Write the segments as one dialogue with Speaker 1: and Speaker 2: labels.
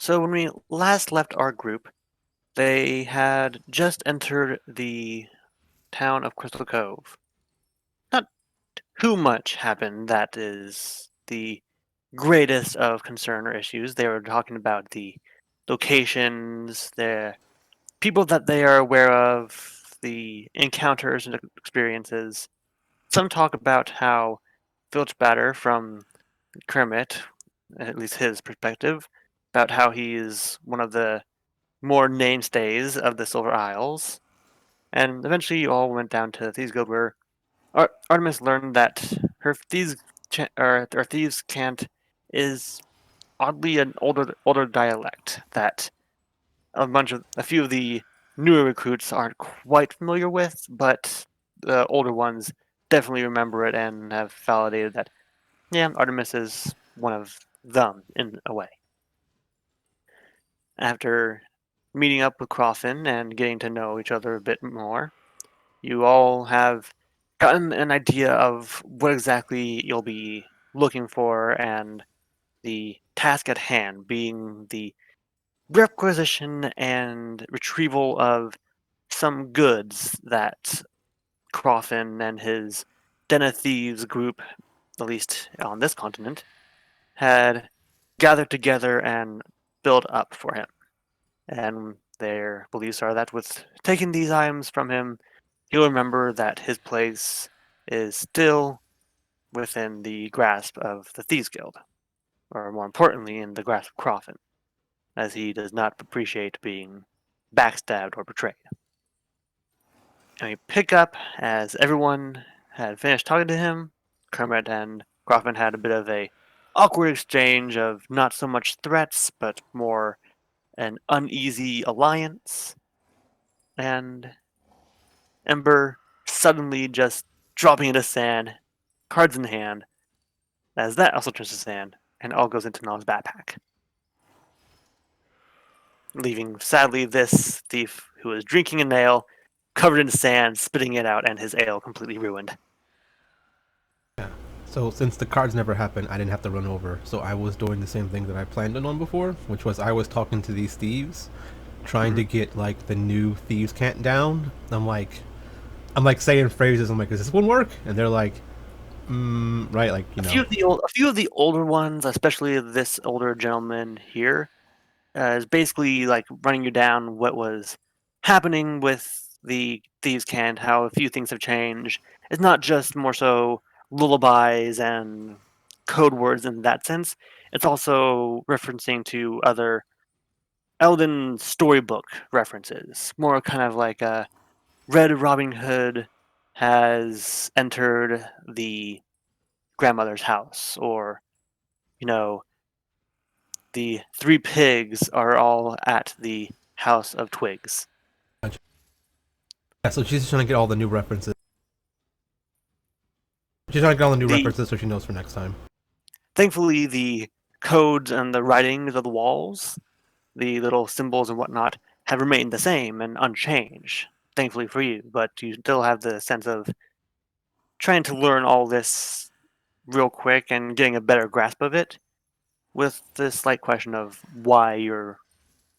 Speaker 1: So when we last left our group, they had just entered the town of Crystal Cove. Not too much happened that is the greatest of concern or issues. They were talking about the locations, the people that they are aware of, the encounters and experiences. Some talk about how Filchbatter from Kermit, at least his perspective, about how he is one of the more namestays of the Silver Isles. And eventually you all went down to Thieves Guild where Artemis learned that her or thieves cant is oddly an older dialect that a few of the newer recruits aren't quite familiar with, but the older ones definitely remember it and have validated that yeah, Artemis is one of them in a way. After meeting up with Coffin and getting to know each other a bit more, you all have gotten an idea of what exactly you'll be looking for and the task at hand being the requisition and retrieval of some goods that Coffin and his Den of Thieves group, at least on this continent, had gathered together and built up for him. And their beliefs are that with taking these items from him, he'll remember that his place is still within the grasp of the Thieves Guild, or more importantly, in the grasp of Coffin, as he does not appreciate being backstabbed or betrayed. And we pick up as everyone had finished talking to him. Kermit and Coffin had a bit of a awkward exchange of not so much threats, but more an uneasy alliance. And Ember suddenly just dropping into sand, cards in hand, as that also turns to sand, and all goes into Nom's backpack. Leaving, sadly, this thief who was drinking an ale, covered in sand, spitting it out, and his ale completely ruined.
Speaker 2: Yeah. So since the cards never happened, I didn't have to run over. So I was doing the same thing that I planned on before, which was I was talking to these thieves, trying
Speaker 1: Mm-hmm.
Speaker 2: to get like the new thieves cant down. I'm like saying phrases. I'm like, does this one work? And they're like, right, like
Speaker 1: A few of the older ones, especially this older gentleman here, is basically like running you down what was happening with the Thieves' Cant, how a few things have changed. It's not just more so lullabies and code words in that sense. It's also referencing to other Elden storybook references. More kind of like a Red Robin Hood has entered the grandmother's house, or you know, the three pigs are all at the House of Twigs.
Speaker 2: yeah. So she's trying to get all the new references. She's trying to get all the new
Speaker 1: The
Speaker 2: references so she knows for next time.
Speaker 1: Thankfully the codes and the writings of the walls, the little symbols and whatnot, have remained the same and unchanged. Thankfully for you, but you still have the sense of trying to learn all this real quick and getting a better grasp of it, with the slight question of why your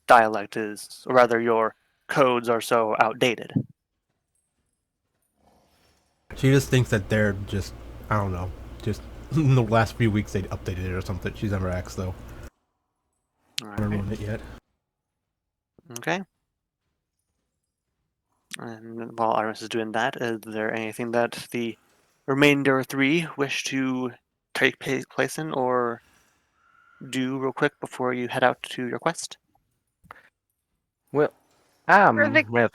Speaker 1: dialect is, or rather, your codes are so outdated.
Speaker 2: She just thinks that they're just, I don't know, just in the last few weeks they updated it or something. She's never asked though.
Speaker 1: All
Speaker 2: I haven't
Speaker 1: right.
Speaker 2: ruined it yet.
Speaker 1: Okay. And while Artemis is doing that, is there anything that the remainder three wish to take place in or do real quick before you head out to your quest?
Speaker 3: Well,
Speaker 4: Are the
Speaker 3: well,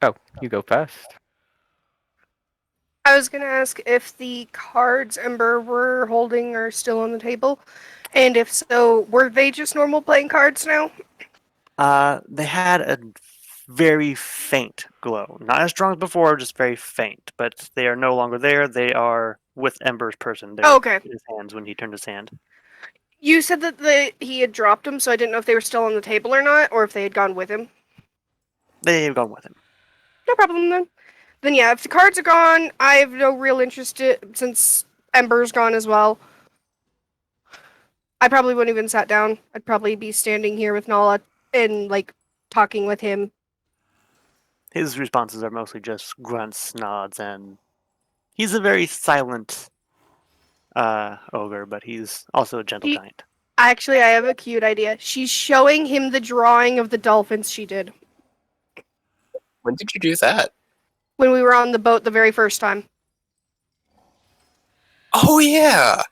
Speaker 3: oh, you go first.
Speaker 4: I was gonna ask if the cards Ember were holding are still on the table, and if so, were they just normal playing cards now?
Speaker 1: They had a very faint glow. Not as strong as before, just very faint. But they are no longer there. They are with Ember's person.
Speaker 4: Oh,
Speaker 1: They're
Speaker 4: okay.
Speaker 1: in his hands when he turned his hand.
Speaker 4: You said that he had dropped them, so I didn't know if they were still on the table or not, or if they had gone with him.
Speaker 1: They've gone with him.
Speaker 4: No problem then. Then yeah, if the cards are gone, I have no real interest since Ember's gone as well. I probably wouldn't even sat down. I'd probably be standing here with Nala and like talking with him.
Speaker 1: His responses are mostly just grunts, nods, and he's a very silent ogre, but he's also a gentle
Speaker 4: She,
Speaker 1: giant.
Speaker 4: actually, I have a cute idea. She's showing him the drawing of the dolphins she did
Speaker 5: When did you do that?
Speaker 4: when we were on the boat the very first time.
Speaker 5: Oh yeah.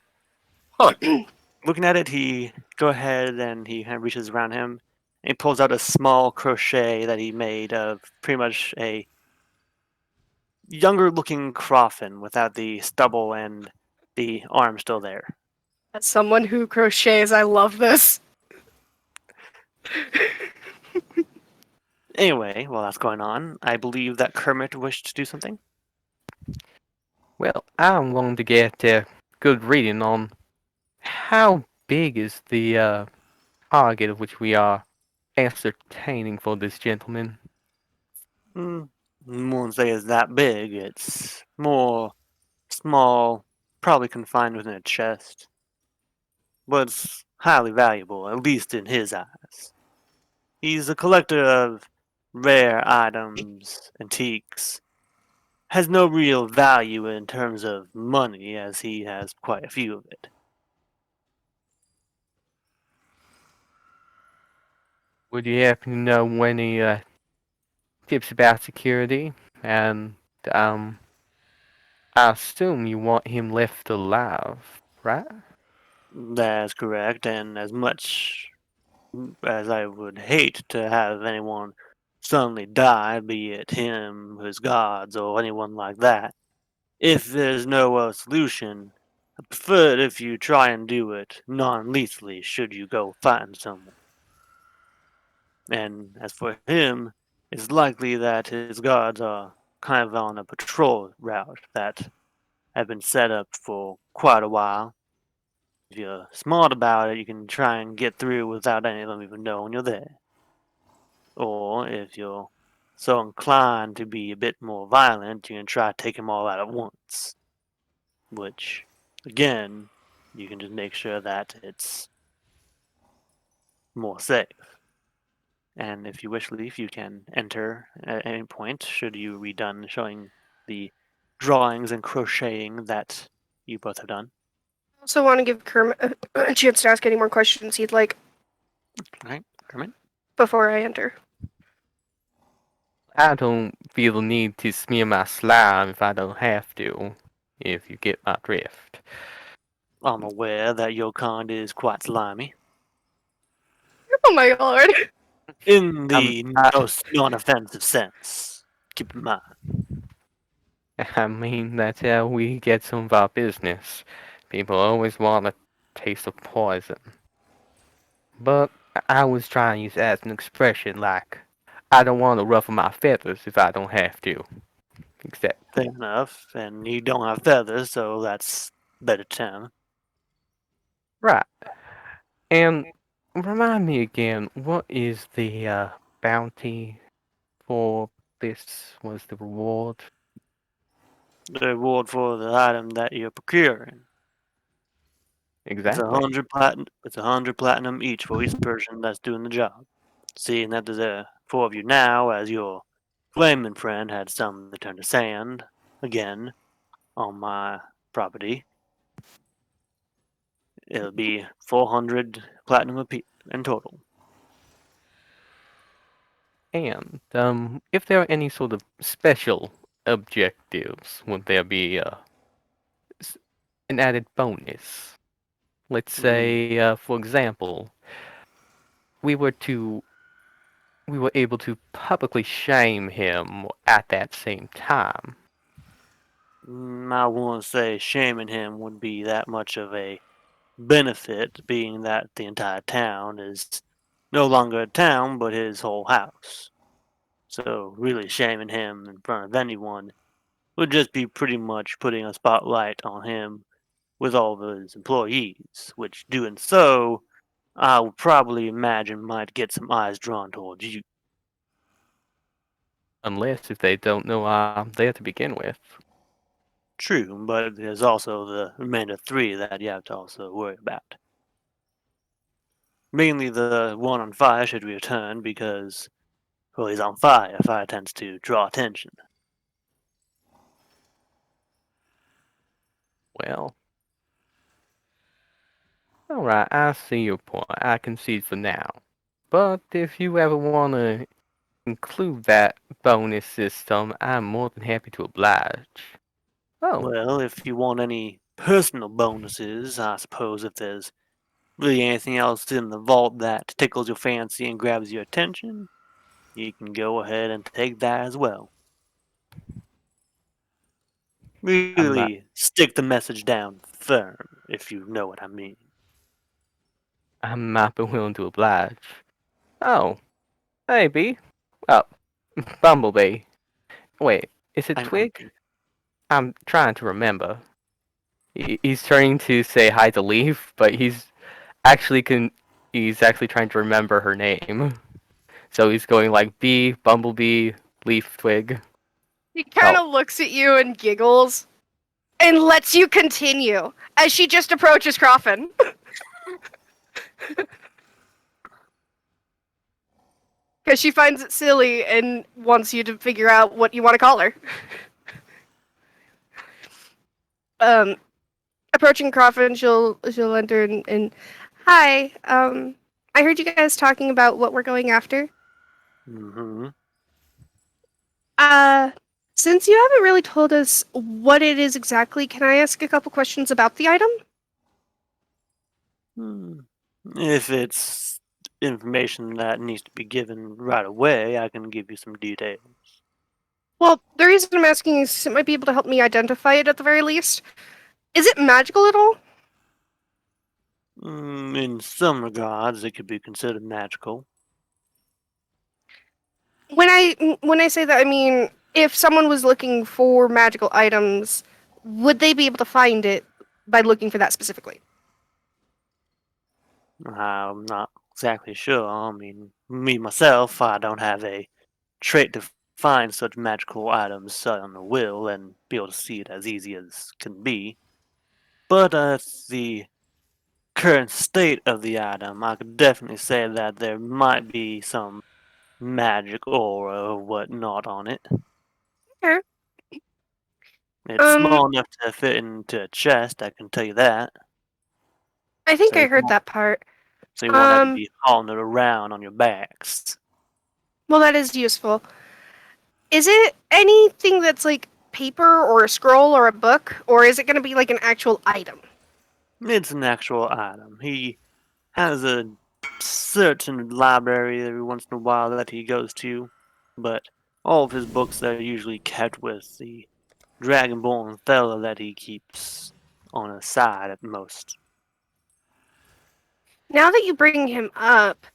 Speaker 1: Looking at it, he go ahead and he kind of reaches around him and he pulls out a small crochet that he made of pretty much a younger looking Croffin without the stubble and the arm still there.
Speaker 4: As someone who crochets, I love this.
Speaker 1: Anyway, while that's going on, I believe that Kermit wished to do something.
Speaker 3: Well, I'm going to get a good reading on how big is the target of which we are ascertaining for this gentleman.
Speaker 1: Hmm, won't say it's that big. It's more small, probably confined within a chest, but it's highly valuable, at least in his eyes. He's a collector of rare items, antiques. Has no real value in terms of money, as he has quite a few of it.
Speaker 3: Would you happen to know any tips about security? And um, I assume you want him left alive, right?
Speaker 1: That's correct, and as much as I would hate to have anyone suddenly die, be it him, his gods, or anyone like that, if there's no other solution, I prefer it if you try and do it non-lethally should you go fighting someone. And as for him, it's likely that his guards are kind of on a patrol route that have been set up for quite a while. If you're smart about it, you can try and get through without any of them even knowing you're there. Or if you're so inclined to be a bit more violent, you can try to take them all out at once. Which, again, you can just make sure that it's more safe. And if you wish, Leaf, you can enter at any point should you be done showing the drawings and crocheting that you both have done.
Speaker 4: I also want to give Kermit a chance to ask any more questions he'd like
Speaker 1: Alright, Kermit?
Speaker 4: before I enter.
Speaker 3: I don't feel the need to smear my slime if I don't have to, if you get my drift.
Speaker 1: I'm aware that your kind is quite slimy.
Speaker 4: Oh my lord.
Speaker 1: In
Speaker 3: Um,
Speaker 1: the
Speaker 3: I,
Speaker 1: most non-offensive sense. Keep in mind.
Speaker 3: I mean, that's how we get some of our business. People always want a taste of poison. But I was trying to use that as an expression like, I don't want to ruffle my feathers if I don't have to. Except,
Speaker 1: Fair enough. And you don't have feathers, so that's better term.
Speaker 3: right. And remind me again, what is the bounty for this? Was the reward?
Speaker 1: The reward for the item that you're procuring. It's a
Speaker 3: Exactly.
Speaker 1: hundred platinum. It's 100 platinum each for each person that's doing the job. Seeing that there's four of you now, as your flaming friend had some to turn to sand again on my property, it'll be 400 platinum in total.
Speaker 3: And if there are any sort of special objectives, would there be s- an added bonus? Let's
Speaker 1: Mm,
Speaker 3: say, for example, we were to we were able to publicly shame him at that same time.
Speaker 1: I won't say shaming him would be that much of a benefit, being that the entire town is no longer a town but his whole house. So really shaming him in front of anyone would just be pretty much putting a spotlight on him with all of his employees, which doing so, I would probably imagine might get some eyes drawn towards you.
Speaker 3: Unless if they don't know I'm there to begin with.
Speaker 1: True, but there's also the remainder three that you have to also worry about. Mainly the one on fire should be returned because, well, he's on fire. Fire tends to draw attention.
Speaker 3: Well, alright, I see your point. I concede for now. But if you ever want to include that bonus system, I'm more than happy to oblige. Oh,
Speaker 1: Well, if you want any personal bonuses, I suppose if there's really anything else in the vault that tickles your fancy and grabs your attention, you can go ahead and take that as well.
Speaker 3: I'm not,
Speaker 1: Really stick the message down firm, if you know what I mean.
Speaker 3: I'm not been willing to oblige. Oh, maybe. Oh, Bumblebee. Wait, is it
Speaker 1: I'm
Speaker 3: Twig? I'm trying to remember. He's trying to say hi to Leaf, but actually he's actually trying to remember her name. So he's going like Bee, Bumblebee, Leaf, Twig.
Speaker 4: He kind
Speaker 3: Oh,
Speaker 4: of looks at you and giggles and lets you continue as she just approaches Coffin. Because she finds it silly and wants you to figure out what you want to call her. um, Approaching Coffin, she'll enter and hi. I heard you guys talking about what we're going after.
Speaker 1: Mm-hmm.
Speaker 4: Uh, since you haven't really told us what it is exactly, can I ask a couple questions about the item?
Speaker 1: Hmm. If it's information that needs to be given right away, I can give you some details.
Speaker 4: Well, the reason I'm asking is it might be able to help me identify it at the very least. Is it magical at all?
Speaker 1: In some regards, it could be considered magical.
Speaker 4: When I say that, I mean if someone was looking for magical items, would they be able to find it by looking for that specifically?
Speaker 1: I'm not exactly sure. I mean, me myself, I don't have a trait to find such magical items on the will and be able to see it as easy as can be. But the current state of the item, I could definitely say that there might be some magic aura or whatnot on it.
Speaker 4: Okay.
Speaker 1: It's
Speaker 4: Um,
Speaker 1: small enough to fit into a chest, I can tell you that.
Speaker 4: I think
Speaker 1: So
Speaker 4: I
Speaker 1: you
Speaker 4: heard
Speaker 1: won't,
Speaker 4: that part.
Speaker 1: so you won't have to
Speaker 4: Um,
Speaker 1: be hauling it around on your backs.
Speaker 4: well, that is useful. Is it anything that's like paper or a scroll or a book, or is it going to be like an actual item?
Speaker 1: It's an actual item. He has a certain library every once in a while that he goes to, but all of his books are usually kept with the dragonborn fella that he keeps on his side at most.
Speaker 4: Now that you bring him up,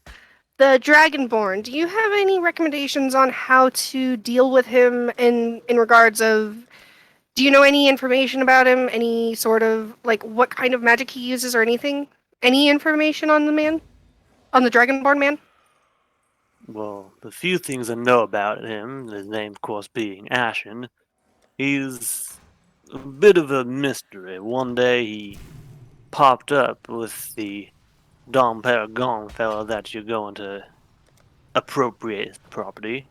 Speaker 4: the Dragonborn, do you have any recommendations on how to deal with him in regards of do you know any information about him? Any sort of like what kind of magic he uses or anything? Any information on the man? On the Dragonborn man?
Speaker 1: Well, the few things I know about him, his name of course being Ashen, he's a bit of a mystery. One day he popped up with the Dom Paragon fellow that you're going to appropriate his property,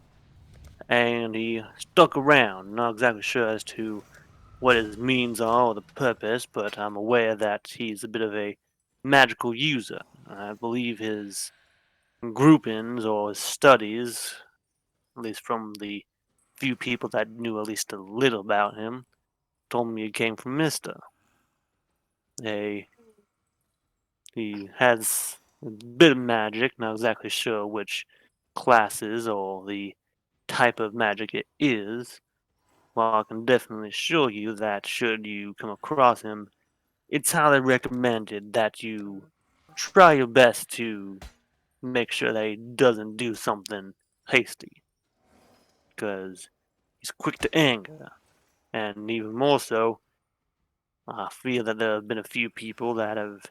Speaker 1: and he stuck around. Not exactly sure as to what his means are or the purpose, but I'm aware that he's a bit of a magical user. I believe his groupings or his studies, at least from the few people that knew at least a little about him, told me he came from Mista. A He has a bit of magic, not exactly sure which classes or the type of magic it is. While I can definitely assure you that should you come across him, it's highly recommended that you try your best to make sure that he doesn't do something hasty, because he's quick to anger, and even more so, I feel that there have been a few people that have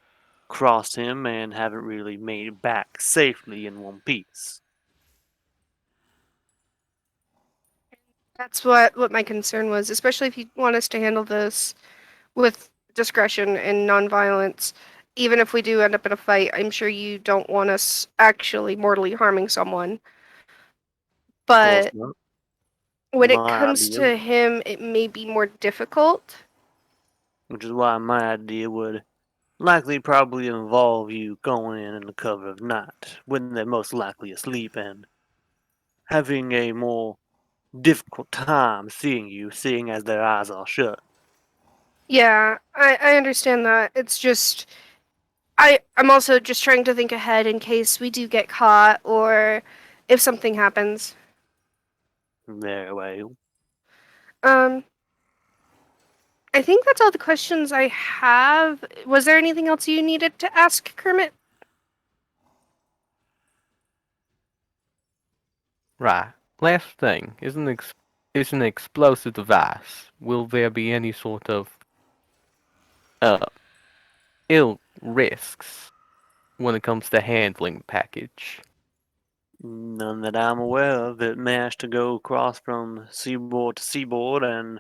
Speaker 1: crossed him and haven't really made it back safely in one piece.
Speaker 4: That's what my concern was, especially if you want us to handle this with discretion and nonviolence. even if we do end up in a fight, I'm sure you don't want us actually mortally harming someone.
Speaker 1: Of course
Speaker 4: But
Speaker 1: not.
Speaker 4: when it
Speaker 1: My
Speaker 4: comes
Speaker 1: idea,
Speaker 4: to him, it may be more difficult.
Speaker 1: which is why my idea would likely probably involve you going in the cover of night when they're most likely asleep and having a more difficult time seeing you, seeing as their eyes are shut.
Speaker 4: Yeah, I understand that. It's just I'm also just trying to think ahead in case we do get caught or if something happens.
Speaker 1: Very well.
Speaker 4: Um, I think that's all the questions I have. Was there anything else you needed to ask, Kermit?
Speaker 3: Right. Last thing, is an explosive device. Will there be any sort of uh ill risks when it comes to handling the package?
Speaker 1: None that I'm aware of. It managed to go across from seaboard to seaboard and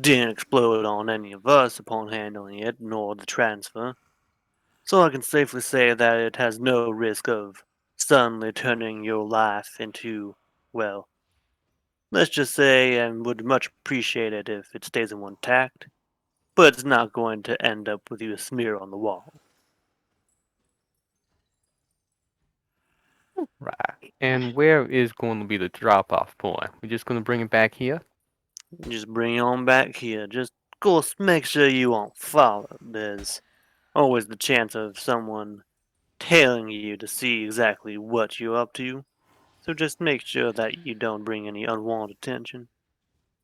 Speaker 1: didn't explode on any of us upon handling it, nor the transfer. So I can safely say that it has no risk of suddenly turning your life into, well, let's just say, and would much appreciate it if it stays intact, but it's not going to end up with you a smear on the wall.
Speaker 3: Right. And where is going to be the drop-off point? We're just going to bring it back here?
Speaker 1: Just bring it on back here. Just, of course, make sure you won't follow. There's always the chance of someone tailing you to see exactly what you're up to. So just make sure that you don't bring any unwanted attention,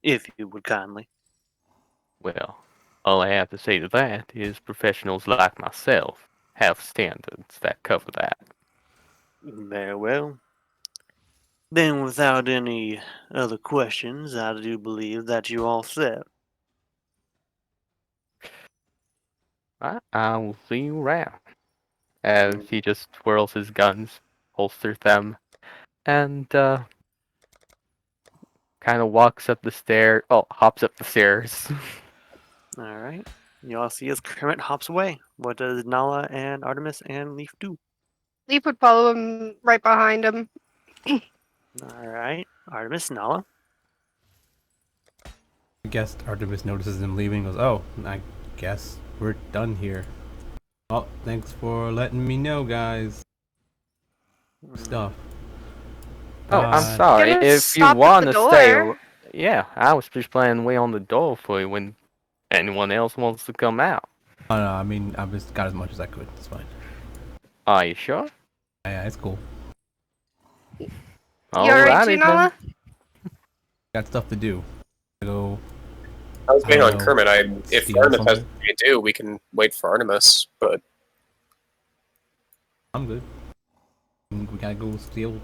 Speaker 1: if you would kindly.
Speaker 3: Well, all I have to say to that is professionals like myself have standards that cover that.
Speaker 1: Very well. Then, without any other questions, I do believe that you're all set.
Speaker 3: Right? I will see you around. As he just twirls his guns, holsters them, and kind of walks up the stair. Oh, hops up the stairs.
Speaker 1: Alright. You all see as Kermit hops away. What does Nala and Artemis and Leaf do?
Speaker 4: Leaf would follow him right behind him.
Speaker 1: Alright. Artemis, Nala.
Speaker 2: I guess Artemis notices him leaving and goes, oh, I guess we're done here. Well, thanks for letting me know, guys. Stuff.
Speaker 3: Oh, I'm
Speaker 2: Bye.
Speaker 3: sorry.
Speaker 4: Gonna
Speaker 3: If you
Speaker 4: stop at
Speaker 3: want
Speaker 4: the
Speaker 3: to stay,
Speaker 4: door.
Speaker 3: yeah, I was just planning way on the door for you when anyone else wants to come out.
Speaker 2: Oh, no, I mean, I just got as much as I could. It's fine.
Speaker 3: Are you sure?
Speaker 2: Yeah, it's cool.
Speaker 4: You alright,
Speaker 3: Alrighty then.
Speaker 4: Junala?
Speaker 2: Got stuff to do. Go,
Speaker 5: I was
Speaker 2: I
Speaker 5: waiting
Speaker 2: don't
Speaker 5: on
Speaker 2: know,
Speaker 5: Kermit. If
Speaker 2: steal
Speaker 5: Artemis has
Speaker 2: something.
Speaker 5: something to do, we can wait for Artemis. But
Speaker 2: I'm good. We gotta go steal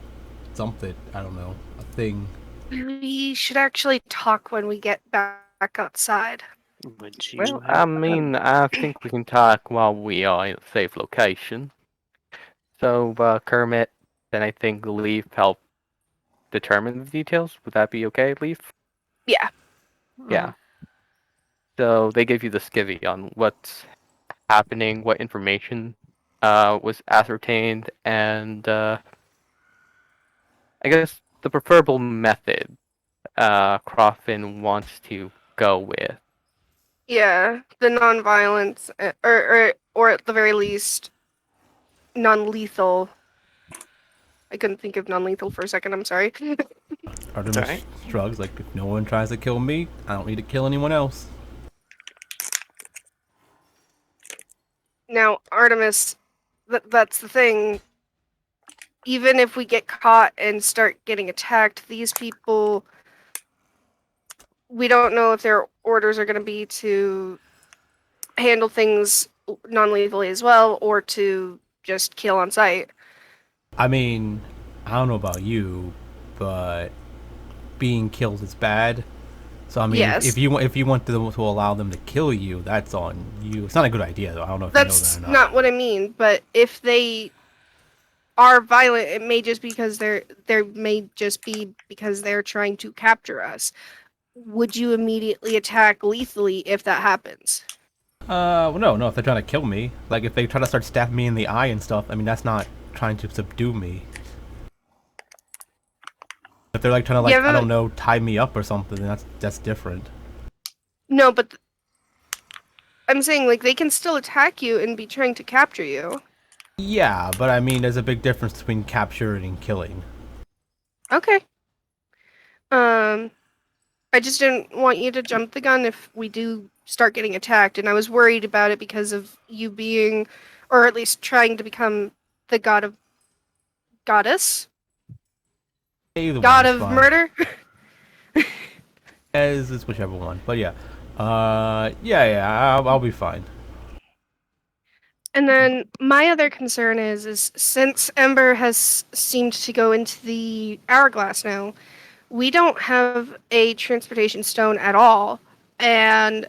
Speaker 2: something. I don't know. A thing.
Speaker 4: We should actually talk when we get back outside.
Speaker 1: Which you
Speaker 3: Well,
Speaker 1: have
Speaker 3: I
Speaker 1: done.
Speaker 3: mean, I think we can talk while we are in a safe location. So, Kermit, then I think Leaf help determine the details. Would that be okay, Leaf?
Speaker 4: Yeah.
Speaker 3: Yeah. So they give you the skivvy on what's happening, what information was ascertained, and I guess the preferable method Crofton wants to go with.
Speaker 4: Yeah. The non-violence, or at the very least, non-lethal. I couldn't think of non-lethal for a second. I'm sorry.
Speaker 1: It's
Speaker 2: Artemis
Speaker 1: alright.
Speaker 2: shrugs like, if no one tries to kill me, I don't need to kill anyone else.
Speaker 4: Now, Artemis, that's the thing. Even if we get caught and start getting attacked, these people, we don't know if their orders are going to be to handle things non-lethally as well, or to just kill on sight.
Speaker 2: I mean, I don't know about you, but being killed is bad. So I mean,
Speaker 4: Yes.
Speaker 2: if you want to allow them to kill you, that's on you. It's not a good idea, though. I don't know if
Speaker 4: That's
Speaker 2: you know that or not.
Speaker 4: not what I mean, but if they are violent, it may just because they're trying to capture us. Would you immediately attack lethally if that happens?
Speaker 2: Well, no, if they're trying to kill me, like if they try to start stabbing me in the eye and stuff, I mean that's not trying to subdue me. If they're like trying to
Speaker 4: Yeah,
Speaker 2: I
Speaker 4: but
Speaker 2: don't know, tie me up or something, then that's different.
Speaker 4: no, but I'm saying like they can still attack you and be trying to capture you.
Speaker 2: Yeah, but I mean there's a big difference between capturing and killing.
Speaker 4: Okay. I just didn't want you to jump the gun if we do start getting attacked, and I was worried about it because of you being, or at least trying to become the goddess,
Speaker 2: Either one
Speaker 4: god
Speaker 2: is
Speaker 4: of
Speaker 2: fine.
Speaker 4: murder.
Speaker 2: As is whichever one, but yeah, I'll be fine.
Speaker 4: And then my other concern is since Ember has seemed to go into the hourglass now, we don't have a transportation stone at all, and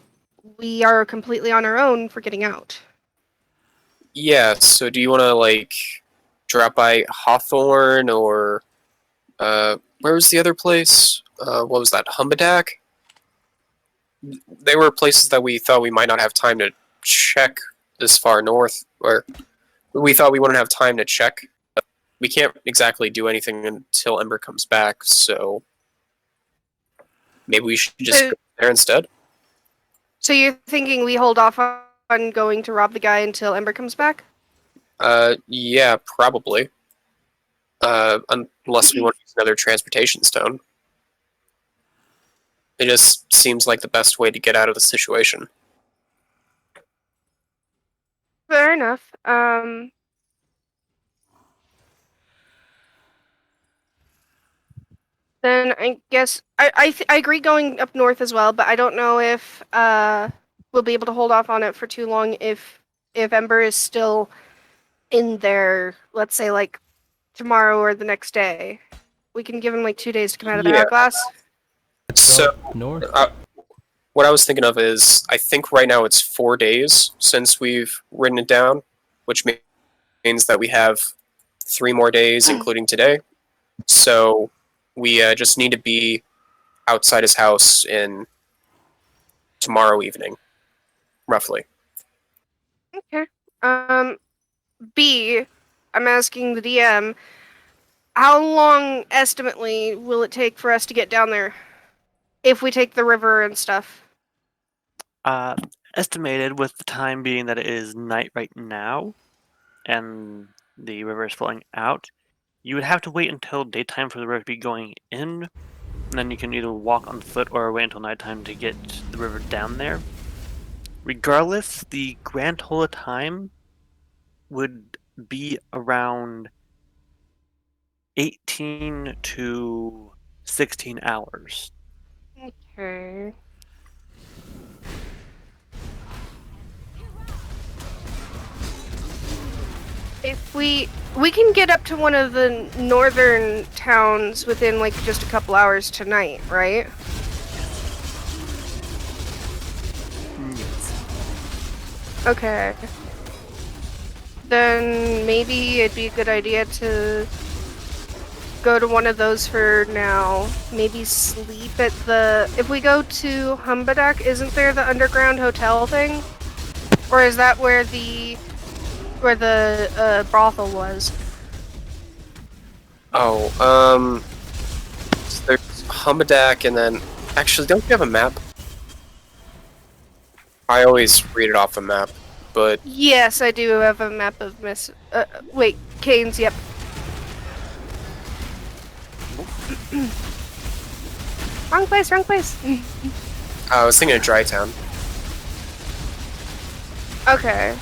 Speaker 4: we are completely on our own for getting out.
Speaker 5: Yeah, so do you want to, like, drop by Hawthorne or, where was the other place? What was that, Humbadak? They were places that we thought we might not have time to check this far north, or we thought we wouldn't have time to check. We can't exactly do anything until Ember comes back, so maybe we should just
Speaker 4: So,
Speaker 5: go there instead.
Speaker 4: so you're thinking we hold off on going to rob the guy until Ember comes back?
Speaker 5: Yeah, probably. Unless we want to use another transportation stone. It just seems like the best way to get out of the situation.
Speaker 4: Fair enough. Then I guess I agree going up north as well, but I don't know if we'll be able to hold off on it for too long if Ember is still in there, let's say like tomorrow or the next day. We can give him like 2 days to come out of the
Speaker 5: Yeah.
Speaker 4: hourglass.
Speaker 2: Let's
Speaker 5: So,
Speaker 2: go north.
Speaker 5: what I was thinking of is, I think right now it's 4 days since we've written it down, which means that we have 3 more days, including today. So, we just need to be outside his house in tomorrow evening, roughly.
Speaker 4: Okay. Um, B, I'm asking the DM, how long estimately will it take for us to get down there if we take the river and stuff?
Speaker 1: Uh, Estimated with the time being that it is night right now, and the river is flowing out, you would have to wait until daytime for the river to be going in, and then you can either walk on foot or wait until nighttime to get the river down there. Regardless, the grand total time would be around 18 to 16 hours.
Speaker 4: Okay. If we can get up to one of the northern towns within like just a couple hours tonight, right?
Speaker 1: Yes.
Speaker 4: Okay. Then maybe it'd be a good idea to go to one of those for now. Maybe sleep at the. If we go to Humbadak, isn't there the underground hotel thing? Or is that where the brothel was?
Speaker 5: Oh, so there's Humbadak, and then actually, don't you have a map? I always read it off a map, but
Speaker 4: Yes, I do have a map of Miss. Wait, Canes. Yep. Wrong place. Wrong place.
Speaker 5: I was thinking of Dry Town.
Speaker 4: Okay.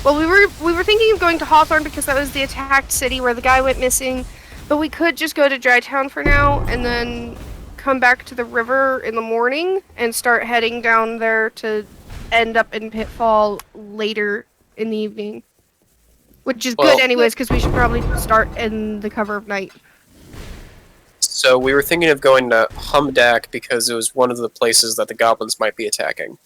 Speaker 4: Well, we were thinking of going to Hawthorne because that was the attacked city where the guy went missing, but we could just go to Dry Town for now and then come back to the river in the morning and start heading down there to end up in Pitfall later in the evening. Which is
Speaker 5: Well-
Speaker 4: good anyways because we should probably start in the cover of night.
Speaker 5: So we were thinking of going to Humdak because it was one of the places that the goblins might be attacking.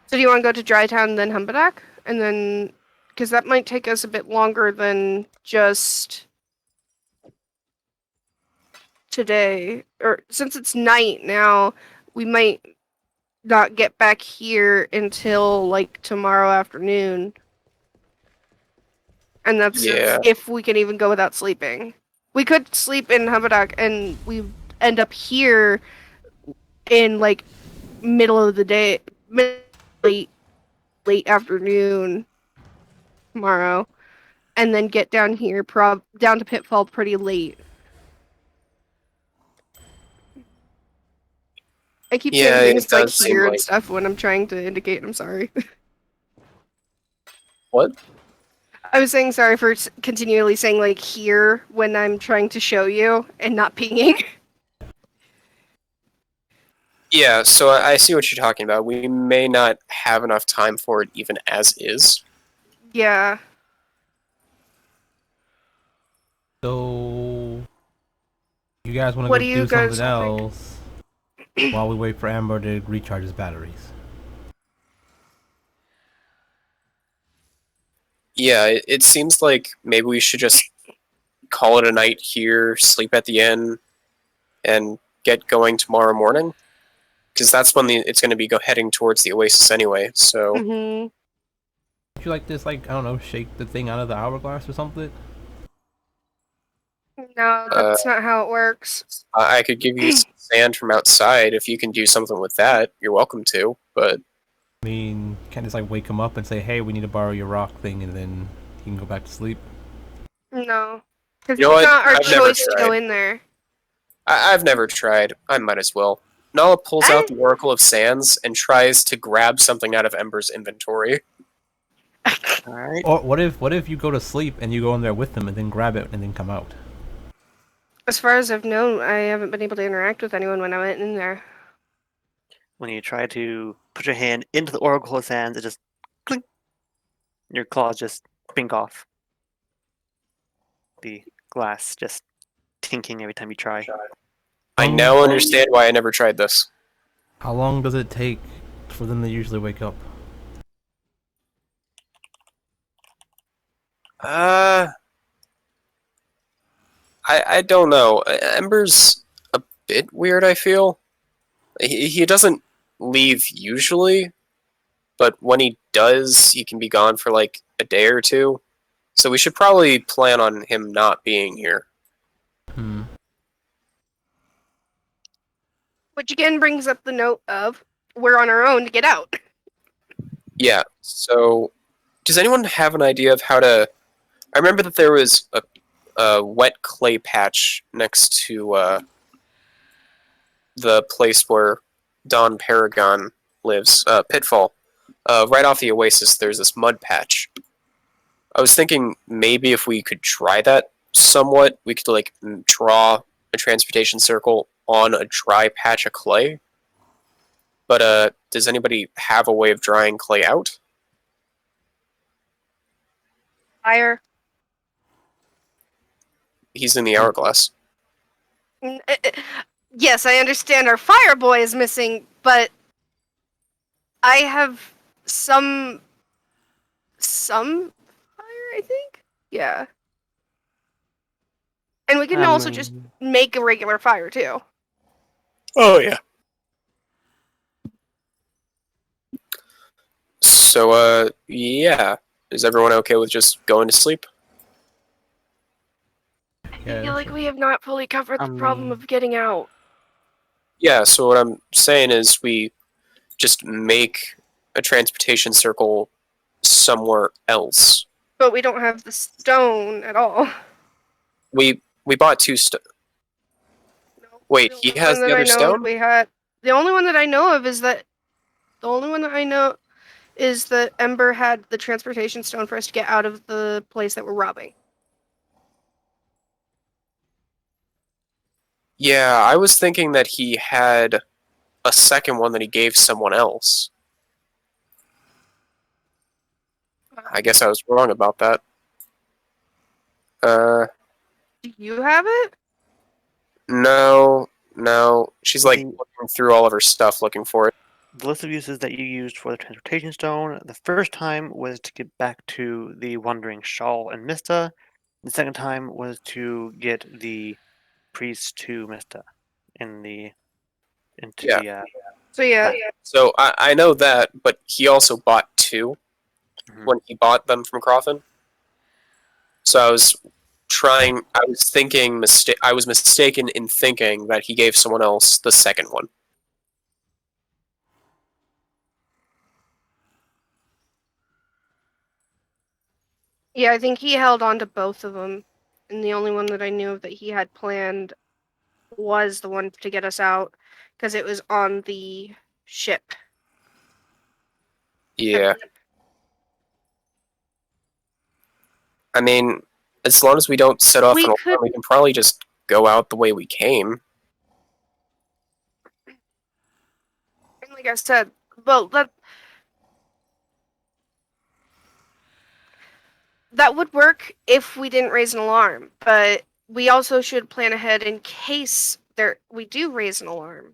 Speaker 4: So do you want to go to Dry Town and then Humbadak? And then because that might take us a bit longer than just today, or since it's night now, we might not get back here until like tomorrow afternoon. And that's
Speaker 5: Yeah.
Speaker 4: if we can even go without sleeping. We could sleep in Habadak and we end up here in like middle of the day, late afternoon tomorrow, and then get down here, down to Pitfall pretty late. I keep saying
Speaker 5: Yeah, it
Speaker 4: things like
Speaker 5: does seem
Speaker 4: here and
Speaker 5: like
Speaker 4: stuff when I'm trying to indicate I'm sorry.
Speaker 5: what?
Speaker 4: I was saying sorry for continually saying like here when I'm trying to show you and not pinging.
Speaker 5: Yeah, so I see what you're talking about. We may not have enough time for it even as is.
Speaker 4: Yeah.
Speaker 2: So, you guys want to
Speaker 4: What
Speaker 2: go
Speaker 4: do you
Speaker 2: do something
Speaker 4: guys think?
Speaker 2: else while we wait for Amber to recharge his batteries?
Speaker 5: Yeah, it seems like maybe we should just call it a night here, sleep at the inn, and get going tomorrow morning. Because that's when it's going to be heading towards the oasis anyway. So
Speaker 4: Mm-hmm.
Speaker 2: Would you like this, like, I don't know, shake the thing out of the hourglass or something?
Speaker 4: No, that's not how it works.
Speaker 5: I could give you some sand from outside if you can do something with that. You're welcome to, but
Speaker 2: I mean, you can't just like wake him up and say, "Hey, we need to borrow your rock thing," and then he can go back to sleep.
Speaker 4: No. Because
Speaker 5: you know
Speaker 4: it's
Speaker 5: what?
Speaker 4: not our
Speaker 5: I've never
Speaker 4: choice to go
Speaker 5: tried.
Speaker 4: in there.
Speaker 5: I've never tried. I might as well. Nala pulls out
Speaker 4: I...
Speaker 5: the Oracle of Sands and tries to grab something out of Ember's inventory.
Speaker 1: All right.
Speaker 2: Or what if you go to sleep and you go in there with them and then grab it and then come out?
Speaker 4: As far as I've known, I haven't been able to interact with anyone when I went in there.
Speaker 1: When you try to put your hand into the Oracle of Sands, it just clink. Your claws just pink off. The glass just tinking every time you try.
Speaker 5: I now understand why I never tried this.
Speaker 2: How long does it take for them to usually wake up?
Speaker 5: I don't know. Ember's a bit weird, I feel. He doesn't leave usually, but when he does, he can be gone for like a day or two. So we should probably plan on him not being here.
Speaker 2: Hmm.
Speaker 4: Which again brings up the note of we're on our own to get out.
Speaker 5: Yeah, so does anyone have an idea of how to... I remember that there was a wet clay patch next to the place where Don Paragon lives, Pitfall. Right off the oasis, there's this mud patch. I was thinking maybe if we could try that somewhat, we could like draw a transportation circle on a dry patch of clay. But does anybody have a way of drying clay out?
Speaker 4: Fire.
Speaker 5: He's in the hourglass.
Speaker 4: Yes, I understand our fire boy is missing, but I have some fire, I think. Yeah. And we can also just make a regular fire too.
Speaker 5: Oh yeah. So yeah. Is everyone okay with just going to sleep?
Speaker 4: I feel like we have not fully covered the problem of getting out.
Speaker 5: Yeah, so what I'm saying is we just make a transportation circle somewhere else.
Speaker 4: But we don't have the stone at all.
Speaker 5: We bought two
Speaker 4: No,
Speaker 5: Wait,
Speaker 4: the
Speaker 5: he
Speaker 4: only
Speaker 5: has
Speaker 4: one
Speaker 5: the
Speaker 4: that I
Speaker 5: other
Speaker 4: know
Speaker 5: stone?
Speaker 4: we had. The only one that I know of is that. The only one that I know is that Ember had the transportation stone for us to get out of the place that we're robbing.
Speaker 5: Yeah, I was thinking that he had a second one that he gave someone else. I guess I was wrong about that.
Speaker 4: Do you have it?
Speaker 5: No, no. She's like
Speaker 1: The,
Speaker 5: looking through all of her stuff looking for it.
Speaker 1: the list of uses that you used for the transportation stone, the first time was to get back to the Wandering Shawl and Mista. The second time was to get the priest to Mista into
Speaker 5: Yeah.
Speaker 1: the
Speaker 4: So yeah,
Speaker 5: So I know that, but he also bought 2 when he bought them from Coffin. So I was I was mistaken in thinking that he gave someone else the second one.
Speaker 4: yeah, I think he held on to both of them, and the only one that I knew of that he had planned was the one to get us out because it was on the ship.
Speaker 5: Yeah. I mean, as long as we don't set off
Speaker 4: We
Speaker 5: an
Speaker 4: could-
Speaker 5: alarm, we can probably just go out the way we came.
Speaker 4: And like I said, well, that would work if we didn't raise an alarm, but we also should plan ahead in case we do raise an alarm.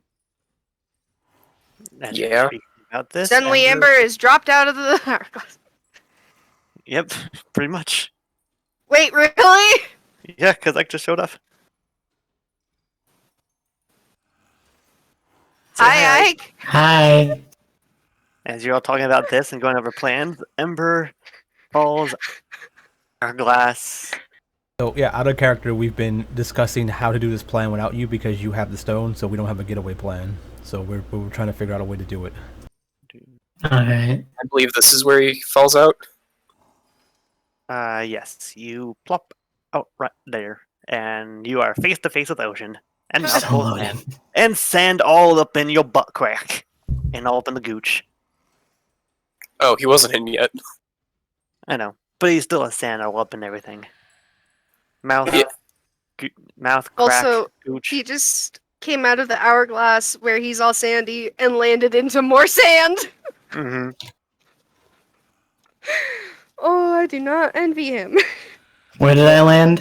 Speaker 1: As you're
Speaker 5: Yeah.
Speaker 1: speaking about this,
Speaker 4: Suddenly, Amber is dropped out of the hourglass.
Speaker 1: Yep, pretty much.
Speaker 4: Wait, really?
Speaker 1: Yeah, because I just showed up. Say
Speaker 4: Hi, Ike.
Speaker 6: Hi.
Speaker 1: As you're all talking about this and going over plans, Ember falls our glass.
Speaker 2: So yeah, out of character, we've been discussing how to do this plan without you because you have the stone, so we don't have a getaway plan. So we're trying to figure out a way to do it.
Speaker 6: Alright.
Speaker 5: I believe this is where he falls out.
Speaker 1: Yes, you plop out right there, and you are face to face with the ocean, and
Speaker 6: Just
Speaker 1: mouthful of
Speaker 6: loading.
Speaker 1: sand, and sand all up in your butt crack, and all up in the gooch.
Speaker 5: Oh, he wasn't in yet.
Speaker 1: I know, but he still has sand all up and everything. Mouth,
Speaker 5: Yeah.
Speaker 1: mouth crack,
Speaker 4: Also,
Speaker 1: gooch.
Speaker 4: he just came out of the hourglass where he's all sandy and landed into more sand.
Speaker 1: Mm-hmm.
Speaker 4: Oh, I do not envy him.
Speaker 6: Where did I land?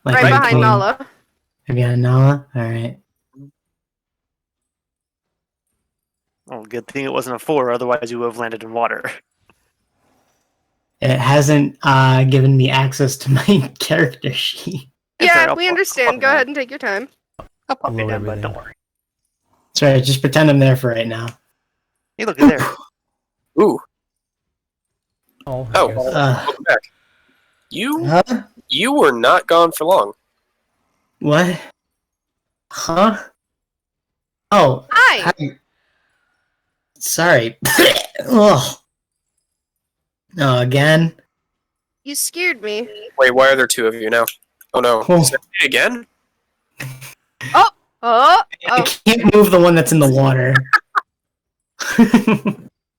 Speaker 4: Right
Speaker 6: in
Speaker 4: behind
Speaker 6: between-
Speaker 4: Nala.
Speaker 6: Behind Nala? Alright.
Speaker 1: Oh, good thing it wasn't a 4, otherwise you would have landed in water.
Speaker 6: It hasn't given me access to my character sheet.
Speaker 1: It's alright,
Speaker 4: Yeah,
Speaker 1: I'll
Speaker 4: we
Speaker 1: pop
Speaker 4: understand.
Speaker 1: it
Speaker 4: Go
Speaker 1: down.
Speaker 4: ahead and take your time.
Speaker 1: I'll pop it
Speaker 2: Load
Speaker 1: down, but
Speaker 2: everything.
Speaker 1: don't worry.
Speaker 6: Sorry, just pretend I'm there for right now.
Speaker 1: Hey, look, you're there.
Speaker 5: Ooh.
Speaker 2: Oh, I
Speaker 5: Oh.
Speaker 2: guess.
Speaker 5: Welcome back. You
Speaker 6: Huh?
Speaker 5: were not gone for long.
Speaker 6: What? Huh? Oh,
Speaker 4: Hi.
Speaker 6: hi. Sorry. Ugh. Oh, again?
Speaker 4: You scared me.
Speaker 5: Wait, why are there 2 of you now? Oh no.
Speaker 6: Oh.
Speaker 5: Is it again?
Speaker 4: Oh,
Speaker 6: I
Speaker 4: oh.
Speaker 6: can't move the one that's in the water.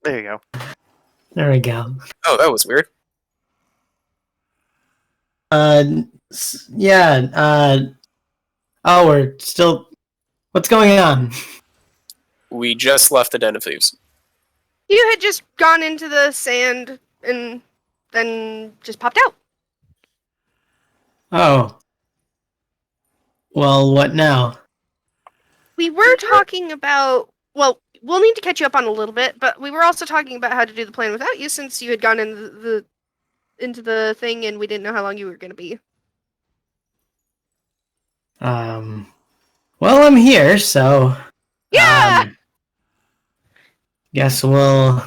Speaker 1: There you go.
Speaker 6: There we go.
Speaker 5: Oh, that was weird.
Speaker 6: Yeah, oh, we're still... What's going on?
Speaker 5: We just left the Den of Thieves.
Speaker 4: You had just gone into the sand and then just popped out.
Speaker 6: Oh. Well, what now?
Speaker 4: We were talking about. Well, we'll need to catch you up on a little bit, but we were also talking about how to do the plan without you, since you had gone into the thing and we didn't know how long you were going to be.
Speaker 6: Well, I'm here, so...
Speaker 4: Yeah.
Speaker 6: Guess we'll...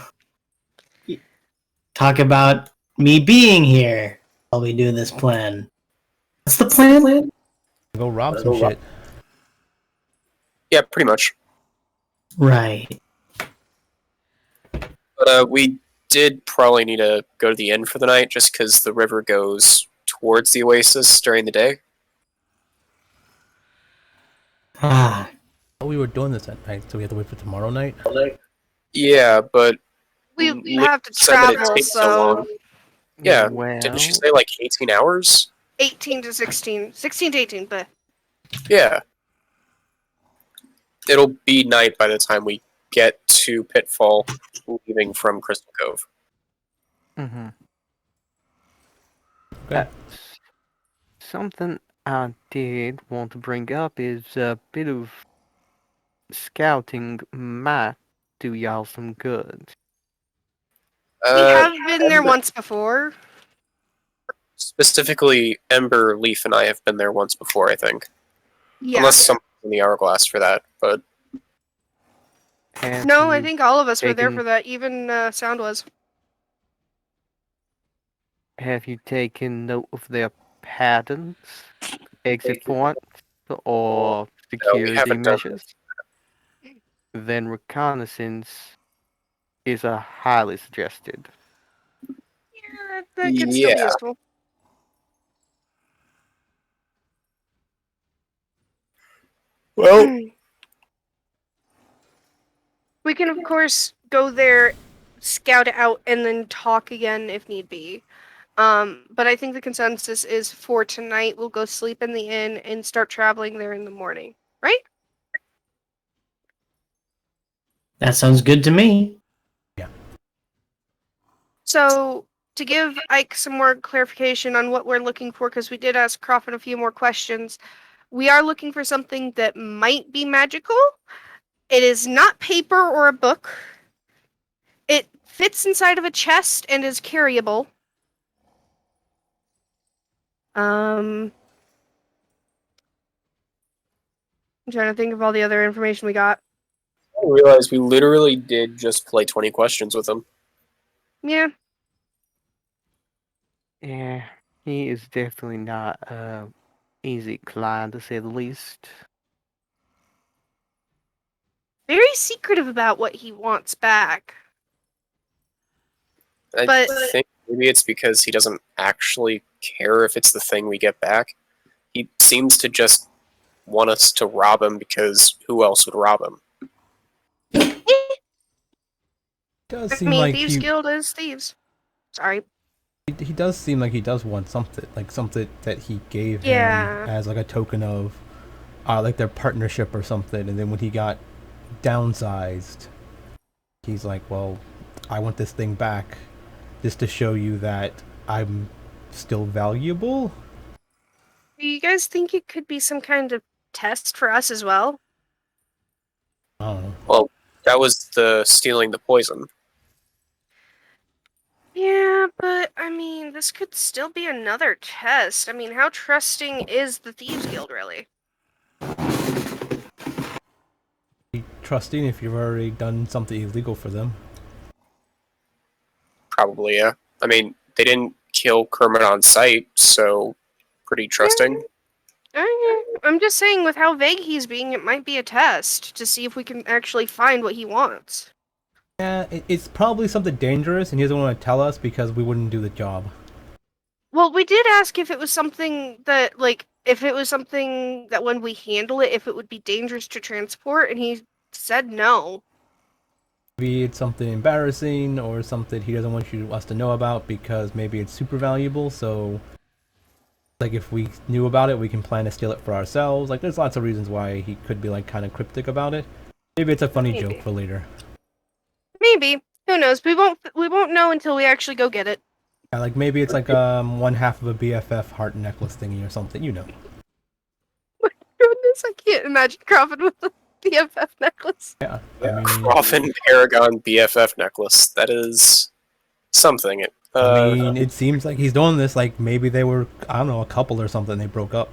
Speaker 6: talk about me being here while we do this plan. What's the plan?
Speaker 2: Go rob some shit.
Speaker 5: Yeah, pretty much.
Speaker 6: Right.
Speaker 5: But we did probably need to go to the inn for the night, just because the river goes towards the oasis during the day.
Speaker 6: Ah,
Speaker 2: Oh, we were doing this at night, so we have to wait for tomorrow night.
Speaker 5: Yeah, but
Speaker 4: We
Speaker 5: Lee
Speaker 4: have to
Speaker 5: said that it
Speaker 4: travel,
Speaker 5: takes so
Speaker 4: so
Speaker 5: long. Yeah,
Speaker 3: Well,
Speaker 5: didn't she say like 18 hours?
Speaker 4: 18 to 16. 16 to 18, but
Speaker 5: Yeah. It'll be night by the time we get to Pitfall, leaving from Crystal Cove.
Speaker 3: mm-hmm.
Speaker 2: Okay.
Speaker 3: Something I did want to bring up is a bit of scouting might do y'all some good.
Speaker 4: we have been there once before.
Speaker 5: Specifically, Ember, Leaf, and I have been there once before, I think.
Speaker 4: Yeah.
Speaker 5: Unless someone's in the hourglass for that, but
Speaker 3: Have
Speaker 4: No, I
Speaker 3: you
Speaker 4: think all of us were there
Speaker 3: taken
Speaker 4: for that. Even Sound was.
Speaker 3: have you taken note of their patterns, exit points, or
Speaker 5: No, we
Speaker 3: security
Speaker 5: haven't done.
Speaker 3: measures? Then reconnaissance is a highly suggested.
Speaker 4: Yeah, that could still
Speaker 5: Yeah.
Speaker 4: be useful.
Speaker 5: Well,
Speaker 4: We can, of course, go there, scout it out, and then talk again if need be. But I think the consensus is for tonight, we'll go sleep in the inn and start traveling there in the morning. Right?
Speaker 6: That sounds good to me.
Speaker 4: So, to give Ike some more clarification on what we're looking for, because we did ask Crawford a few more questions, we are looking for something that might be magical. It is not paper or a book. It fits inside of a chest and is carryable. I'm trying to think of all the other information we got.
Speaker 5: I realized we literally did just play 20 questions with him.
Speaker 4: Yeah.
Speaker 3: Yeah, he is definitely not easy client to say the least.
Speaker 4: Very secretive about what he wants back.
Speaker 5: I
Speaker 4: But
Speaker 5: think maybe it's because he doesn't actually care if it's the thing we get back. He seems to just want us to rob him because who else would rob him?
Speaker 2: Does
Speaker 4: I
Speaker 2: seem
Speaker 4: mean,
Speaker 2: like
Speaker 4: Thieves Guild is thieves. Sorry.
Speaker 2: he does seem like he does want something, like something that he gave him
Speaker 4: Yeah.
Speaker 2: as like a token of, like their partnership or something. And then when he got downsized, he's like, "Well, I want this thing back, just to show you that I'm still valuable."
Speaker 4: Do you guys think it could be some kind of test for us as well?
Speaker 2: I don't know.
Speaker 5: Well, that was the stealing the poison.
Speaker 4: Yeah, but I mean, this could still be another test. I mean, how trusting is the Thieves Guild really?
Speaker 2: Be trusting if you've already done something illegal for them.
Speaker 5: Probably, yeah. I mean, they didn't kill Kermit on sight, so pretty trusting.
Speaker 4: I'm just saying, with how vague he's being, it might be a test to see if we can actually find what he wants.
Speaker 2: Yeah, it's probably something dangerous, and he doesn't want to tell us because we wouldn't do the job.
Speaker 4: Well, we did ask if it was something that, like, if it was something that when we handle it, if it would be dangerous to transport, and he said no.
Speaker 2: Maybe it's something embarrassing or something he doesn't want us to know about because maybe it's super valuable. So, like, if we knew about it, we can plan to steal it for ourselves. Like, there's lots of reasons why he could be like kind of cryptic about it. Maybe it's a funny
Speaker 4: Maybe.
Speaker 2: joke for later.
Speaker 4: Maybe. Who knows? We won't know until we actually go get it.
Speaker 2: Yeah, like maybe it's like one half of a BFF heart necklace thingy or something. You know.
Speaker 4: Goodness, I can't imagine Crawford with a BFF necklace.
Speaker 2: Yeah. I mean,
Speaker 5: Coffin Paragon BFF necklace. That is something.
Speaker 2: it seems like he's doing this. Like maybe they were, I don't know, a couple or something. They broke up.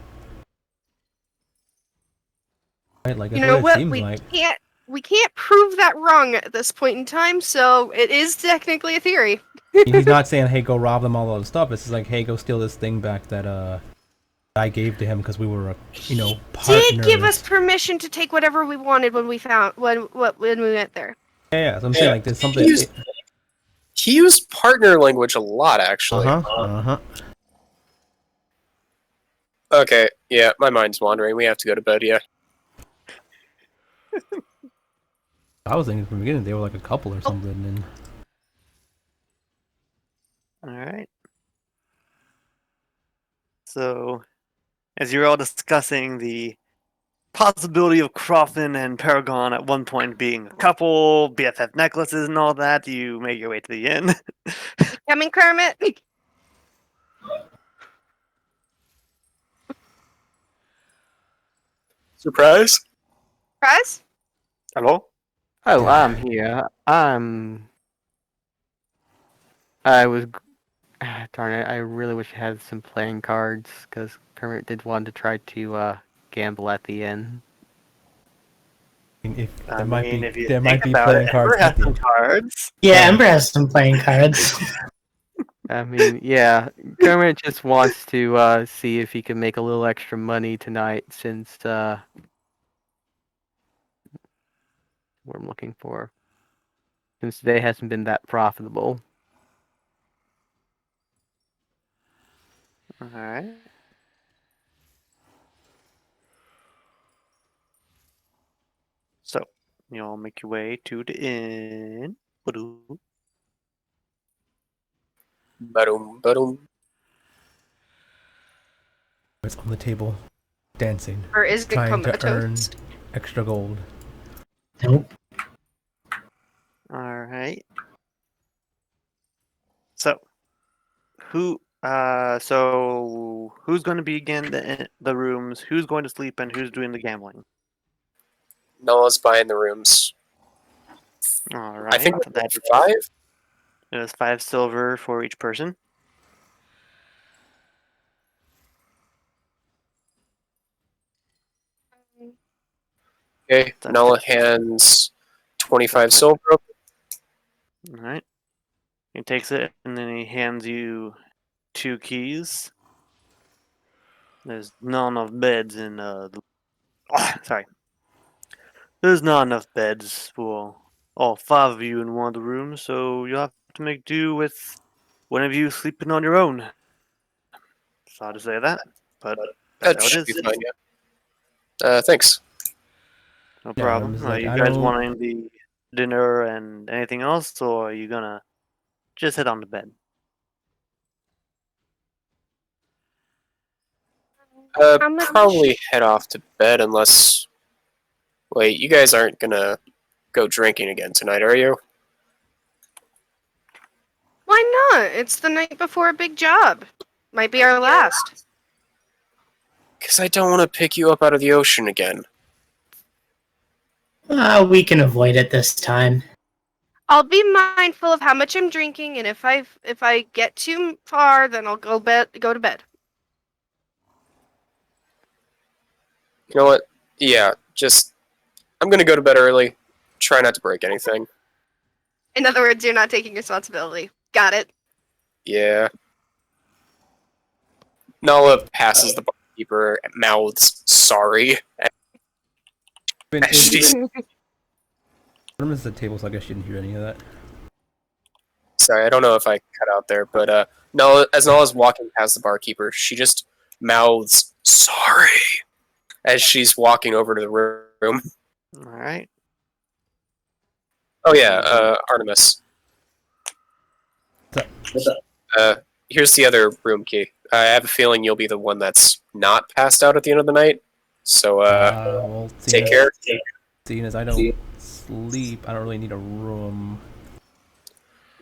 Speaker 2: Right? Like that's
Speaker 4: You know
Speaker 2: what it
Speaker 4: what?
Speaker 2: seems
Speaker 4: We
Speaker 2: like.
Speaker 4: can't prove that wrong at this point in time, so it is technically a theory.
Speaker 2: He's not saying, "Hey, go rob them all of the stuff." It's just like, "Hey, go steal this thing back that I gave to him because we were, partners."
Speaker 4: Did give us permission to take whatever we wanted when we went there.
Speaker 2: Yeah, so I'm saying like there's something.
Speaker 5: He used partner language a lot, actually. Okay, yeah, my mind's wandering. We have to go to bed, yeah.
Speaker 2: I was thinking from the beginning they were like a couple or something, and
Speaker 1: All right. So, as you're all discussing the possibility of Croffin and Paragon at one point being a couple, BFF necklaces and all that, you make your way to the inn.
Speaker 4: Coming, Kermit.
Speaker 5: Surprise?
Speaker 4: Prize?
Speaker 1: Hello?
Speaker 3: Oh,
Speaker 2: Yeah.
Speaker 3: I'm here. I was. Darn it! I really wish I had some playing cards because Kermit did want to try to gamble at the end.
Speaker 2: If
Speaker 1: I
Speaker 2: there might
Speaker 1: mean,
Speaker 2: be
Speaker 1: if you
Speaker 2: there
Speaker 1: think
Speaker 2: might be
Speaker 1: about it,
Speaker 2: playing cards
Speaker 1: Ember has
Speaker 2: at the
Speaker 1: some
Speaker 2: end.
Speaker 1: cards.
Speaker 6: Yeah,
Speaker 2: Yeah.
Speaker 6: Ember has some playing cards.
Speaker 3: I mean, yeah, Kermit just wants to see if he can make a little extra money tonight since what I'm looking for. Since today hasn't been that profitable.
Speaker 1: All right. So you'll make your way to the inn. Ba-doo.
Speaker 5: Ba-dum, ba-dum.
Speaker 2: It's on the table, dancing,
Speaker 4: Or is it
Speaker 2: trying to earn
Speaker 4: comatose?
Speaker 2: extra gold.
Speaker 6: Nope.
Speaker 1: All right. So who's going to begin the rooms? Who's going to sleep and who's doing the gambling?
Speaker 5: Nala's buying the rooms.
Speaker 1: All
Speaker 5: I
Speaker 1: right.
Speaker 5: think we're
Speaker 1: That
Speaker 5: at 5.
Speaker 1: is 5 silver for each person.
Speaker 5: Okay,
Speaker 1: That's
Speaker 5: Nala hands 25
Speaker 1: that's like,
Speaker 5: silver.
Speaker 1: all right. He takes it and then he hands you 2 keys. There's not enough beds in sorry. There's not enough beds for all 5 of you in one of the rooms, so you'll have to make do with one of you sleeping on your own. Sorry to say that, but that's
Speaker 5: That
Speaker 1: how it
Speaker 5: should be
Speaker 1: is.
Speaker 5: fine, yeah. Thanks.
Speaker 1: No
Speaker 2: Yeah,
Speaker 1: problem.
Speaker 2: Artemis is
Speaker 1: Are
Speaker 2: like,
Speaker 1: you
Speaker 2: I
Speaker 1: guys
Speaker 2: don't.
Speaker 1: wanting the dinner and anything else, or are you gonna just head on to bed?
Speaker 4: How much?
Speaker 5: Probably head off to bed unless... Wait, you guys aren't gonna go drinking again tonight, are you?
Speaker 4: Why not? It's the night before a big job. Might be our last.
Speaker 5: Because I don't want to pick you up out of the ocean again.
Speaker 6: We can avoid it this time.
Speaker 4: I'll be mindful of how much I'm drinking, and if I get too far, then I'll go to bed.
Speaker 5: You know what? Yeah, just... I'm gonna go to bed early. Try not to break anything.
Speaker 4: In other words, you're not taking responsibility. Got it.
Speaker 5: Yeah. Nala passes the barkeeper and mouths sorry. She's
Speaker 2: Artemis is at the table, so I guess you didn't hear any of that.
Speaker 5: sorry, I don't know if I cut out there, but Nala, as Nala's walking past the barkeeper, she just mouths sorry as she's walking over to the room.
Speaker 1: All right.
Speaker 5: Oh yeah, Artemis.
Speaker 2: What's
Speaker 5: Here's the other room key. I have a feeling you'll be the one that's not passed out at the end of the night. So
Speaker 2: Well,
Speaker 5: take care.
Speaker 2: seeing as I don't sleep, I don't really need a room.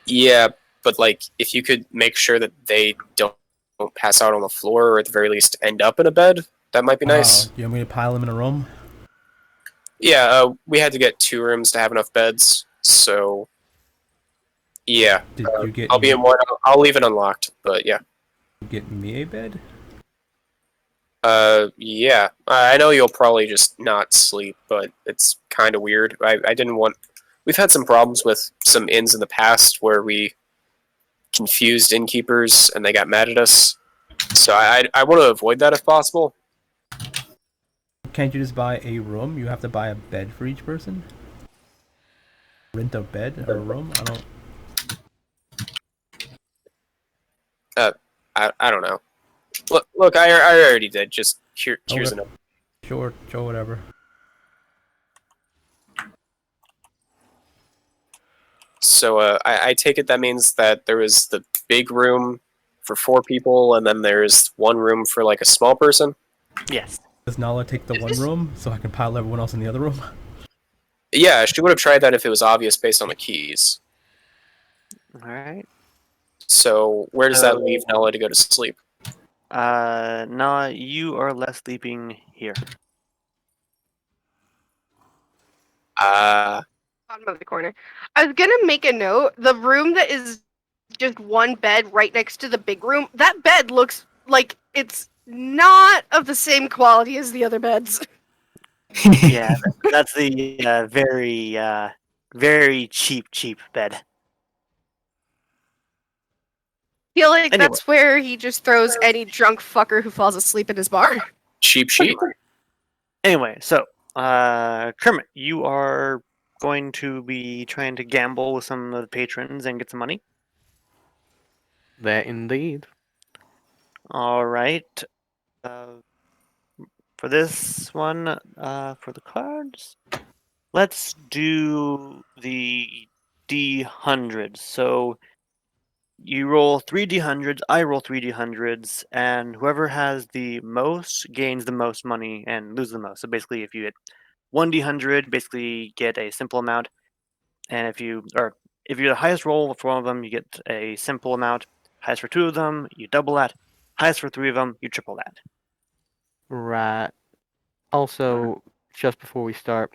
Speaker 5: Yeah, but like if you could make sure that they don't pass out on the floor, or at the very least end up in a bed, that might be nice.
Speaker 2: You want me to pile them in a room?
Speaker 5: Yeah, we had to get 2 rooms to have enough beds, so yeah.
Speaker 2: Did you get
Speaker 5: I'll be
Speaker 2: me,
Speaker 5: in one. I'll leave it unlocked, but yeah.
Speaker 2: get me a bed?
Speaker 5: Yeah. I know you'll probably just not sleep, but it's kind of weird. I didn't want. We've had some problems with some inns in the past where we confused innkeepers and they got mad at us. So I want to avoid that if possible.
Speaker 2: Can't you just buy a room? You have to buy a bed for each person? Rent a bed or a room? I don't...
Speaker 5: I don't know. Look, I already did. Just here's
Speaker 2: Okay.
Speaker 5: another.
Speaker 2: Sure, whatever.
Speaker 5: So I take it that means that there is the big room for 4 people, and then there's one room for like a small person.
Speaker 1: Yes.
Speaker 2: Does Nala take the one room so I can pile everyone else in the other room?
Speaker 5: Yeah, she would have tried that if it was obvious based on the keys.
Speaker 1: All right.
Speaker 5: So where does that leave Nala to go to sleep?
Speaker 1: Nah, you are left sleeping here.
Speaker 4: Bottom of the corner. I was gonna make a note. The room that is just one bed right next to the big room. That bed looks like it's not of the same quality as the other beds.
Speaker 1: Yeah, that's the very cheap bed.
Speaker 4: Feel like
Speaker 1: Anyway,
Speaker 4: that's where he just throws any drunk fucker who falls asleep in his bar.
Speaker 5: Cheap sheet.
Speaker 1: anyway, so Kermit, you are going to be trying to gamble with some of the patrons and get some money.
Speaker 3: That indeed.
Speaker 1: All right. Uh, for this one, for the cards, let's do the D100. So you roll three D100s, I roll three D100s, and whoever has the most gains the most money and loses the most. So basically, if you hit one D100, basically get a simple amount, and if you're the highest roll for one of them, you get a simple amount. Highest for two of them, you double that. Highest for three of them, you triple that.
Speaker 3: Right. Also, just before we start,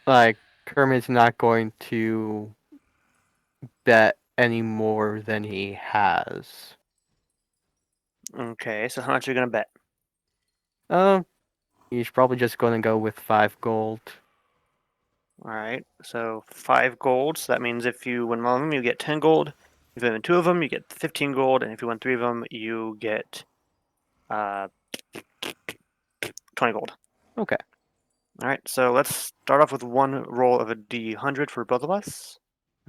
Speaker 3: like, Kermit's not going to bet any more than he has.
Speaker 1: Okay, so how much are you gonna bet?
Speaker 3: Um, he's probably just going to go with 5 gold.
Speaker 1: All right, so 5 gold. So that means if you win one of them, you get 10 gold. If you win two of them, you get 15 gold, and if you win three of them, you get uh, 20 gold.
Speaker 3: Okay.
Speaker 1: All right, so let's start off with one roll of a D100 for both of us.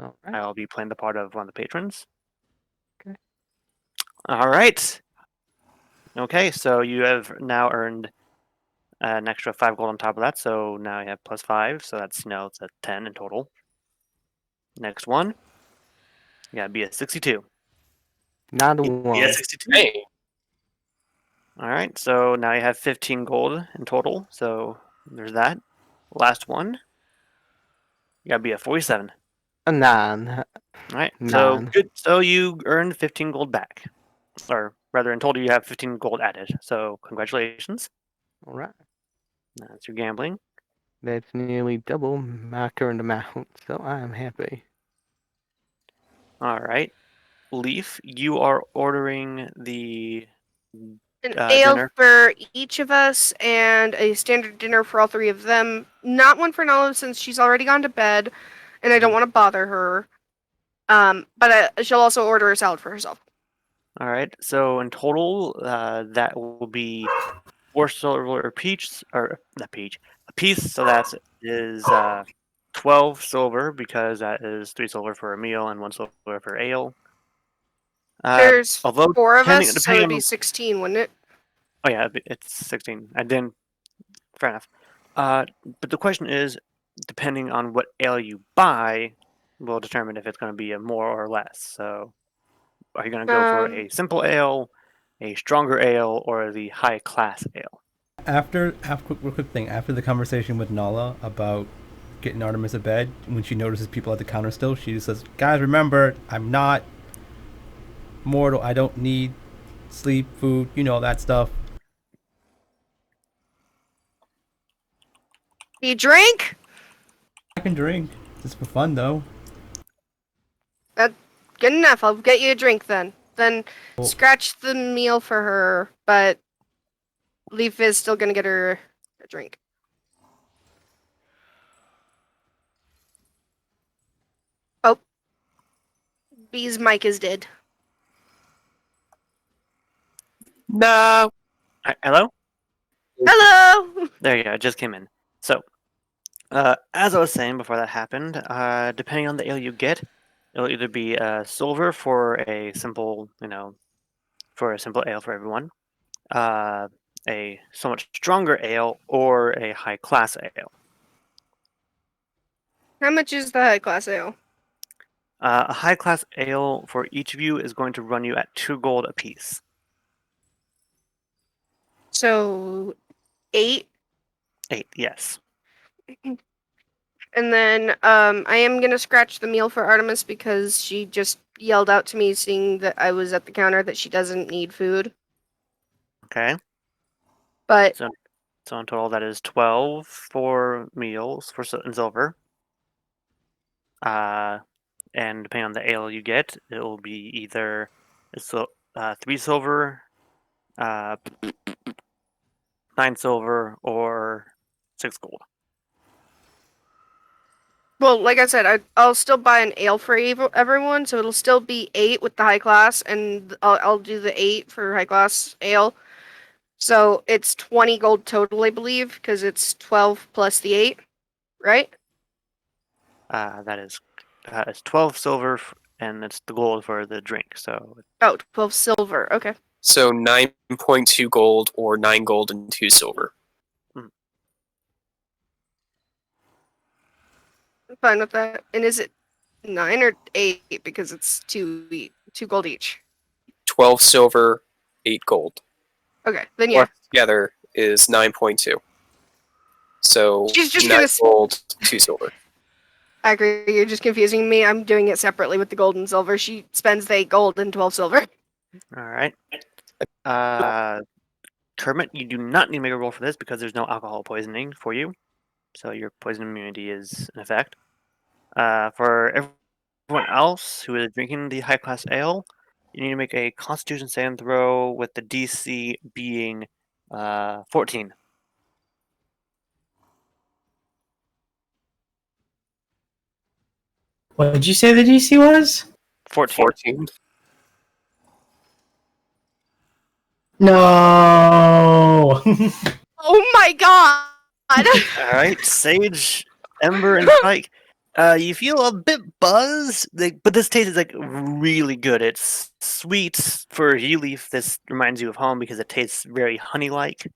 Speaker 3: All right.
Speaker 1: I'll be playing the part of one of the patrons.
Speaker 3: Okay.
Speaker 1: All right. Okay, so you have now earned an extra 5 gold on top of that, so now you have plus 5, so that's now it's a 10 in total. Next one, you gotta be a 62.
Speaker 3: Not a
Speaker 5: Yeah,
Speaker 3: one.
Speaker 5: 62. Hey,
Speaker 1: All right, so now you have 15 gold in total, so there's that. Last one, you gotta be a 47.
Speaker 3: A 9.
Speaker 1: All right, so
Speaker 3: 9.
Speaker 1: good. So you earned 15 gold back, or rather, in total, you have 15 gold added. So congratulations.
Speaker 3: All right.
Speaker 1: That's your gambling.
Speaker 3: That's nearly double my current amount, so I am happy.
Speaker 1: All right, Leaf, you are ordering the
Speaker 4: An ale
Speaker 1: dinner.
Speaker 4: for each of us and a standard dinner for all three of them. Not one for Nala since she's already gone to bed, and I don't
Speaker 1: Mhm.
Speaker 4: want to bother her. But she'll also order a salad for herself.
Speaker 1: All right, so in total, that will be 4 silver peach, or not peach, a piece. So that is 12 silver because that is 3 silver for a meal and 1 silver for ale.
Speaker 4: There's
Speaker 1: Although
Speaker 4: four of us, so
Speaker 1: depending
Speaker 4: it'd be
Speaker 1: on
Speaker 4: 16, wouldn't it?
Speaker 1: oh yeah, it's 16. I didn't. Fair enough. Uh, but the question is, depending on what ale you buy, will determine if it's going to be a more or less. So, are you going to go for
Speaker 4: Um,
Speaker 1: a simple ale, a stronger ale, or the high class ale?
Speaker 2: After real quick thing, after the conversation with Nala about getting Artemis a bed, when she notices people at the counter still, she just says, "Guys, remember, I'm not mortal. I don't need sleep, food, that stuff."
Speaker 4: you drink?
Speaker 2: I can drink, just for fun though.
Speaker 4: Good enough. I'll get you a drink then. Then
Speaker 2: Well,
Speaker 4: scratch the meal for her, but Leaf is still gonna get her a drink. Oh, B's mic is dead.
Speaker 5: no.
Speaker 1: Hello?
Speaker 4: Hello!
Speaker 1: There you go. It just came in. So, as I was saying before that happened, depending on the ale you get, it'll either be silver for a simple, for a simple ale for everyone, uh, a somewhat stronger ale, or a high class ale.
Speaker 4: How much is the high class ale?
Speaker 1: A high class ale for each of you is going to run you at 2 gold apiece.
Speaker 4: So 8.
Speaker 1: 8, yes.
Speaker 4: And then I am gonna scratch the meal for Artemis because she just yelled out to me, seeing that I was at the counter, that she doesn't need food.
Speaker 1: Okay.
Speaker 4: But
Speaker 1: So in total, that is 12 for meals for in silver. Uh, and depending on the ale you get, it will be either 3 silver, uh, 9 silver, or 6 gold.
Speaker 4: Well, like I said, I'll still buy an ale for everyone, so it'll still be 8 with the high class, and I'll do the 8 for high class ale. So it's 20 gold total, I believe, because it's 12 plus the 8, right?
Speaker 1: That is, it's 12 silver, and it's the gold for the drink. So
Speaker 4: Oh, 12 silver. Okay.
Speaker 5: So 9.2 gold or 9 gold and 2 silver.
Speaker 4: I'm fine with that. And is it 9 or 8 because it's 2 gold each?
Speaker 5: 12 silver, 8 gold.
Speaker 4: Okay, then yeah.
Speaker 5: Plus together is 9.2. So
Speaker 4: She's just
Speaker 5: 9
Speaker 4: gonna
Speaker 5: gold, 2 silver.
Speaker 4: I agree. You're just confusing me. I'm doing it separately with the gold and silver. She spends the 8 gold and 12 silver.
Speaker 1: all right. Kermit, you do not need to make a roll for this because there's no alcohol poisoning for you, so your poison immunity is in effect. For everyone else who is drinking the high class ale, you need to make a Constitution saving throw with the DC being 14.
Speaker 6: What did you say the DC was?
Speaker 1: 14.
Speaker 5: 14.
Speaker 6: No.
Speaker 4: Oh my god!
Speaker 1: All right, Sage, Ember, and Pike. You feel a bit buzzed, but this taste is like really good. It's sweet for you leaf. This reminds you of home because it tastes very honey-like,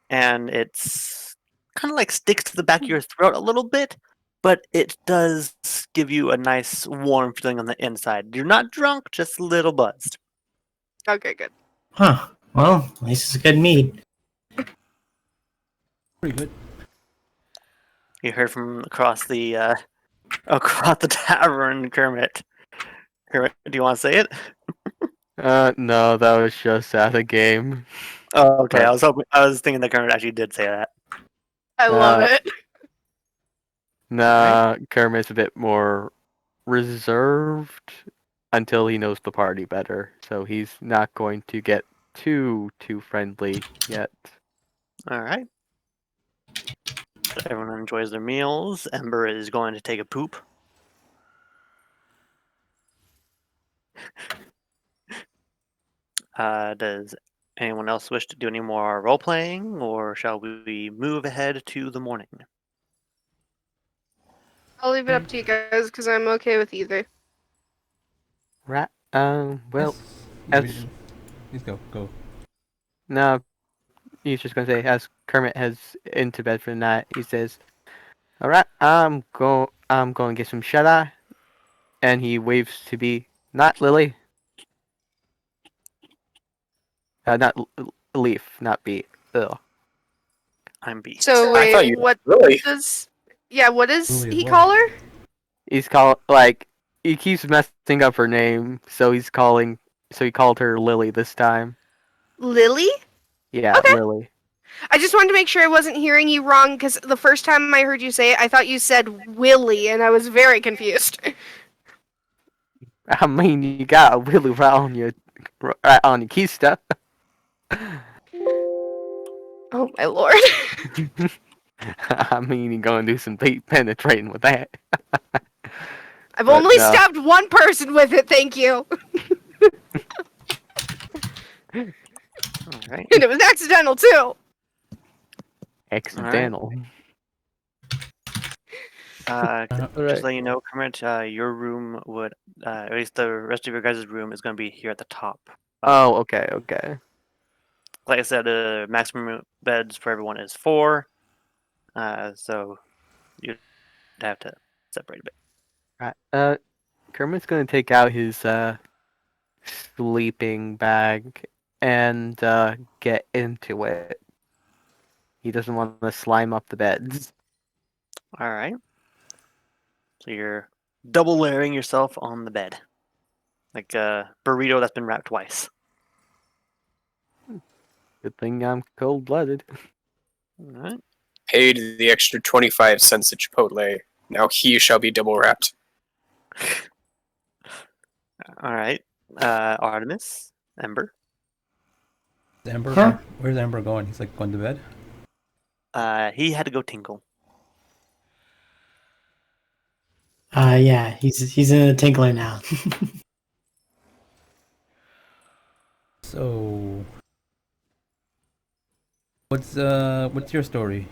Speaker 1: and it's kind of like sticks to the back of your throat a little bit, but it does give you a nice warm feeling on the inside. You're not drunk, just a little buzzed.
Speaker 4: Okay, good.
Speaker 6: Huh. Well, at least it's a good mead.
Speaker 2: Pretty good.
Speaker 1: You heard from across the tavern, Kermit. Kermit, do you want to say it?
Speaker 3: No, that was just out of game.
Speaker 1: Oh, okay.
Speaker 3: But
Speaker 1: I was thinking that Kermit actually did say that.
Speaker 4: I love
Speaker 3: Uh,
Speaker 4: it.
Speaker 3: nah, Kermit's a bit more reserved until he knows the party better. So he's not going to get too friendly yet.
Speaker 1: All right. Everyone enjoys their meals. Ember is going to take a poop. Does anyone else wish to do any more role playing, or shall we move ahead to the morning?
Speaker 4: I'll leave it up to you guys because I'm okay with either.
Speaker 3: Right. Well,
Speaker 2: Yes.
Speaker 3: as
Speaker 2: Please go.
Speaker 3: no, he's just gonna say as Kermit heads into bed for the night, he says, "All right, I'm going to get some shut eye," and he waves to be not Lily, not Leaf, not B. Ugh.
Speaker 1: I'm B.
Speaker 4: So
Speaker 5: I thought
Speaker 4: wait,
Speaker 5: you
Speaker 4: what
Speaker 5: really.
Speaker 4: does? Yeah, what does
Speaker 2: Lily as
Speaker 4: he
Speaker 2: well.
Speaker 4: call her?
Speaker 3: He's he keeps messing up her name, so he called her Lily this time.
Speaker 4: Lily?
Speaker 3: Yeah,
Speaker 4: Okay.
Speaker 3: Lily.
Speaker 4: I just wanted to make sure I wasn't hearing you wrong because the first time I heard you say it, I thought you said Willie, and I was very confused.
Speaker 3: I mean, you got a Willy right on your keister.
Speaker 4: Oh my lord!
Speaker 3: I mean, you're gonna do some deep penetrating with that.
Speaker 4: I've
Speaker 3: But
Speaker 4: only
Speaker 3: no.
Speaker 4: stabbed one person with it, thank you,
Speaker 1: All right.
Speaker 4: and it was accidental too.
Speaker 3: Accidental.
Speaker 1: Just
Speaker 2: Alright.
Speaker 1: let you know, Kermit, your room would, at least the rest of your guys' room is going to be here at the top.
Speaker 3: Oh, okay.
Speaker 1: Like I said, the maximum beds for everyone is 4, so you'd have to separate a bit.
Speaker 3: Right. Kermit's gonna take out his sleeping bag and get into it. He doesn't want to slime up the beds.
Speaker 1: All right. So you're double layering yourself on the bed, like a burrito that's been wrapped twice.
Speaker 3: Good thing I'm cold-blooded.
Speaker 1: All right.
Speaker 5: Paid the extra 25 cents at Chipotle. Now he shall be double wrapped.
Speaker 1: All right. Artemis, Ember.
Speaker 2: Amber,
Speaker 6: Huh?
Speaker 2: where's Amber going? He's like going to bed.
Speaker 1: He had to go tinkle.
Speaker 6: Yeah, he's in a tinkler now.
Speaker 2: So, what's your story?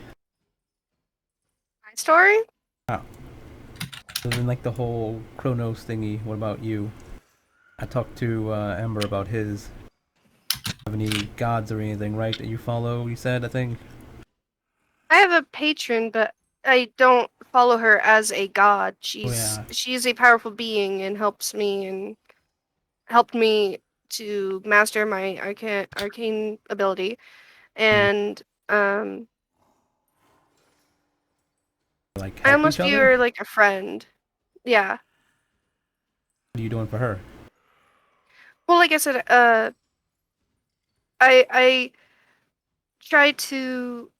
Speaker 4: My story?
Speaker 2: Oh, so then like the whole Chronos thingy. What about you? I talked to Amber about his. Have any gods or anything, right? That you follow? You said, I think.
Speaker 4: I have a patron, but I don't follow her as a god.
Speaker 2: Oh yeah.
Speaker 4: She's a powerful being and helped me to master my arcane ability.
Speaker 2: Mm.
Speaker 4: And
Speaker 2: Like
Speaker 4: I
Speaker 2: help
Speaker 4: almost
Speaker 2: each
Speaker 4: view
Speaker 2: other.
Speaker 4: her like a friend. Yeah.
Speaker 2: What are you doing for her?
Speaker 4: Well, like I said, I try to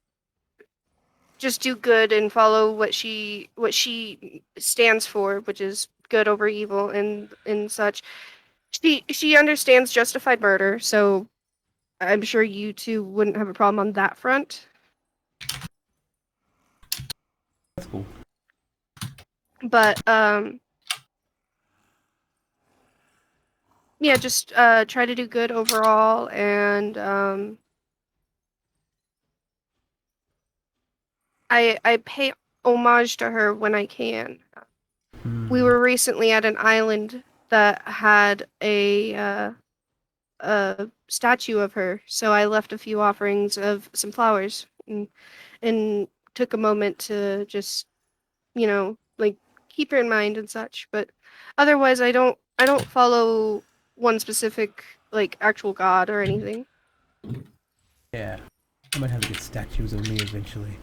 Speaker 4: just do good and follow what she stands for, which is good over evil and such. She understands justified murder, so I'm sure you two wouldn't have a problem on that front.
Speaker 2: That's cool.
Speaker 4: But yeah, just try to do good overall, and I pay homage to her when I can. We
Speaker 2: Hmm.
Speaker 4: were recently at an island that had a statue of her, so I left a few offerings of some flowers and took a moment to just, like keep her in mind and such. But otherwise, I don't follow one specific like actual god or anything.
Speaker 2: Yeah. I might have to get statues of me eventually.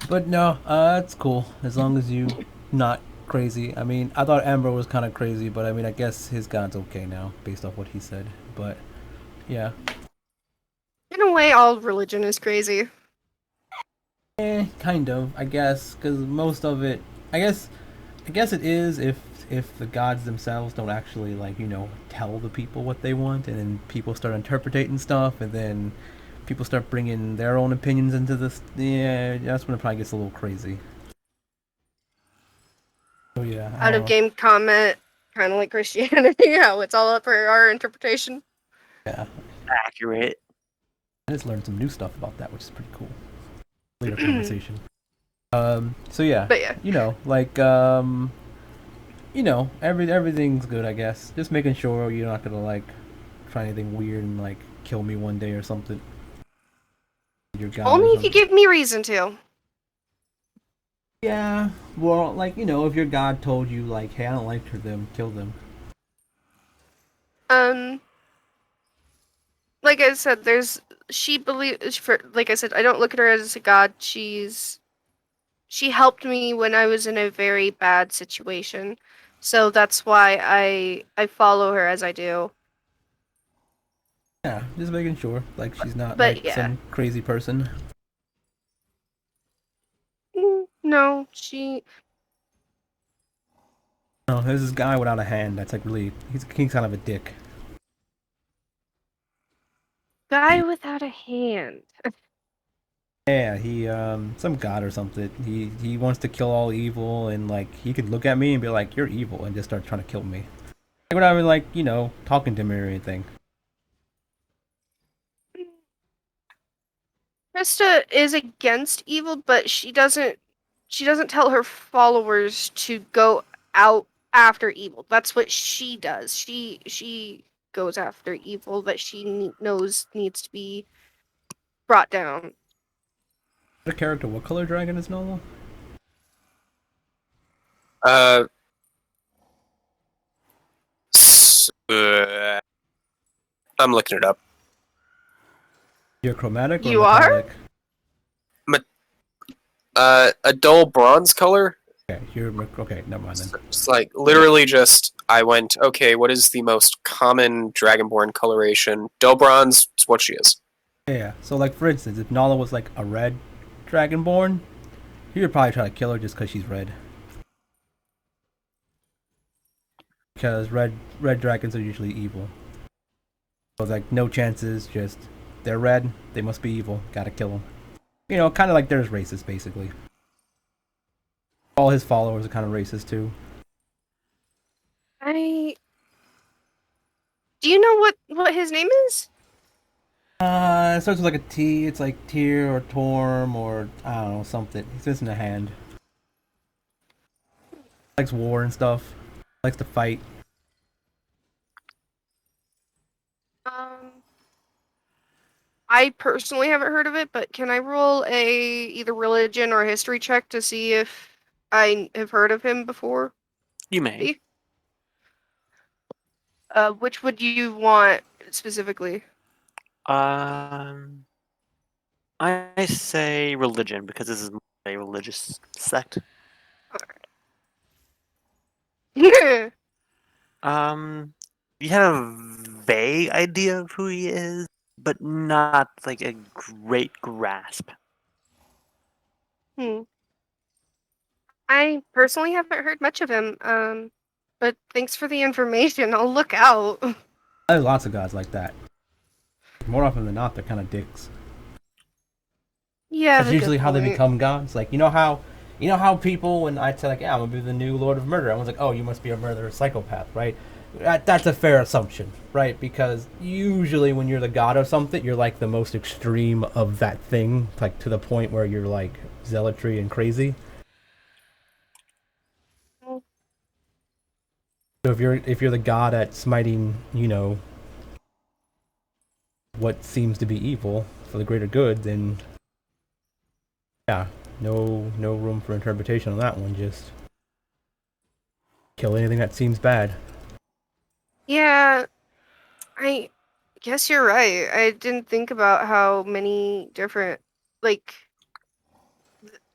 Speaker 2: But no, it's cool as long as you not crazy. I mean, I thought Amber was kind of crazy, but I mean, I guess his god's okay now based off what he said. But yeah,
Speaker 4: In a way, all religion is crazy.
Speaker 2: kind of. I guess because most of it, I guess, I guess it is if the gods themselves don't actually like tell the people what they want, and then people start interpreting stuff, and then people start bringing their own opinions into this. Yeah, that's when it probably gets a little crazy. Oh yeah, I
Speaker 4: Out
Speaker 2: don't
Speaker 4: of
Speaker 2: know.
Speaker 4: game comment, kind of like Christianity, how it's all up for our interpretation.
Speaker 2: Yeah,
Speaker 1: Accurate.
Speaker 2: I just learned some new stuff about that, which is pretty cool. Later conversation. So yeah,
Speaker 4: But yeah.
Speaker 2: like everything's good, I guess. Just making sure you're not gonna like try anything weird and like kill me one day or something. Your god
Speaker 4: Only
Speaker 2: or
Speaker 4: if you
Speaker 2: something.
Speaker 4: give me reason to.
Speaker 2: Yeah, well, like if your god told you like, hey, I don't like them, kill them.
Speaker 4: Um, like I said, she believes for like I said, I don't look at her as a god. She helped me when I was in a very bad situation. So that's why I follow her as I do.
Speaker 2: Yeah, just making sure like she's not
Speaker 4: But
Speaker 2: like
Speaker 4: yeah.
Speaker 2: some crazy person.
Speaker 4: No, she
Speaker 2: No, there's this guy without a hand that's like really he's kind of a dick.
Speaker 4: guy without a hand.
Speaker 2: Yeah, he some god or something. He wants to kill all evil and like he could look at me and be like, "You're evil," and just start trying to kill me. Like without even like talking to me or anything.
Speaker 4: Krista is against evil, but she doesn't tell her followers to go out after evil. That's what she does. She goes after evil that she knows needs to be brought down.
Speaker 2: The character, what color dragon is Nala?
Speaker 5: Uh, I'm looking it up.
Speaker 2: You're chromatic or
Speaker 4: You are?
Speaker 2: metallic?
Speaker 5: A dull bronze color.
Speaker 2: Okay, okay. Never mind then.
Speaker 5: It's like literally just I went, okay, what is the most common dragonborn coloration? Dull bronze is what she is.
Speaker 2: Yeah. So like for instance, if Nala was like a red dragonborn, he would probably try to kill her just because she's red. Because red dragons are usually evil. So like no chances, just they're red, they must be evil. Gotta kill them. You know, kind of like there's racist, basically. All his followers are kind of racist too.
Speaker 4: I. Do you know what his name is?
Speaker 2: It starts with like a T. It's like Tyr or Torm or I don't know something. He's missing a hand. Likes war and stuff. Likes to fight.
Speaker 4: Um, I personally haven't heard of it, but can I roll a either religion or history check to see if I have heard of him before?
Speaker 1: You may.
Speaker 4: Which would you want specifically?
Speaker 1: Um, I say religion because this is a religious sect. You have a vague idea of who he is, but not like a great grasp.
Speaker 4: Hmm. I personally haven't heard much of him. But thanks for the information. I'll look out.
Speaker 2: There's lots of gods like that. More often than not, they're kind of dicks.
Speaker 4: Yeah,
Speaker 2: That's usually how they become gods. Like you know how people when I say like, yeah, I'm gonna be the new Lord of Murder, everyone's like, oh, you must be a murderous psychopath, right? That's a fair assumption, right? Because usually when you're the god of something, you're like the most extreme of that thing, like to the point where you're like zealotry and crazy. So if you're the god at smiting, you know, what seems to be evil for the greater good, then yeah, no room for interpretation on that one. Just kill anything that seems bad.
Speaker 4: Yeah, I guess you're right. I didn't think about how many different, like,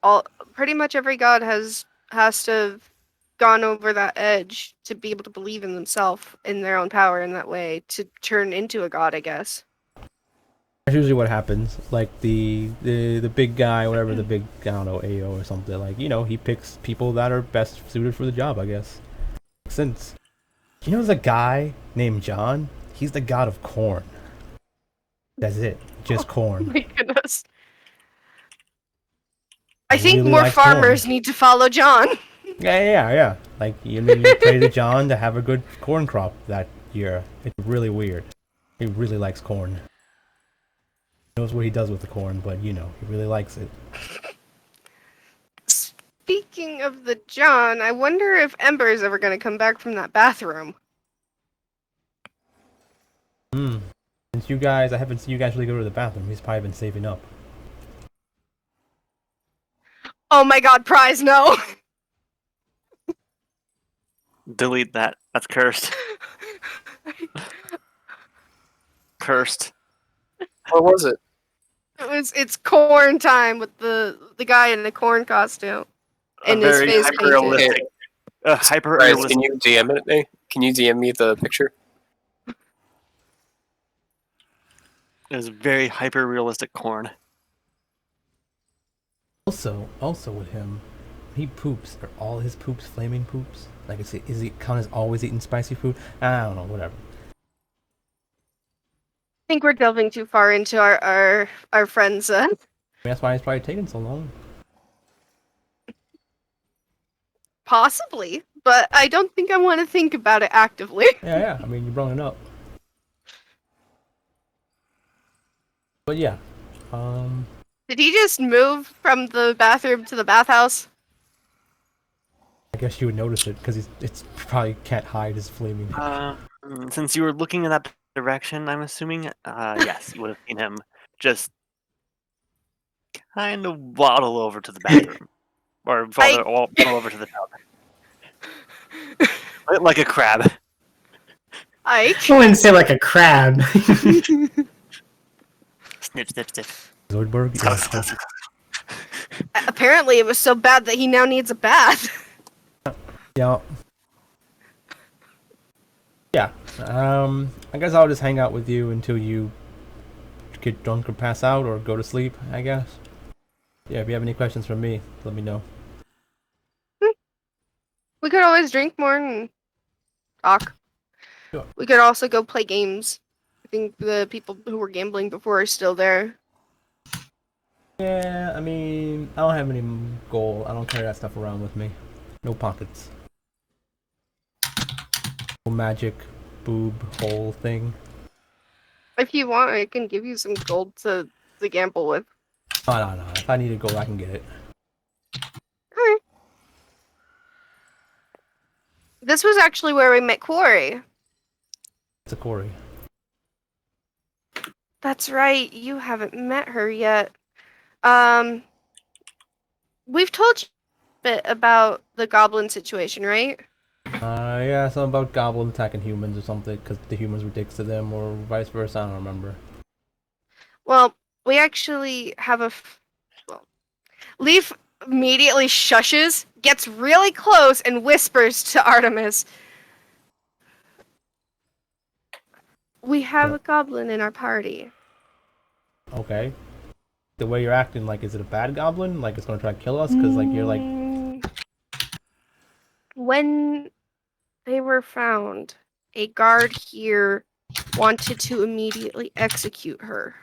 Speaker 4: all pretty much every god has to have gone over that edge to be able to believe in themselves in their own power in that way to turn into a god, I guess.
Speaker 2: That's usually what happens. Like the big guy, whatever the big, I don't know, AO or something. Like you know, he picks people that are best suited for the job. I guess. Since you know, there's a guy named John. He's the god of corn. That's it. Just
Speaker 4: Oh
Speaker 2: corn.
Speaker 4: my goodness. I
Speaker 2: He
Speaker 4: think
Speaker 2: really
Speaker 4: more
Speaker 2: likes corn.
Speaker 4: farmers need to follow John.
Speaker 2: Yeah. Like you pray to John to have a good corn crop that year. It's really weird. He really likes corn. He knows what he does with the corn, but you know, he really likes it.
Speaker 4: Speaking of the John, I wonder if Ember is ever going to come back from that bathroom.
Speaker 2: Since I haven't seen you guys really go to the bathroom. He's probably been saving up.
Speaker 4: Oh my god, prize, no!
Speaker 1: Delete that. That's cursed. Cursed.
Speaker 5: What was it?
Speaker 4: It's corn time with the guy in the corn costume.
Speaker 1: A
Speaker 4: And his
Speaker 1: very
Speaker 4: face
Speaker 1: hyper realistic. Hyper
Speaker 5: Guys,
Speaker 1: realistic.
Speaker 5: can you DM it me? Can you DM me the picture?
Speaker 1: Is very hyper realistic corn.
Speaker 2: Also with him, he poops. Are all his poops flaming poops? Like, is he count as always eating spicy food? I don't know. Whatever.
Speaker 4: I think we're delving too far into our friends.
Speaker 2: I mean, that's why it's probably taking so long.
Speaker 4: Possibly, but I don't think I want to think about it actively.
Speaker 2: Yeah. I mean, you brought it up. But yeah,
Speaker 4: Did he just move from the bathroom to the bathhouse?
Speaker 2: I guess you would notice it because it's probably can't hide his flaming.
Speaker 1: Since you were looking in that direction, I'm assuming, yes, you would have seen him just kind of waddle over to the bathroom. Or waddle over to the tub. Like a crab.
Speaker 4: Ike?
Speaker 6: I wouldn't say like a crab.
Speaker 1: Snip, snip, snip.
Speaker 2: Zoidberg?
Speaker 4: Apparently it was so bad that he now needs a bath.
Speaker 2: Yeah. I guess I'll just hang out with you until you get drunk or pass out or go to sleep, I guess. Yeah, if you have any questions from me, let me know.
Speaker 4: We could always drink more and talk.
Speaker 2: Sure.
Speaker 4: We could also go play games think the people who were gambling before are still there.
Speaker 2: Yeah, I mean, I don't have any gold. I don't carry that stuff around with me. No pockets. No magic boob hole thing.
Speaker 4: If you want, I can give you some gold to gamble with.
Speaker 2: No. If I need to go, I can get it.
Speaker 4: Alright. This was actually where we met Quarry.
Speaker 2: It's a quarry.
Speaker 4: That's right, you haven't met her yet. Um, we've told you a bit about the goblin situation, right?
Speaker 2: Yeah, something about goblins attacking humans or something, because the humans were dicks to them, or vice versa. I don't remember.
Speaker 4: Well, we actually have well, Leaf immediately shushes, gets really close, and whispers to Artemis. We have
Speaker 2: What?
Speaker 4: a goblin in our party.
Speaker 2: Okay. The way you're acting, like, is it a bad goblin? Like, it's gonna try to kill us? Because, like, you're like,
Speaker 4: When they were found, a guard here wanted to immediately execute her.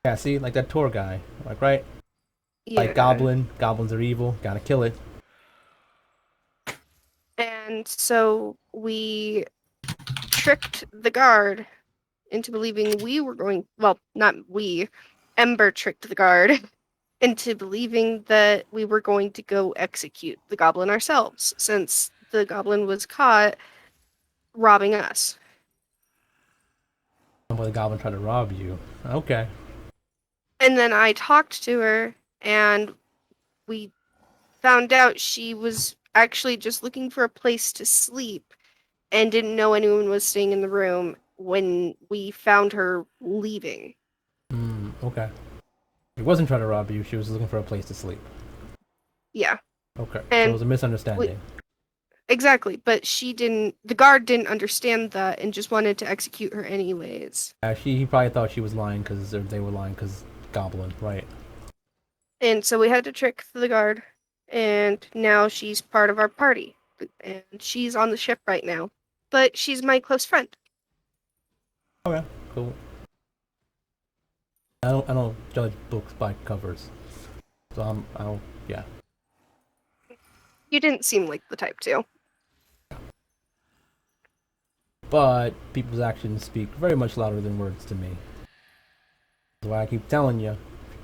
Speaker 2: yeah, see, like that tour guy. Like, right?
Speaker 4: Yeah.
Speaker 2: Like, goblins are evil, gotta kill it.
Speaker 4: And so we tricked the guard into believing we were going. Well, not we. Ember tricked the guard into believing that we were going to go execute the goblin ourselves, since the goblin was caught robbing us.
Speaker 2: Somebody the goblin tried to rob you. Okay.
Speaker 4: And then I talked to her, and we found out she was actually just looking for a place to sleep and didn't know anyone was staying in the room when we found her leaving.
Speaker 2: Okay. She wasn't trying to rob you, she was looking for a place to sleep.
Speaker 4: Yeah.
Speaker 2: Okay. So
Speaker 4: And
Speaker 2: it was a misunderstanding.
Speaker 4: exactly, but the guard didn't understand that and just wanted to execute her anyways.
Speaker 2: He probably thought she was lying because they were lying because goblin, right?
Speaker 4: And so we had to trick the guard, and now she's part of our party. And she's on the ship right now. But she's my close friend.
Speaker 2: Okay, cool. I don't judge books by covers. So yeah.
Speaker 4: You didn't seem like the type to.
Speaker 2: But people's actions speak very much louder than words to me. That's why I keep telling you,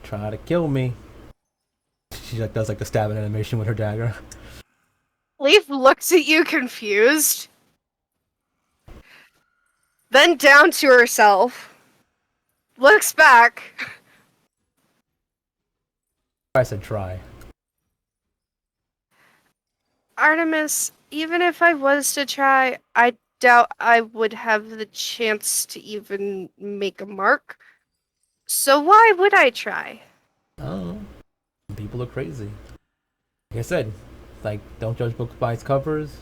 Speaker 2: try to kill me. She like does like the stabbing animation with her dagger.
Speaker 4: Leaf looks at you confused. Then down to herself. Looks back.
Speaker 2: I said try.
Speaker 4: Artemis, even if I was to try, I doubt I would have the chance to even make a mark. So why would I try?
Speaker 2: I don't know. People are crazy. Like I said, like don't judge books by its covers.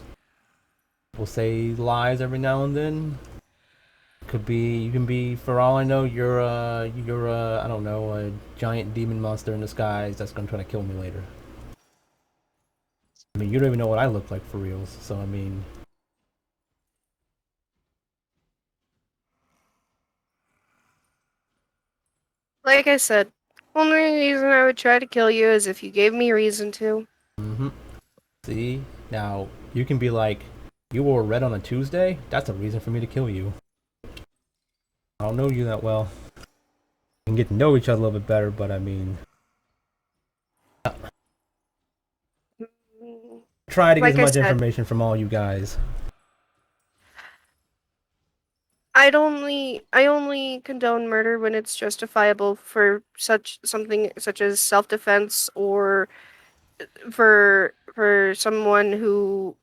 Speaker 2: We'll say lies every now and then. Could be you can be for all I know you're I don't know, a giant demon monster in disguise that's gonna try to kill me later. I mean you don't even know what I look like for reals, so I mean
Speaker 4: Like I said, only reason I would try to kill you is if you gave me reason to.
Speaker 2: see? Now you can be like, you wore red on a Tuesday? That's a reason for me to kill you. I don't know you that well. We can get to know each other a little bit better, but I mean try to get
Speaker 4: Like
Speaker 2: as
Speaker 4: I
Speaker 2: much
Speaker 4: said,
Speaker 2: information from all you guys.
Speaker 4: I only condone murder when it's justifiable for something such as self-defense or for someone who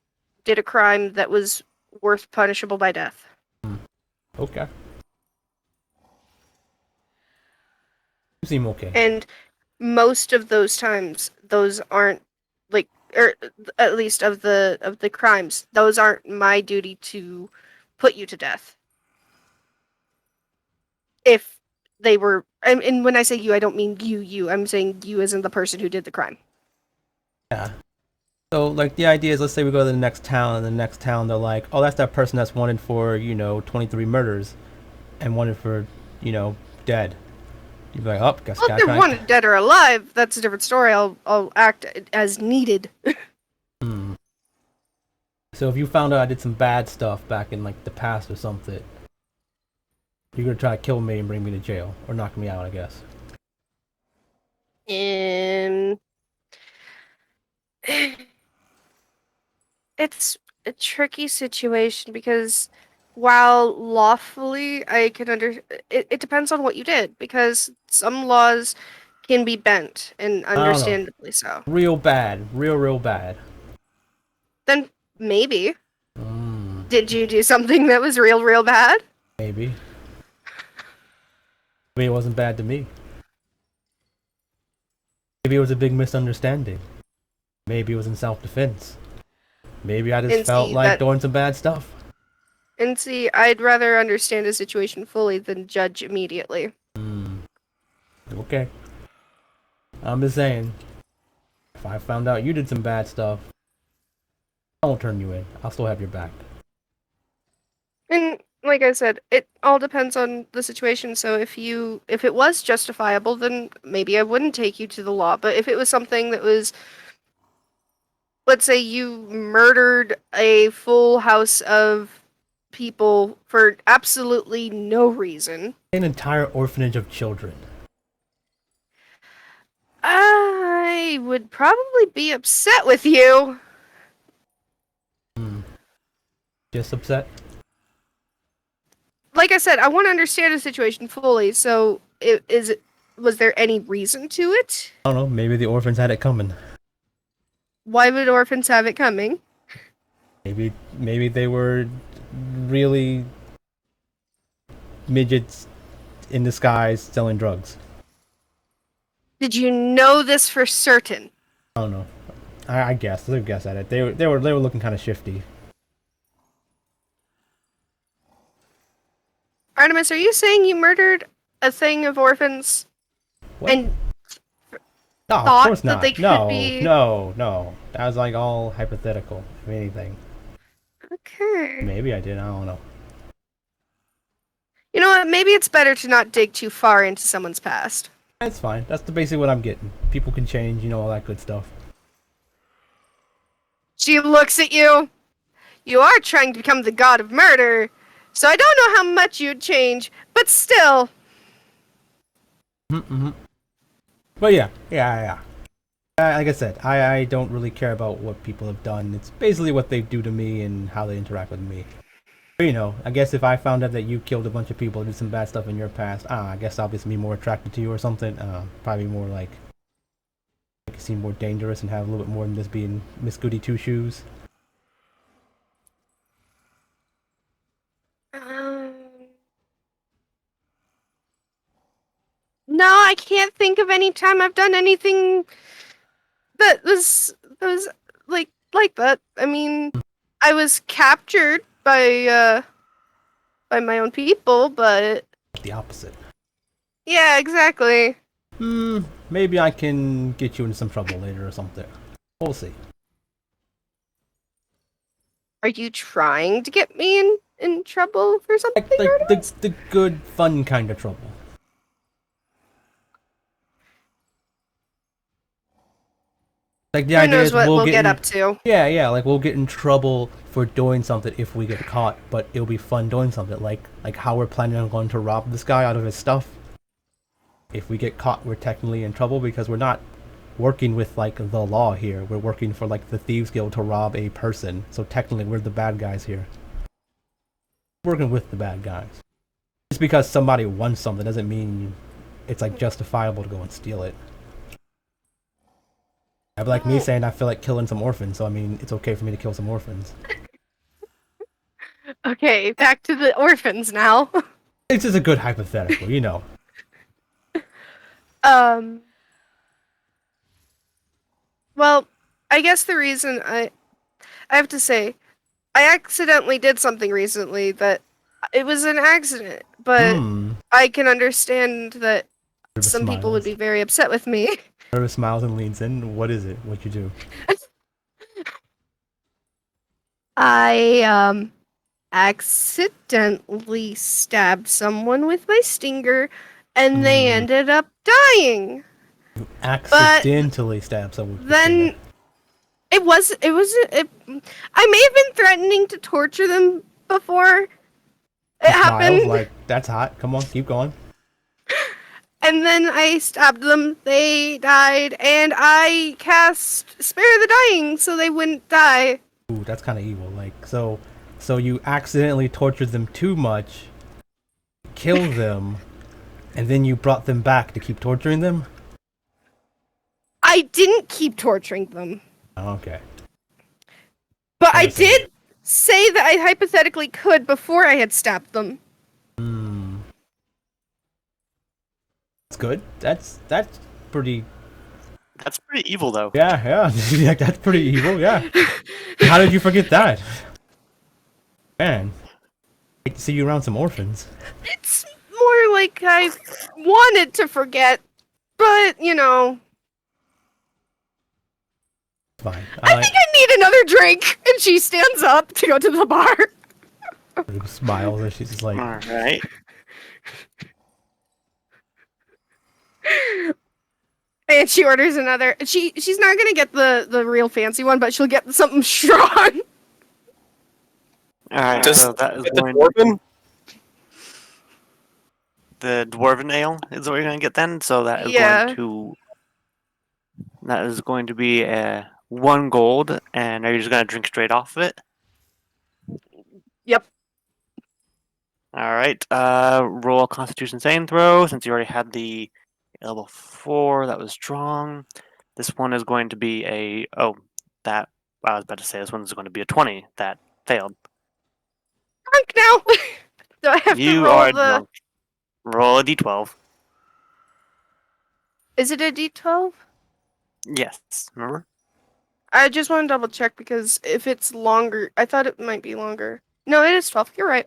Speaker 4: did a crime that was worth punishable by death.
Speaker 2: Okay. You seem okay.
Speaker 4: And most of those times, those aren't like, or at least of the crimes, those aren't my duty to put you to death. If they were, and when I say you, I don't mean you. I'm saying you as in the person who did the crime.
Speaker 2: Yeah. So, like, the idea is, let's say we go to the next town, and the next town, they're like, oh, that's that person that's wanted for, 23 murders. and wanted for, dead. You'd be like, oh, guess
Speaker 4: Well,
Speaker 2: gotta
Speaker 4: if they're
Speaker 2: try.
Speaker 4: wanted dead or alive, that's a different story. I'll act as needed.
Speaker 2: Hmm. So if you found out I did some bad stuff back in like the past or something, you're gonna try to kill me and bring me to jail or knock me out, I guess.
Speaker 4: And it's a tricky situation because while lawfully I can it depends on what you did because some laws can be bent and
Speaker 2: I don't know.
Speaker 4: understandably so.
Speaker 2: Real bad, real bad.
Speaker 4: Then maybe.
Speaker 2: Mm,
Speaker 4: Did you do something that was real bad?
Speaker 2: maybe. Maybe it wasn't bad to me. Maybe it was a big misunderstanding. Maybe it was in self-defense. Maybe I just
Speaker 4: And
Speaker 2: felt
Speaker 4: see
Speaker 2: like
Speaker 4: that
Speaker 2: doing some bad stuff.
Speaker 4: and see, I'd rather understand a situation fully than judge immediately.
Speaker 2: Hmm. Okay. I'm just saying, if I found out you did some bad stuff, I won't turn you in. I'll still have your back.
Speaker 4: And like I said, it all depends on the situation. So if it was justifiable, then maybe I wouldn't take you to the law. But if it was something that was, let's say you murdered a full house of people for absolutely no reason,
Speaker 2: An entire orphanage of children.
Speaker 4: I would probably be upset with you.
Speaker 2: Hmm. Just upset?
Speaker 4: Like I said, I want to understand the situation fully. So, was there any reason to it?
Speaker 2: I don't know, maybe the orphans had it coming.
Speaker 4: Why would orphans have it coming?
Speaker 2: Maybe they were really midgets in disguise selling drugs.
Speaker 4: Did you know this for certain?
Speaker 2: I don't know. I guess. Let's guess at it. They were looking kind of shifty.
Speaker 4: Artemis, are you saying you murdered a thing of orphans
Speaker 2: What?
Speaker 4: and
Speaker 2: No, of
Speaker 4: thought
Speaker 2: course
Speaker 4: that
Speaker 2: not.
Speaker 4: they could
Speaker 2: No,
Speaker 4: be-
Speaker 2: no. That was like all hypothetical. If anything,
Speaker 4: Okay.
Speaker 2: maybe I did. I don't know.
Speaker 4: You know what? Maybe it's better to not dig too far into someone's past.
Speaker 2: That's fine. That's basically what I'm getting. People can change, all that good stuff.
Speaker 4: She looks at you. You are trying to become the god of murder, so I don't know how much you'd change, but still.
Speaker 2: Mm-hmm. But yeah. Like I said, I don't really care about what people have done. It's basically what they do to me and how they interact with me. But I guess if I found out that you killed a bunch of people and did some bad stuff in your past, I guess I'll just be more attracted to you or something. Probably more like you seem more dangerous and have a little bit more than just being Miss Goody Two Shoes.
Speaker 4: Um, no, I can't think of any time I've done anything that was like that. I mean, I was captured by my own people, but
Speaker 2: The opposite.
Speaker 4: yeah, exactly.
Speaker 2: Maybe I can get you into some trouble later or something. We'll see.
Speaker 4: Are you trying to get me in trouble for something?
Speaker 2: Like
Speaker 4: Artemis?
Speaker 2: the good fun kind of trouble. Like the
Speaker 4: Who
Speaker 2: idea
Speaker 4: knows
Speaker 2: is
Speaker 4: what we'll
Speaker 2: get
Speaker 4: get
Speaker 2: in,
Speaker 4: up to?
Speaker 2: Yeah, like we'll get in trouble for doing something if we get caught, but it'll be fun doing something. Like how we're planning on going to rob this guy out of his stuff. If we get caught, we're technically in trouble because we're not working with like the law here. We're working for like the Thieves Guild to rob a person. So technically we're the bad guys here. Working with the bad guys. Just because somebody wants something doesn't mean it's like justifiable to go and steal it. I'd be like me saying I feel like killing some orphans, so I mean it's okay for me to kill some orphans.
Speaker 4: Okay, back to the orphans now.
Speaker 2: It's just a good hypothetical.
Speaker 4: Um. Well, I guess the reason I have to say I accidentally did something recently that it was an accident, but I can understand that
Speaker 2: Nervous
Speaker 4: some people would be very upset with me.
Speaker 2: Nervous smiles and leans in. What is it? What'd you do?
Speaker 4: I accidentally stabbed someone with my stinger, and they
Speaker 2: Mm.
Speaker 4: ended up dying.
Speaker 2: Accidentally stab someone. with your
Speaker 4: Then
Speaker 2: finger.
Speaker 4: it, I may have been threatening to torture them before it
Speaker 2: He smiles
Speaker 4: happened,
Speaker 2: like, that's hot. Come on, keep going.
Speaker 4: and then I stabbed them. They died, and I cast Spare the Dying so they wouldn't die.
Speaker 2: Ooh, that's kind of evil. Like, so you accidentally tortured them too much, killed them, and then you brought them back to keep torturing them?
Speaker 4: I didn't keep torturing them,
Speaker 2: Oh, okay.
Speaker 4: but I
Speaker 2: Understand.
Speaker 4: did say that I hypothetically could before I had stabbed them.
Speaker 2: Hmm. That's good. That's pretty.
Speaker 1: That's pretty evil, though.
Speaker 2: Yeah. Yeah, that's pretty evil. Yeah. How did you forget that? Man, I hate to see you around some orphans.
Speaker 4: It's more like I wanted to forget, but you know,
Speaker 2: It's fine.
Speaker 4: I think I need another drink. And she stands up to go to the bar.
Speaker 2: Smiles and she's just like,
Speaker 1: All right.
Speaker 4: And she orders another. She's not gonna get the real fancy one, but she'll get something strong.
Speaker 1: All right.
Speaker 5: Does
Speaker 1: So that is
Speaker 5: get the
Speaker 1: going.
Speaker 5: dwarven?
Speaker 1: The dwarven ale is what you're going to get then. So that is
Speaker 4: Yeah.
Speaker 1: going to be 1 gold, and are you just going to drink straight off of it?
Speaker 4: Yep.
Speaker 1: All right. Roll a Constitution saving throw since you already had the level 4. That was strong. This one is going to be that I was about to say this one is going to be a 20. That failed.
Speaker 4: Drunk now. Do I have to
Speaker 1: You
Speaker 4: roll
Speaker 1: are
Speaker 4: the?
Speaker 1: drunk. Roll a d12.
Speaker 4: Is it a D12?
Speaker 1: Yes. Remember?
Speaker 4: I just want to double check because if it's longer, I thought it might be longer. No, it is 12. You're right.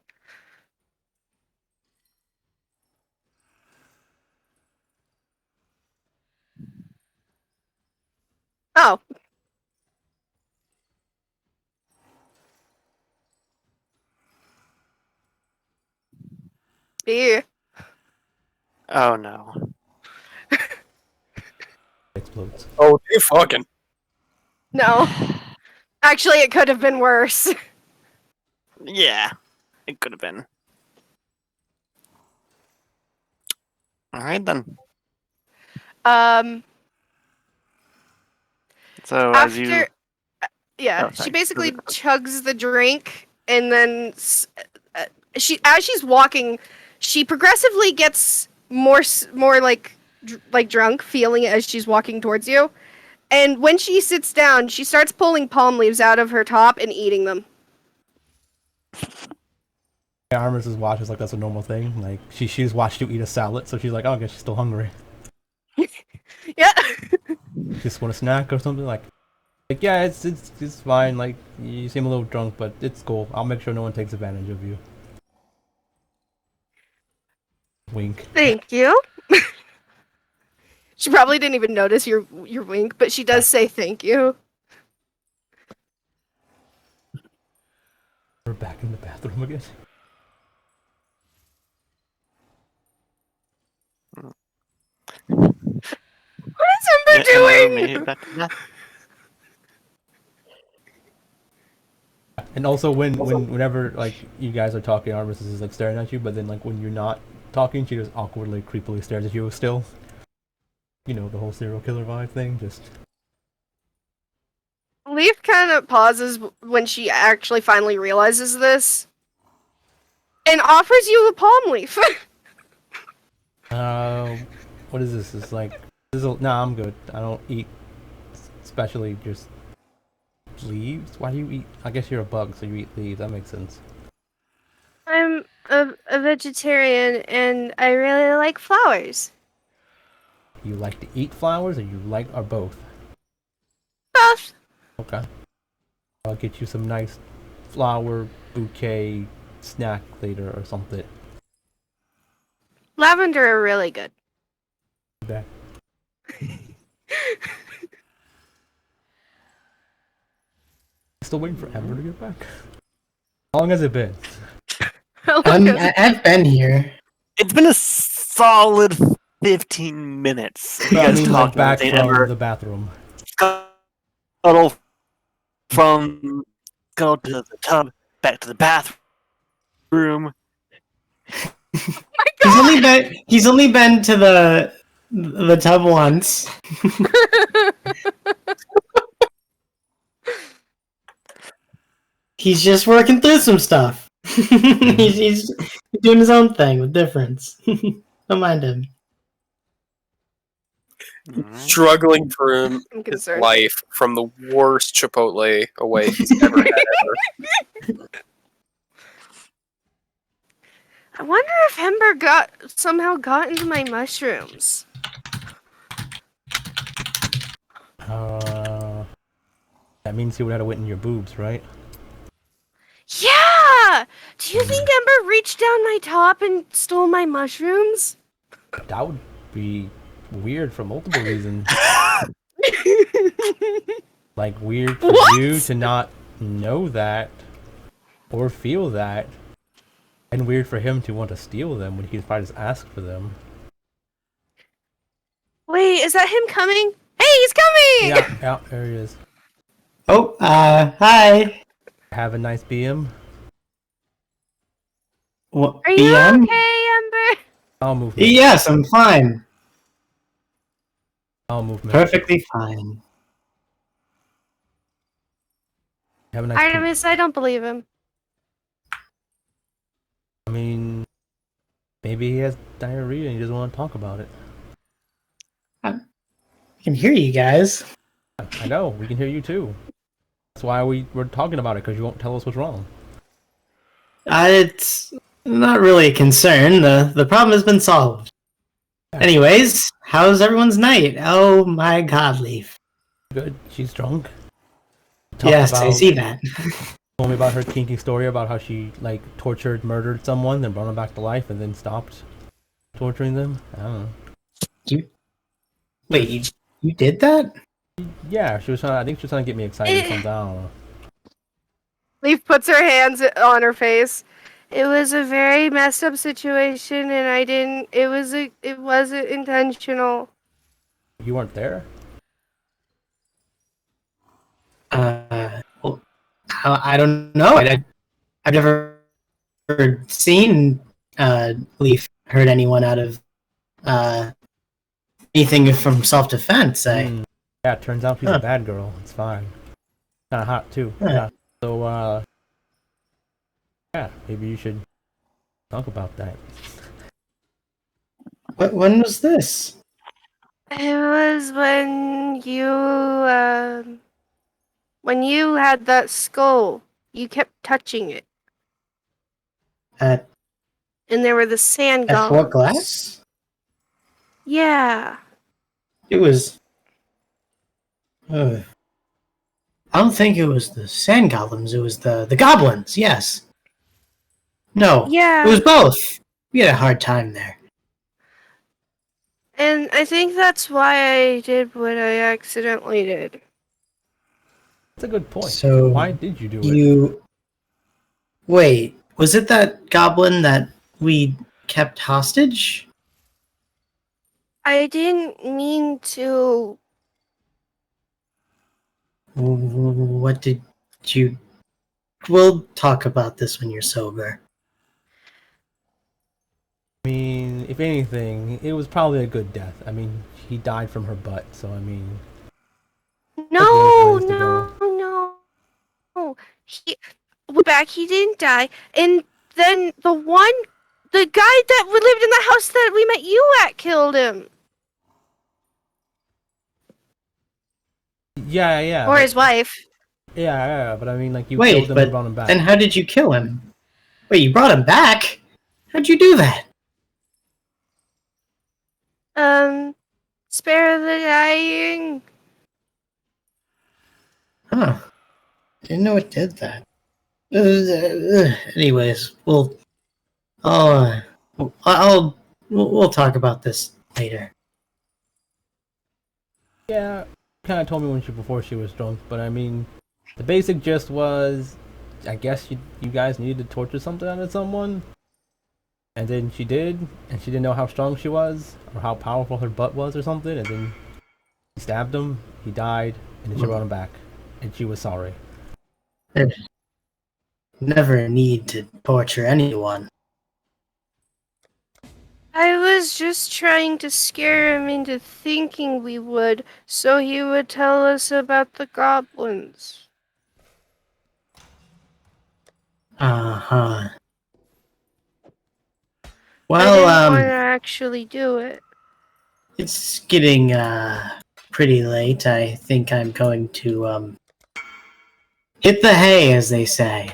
Speaker 4: Oh. Yeah.
Speaker 1: Oh no.
Speaker 2: explodes.
Speaker 5: Oh, you fucking.
Speaker 4: No. Actually, it could have been worse.
Speaker 1: Yeah. It could have been. All right then.
Speaker 4: Um.
Speaker 1: So as you
Speaker 4: After. Yeah,
Speaker 1: Oh,
Speaker 4: she
Speaker 1: sorry.
Speaker 4: basically chugs the drink, and then as she's walking, she progressively gets more like drunk, feeling it as she's walking towards you. And when she sits down, she starts pulling palm leaves out of her top and eating them.
Speaker 2: Yeah, Armis just watches like that's a normal thing. Like she just watched you eat a salad, so she's like, oh, I guess she's still hungry.
Speaker 4: Yeah.
Speaker 2: Just want a snack or something like. Like yeah, it's fine. Like you seem a little drunk, but it's cool. I'll make sure no one takes advantage of you. Wink.
Speaker 4: Thank you. She probably didn't even notice your wink, but she does say thank you.
Speaker 2: We're back in the bathroom again.
Speaker 4: What is Ember
Speaker 1: Emma
Speaker 4: doing?
Speaker 1: made it back to that.
Speaker 2: And also whenever like you guys are talking, Armis is like staring at you, but then like when you're not talking, she just awkwardly, creepily stares at you still. You know, the whole serial killer vibe thing, just
Speaker 4: Leaf kind of pauses when she actually finally realizes this and offers you a palm leaf.
Speaker 2: what is this? It's like nah, I'm good. I don't eat especially just leaves. Why do you eat? I guess you're a bug, so you eat leaves. That makes sense.
Speaker 4: I'm a vegetarian and I really like flowers.
Speaker 2: You like to eat flowers, or you like, or both?
Speaker 4: Both.
Speaker 2: Okay. I'll get you some nice flower bouquet snack later or something.
Speaker 4: Lavender are really good.
Speaker 2: Back. Still waiting for Ember to get back. How long has it been?
Speaker 6: I've been here.
Speaker 1: It's been a solid 15 minutes of you
Speaker 2: But I
Speaker 1: guys
Speaker 2: mean, like
Speaker 1: talking on
Speaker 2: back
Speaker 1: St.
Speaker 2: from
Speaker 1: Ember.
Speaker 2: the bathroom.
Speaker 1: Scuttle from scuttle to the tub, back to the bathroom.
Speaker 6: He's only been to the tub once. He's just working through some stuff. he's doing his own thing with difference. Don't mind him.
Speaker 1: Alright.
Speaker 5: Struggling for
Speaker 4: I'm
Speaker 5: his
Speaker 4: concerned.
Speaker 5: life from the worst Chipotle away he's ever had. Ever.
Speaker 4: I wonder if Ember somehow got into my mushrooms.
Speaker 2: That means he would have went in your boobs, right?
Speaker 4: Yeah! Do you think Ember reached down my top and stole my mushrooms?
Speaker 2: That would be weird for multiple reasons. Like, weird for you to not know that or feel that, and weird for him to want to steal them when he could probably just ask for them.
Speaker 4: Wait, is that him coming? Hey, he's coming!
Speaker 2: Yeah, there he is.
Speaker 6: Oh, hi.
Speaker 2: Have a nice BM.
Speaker 6: What,
Speaker 4: Are you
Speaker 6: BM?
Speaker 4: okay, Ember?
Speaker 2: I'll move.
Speaker 6: Yes, I'm fine.
Speaker 2: I'll move.
Speaker 6: Perfectly fine.
Speaker 2: Have a nice.
Speaker 4: Artemis, I don't believe him.
Speaker 2: I mean, maybe he has diarrhea and he doesn't want to talk about it.
Speaker 6: I can hear you guys.
Speaker 2: I know, we can hear you too. That's why we're talking about it, because you won't tell us what's wrong.
Speaker 6: It's not really a concern. The problem has been solved. Anyways, how's everyone's night? Oh my god, Leaf.
Speaker 2: Good, she's drunk.
Speaker 6: Yes, I see that.
Speaker 2: Told me about her kinky story about how she, like, tortured, murdered someone, then brought them back to life, and then stopped torturing them. I don't know.
Speaker 6: Wait, you did that?
Speaker 2: Yeah, she was trying. I think she was trying to get me excited. Or something. I don't know.
Speaker 4: Leaf puts her hands on her face. It was a very messed up situation, and I didn't. It wasn't intentional.
Speaker 2: You weren't there.
Speaker 6: Well, I don't know. I've never seen Leaf hurt anyone out of anything from self-defense.
Speaker 2: Yeah, it turns out she's a bad girl. It's fine. Kind of hot too. Yeah. So, yeah, maybe you should talk about that.
Speaker 6: When was this?
Speaker 4: It was when you had that skull. You kept touching it,
Speaker 6: At
Speaker 4: and there were the sand
Speaker 6: at what
Speaker 4: golems.
Speaker 6: glass?
Speaker 4: Yeah.
Speaker 6: It was. I don't think it was the sand golems. It was the goblins. Yes. No.
Speaker 4: Yeah.
Speaker 6: It was both. We had a hard time there.
Speaker 4: And I think that's why I did what I accidentally did.
Speaker 2: That's a good point.
Speaker 6: So
Speaker 2: why did you do it?
Speaker 6: You wait. Was it that goblin that we kept hostage?
Speaker 4: I didn't mean to.
Speaker 6: What did you? We'll talk about this when you're sober.
Speaker 2: I mean, if anything, it was probably a good death. I mean, he died from her butt, so I mean.
Speaker 4: No,
Speaker 2: ways to
Speaker 4: no, no. He didn't die. And then the guy that lived in the house that we met you at killed him.
Speaker 2: Yeah.
Speaker 4: Or his wife.
Speaker 2: Yeah, but I mean, like, you
Speaker 6: Wait,
Speaker 2: killed him
Speaker 6: but
Speaker 2: and brought him back.
Speaker 6: then how did you kill him? Wait, you brought him back? How'd you do that?
Speaker 4: Spare the dying.
Speaker 6: Huh. Didn't know it did that. Anyways, we'll talk about this later.
Speaker 2: Yeah, kind of told me before she was drunk, but I mean, the basic gist was, I guess you guys needed to torture something out of someone, And then she did, and she didn't know how strong she was, or how powerful her butt was, or something, and then she stabbed him, he died, and then she brought him back. And she was sorry.
Speaker 6: Never need to torture anyone.
Speaker 4: I was just trying to scare him into thinking we would, so he would tell us about the goblins.
Speaker 6: Uh-huh.
Speaker 4: I
Speaker 6: Well,
Speaker 4: didn't want to actually do it.
Speaker 6: it's getting, pretty late. I think I'm going to, hit the hay, as they say.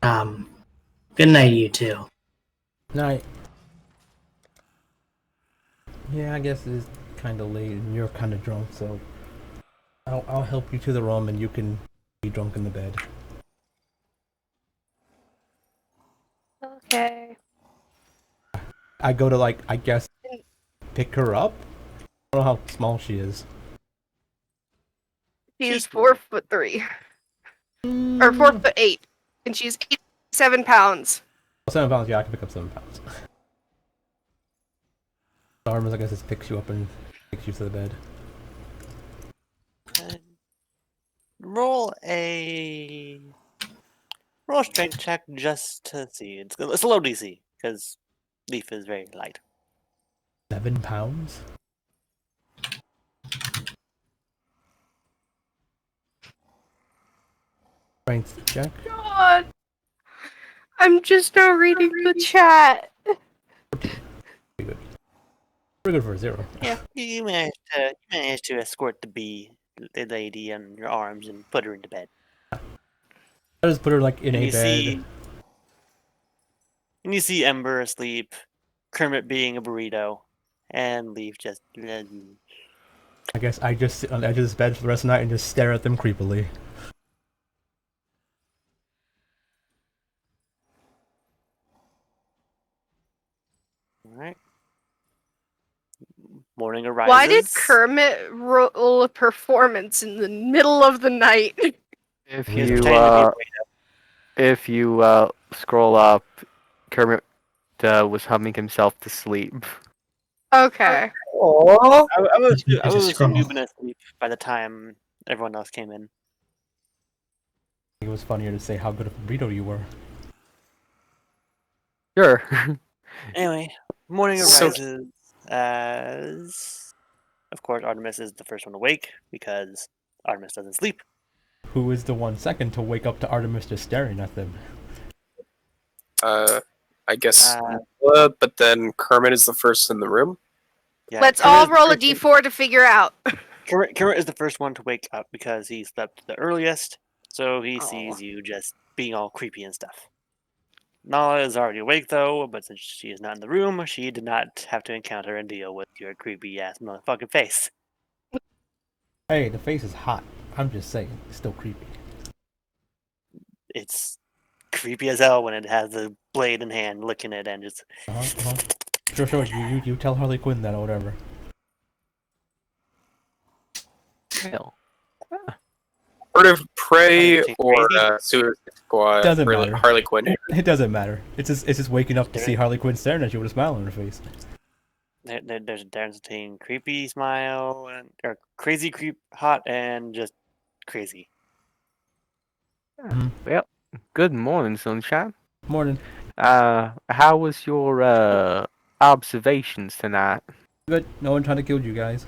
Speaker 6: Good night, you two.
Speaker 2: Night. Yeah, I guess it's kind of late, and you're kind of drunk, so I'll help you to the room, and you can be drunk in the bed.
Speaker 4: Okay.
Speaker 2: I go to, like, I guess, pick her up? I don't know how small she is.
Speaker 4: She's 4'3", or 4'8", and she's 87 pounds.
Speaker 2: 7 pounds, yeah, I can pick up 7 pounds. The armors, I guess, just picks you up and takes you to the bed.
Speaker 1: Roll a strength check just to see. It's a low DC because Leaf is very light.
Speaker 2: 7 pounds? Strength check.
Speaker 4: God, I'm just now reading the chat.
Speaker 2: Pretty good. Pretty good for a 0.
Speaker 1: Yeah, you managed to escort the lady in your arms and put her into bed.
Speaker 2: I just put her, like, in
Speaker 1: And
Speaker 2: a
Speaker 1: you
Speaker 2: bed.
Speaker 1: see Ember asleep, Kermit being a burrito, and Leaf just.
Speaker 2: I guess I just sit on the edge of this bed for the rest of the night and just stare at them creepily.
Speaker 1: Alright. Morning arises.
Speaker 4: Why did Kermit roll a performance in the middle of the night?
Speaker 3: If
Speaker 1: He was
Speaker 3: you
Speaker 1: pretending to be a burrito.
Speaker 3: if you scroll up, Kermit was humming himself to sleep.
Speaker 4: Okay.
Speaker 6: Oh,
Speaker 1: I was
Speaker 6: Just scroll.
Speaker 1: snooping asleep by the time everyone else came in.
Speaker 2: It was funnier to say how good of a burrito you were.
Speaker 3: Sure.
Speaker 1: Anyway, morning
Speaker 5: So-
Speaker 1: arises as, of course, Artemis is the first one to wake because Artemis doesn't sleep.
Speaker 2: Who is the one second to wake up to Artemis just staring at them?
Speaker 5: I guess,
Speaker 1: Uh,
Speaker 5: but then Kermit is the first in the room.
Speaker 1: Yeah,
Speaker 4: Let's
Speaker 1: Kermit
Speaker 4: all
Speaker 1: is the
Speaker 4: roll a
Speaker 1: first one-
Speaker 4: d4 to figure out.
Speaker 1: Kermit is the first one to wake up because he slept the earliest, so he
Speaker 4: Aw.
Speaker 1: sees you just being all creepy and stuff. Nala is already awake though, but since she is not in the room, she did not have to encounter and deal with your creepy ass motherfucking face.
Speaker 2: Hey, the face is hot. I'm just saying, it's still creepy.
Speaker 1: It's creepy as hell when it has the blade in hand licking it and just.
Speaker 2: Sure. You tell Harley Quinn that or whatever.
Speaker 3: Well,
Speaker 5: Bird of Prey
Speaker 1: Anything
Speaker 5: or
Speaker 1: crazy?
Speaker 5: Suicide Squad.
Speaker 2: Doesn't
Speaker 5: really,
Speaker 2: matter.
Speaker 5: Harley Quinn.
Speaker 2: It doesn't matter. It's just waking up to see Harley Quinn staring at you with a smile on her face.
Speaker 1: There's a difference between creepy smile and or crazy creep hot and just crazy.
Speaker 3: well, good morning, sunshine.
Speaker 2: Morning.
Speaker 3: How was your observations tonight?
Speaker 2: Good. No one trying to kill you guys.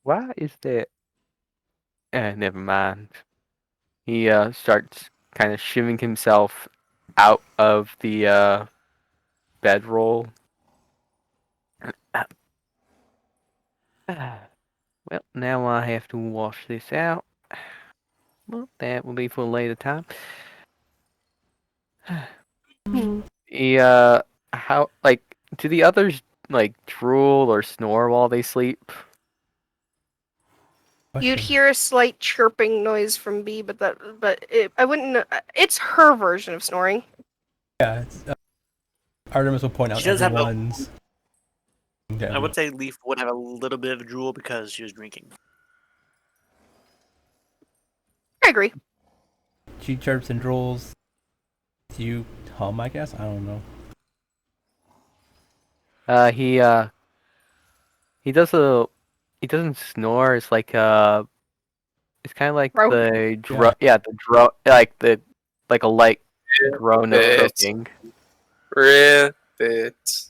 Speaker 3: Why is that? Never mind. He starts kind of shivving himself out of the bedroll. Well, now I have to wash this out. Well, that will be for a later time. He how like do the others like drool or snore while they sleep?
Speaker 4: You'd
Speaker 2: Question.
Speaker 4: hear a slight chirping noise from B, I wouldn't know. It's her version of snoring.
Speaker 2: Yeah, it's, Artemis will point out
Speaker 1: She does have a-
Speaker 2: everyone's.
Speaker 1: I would say Leaf would have a little bit of drool because she was drinking.
Speaker 4: I agree.
Speaker 2: she chirps and drools. You hum, I guess. I don't know.
Speaker 3: He does a he doesn't snore. It's like it's kind of like
Speaker 4: Croak.
Speaker 3: the the like a light drone of
Speaker 5: Ribbit.
Speaker 3: croaking.
Speaker 5: Ribbit.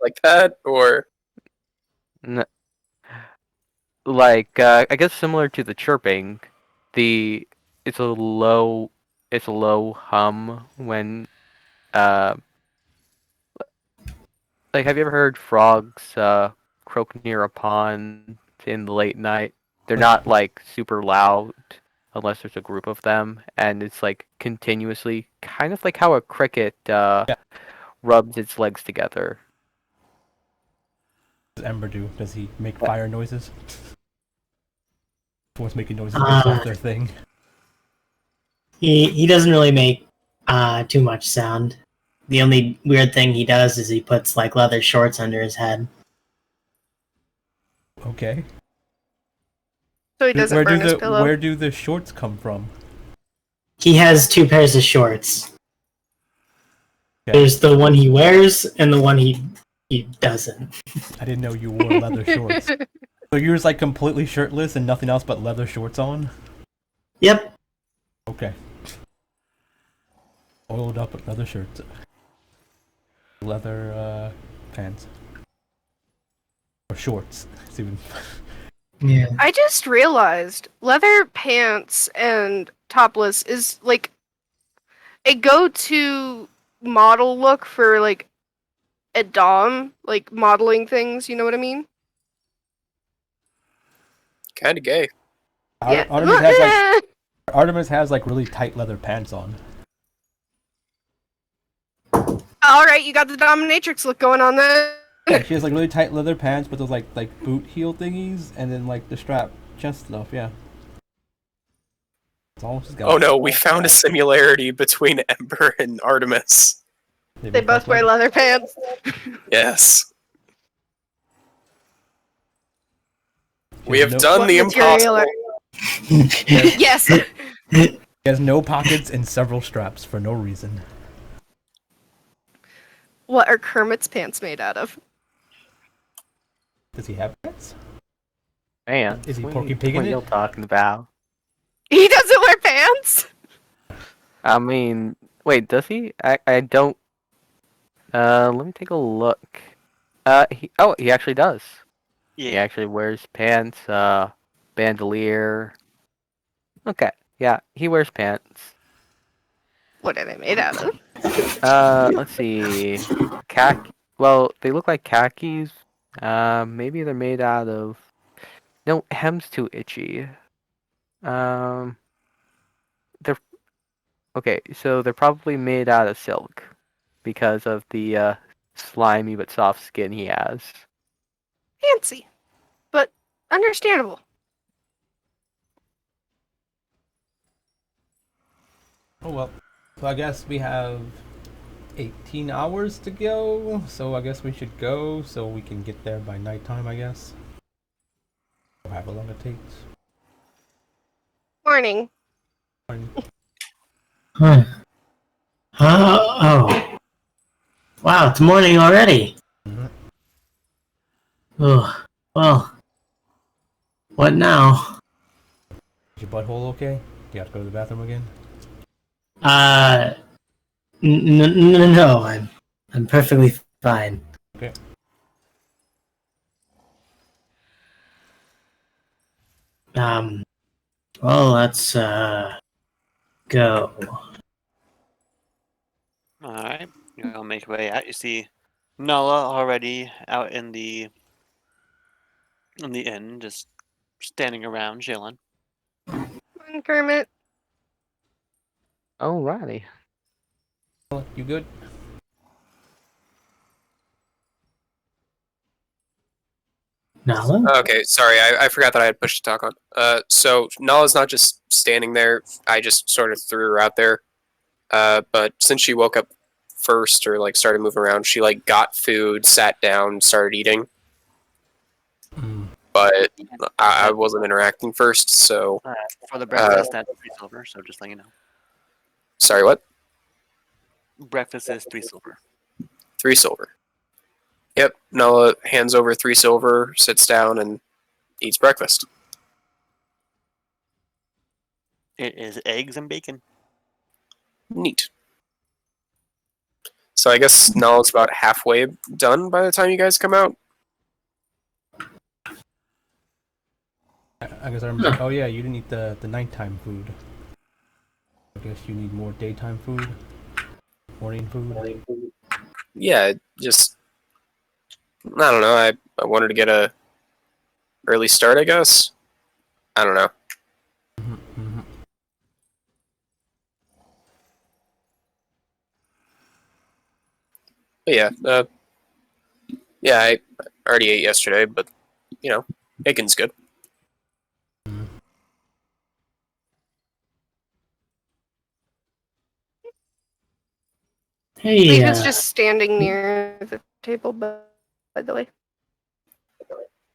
Speaker 5: Like that, or
Speaker 3: N- Like I guess similar to the chirping, the it's a low hum when uh like have you ever heard frogs croak near a pond in the late night? They're not like super loud unless there's a group of them, and it's like continuously, kind of like how a cricket
Speaker 2: Yeah.
Speaker 3: rubs its legs together.
Speaker 2: What does Ember do? Does he make fire noises? What's making noises based off their thing?
Speaker 6: He doesn't really make too much sound. The only weird thing he does is he puts like leather shorts under his head.
Speaker 2: Okay.
Speaker 4: So he doesn't burn his pillow.
Speaker 2: Where do the shorts come from?
Speaker 6: He has 2 pairs of shorts.
Speaker 2: Okay.
Speaker 6: There's the one he wears and the one he doesn't.
Speaker 2: I didn't know you wore leather shorts. So you're just like completely shirtless and nothing else but leather shorts on?
Speaker 6: Yep.
Speaker 2: Okay. Oiled up with leather shirts. Leather pants. Or shorts. It's even...
Speaker 6: Yeah.
Speaker 4: I just realized leather pants and topless is like a go-to model look for like a dom, like modeling things. You know what I mean?
Speaker 5: kind of gay.
Speaker 4: Yeah.
Speaker 2: Artemis has like really tight leather pants on.
Speaker 4: All right, you got the dominatrix look going on there.
Speaker 2: Yeah, she has like really tight leather pants, but those like boot heel thingies, and then like the strap chest stuff. Yeah. It's all she's got.
Speaker 5: Oh no, we found a similarity between Ember and Artemis.
Speaker 4: They both wear leather pants.
Speaker 5: Yes. We
Speaker 2: There's
Speaker 5: have
Speaker 2: no-
Speaker 5: done the
Speaker 4: What material
Speaker 5: impossible.
Speaker 4: Yes.
Speaker 2: He has no pockets and several straps for no reason.
Speaker 4: What are Kermit's pants made out of?
Speaker 2: Does he have pants?
Speaker 3: Man,
Speaker 2: Is he
Speaker 3: what
Speaker 2: Porky
Speaker 3: are you-
Speaker 2: Pig in
Speaker 3: what are
Speaker 2: it?
Speaker 3: you talking about?
Speaker 4: He doesn't wear pants.
Speaker 3: I mean, wait, does he? I don't. Let me take a look. He actually does. He
Speaker 1: Yeah.
Speaker 3: actually wears pants. Bandolier. Okay, yeah, he wears pants.
Speaker 4: What are they made out of?
Speaker 3: Let's see. Well, they look like khakis. Maybe they're made out of. No, hem's too itchy. Um, they're okay. So they're probably made out of silk because of the slimy but soft skin he has.
Speaker 4: Fancy, but understandable.
Speaker 2: Oh well. So I guess we have 18 hours to go. So I guess we should go so we can get there by nighttime. I guess. Or however long it takes.
Speaker 4: Morning.
Speaker 6: Huh. Oh. Wow, it's morning already.
Speaker 2: Mhm.
Speaker 6: Oh. Well. What now?
Speaker 2: Is your butthole okay? Do you have to go to the bathroom again?
Speaker 6: No, I'm perfectly fine.
Speaker 2: Okay.
Speaker 6: Well, let's go.
Speaker 1: All right. You'll make your way out. You see Nala already out in the inn, just standing around, chilling.
Speaker 4: Come on, Kermit.
Speaker 3: Alrighty.
Speaker 2: Well, you good?
Speaker 6: Nala?
Speaker 5: Okay, sorry, I forgot that I had push to talk on. So Nala's not just standing there. I just sort of threw her out there. But since she woke up first or like started moving around, she like got food, sat down, started eating.
Speaker 2: Mm.
Speaker 5: but I wasn't interacting first, so
Speaker 1: For the breakfast, that's 3 silver. So just let you know,
Speaker 5: sorry. What?
Speaker 1: breakfast is 3 silver.
Speaker 5: 3 silver. Yep. Noah hands over 3 silver, sits down, and eats breakfast.
Speaker 1: It is eggs and bacon.
Speaker 5: Neat. So I guess Noah's about halfway done by the time you guys come out.
Speaker 2: I guess I remember. Oh yeah, you didn't eat the nighttime food. I guess you need more daytime food, morning food.
Speaker 5: Yeah, just I don't know. I wanted to get a early start, I guess. I don't know.
Speaker 2: Mm-hmm.
Speaker 5: But yeah, I already ate yesterday, but you know, bacon's good.
Speaker 6: Hey,
Speaker 4: Leva's just standing near the table, by the way.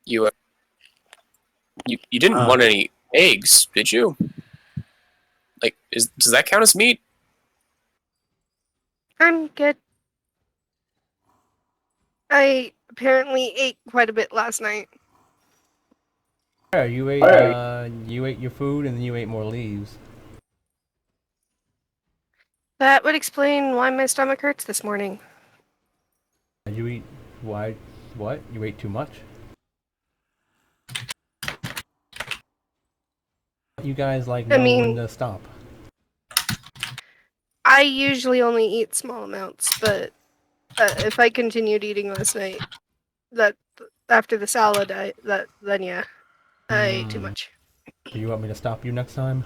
Speaker 5: You you didn't want any eggs, did you? Like, does that count as meat?
Speaker 4: I'm good. I apparently ate quite a bit last night.
Speaker 2: Yeah, you ate your food and then you ate more leaves.
Speaker 4: That would explain why my stomach hurts this morning.
Speaker 2: Did you eat? Why? What? You ate too much? You guys like
Speaker 4: I
Speaker 2: know when
Speaker 4: mean,
Speaker 2: to stop.
Speaker 4: I usually only eat small amounts, but if I continued eating last night, that after the salad, then yeah, I ate too much.
Speaker 2: Do you want me to stop you next time?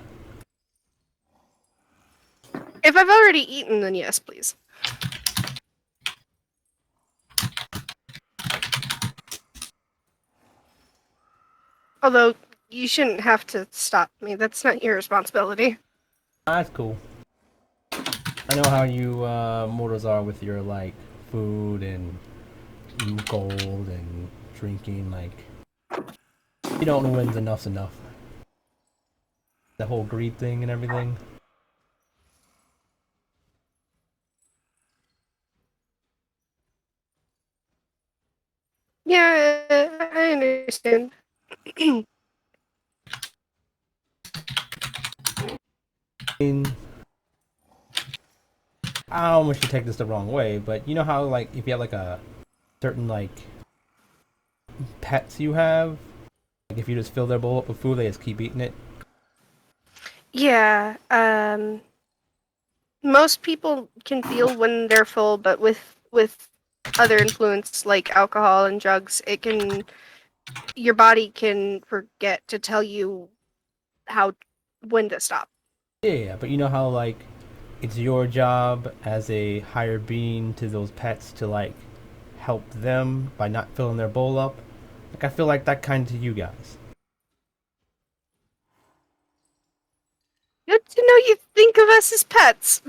Speaker 4: If I've already eaten, then yes, please. Although, you shouldn't have to stop me. That's not your responsibility.
Speaker 2: That's cool. I know how you mortals are with your like food and eating cold and drinking. Like you don't know when's enough's enough. The whole greed thing and everything.
Speaker 4: Yeah, I understand.
Speaker 2: I don't want you to take this the wrong way, but you know how like if you have like a certain like pets you have, like if you just fill their bowl up with food, they just keep eating it.
Speaker 4: Yeah, most people can feel when they're full, but with other influence like alcohol and drugs, your body can forget to tell you when to stop.
Speaker 2: Yeah, but you know how like it's your job as a higher being to those pets to like help them by not filling their bowl up. Like I feel like that kind to you guys.
Speaker 4: Good to know you think of us as pets.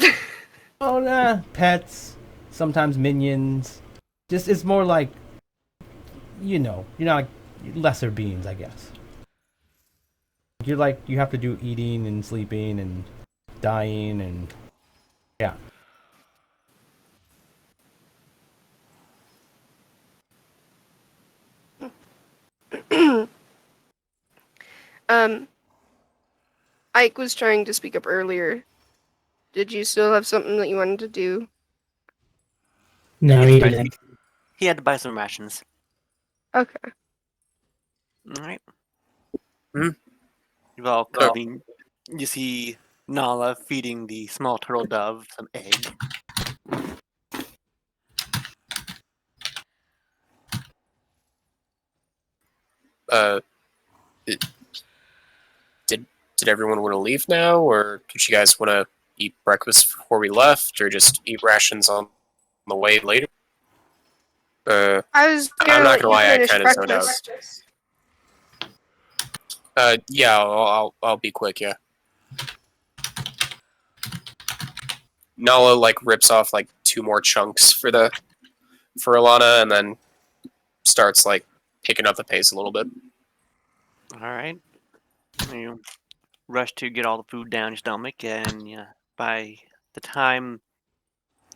Speaker 2: Oh nah, pets, sometimes minions. Just it's more like you're not like lesser beings, I guess. You're like you have to do eating and sleeping and dying and yeah.
Speaker 4: um, Ike was trying to speak up earlier. Did you still have something that you wanted to do?
Speaker 6: no, he didn't.
Speaker 1: He had to buy some rations.
Speaker 4: Okay.
Speaker 1: All right.
Speaker 5: Mhm.
Speaker 1: You've all cooking. You see Nala feeding the small turtle dove some egg.
Speaker 5: Uh, it, did everyone want to leave now, or did you guys want to eat breakfast before we left, or just eat rations on the way later?
Speaker 4: I was
Speaker 5: I'm
Speaker 4: gonna
Speaker 5: not
Speaker 4: let
Speaker 5: gonna
Speaker 4: you
Speaker 5: lie, I
Speaker 4: finish
Speaker 5: kind of zoned out.
Speaker 4: breakfast.
Speaker 5: Yeah, I'll be quick. Yeah. Nala like rips off like 2 more chunks for Alana, and then starts like picking up the pace a little bit.
Speaker 1: All right. You rush to get all the food down your stomach, and yeah, by the time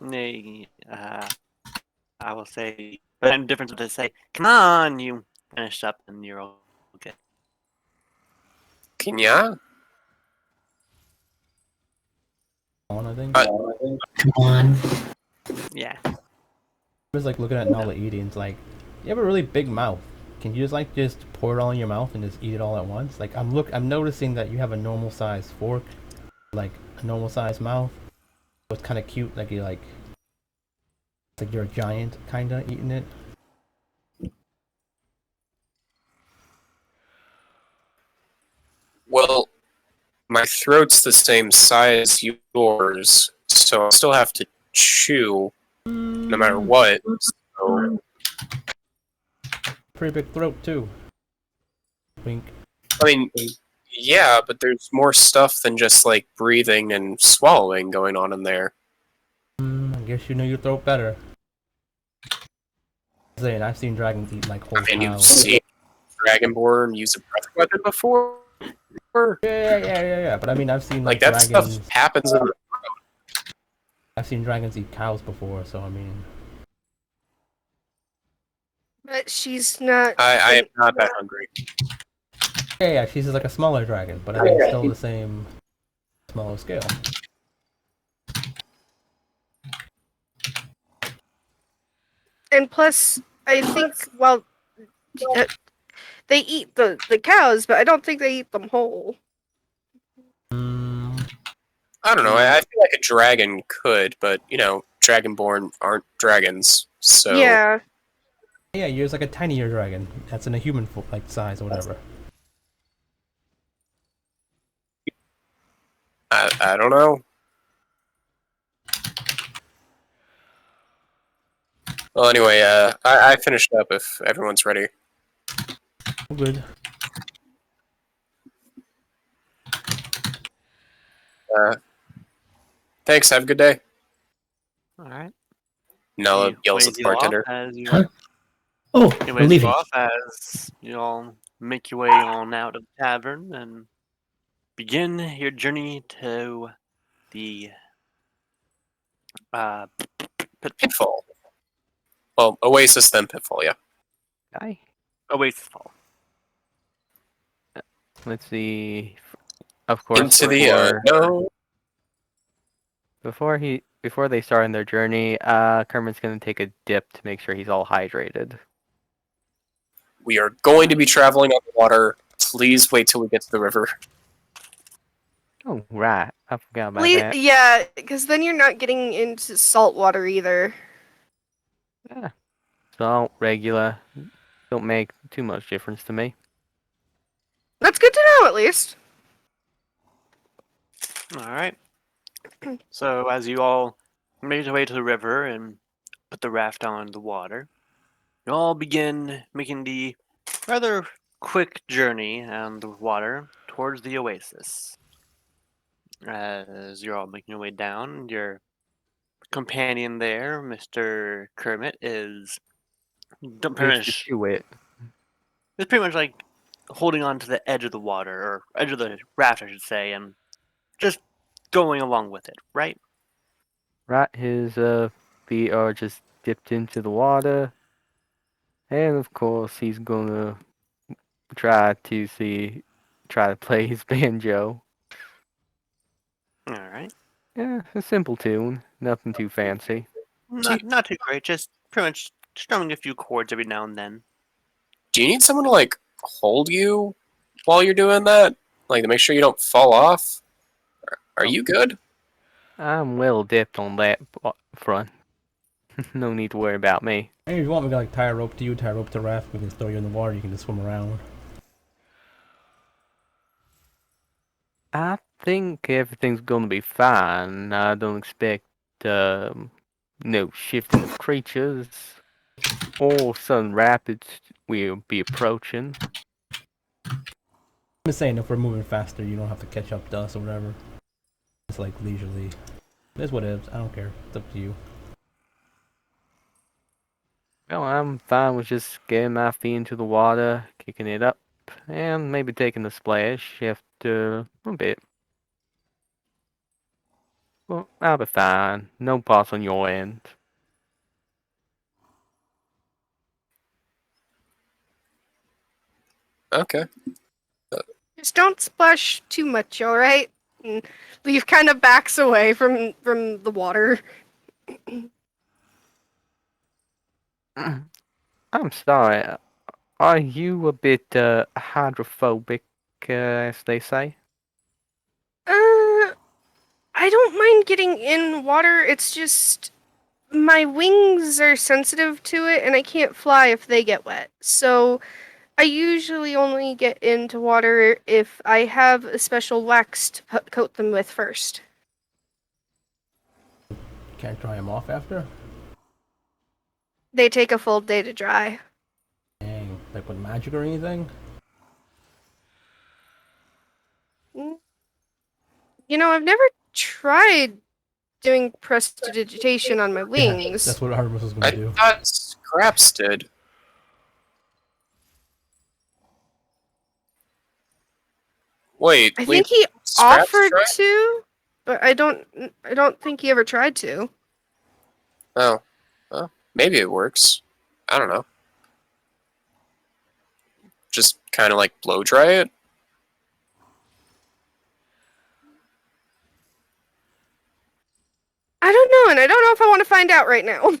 Speaker 1: they, I will say, by the time difference would say, "Come on," you finish up, and you're okay.
Speaker 5: Kenya?
Speaker 2: On, I think.
Speaker 5: Uh,
Speaker 6: Come on.
Speaker 1: Yeah.
Speaker 2: I was like looking at Nala eating. It's like, you have a really big mouth. Can you just like just pour it all in your mouth and just eat it all at once? Like I'm noticing that you have a normal size fork, like a normal size mouth. So it's kind of cute. Like it's like you're a giant kind of eating it.
Speaker 5: well, my throat's the same size as yours, so I still have to chew no matter what. So,
Speaker 2: Pretty big throat too. Wink.
Speaker 5: I mean, yeah, but there's more stuff than just like breathing and swallowing going on in there.
Speaker 2: I guess you know your throat better. Saying I've seen dragons eat like whole
Speaker 5: I mean, you've
Speaker 2: cows.
Speaker 5: seen Dragonborn use a breath weapon before.
Speaker 2: Yeah. But I mean, I've seen
Speaker 5: Like
Speaker 2: like
Speaker 5: that
Speaker 2: dragons.
Speaker 5: stuff happens in.
Speaker 2: I've seen dragons eat cows before, so I mean,
Speaker 4: But she's not.
Speaker 5: I am not that hungry.
Speaker 2: yeah, she's like a smaller dragon, but I mean, still the same smaller scale.
Speaker 4: And plus, I think, well, uh, they eat the cows, but I don't think they eat them whole.
Speaker 5: I don't know. I feel like a dragon could, but you know, Dragonborn aren't dragons, so
Speaker 4: Yeah.
Speaker 2: Yeah, you're like a tinier dragon. That's in a human like size or whatever.
Speaker 5: I don't know. Well, anyway, I finished up. If everyone's ready.
Speaker 2: Oh, good.
Speaker 5: Thanks. Have a good day.
Speaker 1: All right.
Speaker 5: Nella
Speaker 1: He
Speaker 5: yells at
Speaker 1: waves
Speaker 5: the
Speaker 1: you off
Speaker 5: bartender.
Speaker 1: as you.
Speaker 6: Huh? Oh,
Speaker 1: He
Speaker 6: we're
Speaker 1: waves you
Speaker 6: leaving.
Speaker 1: off as you all make your way on out of the tavern and begin your journey to the uh,
Speaker 5: Pitfall. Well, Oasis then Pitfall. Yeah.
Speaker 3: Guy.
Speaker 1: Oasis Fall.
Speaker 3: Let's see. Of course,
Speaker 5: Into the no.
Speaker 3: before they start on their journey, Kermit's gonna take a dip to make sure he's all hydrated.
Speaker 5: We are going to be traveling on the water. Please wait till we get to the river.
Speaker 3: Oh right, I forgot about that.
Speaker 4: Yeah, because then you're not getting into salt water either.
Speaker 3: Yeah. Salt, regular, don't make too much difference to me.
Speaker 4: That's good to know, at least.
Speaker 1: All right. So as you all make your way to the river and put the raft on the water, you all begin making the rather quick journey on the water towards the oasis. As you're all making your way down, your companion there, Mr. Kermit, is pretty
Speaker 3: Mr.
Speaker 1: much,
Speaker 3: Chewit.
Speaker 1: is pretty much like holding on to the edge of the water, or edge of the raft, I should say, and just going along with it, right?
Speaker 3: Right, his feet are just dipped into the water, and of course he's gonna try to play his banjo.
Speaker 1: All right.
Speaker 3: Yeah, a simple tune, nothing too fancy.
Speaker 1: Not too great, just pretty much strumming a few chords every now and then.
Speaker 5: Do you need someone to like hold you while you're doing that? Like to make sure you don't fall off? Are you good?
Speaker 3: I'm well dipped on that front. No need to worry about me.
Speaker 2: Hey, if you want, we can like tie a rope to you, tie a rope to the raft. We can throw you in the water. You can just swim around.
Speaker 3: I think everything's gonna be fine. I don't expect no shifting of creatures or sudden rapids we'll be approaching.
Speaker 2: I'm just saying, if we're moving faster, you don't have to catch up to us or whatever. It's like leisurely. It's what it is. I don't care. It's up to you.
Speaker 3: Well, I'm fine with just getting my feet into the water, kicking it up, and maybe taking a splash after a bit. Well, I'll be fine. No pause on your end.
Speaker 5: Okay.
Speaker 4: Just don't splash too much, all right? And Leaf kind of backs away from the water.
Speaker 3: I'm sorry. Are you a bit hydrophobic, as they say?
Speaker 4: I don't mind getting in water. It's just my wings are sensitive to it, and I can't fly if they get wet. So I usually only get into water if I have a special wax to coat them with first.
Speaker 2: Can't dry them off after?
Speaker 4: They take a full day to dry.
Speaker 2: Dang, like with magic or anything?
Speaker 4: Mm, I've never tried doing prestidigitation on my
Speaker 2: Yeah,
Speaker 4: wings.
Speaker 2: that's what Artemis was gonna
Speaker 5: I
Speaker 2: do.
Speaker 5: thought Scraps did. Wait,
Speaker 4: I
Speaker 5: Leaf,
Speaker 4: think he
Speaker 5: Scraps
Speaker 4: offered
Speaker 5: tried?
Speaker 4: to, but I don't think he ever tried to.
Speaker 5: Oh. Well, maybe it works. I don't know. Just kind of like blow dry it?
Speaker 4: I don't know, and I don't know if I want to find out right now.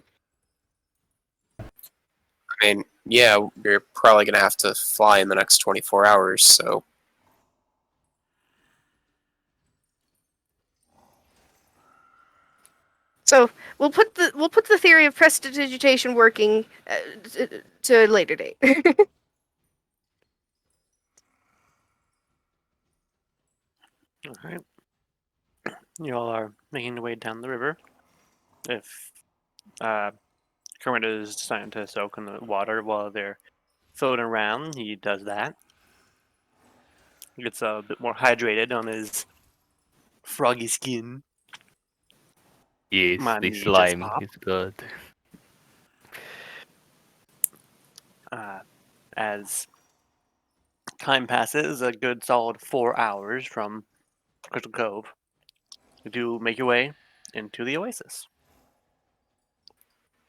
Speaker 5: I mean, yeah, you're probably going to have to fly in the next 24 hours, so.
Speaker 4: So we'll put the theory of prestidigitation working to a later date.
Speaker 1: All right. You all are making your way down the river. If Kermit is deciding to soak in the water while they're floating around, he does that. He gets a bit more hydrated on his froggy skin.
Speaker 3: Yes,
Speaker 1: My
Speaker 3: the
Speaker 1: knee just
Speaker 3: slime
Speaker 1: popped.
Speaker 3: is good.
Speaker 1: As time passes, a good solid 4 hours from Crystal Cove, you do make your way into the oasis.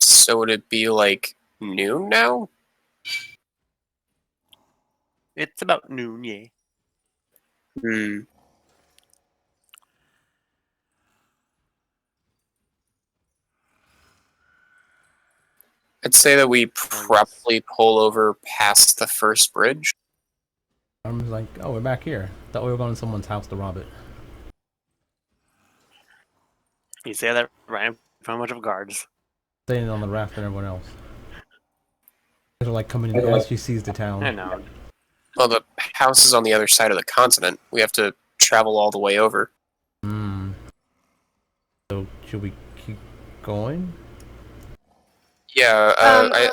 Speaker 5: So would it be like noon now?
Speaker 1: It's about noon, yeah.
Speaker 5: Hmm. I'd say that we probably pull over past the first bridge.
Speaker 2: Artemis is like, oh, we're back here. Thought we were going to someone's house to rob it.
Speaker 1: You say that right in front of a bunch of guards.
Speaker 2: Staying on the raft and everyone else. They're like coming in as she sees the
Speaker 1: I
Speaker 2: town.
Speaker 1: know.
Speaker 5: Well, the house is on the other side of the continent. We have to travel all the way over.
Speaker 2: Hmm. So should we keep going?
Speaker 5: Yeah,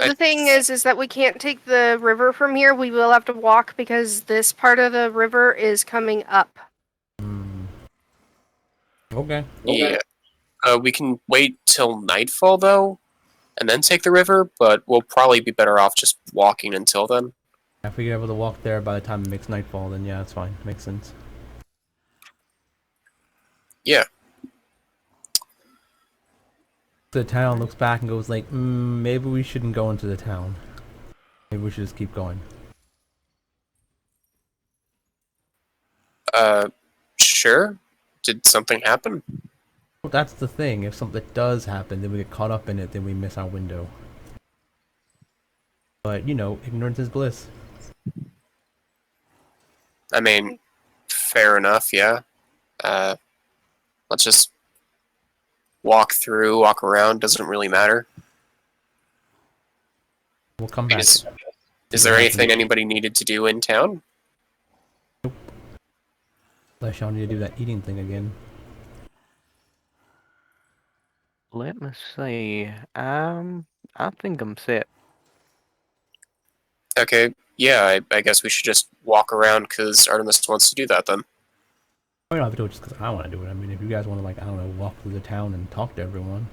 Speaker 4: The thing is that we can't take the river from here. We will have to walk because this part of the river is coming up.
Speaker 2: Hmm. Okay.
Speaker 5: yeah. We can wait till nightfall, though, and then take the river, but we'll probably be better off just walking until then.
Speaker 2: If we get able to walk there by the time it makes nightfall, then yeah, it's fine. Makes sense.
Speaker 5: Yeah.
Speaker 2: The town looks back and goes like, maybe we shouldn't go into the town. Maybe we should just keep going.
Speaker 5: Sure. Did something happen?
Speaker 2: Well, that's the thing. If something does happen, then we get caught up in it, then we miss our window. But, ignorance is bliss.
Speaker 5: I mean, fair enough, yeah. Let's just walk through, walk around, doesn't really matter.
Speaker 2: We'll come
Speaker 5: I mean,
Speaker 2: back.
Speaker 5: is there anything anybody needed to do in town?
Speaker 2: Unless y'all need to do that eating thing again.
Speaker 3: Let me see. I think I'm set.
Speaker 5: Okay, yeah, I guess we should just walk around because Artemis wants to do that then.
Speaker 2: We don't have to do it just because I want to do it. I mean, if you guys want to, I don't know, walk through the town and talk to everyone.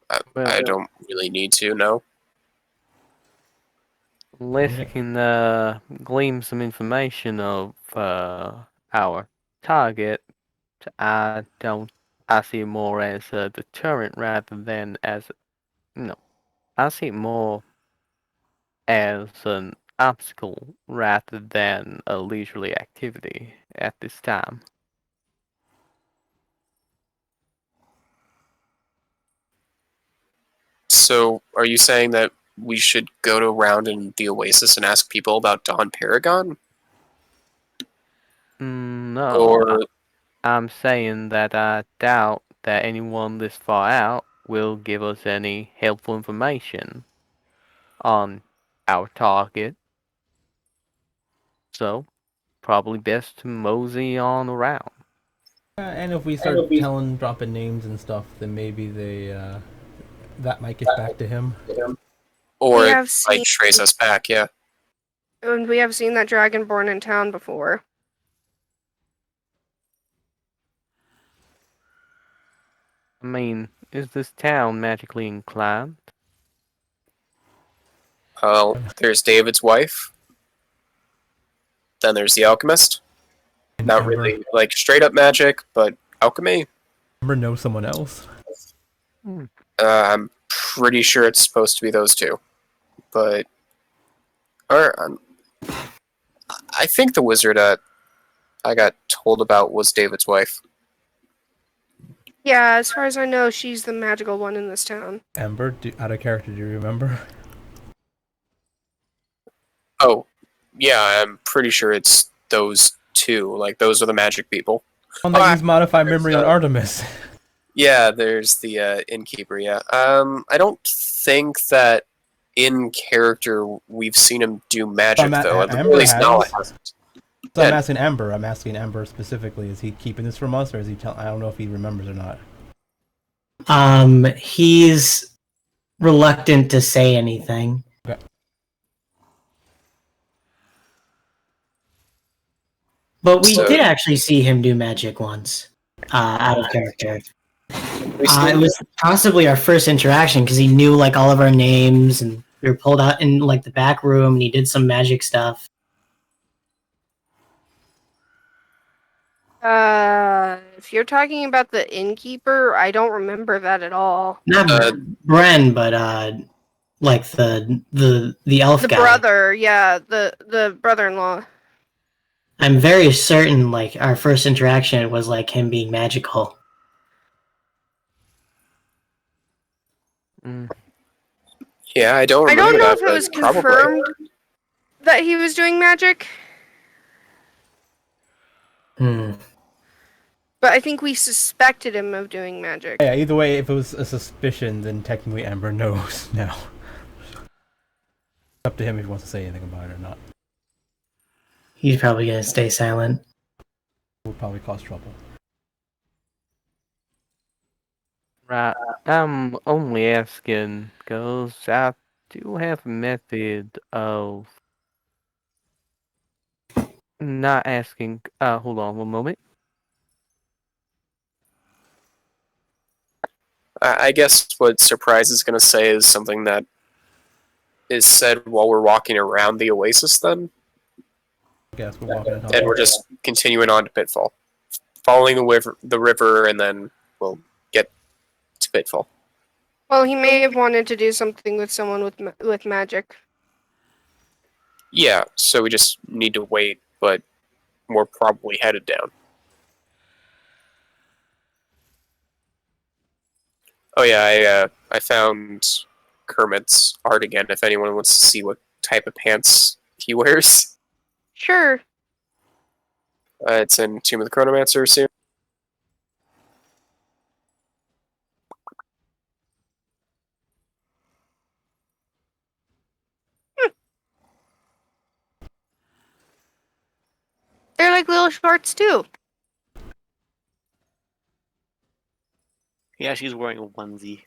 Speaker 5: I don't really need to, no.
Speaker 3: Unless you can glean some information of our target, I don't. I see it more as a deterrent rather than as no. I see it more as an obstacle rather than a leisurely activity at this time.
Speaker 5: So, are you saying that we should go around in the Oasis and ask people about Dawn Paragon?
Speaker 3: No,
Speaker 5: Or,
Speaker 3: I'm saying that I doubt that anyone this far out will give us any helpful information on our target. So, probably best to mosey on around.
Speaker 2: And if we start dropping names and stuff, then maybe that might get back to him.
Speaker 5: or
Speaker 4: We
Speaker 5: it
Speaker 4: have
Speaker 5: might
Speaker 4: seen
Speaker 5: trace us back, yeah.
Speaker 4: and we have seen that dragonborn in town before.
Speaker 3: I mean, is this town magically inclined?
Speaker 5: Well, there's David's wife. Then there's the alchemist.
Speaker 2: And
Speaker 5: Not
Speaker 2: Ember,
Speaker 5: really like straight up magic, but alchemy.
Speaker 2: Ember knows someone else.
Speaker 5: I'm pretty sure it's supposed to be those two, but or I think the wizard I got told about was David's wife.
Speaker 4: Yeah, as far as I know, she's the magical one in this town.
Speaker 2: Ember, out of character, do you remember?
Speaker 5: Oh, yeah, I'm pretty sure it's those two. Like those are the magic people.
Speaker 2: One that
Speaker 5: Oh,
Speaker 2: used modified memory on
Speaker 5: so-
Speaker 2: Artemis.
Speaker 5: Yeah, there's the innkeeper. Yeah, I don't think that in character we've seen him do magic though. At the very
Speaker 2: Amber
Speaker 5: least, now
Speaker 2: has.
Speaker 5: it hasn't.
Speaker 2: So I'm
Speaker 5: Yeah.
Speaker 2: asking Ember. I'm asking Ember specifically. Is he keeping this from us, or is he? I don't know if he remembers or not.
Speaker 6: He's reluctant to say anything.
Speaker 2: Okay.
Speaker 6: But we
Speaker 5: So-
Speaker 6: did actually see him do magic once, out of character.
Speaker 5: We see-
Speaker 6: It was possibly our first interaction because he knew like all of our names, and we were pulled out in like the back room, and he did some magic stuff.
Speaker 4: If you're talking about the innkeeper, I don't remember that at all.
Speaker 6: Not Bren, but like the elf
Speaker 4: The
Speaker 6: guy.
Speaker 4: brother, yeah, the brother-in-law.
Speaker 6: I'm very certain like our first interaction was like him being magical.
Speaker 3: Mm.
Speaker 5: Yeah, I don't
Speaker 4: I
Speaker 5: remember
Speaker 4: don't know
Speaker 5: that,
Speaker 4: if it
Speaker 5: but
Speaker 4: was
Speaker 5: probably.
Speaker 4: confirmed that he was doing magic, but I think we suspected him of doing magic.
Speaker 2: Yeah. Either way, if it was a suspicion, then technically Ember knows now. Up to him if he wants to say anything about it or not.
Speaker 6: He's probably gonna stay silent.
Speaker 2: Will probably cause trouble.
Speaker 3: Right. I'm only asking because I do have a method of not asking. Hold on one moment.
Speaker 5: I guess what Surprise is going to say is something that is said while we're walking around the oasis then,
Speaker 2: I guess we're walking and
Speaker 5: and we're just continuing on to Pitfall. Following the river, and then we'll get to Pitfall.
Speaker 4: Well, he may have wanted to do something with someone with magic.
Speaker 5: Yeah, so we just need to wait, but we're probably headed down. Oh yeah, I found Kermit's art again. If anyone wants to see what type of pants he wears,
Speaker 4: Sure.
Speaker 5: it's in Tomb of the Chronomancer soon.
Speaker 4: They're like little shorts too.
Speaker 1: Yeah, she's wearing a onesie.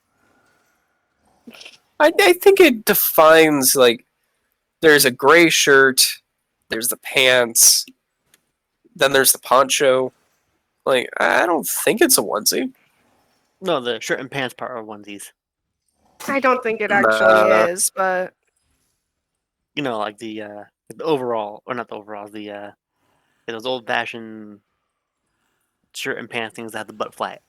Speaker 5: I think it defines like there's a gray shirt, there's the pants, then there's the poncho. Like I don't think it's a onesie.
Speaker 1: No, the shirt and pants part are onesies.
Speaker 4: I don't think it actually is, but
Speaker 1: like the overall, or not the overalls, those old fashioned shirt and pants things that have the butt flat.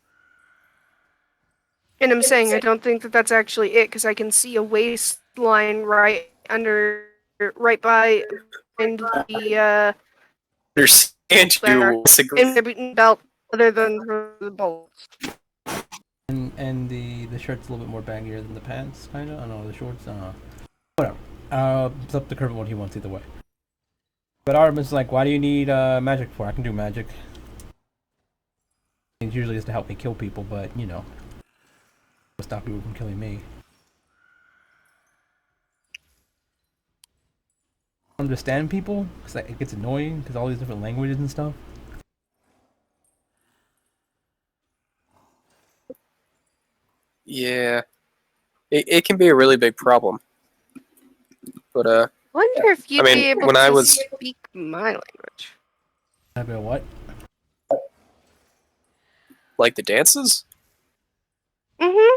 Speaker 4: And I'm saying I don't think that that's actually it because I can see a waistline right by and the
Speaker 5: Understand
Speaker 4: there
Speaker 5: you disagree.
Speaker 4: in the belt other than the bolts.
Speaker 2: And the shirt's a little bit more baggier than the pants, kind of. I don't know, the shorts. Whatever. It's up to Kermit what he wants either way. But Artemis like, why do you need magic for? I can do magic. It's usually just to help me kill people, but to stop people from killing me. Understand people because it gets annoying because all these different languages and stuff.
Speaker 5: Yeah, it can be a really big problem. But
Speaker 4: Wonder if
Speaker 5: I
Speaker 4: you'd
Speaker 5: mean,
Speaker 4: be able
Speaker 5: when
Speaker 4: to
Speaker 5: I was
Speaker 4: speak my language.
Speaker 2: I bet what?
Speaker 5: like the dances,
Speaker 4: Mm-hmm.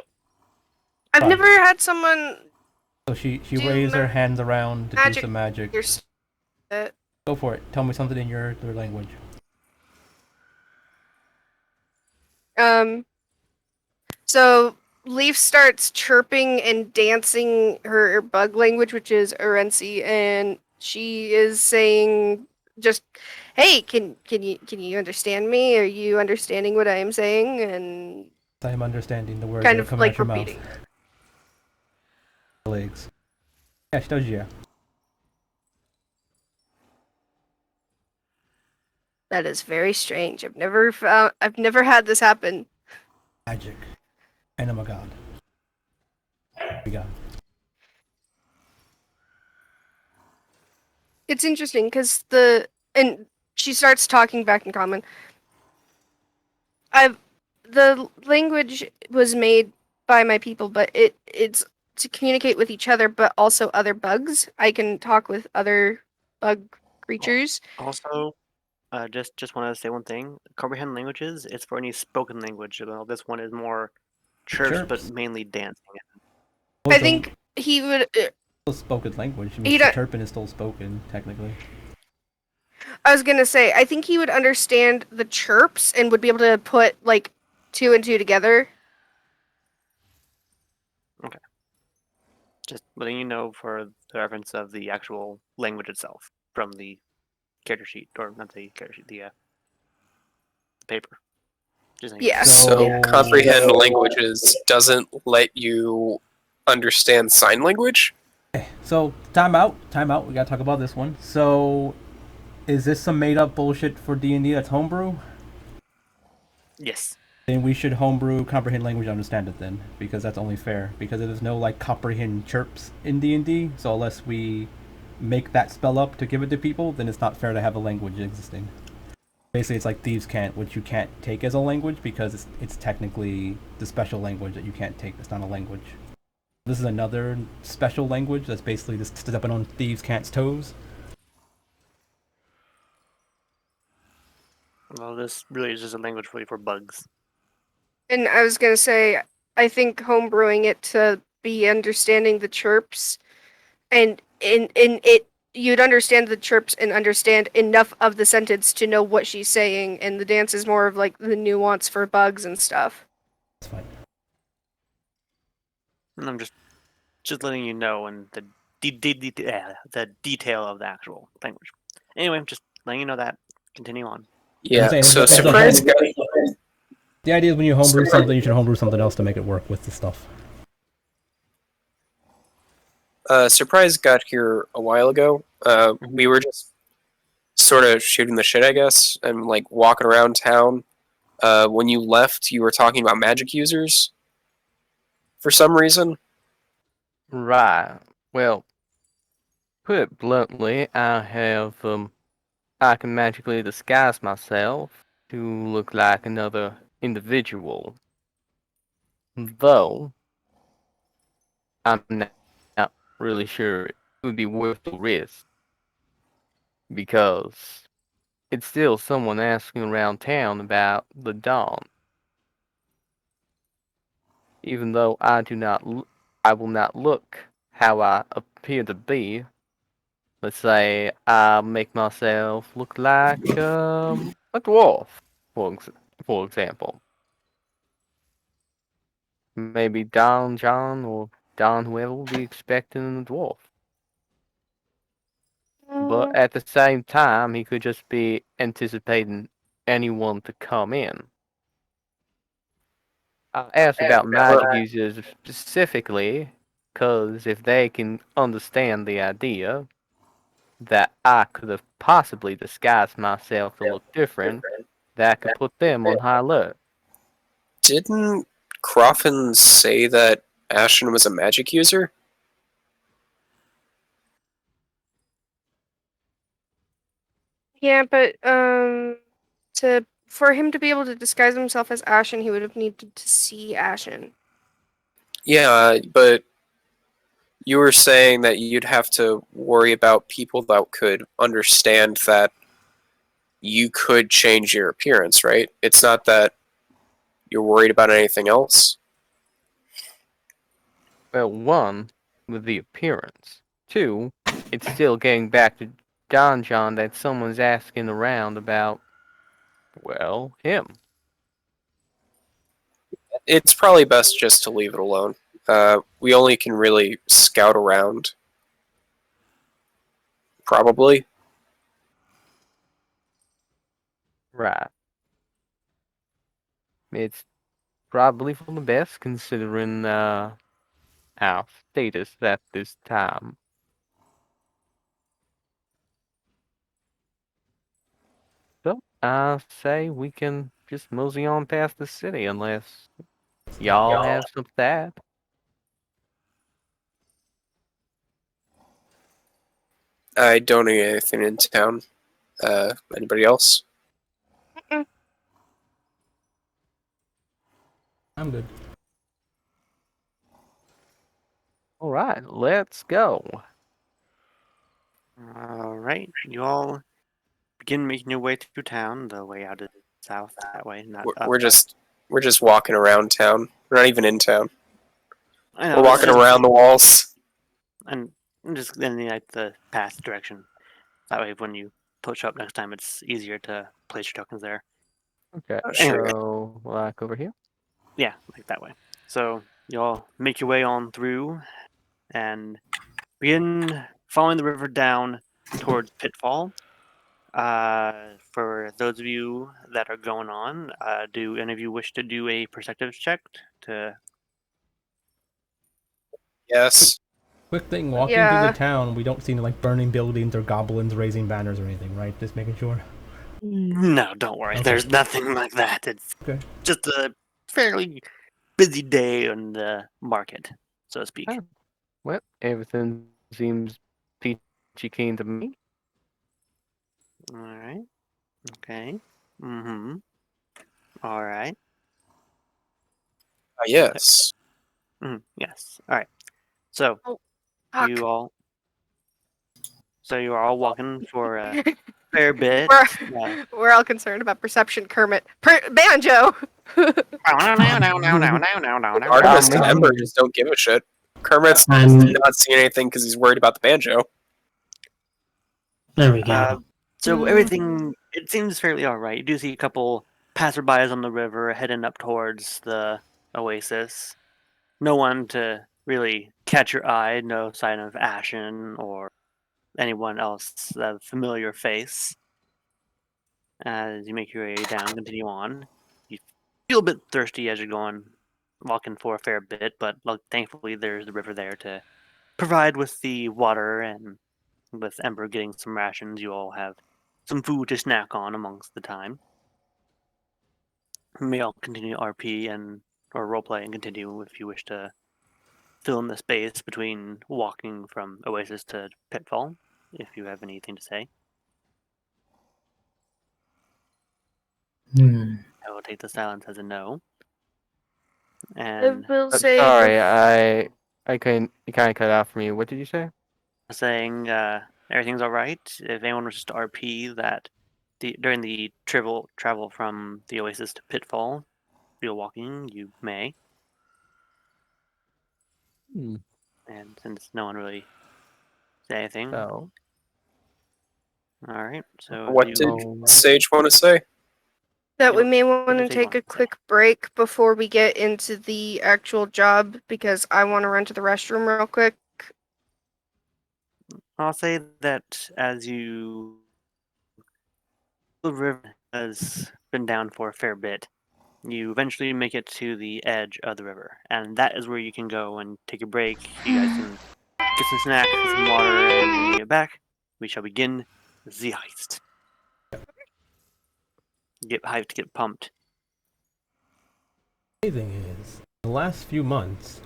Speaker 4: I've
Speaker 2: Fine.
Speaker 4: never had someone
Speaker 2: So she
Speaker 4: do
Speaker 2: waves her hands around to do
Speaker 4: magic.
Speaker 2: some magic.
Speaker 4: Uh,
Speaker 2: Go for it. Tell me something in your language.
Speaker 4: So Leaf starts chirping and dancing her bug language, which is Urensi, and she is saying just, "Hey, can you understand me? Are you understanding what I am saying?" And
Speaker 2: I'm understanding the words that
Speaker 4: kind
Speaker 2: are
Speaker 4: of
Speaker 2: coming out
Speaker 4: like
Speaker 2: your mouth.
Speaker 4: repeating.
Speaker 2: Legs. Yeah, she does. Yeah.
Speaker 4: That is very strange. I've never had this happen.
Speaker 2: Magic. And I'm a god. We got.
Speaker 4: It's interesting because and she starts talking back in common. The language was made by my people, but it's to communicate with each other, but also other bugs. I can talk with other bug creatures.
Speaker 1: Also, just wanted to say one thing. Comprehend languages. It's for any spoken language. Well, this one is more chirps, but
Speaker 2: Chirps.
Speaker 1: mainly dancing.
Speaker 4: I
Speaker 2: Well,
Speaker 4: think he would.
Speaker 2: still spoken language. I mean,
Speaker 4: He.
Speaker 2: chirping is still spoken technically.
Speaker 4: I was gonna say. I think he would understand the chirps and would be able to put like two and two together.
Speaker 1: Okay. Just letting you know for the reference of the actual language itself from the character sheet, or not the character sheet, the paper. Just saying.
Speaker 4: Yeah.
Speaker 5: so comprehend languages doesn't let you understand sign language.
Speaker 2: So time out. Time out. We gotta talk about this one. So, is this some made up bullshit for D&D that's homebrew?
Speaker 1: Yes.
Speaker 2: Then we should homebrew comprehend language understand it then, because that's only fair. Because there's no like comprehend chirps in D&D, so unless we make that spell up to give it to people, then it's not fair to have a language existing. Basically, it's like Thieves' Cant, which you can't take as a language because it's technically the special language that you can't take. It's not a language. This is another special language that's basically just stepping on Thieves' Cant's toes.
Speaker 1: Well, this really is just a language really for bugs.
Speaker 4: And I was gonna say, I think homebrewing it to be understanding the chirps, and in it, you'd understand the chirps and understand enough of the sentence to know what she's saying, and the dance is more of like the nuance for bugs and stuff.
Speaker 2: That's fine.
Speaker 1: And I'm just letting you know and the detail of the actual language. Anyway, just letting you know that. Continue on.
Speaker 5: Yeah.
Speaker 2: saying,
Speaker 5: So
Speaker 2: it's a
Speaker 5: surprise
Speaker 2: home-
Speaker 5: guy.
Speaker 2: The idea is when you homebrew something, you should homebrew something else to make it work with the stuff.
Speaker 5: Surprise got here a while ago. We were just sort of shooting the shit, I guess, and like walking around town. When you left, you were talking about magic users for some reason.
Speaker 3: Right. Well, put it bluntly, I can magically disguise myself to look like another individual. Though, I'm not really sure it would be worth the risk. Because it's still someone asking around town about the Dawn. Even though I will not look how I appear to be, Let's say I make myself look like a dwarf, for example. Maybe Don John or Don whoever will be expecting a dwarf. But
Speaker 4: Mm,
Speaker 3: at the same time, he could just be anticipating anyone to come in. I asked about magic
Speaker 5: Well,
Speaker 3: users specifically, because if they can understand the idea that I could have possibly disguised myself to look different, that could put them on high alert.
Speaker 5: didn't Croffin say that Ashen was a magic user?
Speaker 4: yeah, but to for him to be able to disguise himself as Ashen, he would have needed to see Ashen.
Speaker 5: Yeah, but you were saying that you'd have to worry about people that could understand that you could change your appearance, right? It's not that you're worried about anything else.
Speaker 3: Well, one, with the appearance. Two, it's still getting back to Don John that someone's asking around about, well, him.
Speaker 5: It's probably best just to leave it alone. We only can really scout around, probably.
Speaker 3: Right. It's probably for the best considering our status at this time. So I say we can just mosey on past the city unless y'all have some that.
Speaker 5: I don't need anything in town. Anybody else?
Speaker 4: Mm-mm.
Speaker 2: I'm good.
Speaker 3: All right, let's go.
Speaker 1: All right, you all begin making your way through town. The way out is south that way, not
Speaker 5: We're,
Speaker 1: up.
Speaker 5: we're just we're just walking around town. We're not even in town.
Speaker 1: I
Speaker 5: We're
Speaker 1: know it's
Speaker 5: walking
Speaker 1: just
Speaker 5: around the walls.
Speaker 1: and just in the path direction. That way, when you push up next time, it's easier to place your tokens there.
Speaker 3: Okay,
Speaker 1: Anyway,
Speaker 5: Sure.
Speaker 3: so like over here.
Speaker 1: yeah, like that way. So you all make your way on through and begin following the river down towards Pitfall. For those of you that are going on, do any of you wish to do a perceptive check to?
Speaker 5: Yes.
Speaker 2: Quick thing, walking through the
Speaker 4: Yeah.
Speaker 2: town, we don't see any like burning buildings or goblins raising banners or anything, right? Just making sure.
Speaker 1: No, don't worry.
Speaker 2: Okay.
Speaker 1: There's nothing like that. It's
Speaker 2: Okay.
Speaker 1: just a fairly busy day on the market, so to speak.
Speaker 3: Oh, well, everything seems peachy keen to me.
Speaker 1: All right. Okay. Mm-hmm. All right.
Speaker 5: Yes.
Speaker 1: Yes. All right. So
Speaker 4: Oh, fuck.
Speaker 1: you all. So you are all walking for a fair bit.
Speaker 4: we're
Speaker 1: Uh,
Speaker 4: we're all concerned about perception, Kermit. Banjo.
Speaker 3: I
Speaker 5: Artemis and Ember
Speaker 3: mean,
Speaker 5: just don't give a shit. Kermit's
Speaker 6: I'm.
Speaker 5: not seeing anything because he's worried about the banjo.
Speaker 6: There we
Speaker 1: uh,
Speaker 6: go.
Speaker 1: so everything it seems fairly all right. You do see a couple passerbys on the river heading up towards the oasis. No one to really catch your eye. No sign of Ashen or anyone else, a familiar face. As you make your way down, continue on. You feel a bit thirsty as you're going, walking for a fair bit, but thankfully there's the river there to provide with the water, and with Ember getting some rations, you all have some food to snack on amongst the time. You may all continue RP and or roleplay and continue if you wish to fill in the space between walking from Oasis to Pitfall, if you have anything to say.
Speaker 6: Hmm.
Speaker 1: I will take the silence as a no.
Speaker 4: I
Speaker 1: And
Speaker 4: will
Speaker 3: I'm
Speaker 4: say
Speaker 3: sorry, I couldn't. You kind of cut out for me. What did you say?
Speaker 1: saying everything's all right. If anyone wishes to RP that during the travel from the Oasis to Pitfall, if you're walking, you may.
Speaker 3: Hmm.
Speaker 1: And since no one really said anything,
Speaker 3: So
Speaker 1: All right. So
Speaker 5: What
Speaker 1: you.
Speaker 5: did
Speaker 3: Alright.
Speaker 5: Sage want to say?
Speaker 4: That we
Speaker 1: Yep.
Speaker 4: may want
Speaker 1: What
Speaker 4: to
Speaker 1: did they
Speaker 4: take
Speaker 1: want
Speaker 4: a
Speaker 1: to say?
Speaker 4: quick break before we get into the actual job because I want to run to the restroom real quick.
Speaker 1: I'll say that as you, the river has been down for a fair bit. You eventually make it to the edge of the river, and that is where you can go and take a break. You guys can get some snacks and some water, and when you get back, we shall begin the heist. Get hyped, get pumped.
Speaker 2: The thing is, the last few months,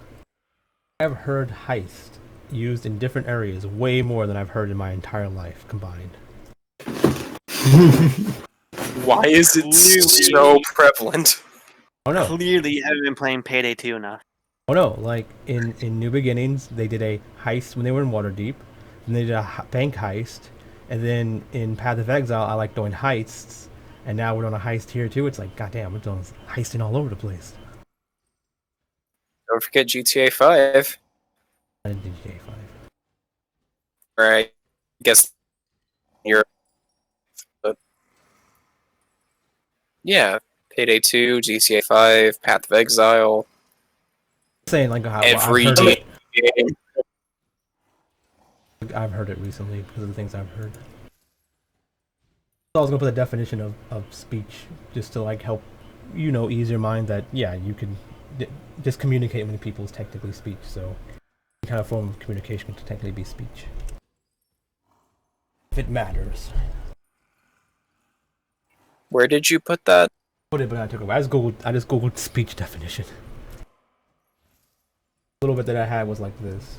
Speaker 2: I've heard heist used in different areas way more than I've heard in my entire life combined.
Speaker 5: Why is it so prevalent?
Speaker 2: Oh no.
Speaker 1: Clearly, you haven't been playing Payday 2 enough.
Speaker 2: Oh no, like in New Beginnings, they did a heist when they were in Waterdeep, and they did a bank heist, and then in Path of Exile, I like doing heists, and now we're doing a heist here too. It's like, goddamn, we're doing heisting all over the place.
Speaker 5: Don't forget GTA 5.
Speaker 2: I did GTA 5.
Speaker 5: Right. I guess you're. But yeah, Payday 2, GTA 5, Path of Exile,
Speaker 2: Saying like how I've
Speaker 5: every
Speaker 2: heard
Speaker 5: game.
Speaker 2: it. I've heard it recently because of the things I've heard. So I was gonna put a definition of speech just to like help ease your mind that yeah you can just communicate with people is technically speech. So any kind of form of communication can technically be speech if it matters.
Speaker 5: Where did you put that?
Speaker 2: Put it, but I took it. I just googled speech definition. A little bit that I had was like this.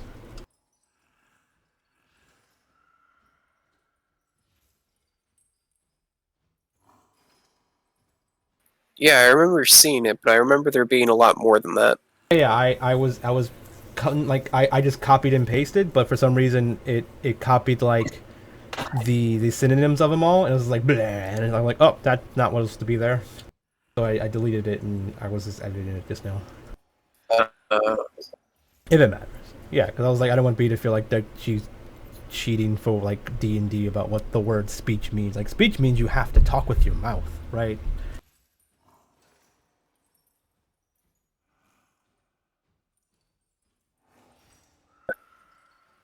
Speaker 5: Yeah, I remember seeing it, but I remember there being a lot more than that.
Speaker 2: Yeah, I was cutting like I just copied and pasted, but for some reason it copied like the synonyms of them all, and it was like blah, and I'm like, oh, that's not what was to be there. So I deleted it, and I was just editing it just now.
Speaker 5: Uh,
Speaker 2: If it matters, yeah, because I was like, I don't want B to feel like that she's cheating for like D&D about what the word speech means. Like speech means you have to talk with your mouth, right?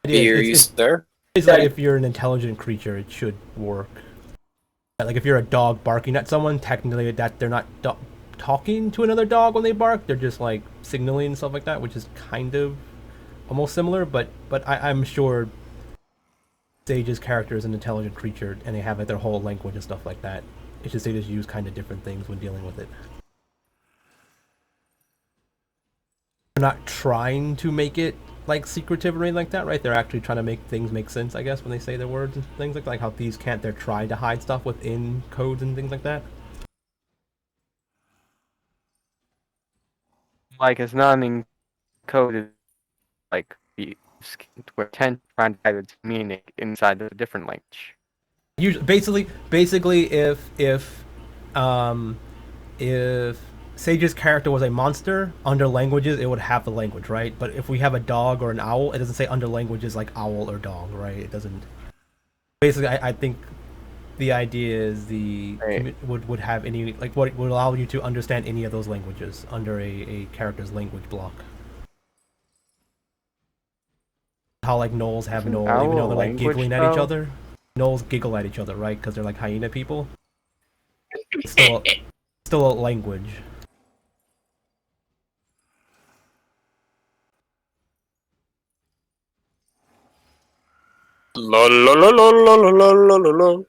Speaker 5: Are you there?
Speaker 2: It's like if you're an intelligent creature, it should work. Like if you're a dog barking at someone, technically that they're not talking to another dog when they bark. They're just like signaling and stuff like that, which is kind of almost similar. But I'm sure Sage's character is an intelligent creature, and they have like their whole language and stuff like that. It's just they just use kind of different things when dealing with it. They're not trying to make it like secretive or anything like that, right? They're actually trying to make things make sense, I guess, when they say their words and things like how thieves can't. They're trying to hide stuff within codes and things like that.
Speaker 3: Like it's not encoded like the we're trying to hide its meaning inside of a different language.
Speaker 2: Usually, basically, um, if Sage's character was a monster under languages, it would have the language, right? But if we have a dog or an owl, it doesn't say under languages like owl or dog, right? It doesn't. Basically, I think the idea is
Speaker 3: Right.
Speaker 2: would have any like what would allow you to understand any of those languages under a character's language block. How like gnolls have
Speaker 3: Isn't
Speaker 2: gnoll, even though
Speaker 3: owl a
Speaker 2: they're like
Speaker 3: language
Speaker 2: giggling at each
Speaker 3: though?
Speaker 2: other. Gnolls giggle at each other, right? Because they're like hyena people. It's still a language.
Speaker 5: La la la la la la la la la.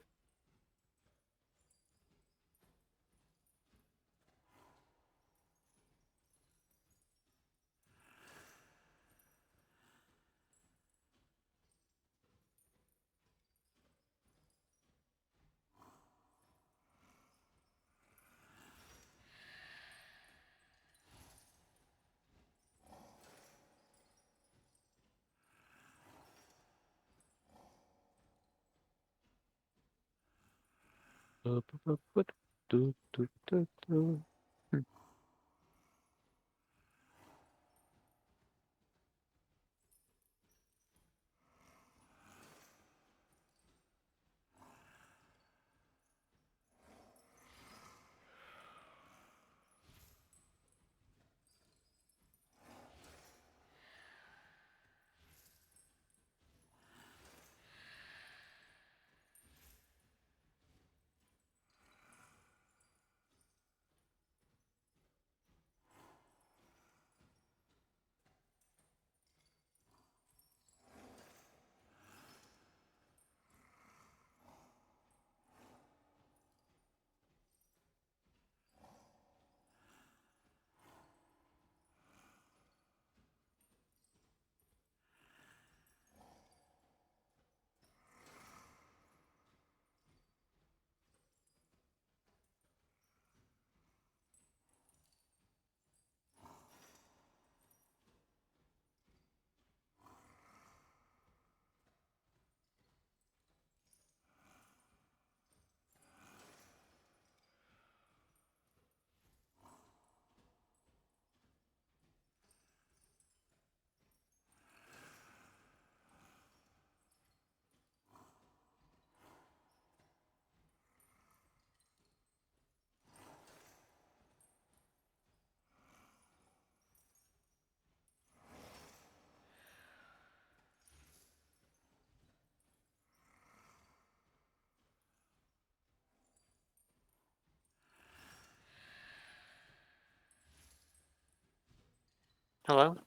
Speaker 1: Hello?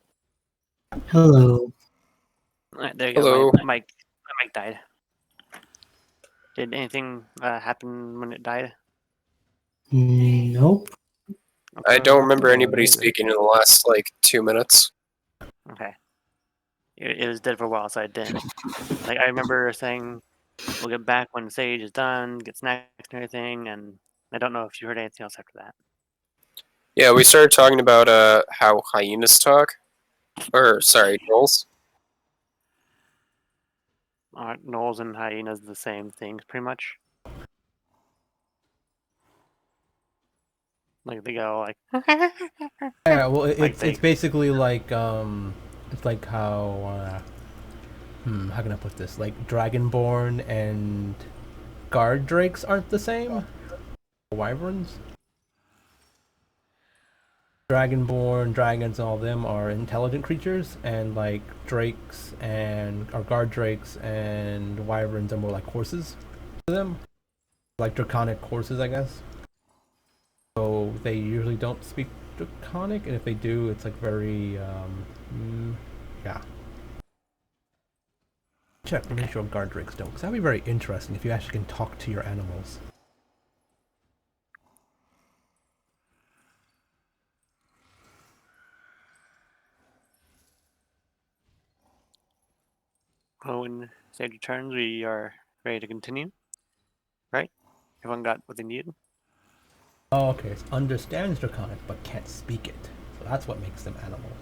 Speaker 6: Hello.
Speaker 1: Alright, there you go.
Speaker 5: Hello.
Speaker 1: My mic died. Did anything happen when it died?
Speaker 6: Nope.
Speaker 5: I
Speaker 1: Okay.
Speaker 5: don't remember
Speaker 2: Oh,
Speaker 5: anybody
Speaker 2: amazing.
Speaker 5: speaking in the last, 2 minutes.
Speaker 1: Okay. It was dead for a while, so I didn't. Like, I remember saying we'll get back when Sage is done, get snacks and everything, and I don't know if you heard anything else after that.
Speaker 5: Yeah, we started talking about how hyenas talk. Or, sorry, trolls.
Speaker 1: Aren't gnolls and hyenas the same things, pretty much? Like, they go, like...
Speaker 2: Yeah, well,
Speaker 1: Like
Speaker 2: it's basically like it's like how can I put this? Like Dragonborn and Guard Drakes aren't the same. Wyverns. Dragonborn, dragons, and all of them are intelligent creatures, and like drakes and or guard drakes and wyverns are more like horses to them, like draconic horses, I guess. So they usually don't speak draconic, and if they do, it's like very yeah. Check to make sure guard drakes don't, because that'd be very interesting if you actually can talk to your animals.
Speaker 1: Well, when Sage returns, we are ready to continue, right? Everyone got what they needed?
Speaker 2: Oh, okay. It understands draconic but can't speak it, so that's what makes them animals.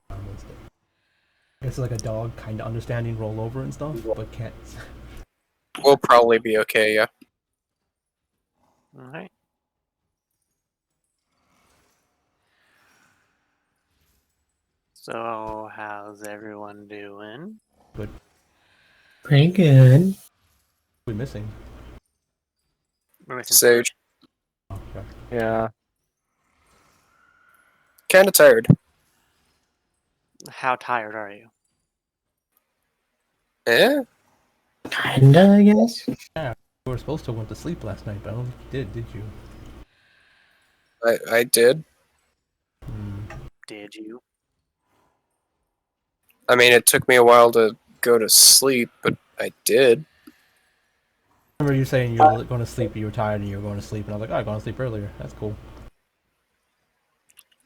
Speaker 2: Animals do. It's like a dog, kind of understanding roll over and stuff, but can't.
Speaker 5: We'll probably be okay, yeah.
Speaker 1: Alright. So, how's everyone doing?
Speaker 6: Pretty good.
Speaker 2: We're missing.
Speaker 1: We're missing
Speaker 5: Sage.
Speaker 2: Oh, okay.
Speaker 3: Yeah.
Speaker 5: Kinda tired.
Speaker 1: How tired are you?
Speaker 5: Eh?
Speaker 6: Kinda, I guess.
Speaker 2: You were supposed to have went to sleep last night, but I don't think you did you?
Speaker 5: I did.
Speaker 1: Did you?
Speaker 5: I mean, it took me a while to go to sleep, but I did.
Speaker 2: I remember you saying you were going to sleep, you were tired, and you were going to sleep, and I was like, oh, I going to sleep earlier. That's cool.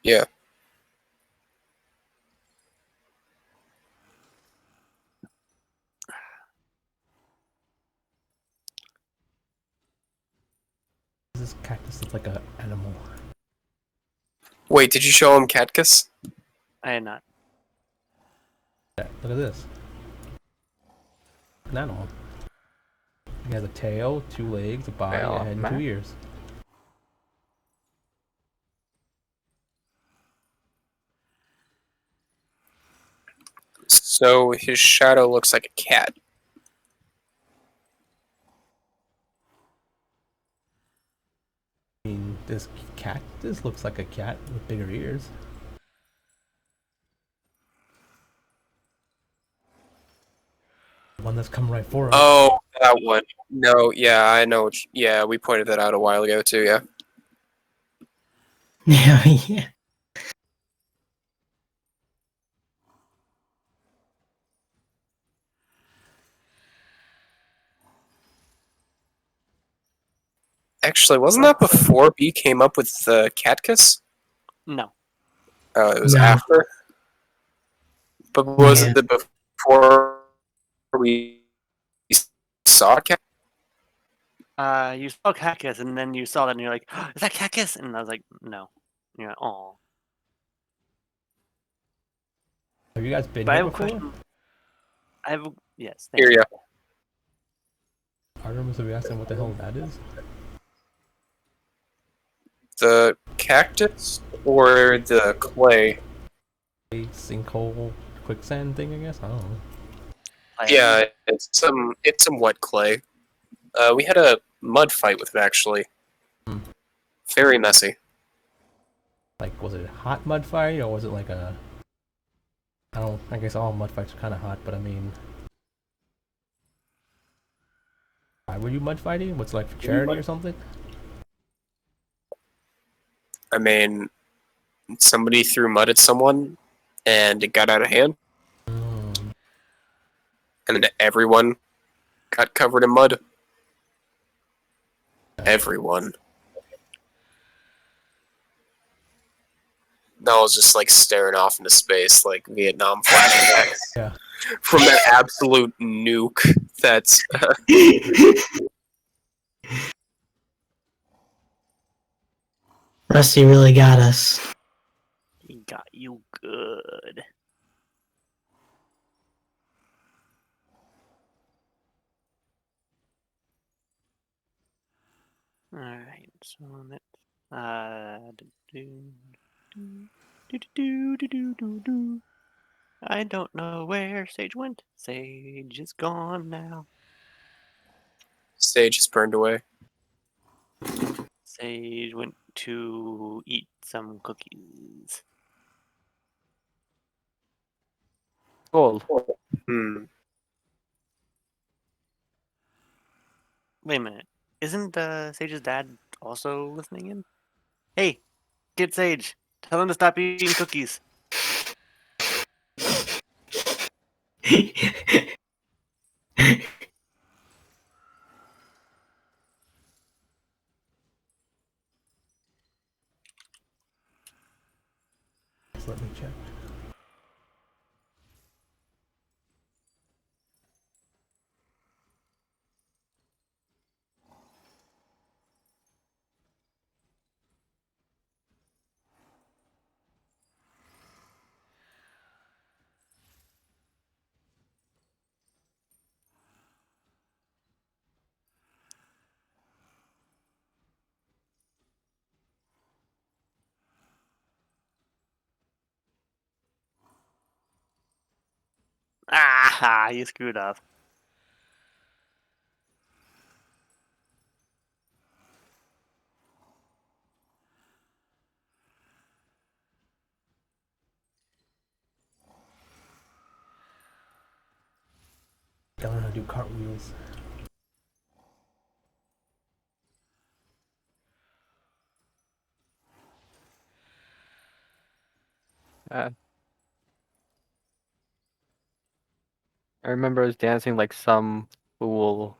Speaker 5: Yeah.
Speaker 2: This cactus looks like an animal.
Speaker 5: Wait, did you show him Catkiss?
Speaker 1: I had not.
Speaker 2: Yeah, look at this. An animal. He has a tail, 2 legs, a body,
Speaker 3: Well,
Speaker 2: and
Speaker 3: Matt?
Speaker 2: 2 ears.
Speaker 5: So his shadow looks like a cat.
Speaker 2: I mean, this cactus looks like a cat with bigger ears. The one that's come right for us.
Speaker 5: Oh, that one. No, yeah, I know. Yeah, we pointed that out a while ago too. Yeah.
Speaker 6: Yeah, yeah.
Speaker 5: Actually, wasn't that before B came up with the Catkiss?
Speaker 1: No.
Speaker 5: It was
Speaker 6: No.
Speaker 5: after. But was
Speaker 6: Yeah.
Speaker 5: it before we saw Cat?
Speaker 1: You saw Cactus, and then you saw that, and you're like, is that Cactus? And I was like, no. And you're like, oh.
Speaker 2: Have you guys been
Speaker 1: But I
Speaker 2: here
Speaker 1: have a
Speaker 2: before?
Speaker 1: question. Yes. Thank
Speaker 5: Here,
Speaker 1: you.
Speaker 5: yeah.
Speaker 2: Artemis, have you asked him what the hell that is?
Speaker 5: The cactus or the clay?
Speaker 2: A sinkhole quicksand thing, I guess? I don't know.
Speaker 5: Yeah, it's some wet clay. We had a mud fight with it actually.
Speaker 2: Hmm.
Speaker 5: Very messy.
Speaker 2: Like, was it a hot mud fight, or was it like a... I guess all mud fights are kind of hot, but I mean... Why were you mud fighting? What's like for charity or something?
Speaker 5: I mean, somebody threw mud at someone, and it got out of hand,
Speaker 2: Mm.
Speaker 5: and everyone got covered in mud. Everyone. I was just like staring off into space, like Vietnam flashbacks
Speaker 2: Yeah.
Speaker 5: from that absolute nuke. That's
Speaker 6: Rusty really got us.
Speaker 1: He got you good. Alright, so let's do, do, do. I don't know where Sage went. Sage is gone now.
Speaker 5: stage is burned away.
Speaker 1: Sage went to eat some cookies.
Speaker 3: Cool.
Speaker 5: Hmm.
Speaker 1: Wait a minute. Isn't Sage's dad also listening in? Hey, get Sage. Tell him to stop eating cookies.
Speaker 2: Just let me check.
Speaker 1: Ah, you screwed up.
Speaker 2: Gotta learn how to do cartwheels.
Speaker 3: Uh, I remember I was dancing like some fool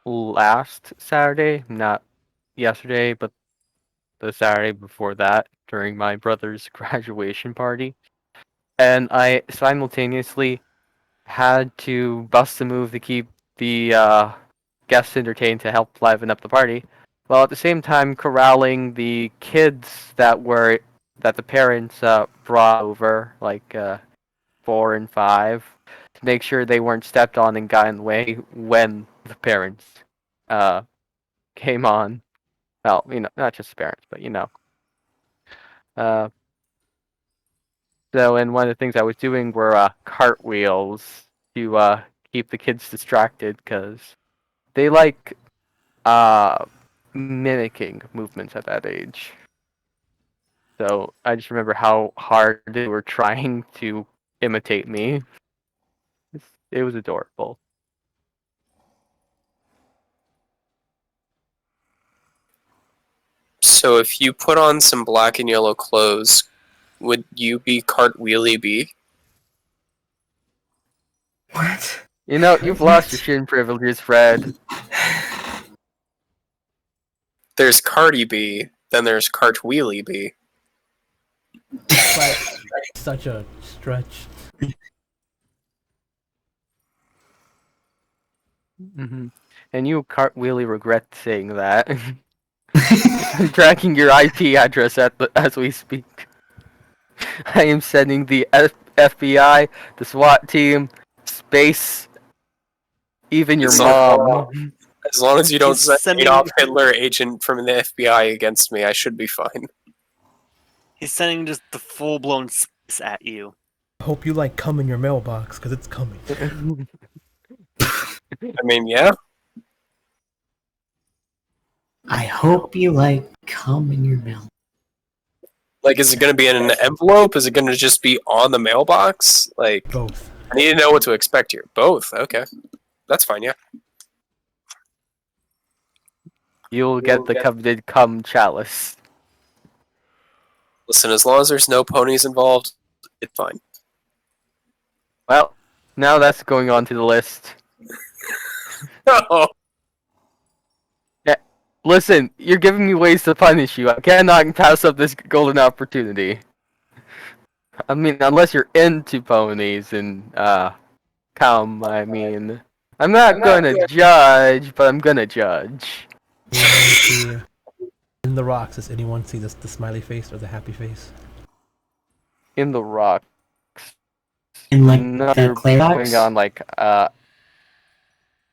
Speaker 3: last Saturday, not yesterday, but the Saturday before that during my brother's graduation party. And I simultaneously had to bust a move to keep the guests entertained to help liven up the party, while at the same time corralling the kids that the parents brought over, like 4 and 5, to make sure they weren't stepped on and got in the way when the parents uh, came on. Well, not just the parents, but Uh, and one of the things I was doing were cartwheels to keep the kids distracted because they like uh, mimicking movements at that age. So I just remember how hard they were trying to imitate me. It was adorable.
Speaker 5: So if you put on some black and yellow clothes, would you be Cartwheelie B?
Speaker 6: What?
Speaker 3: You've lost your shin privileges, Fred.
Speaker 5: There's Cardi B, then there's Cartwheelie B.
Speaker 2: But such a stretch.
Speaker 3: Hmm. And you cartwheelie regret saying that. I'm tracking your IP address as we speak. I am sending the FBI, the SWAT team, space, even your
Speaker 5: As long,
Speaker 3: mom.
Speaker 5: as long as you don't
Speaker 1: He's
Speaker 5: send
Speaker 1: sending
Speaker 5: Adolf Hitler agent from the FBI against me, I should be fine.
Speaker 1: he's sending just the full blown space at you.
Speaker 2: Hope you like cum in your mailbox, because it's coming.
Speaker 5: I mean, yeah.
Speaker 6: I hope you like cum in your milk.
Speaker 5: Like, is it going to be in an envelope? Is it going to just be on the mailbox? Like,
Speaker 2: Both.
Speaker 5: I need to know what to expect here. Both. Okay. That's fine, yeah.
Speaker 3: You'll get the coveted cum chalice.
Speaker 5: Listen, as long as there's no ponies involved, it's fine.
Speaker 3: Well, now that's going on to the list.
Speaker 5: Oh,
Speaker 3: Listen, you're giving me ways to punish you. I cannot pass up this golden opportunity. I mean, unless you're into ponies and come. I mean, I'm not gonna judge, but I'm gonna judge.
Speaker 2: Anyone see in the rocks? Does anyone see the smiley face or the happy face?
Speaker 3: In the rock.
Speaker 6: In like
Speaker 3: No,
Speaker 6: the
Speaker 3: you're
Speaker 6: clay
Speaker 3: going
Speaker 6: box?
Speaker 3: on like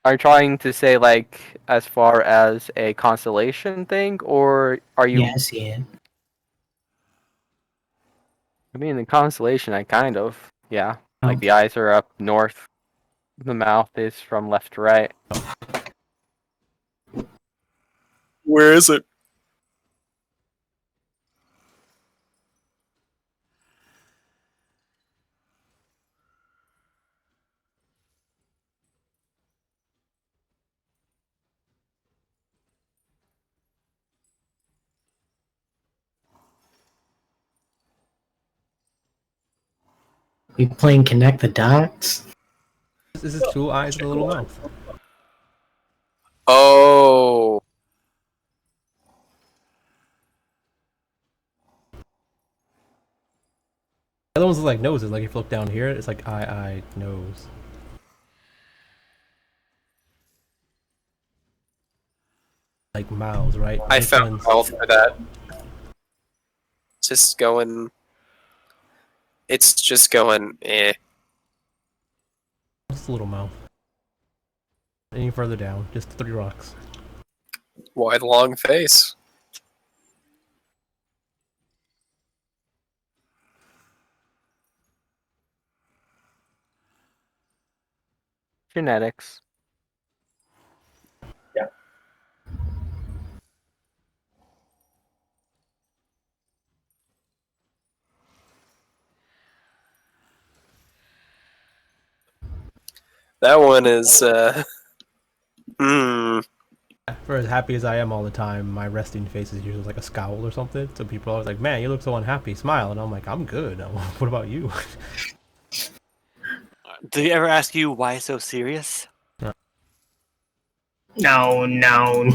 Speaker 3: are you trying to say like as far as a constellation thing, or are you?
Speaker 6: Yeah, I see it.
Speaker 3: I mean, the constellation, I kind of yeah.
Speaker 6: Oh.
Speaker 3: Like the eyes are up north, the mouth is from left to right.
Speaker 5: where is it?
Speaker 6: We playing connect the dots?
Speaker 2: This is two eyes and a little mouth.
Speaker 5: Oh,
Speaker 2: The other ones are like noses. Like if you look down here, it's like eye, nose. Like mouths, right?
Speaker 5: I
Speaker 2: This
Speaker 5: found
Speaker 2: one's-
Speaker 5: mouth for that. Just going. It's just going. Eh.
Speaker 2: Just a little mouth. Any further down, just 3 rocks.
Speaker 5: Wide, long face.
Speaker 3: Genetics.
Speaker 5: That one is. Hmm.
Speaker 2: For as happy as I am all the time, my resting face is usually like a scowl or something. So people are always like, "Man, you look so unhappy." Smile, and I'm like, "I'm good." What about you?
Speaker 1: Did he ever ask you why so serious?
Speaker 6: No.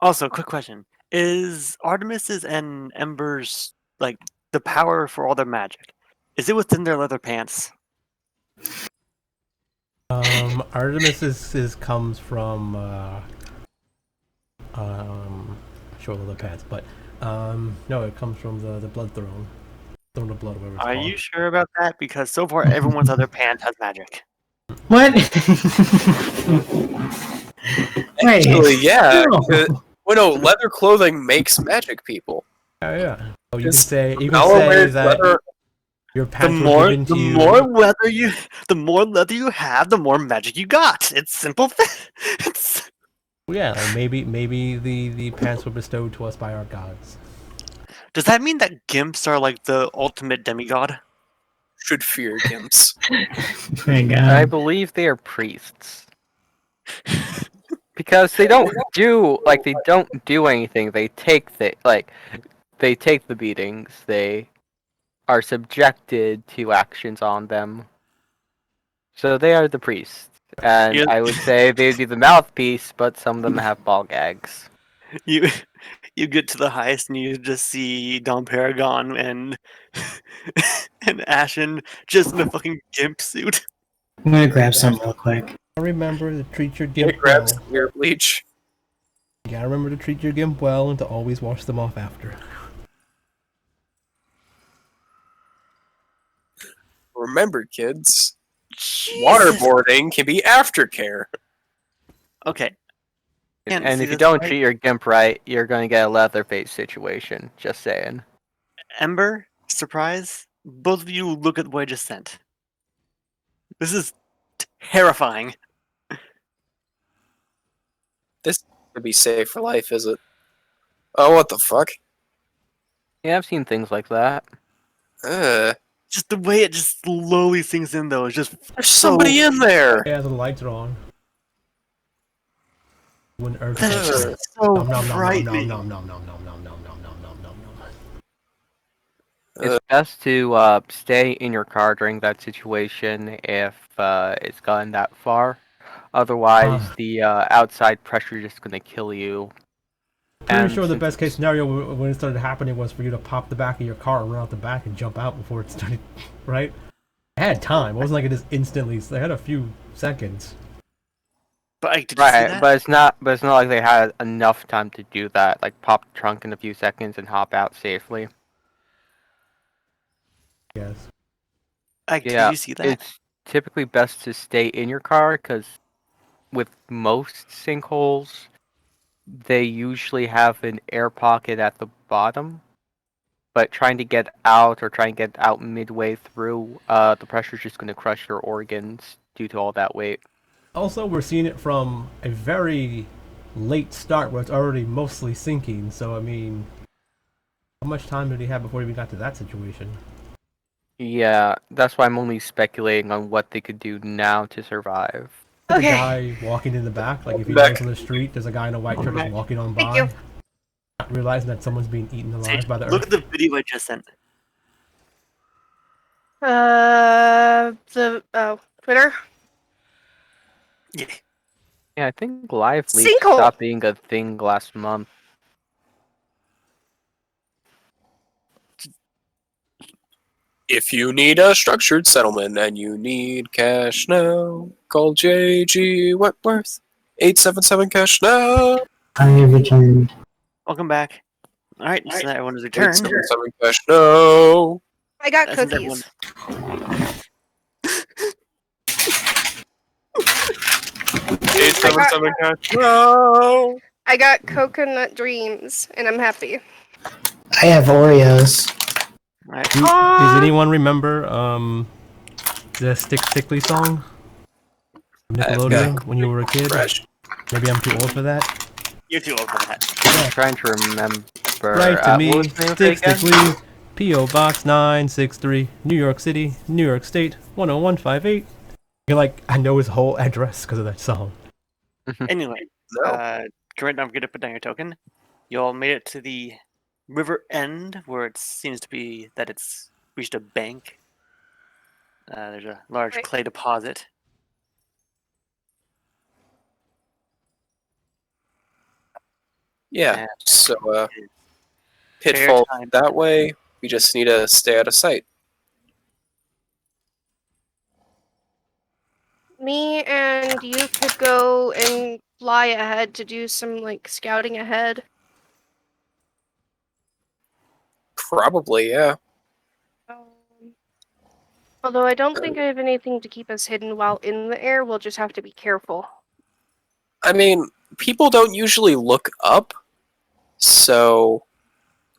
Speaker 1: Also, quick question: is Artemis's and Ember's like the power for all their magic? Is it within their leather pants?
Speaker 2: Artemis is comes from short of the pants, but no, it comes from the blood throne. Throne of blood, whatever it's
Speaker 1: Are
Speaker 2: called.
Speaker 1: you sure about that? Because so far, everyone's other pant has magic.
Speaker 6: What? Wait.
Speaker 5: Actually, yeah.
Speaker 6: No.
Speaker 5: Well, no, leather clothing makes magic people.
Speaker 2: Yeah. So you can
Speaker 5: Just
Speaker 2: say
Speaker 5: Nala wears
Speaker 2: that
Speaker 5: leather.
Speaker 2: your pants were given to you.
Speaker 1: The more leather you have, the more magic you got. It's simple. It's...
Speaker 2: Yeah, like maybe the pants were bestowed to us by our gods.
Speaker 1: Does that mean that gimps are like the ultimate demigod?
Speaker 5: Should fear gimps.
Speaker 6: My
Speaker 3: I
Speaker 6: God.
Speaker 3: believe they are priests. Because they don't do anything. They take the beatings. They are subjected to actions on them. So they are the priests. And
Speaker 1: You,
Speaker 3: I would say they'd be the mouthpiece, but some of them have ball gags.
Speaker 1: you, you get to the heist and you just see Dom Paragon and and Ashen just in a fucking gimp suit.
Speaker 6: I'm gonna grab some real quick.
Speaker 2: Remember to treat your
Speaker 5: It
Speaker 2: gimp
Speaker 5: grabs
Speaker 2: well.
Speaker 5: ear bleach.
Speaker 2: You gotta remember to treat your gimp well and to always wash them off after.
Speaker 5: Remember, kids,
Speaker 1: Jesus.
Speaker 5: waterboarding can be aftercare.
Speaker 1: Okay. Can't
Speaker 3: And
Speaker 1: see
Speaker 3: if you
Speaker 1: this
Speaker 3: don't
Speaker 1: right.
Speaker 3: treat your gimp right, you're going to get a Leatherface situation. Just saying.
Speaker 1: Ember, surprise, both of you look at what I just sent. This is terrifying.
Speaker 5: This could be safe for life, is it? Oh, what the fuck?
Speaker 3: Yeah, I've seen things like that.
Speaker 1: Just the way it just slowly sinks in, though, is just
Speaker 5: There's somebody in there.
Speaker 2: Yeah, the lights are on. When Earth
Speaker 1: That's
Speaker 2: hits.
Speaker 1: just so
Speaker 2: Nom nom nom nom
Speaker 1: frightening.
Speaker 2: nom nom nom nom nom nom nom nom nom nom nom.
Speaker 3: It's best to stay in your car during that situation if it's gotten that far. Otherwise, the outside pressure is just gonna kill you.
Speaker 2: Pretty
Speaker 3: And
Speaker 2: sure the
Speaker 3: since
Speaker 2: best case
Speaker 3: it's-
Speaker 2: scenario when it started happening was for you to pop the back of your car, run out the back, and jump out before it started. Right? I had time. It wasn't like it just instantly. I had a few seconds.
Speaker 1: But did you see
Speaker 3: Right,
Speaker 1: that?
Speaker 3: but it's not. But it's not like they had enough time to do that. Like pop the trunk in a few seconds and hop out safely.
Speaker 2: Yes.
Speaker 1: Did
Speaker 3: Yeah,
Speaker 1: you see that?
Speaker 3: it's typically best to stay in your car because with most sinkholes, they usually have an air pocket at the bottom. But trying to get out or trying to get out midway through, the pressure's just going to crush your organs due to all that weight.
Speaker 2: Also, we're seeing it from a very late start where it's already mostly sinking. So, I mean, how much time did he have before he even got to that situation?
Speaker 3: Yeah, that's why I'm only speculating on what they could do now to survive.
Speaker 2: The
Speaker 4: Okay.
Speaker 2: guy walking in the back, like if he
Speaker 5: Back.
Speaker 2: knows on the street, there's a guy in a white shirt just walking on
Speaker 4: Thank
Speaker 2: by,
Speaker 4: you.
Speaker 2: not realizing that someone's being eaten alive
Speaker 1: Sage,
Speaker 2: by the
Speaker 1: look
Speaker 2: earth.
Speaker 1: at the video I just sent.
Speaker 4: Twitter.
Speaker 1: Yeah.
Speaker 3: Yeah, I think live leaks
Speaker 4: Sinkhole.
Speaker 3: stopped being a thing last month.
Speaker 5: If you need a structured settlement and you need cash now, call JG Wentworth. 877 cash now.
Speaker 6: I have returned.
Speaker 1: Welcome back. All right, so that everyone has returned.
Speaker 5: 877 cash now.
Speaker 4: I got
Speaker 1: Since everyone,
Speaker 4: cookies.
Speaker 5: 877 cash now.
Speaker 4: I got coconut dreams, and I'm happy.
Speaker 6: I have Oreos.
Speaker 1: all right,
Speaker 2: Does anyone remember the Stick Stickly song? Nickelodeon when you were a kid?
Speaker 5: Fresh.
Speaker 2: Maybe I'm too old for that.
Speaker 1: you're too old for that.
Speaker 3: I'm trying to remember.
Speaker 2: Write to
Speaker 3: what
Speaker 2: me,
Speaker 3: was the name of it
Speaker 2: Stick
Speaker 3: again?
Speaker 2: Stickly, P.O. Box 963, New York City, New York State, 10158. You're like, I know his whole address because of that song.
Speaker 1: Anyway,
Speaker 5: No.
Speaker 1: Corinne, don't forget to put down your token. You all made it to the river end where it seems to be that it's reached a bank. There's a large
Speaker 4: Right.
Speaker 1: clay deposit.
Speaker 5: Yeah.
Speaker 1: And
Speaker 5: So,
Speaker 1: fair
Speaker 5: pitfall
Speaker 1: time.
Speaker 5: that way. We just need to stay out of sight.
Speaker 4: Me and you could go and fly ahead to do some like scouting ahead.
Speaker 5: Probably, yeah.
Speaker 4: Although I don't think I have anything to keep us hidden while in the air. We'll just have to be careful.
Speaker 5: I mean, people don't usually look up, so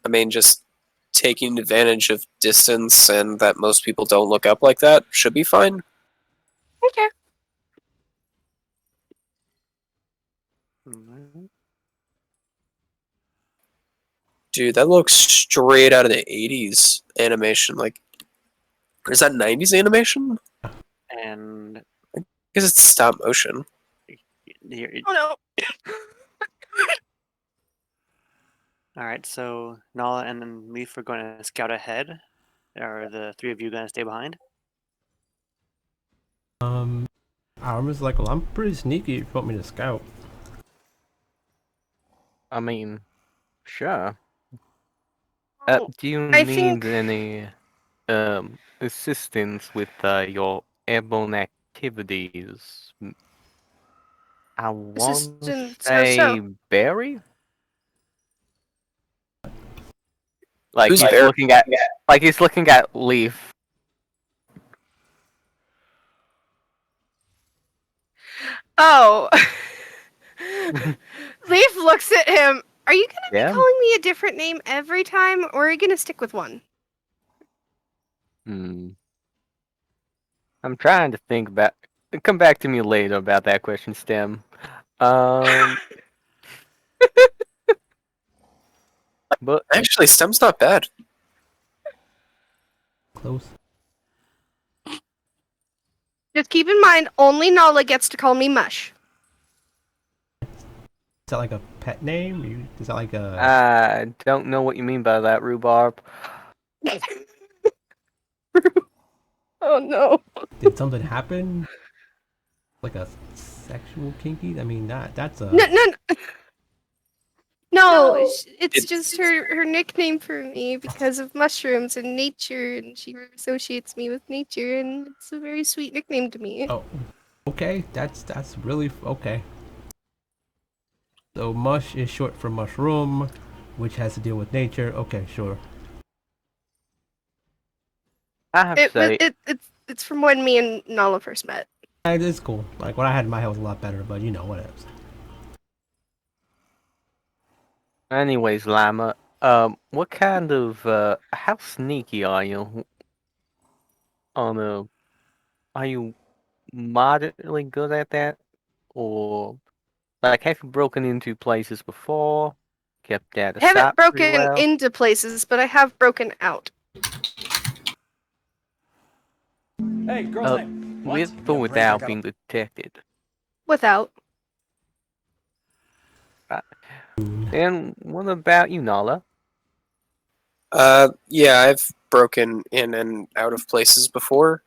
Speaker 5: I mean, just taking advantage of distance and that most people don't look up like that should be fine.
Speaker 4: Okay.
Speaker 1: Mhm.
Speaker 5: Dude, that looks straight out of the 80s animation. Like, is that 90s animation?
Speaker 1: And
Speaker 5: Because it's stop motion.
Speaker 1: here,
Speaker 4: Oh no.
Speaker 1: all right, so Nala and then Leaf are going to scout ahead. Are the three of you going to stay behind?
Speaker 2: Armin's like, well, I'm pretty sneaky if you want me to scout.
Speaker 3: I mean, sure.
Speaker 4: Oh,
Speaker 3: Do you
Speaker 4: I
Speaker 3: need
Speaker 4: think-
Speaker 3: any assistance with your airborne activities? I want to
Speaker 4: Assistance, how
Speaker 3: say
Speaker 4: so?
Speaker 3: Barry. Like
Speaker 5: Who's
Speaker 3: he's
Speaker 5: Barry?
Speaker 3: looking at Leaf.
Speaker 4: Oh. Leaf looks at him. Are you gonna
Speaker 3: Yeah.
Speaker 4: be calling me a different name every time, or are you gonna stick with one?
Speaker 3: I'm trying to think about. Come back to me later about that question, Stem. But
Speaker 5: Actually, STEM's not bad.
Speaker 2: Close.
Speaker 4: Just keep in mind, only Nala gets to call me Mush.
Speaker 2: Is that like a pet name? Is that like a...
Speaker 3: I don't know what you mean by that, Rhubarb.
Speaker 4: Oh no.
Speaker 2: Did something happen? Like a sexual kinky? I mean, that's a.
Speaker 4: No, no, no. It's
Speaker 5: It's
Speaker 4: just her nickname for me because of mushrooms and nature, and she associates me with nature, and it's a very sweet nickname to me.
Speaker 2: Oh, okay. That's really okay. So mush is short for mushroom, which has to deal with nature. Okay, sure.
Speaker 3: I have to say,
Speaker 4: It's from when me and Nala first met.
Speaker 2: It is cool. Like what I had in my head was a lot better, but you know whatever.
Speaker 3: anyways, Llama, what kind of, how sneaky are you on a, are you moderately good at that? Or, like, have you broken into places before? Kept that
Speaker 4: I haven't
Speaker 3: aside pretty
Speaker 4: broken
Speaker 3: well?
Speaker 4: into places, but I have broken out.
Speaker 7: Hey, girl's
Speaker 3: Uh,
Speaker 7: name.
Speaker 3: with
Speaker 7: What?
Speaker 3: or
Speaker 7: Yeah, Brink, I
Speaker 3: without
Speaker 7: gotta.
Speaker 3: being detected?
Speaker 4: Without.
Speaker 3: And what about you, Nala?
Speaker 5: yeah, I've broken in and out of places before.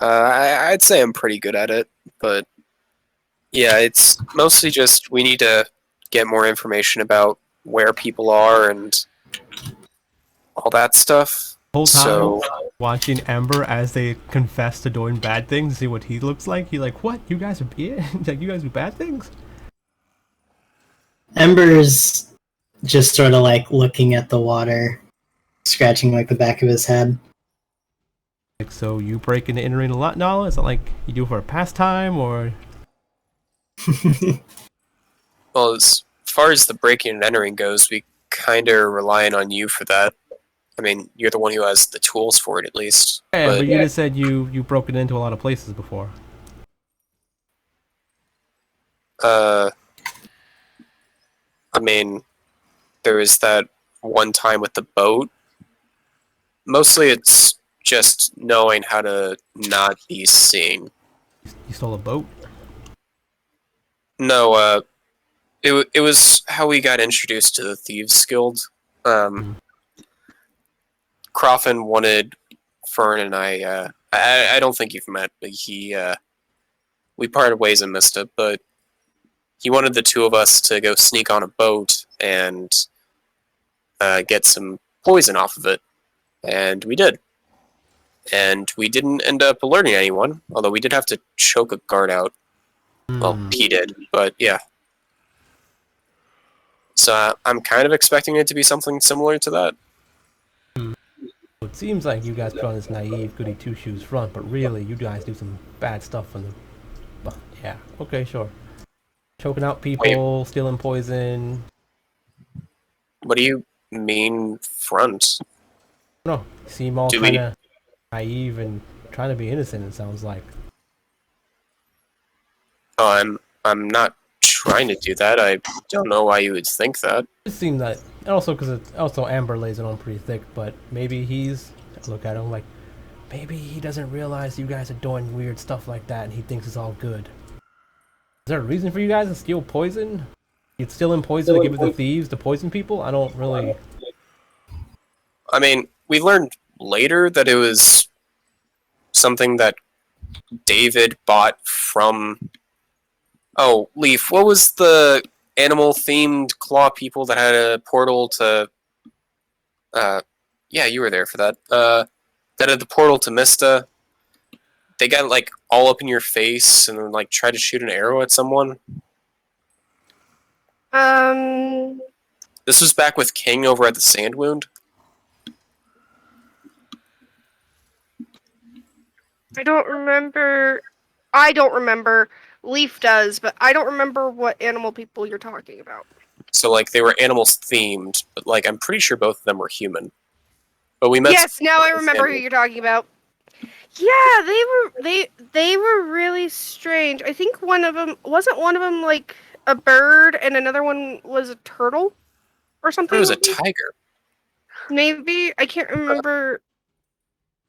Speaker 5: I'd say I'm pretty good at it, but yeah, it's mostly just we need to get more information about where people are and all that stuff.
Speaker 2: Whole time
Speaker 5: So
Speaker 2: watching Ember as they confess to doing bad things, see what he looks like. He's like, "What? You guys are yeah? Like you guys do bad things?"
Speaker 6: Ember's just sort of like looking at the water, scratching like the back of his head.
Speaker 2: Like, so you break into entering a lot, Nala? Is it like you do it for a pastime or?
Speaker 5: well, as far as the breaking and entering goes, we kind of relying on you for that. I mean, you're the one who has the tools for it, at least.
Speaker 2: Yeah, but
Speaker 5: But
Speaker 2: you just said you broken into a lot of places before.
Speaker 5: uh, I mean, there was that one time with the boat. Mostly, it's just knowing how to not be seen.
Speaker 2: You stole a boat.
Speaker 5: No, it was how we got introduced to the Thieves Guild. Croffin wanted Fern and I don't think you've met, but we parted ways in Mista, but he wanted the two of us to go sneak on a boat and get some poison off of it, and we did. And we didn't end up alerting anyone, although we did have to choke a guard out. Well, he did, but yeah. So I'm kind of expecting it to be something similar to that.
Speaker 2: It seems like you guys put on this naive goody two shoes front, but really you guys do some bad stuff in the. But yeah, okay, sure. Choking out people, stealing poison.
Speaker 5: What do you mean front?
Speaker 2: No, you seem all
Speaker 5: Do we-
Speaker 2: kind of naive and trying to be innocent. It sounds like.
Speaker 5: Oh, I'm not trying to do that. I don't know why you would think that.
Speaker 2: It seems that, and also because also Amber lays it on pretty thick, but maybe he's look at him like maybe he doesn't realize you guys are doing weird stuff like that, and he thinks it's all good. Is there a reason for you guys to steal poison? You'd steal in poison to give it to thieves to poison people? I don't really.
Speaker 5: I mean, we learned later that it was something that David bought from. Oh, Leaf, what was the animal-themed claw people that had a portal to? Yeah, you were there for that. That had the portal to Mista. They got like all up in your face and then like tried to shoot an arrow at someone. This was back with King over at the Sand Wound.
Speaker 4: I don't remember. I don't remember. Leaf does, but I don't remember what animal people you're talking about.
Speaker 5: So like they were animals themed, but like I'm pretty sure both of them were human. But we met.
Speaker 4: Yes, now I remember who you're talking about. Yeah, they were really strange. I think one of them wasn't one of them like a bird, and another one was a turtle, or something.
Speaker 5: It was a tiger.
Speaker 4: Maybe I can't remember.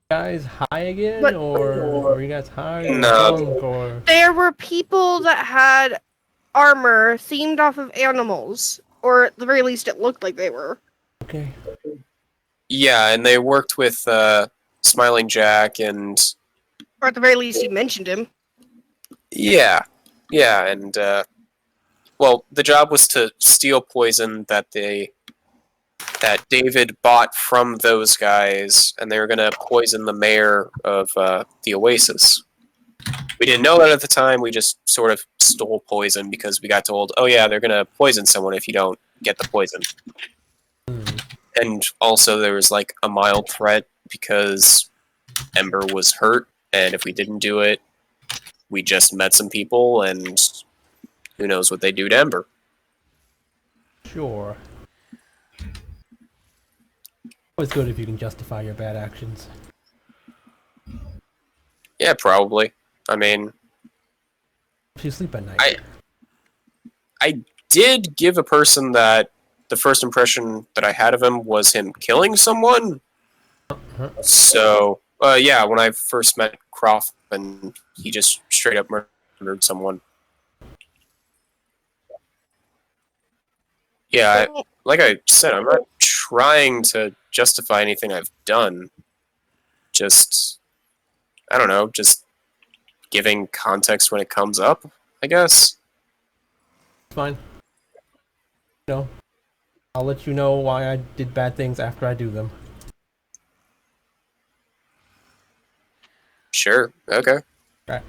Speaker 2: Guys high again,
Speaker 4: But-
Speaker 2: or are you guys high or
Speaker 5: No.
Speaker 2: drunk or?
Speaker 4: There were people that had armor themed off of animals, or at the very least, it looked like they were.
Speaker 2: Okay.
Speaker 5: Yeah, and they worked with Smiling Jack and
Speaker 4: Or at the very least, you mentioned him.
Speaker 5: yeah, and well, the job was to steal poison that David bought from those guys, and they were gonna poison the mayor of the Oasis. We didn't know that at the time. We just sort of stole poison because we got told, "Oh yeah, they're gonna poison someone if you don't get the poison." And also, there was like a mild threat because Ember was hurt, and if we didn't do it, we just met some people, and who knows what they do to Ember.
Speaker 2: Sure. Always good if you can justify your bad actions.
Speaker 5: Yeah, probably. I mean,
Speaker 2: If you sleep at night.
Speaker 5: I did give a person that the first impression that I had of him was him killing someone. So, yeah, when I first met Croft, and he just straight up murdered someone. Yeah, like I said, I'm not trying to justify anything I've done. Just, I don't know, just giving context when it comes up, I guess.
Speaker 2: Fine. No. I'll let you know why I did bad things after I do them.
Speaker 5: Sure, okay.
Speaker 2: Right.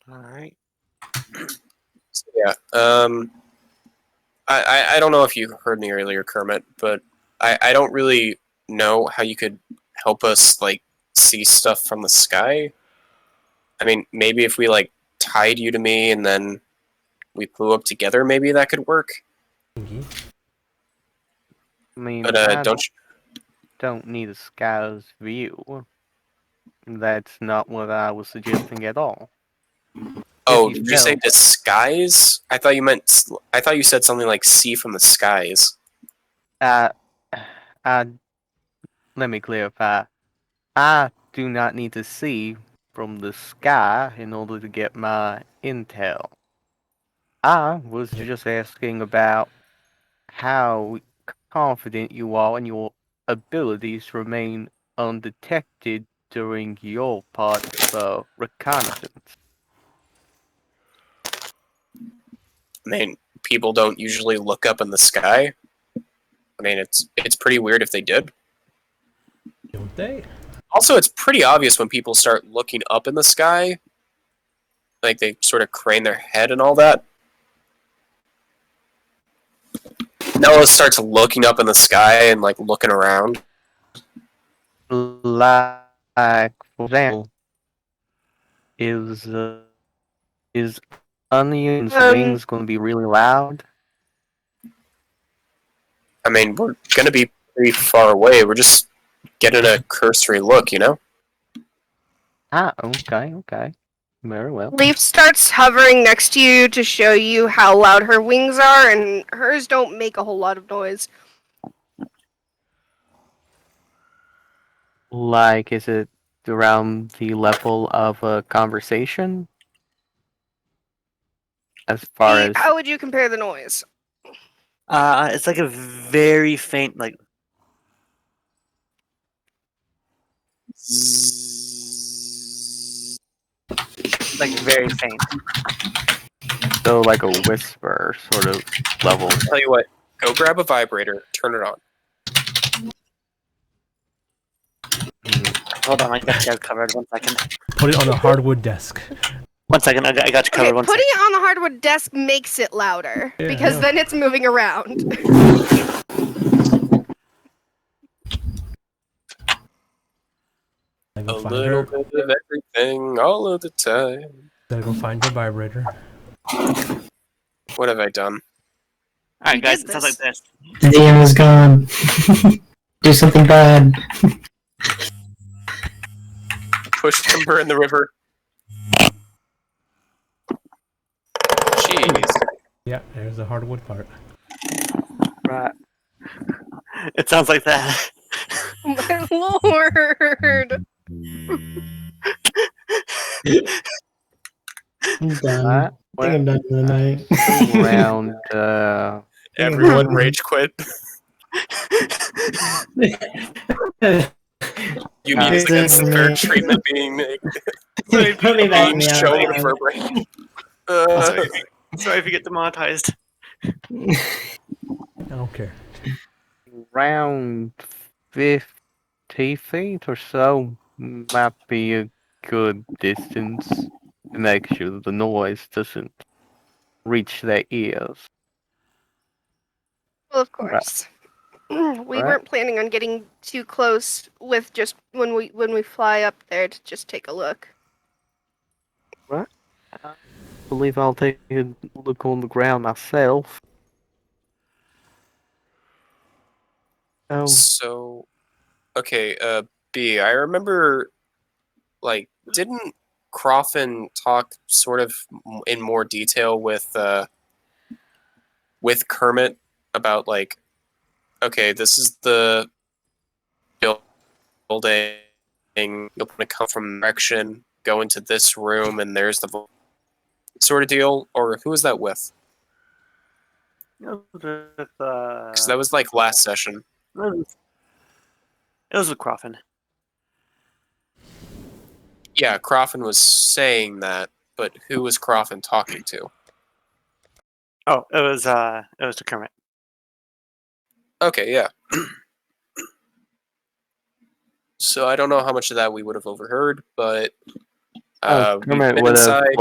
Speaker 1: All right.
Speaker 5: So, yeah, I don't know if you heard me earlier, Kermit, but I don't really know how you could help us, like, see stuff from the sky. I mean, maybe if we, like, tied you to me and then we flew up together, maybe that could work.
Speaker 2: Thingy.
Speaker 3: I mean,
Speaker 5: But,
Speaker 3: I
Speaker 5: don't you...
Speaker 3: don't need a sky's view. That's not what I was suggesting at all.
Speaker 5: Oh,
Speaker 3: If you
Speaker 5: did you say
Speaker 3: know-
Speaker 5: disguise? I thought you said something like see from the skies.
Speaker 3: I, let me clarify. I do not need to see from the sky in order to get my intel. I was just asking about how confident you are in your abilities to remain undetected during your part of reconnaissance.
Speaker 5: I mean, people don't usually look up in the sky. I mean, it's pretty weird if they did.
Speaker 2: Don't they?
Speaker 5: Also, it's pretty obvious when people start looking up in the sky. Like, they sort of crane their head and all that. Noah starts looking up in the sky and, like, looking around.
Speaker 3: Like, for example, is Onion's wings going to be really loud?
Speaker 5: I mean, we're gonna be pretty far away. We're just getting a cursory look, you know?
Speaker 3: Ah, okay. Very well.
Speaker 4: Leaf starts hovering next to you to show you how loud her wings are, and hers don't make a whole lot of noise.
Speaker 3: Like, is it around the level of a conversation? As far as
Speaker 4: How would you compare the noise?
Speaker 1: It's like a very faint, like very faint.
Speaker 3: so like a whisper sort of level.
Speaker 5: Tell you what, go grab a vibrator, turn it on.
Speaker 1: Hold on, I got you covered. 1 second.
Speaker 2: Put it on the hardwood desk.
Speaker 1: 1 second, I got you
Speaker 4: Okay,
Speaker 1: covered. 1
Speaker 4: putting
Speaker 1: second.
Speaker 4: it on the hardwood desk makes it louder,
Speaker 2: Yeah,
Speaker 4: because
Speaker 2: yeah.
Speaker 4: then it's moving around.
Speaker 2: I
Speaker 5: A
Speaker 2: go find
Speaker 5: little
Speaker 2: her.
Speaker 5: bit of everything, all of the time.
Speaker 2: Gotta go find her vibrator.
Speaker 5: What have I done?
Speaker 1: Alright,
Speaker 4: You
Speaker 1: guys,
Speaker 4: did
Speaker 1: it sounds like this.
Speaker 6: The DM is gone. Do something bad.
Speaker 5: Push timber in the river. Jeez.
Speaker 2: Yeah, there's the hardwood part.
Speaker 1: Right. It sounds like that.
Speaker 4: My lord!
Speaker 6: I'm done.
Speaker 3: What?
Speaker 6: think I'm done for the night.
Speaker 3: Around
Speaker 5: Everyone rage quit. Unions against the fair treatment being
Speaker 6: Put me back in the
Speaker 5: shown
Speaker 6: outside.
Speaker 5: for a break.
Speaker 1: Sorry if you get demonetized.
Speaker 2: I don't care.
Speaker 3: around 50 feet or so might be a good distance to make sure the noise doesn't reach their ears.
Speaker 4: Well, of
Speaker 3: Right.
Speaker 4: course. We
Speaker 3: Right.
Speaker 4: weren't planning on getting too close with just when we fly up there to just take a look.
Speaker 3: Right. I believe I'll take a look on the ground myself.
Speaker 5: So, okay, B, I remember, like, didn't Croffin talk sort of in more detail with Kermit about, like, okay, this is the building, you'll want to come from direction, go into this room, and there's the sort of deal? Or who was that with? Because that was, like, last session.
Speaker 1: It was with Croffin.
Speaker 5: Yeah, Croffin was saying that, but who was Croffin talking to?
Speaker 1: Oh, it was to Kermit.
Speaker 5: Okay, yeah. So I don't know how much of that we would have overheard, but we've
Speaker 3: Kermit
Speaker 5: been
Speaker 3: would have
Speaker 5: inside.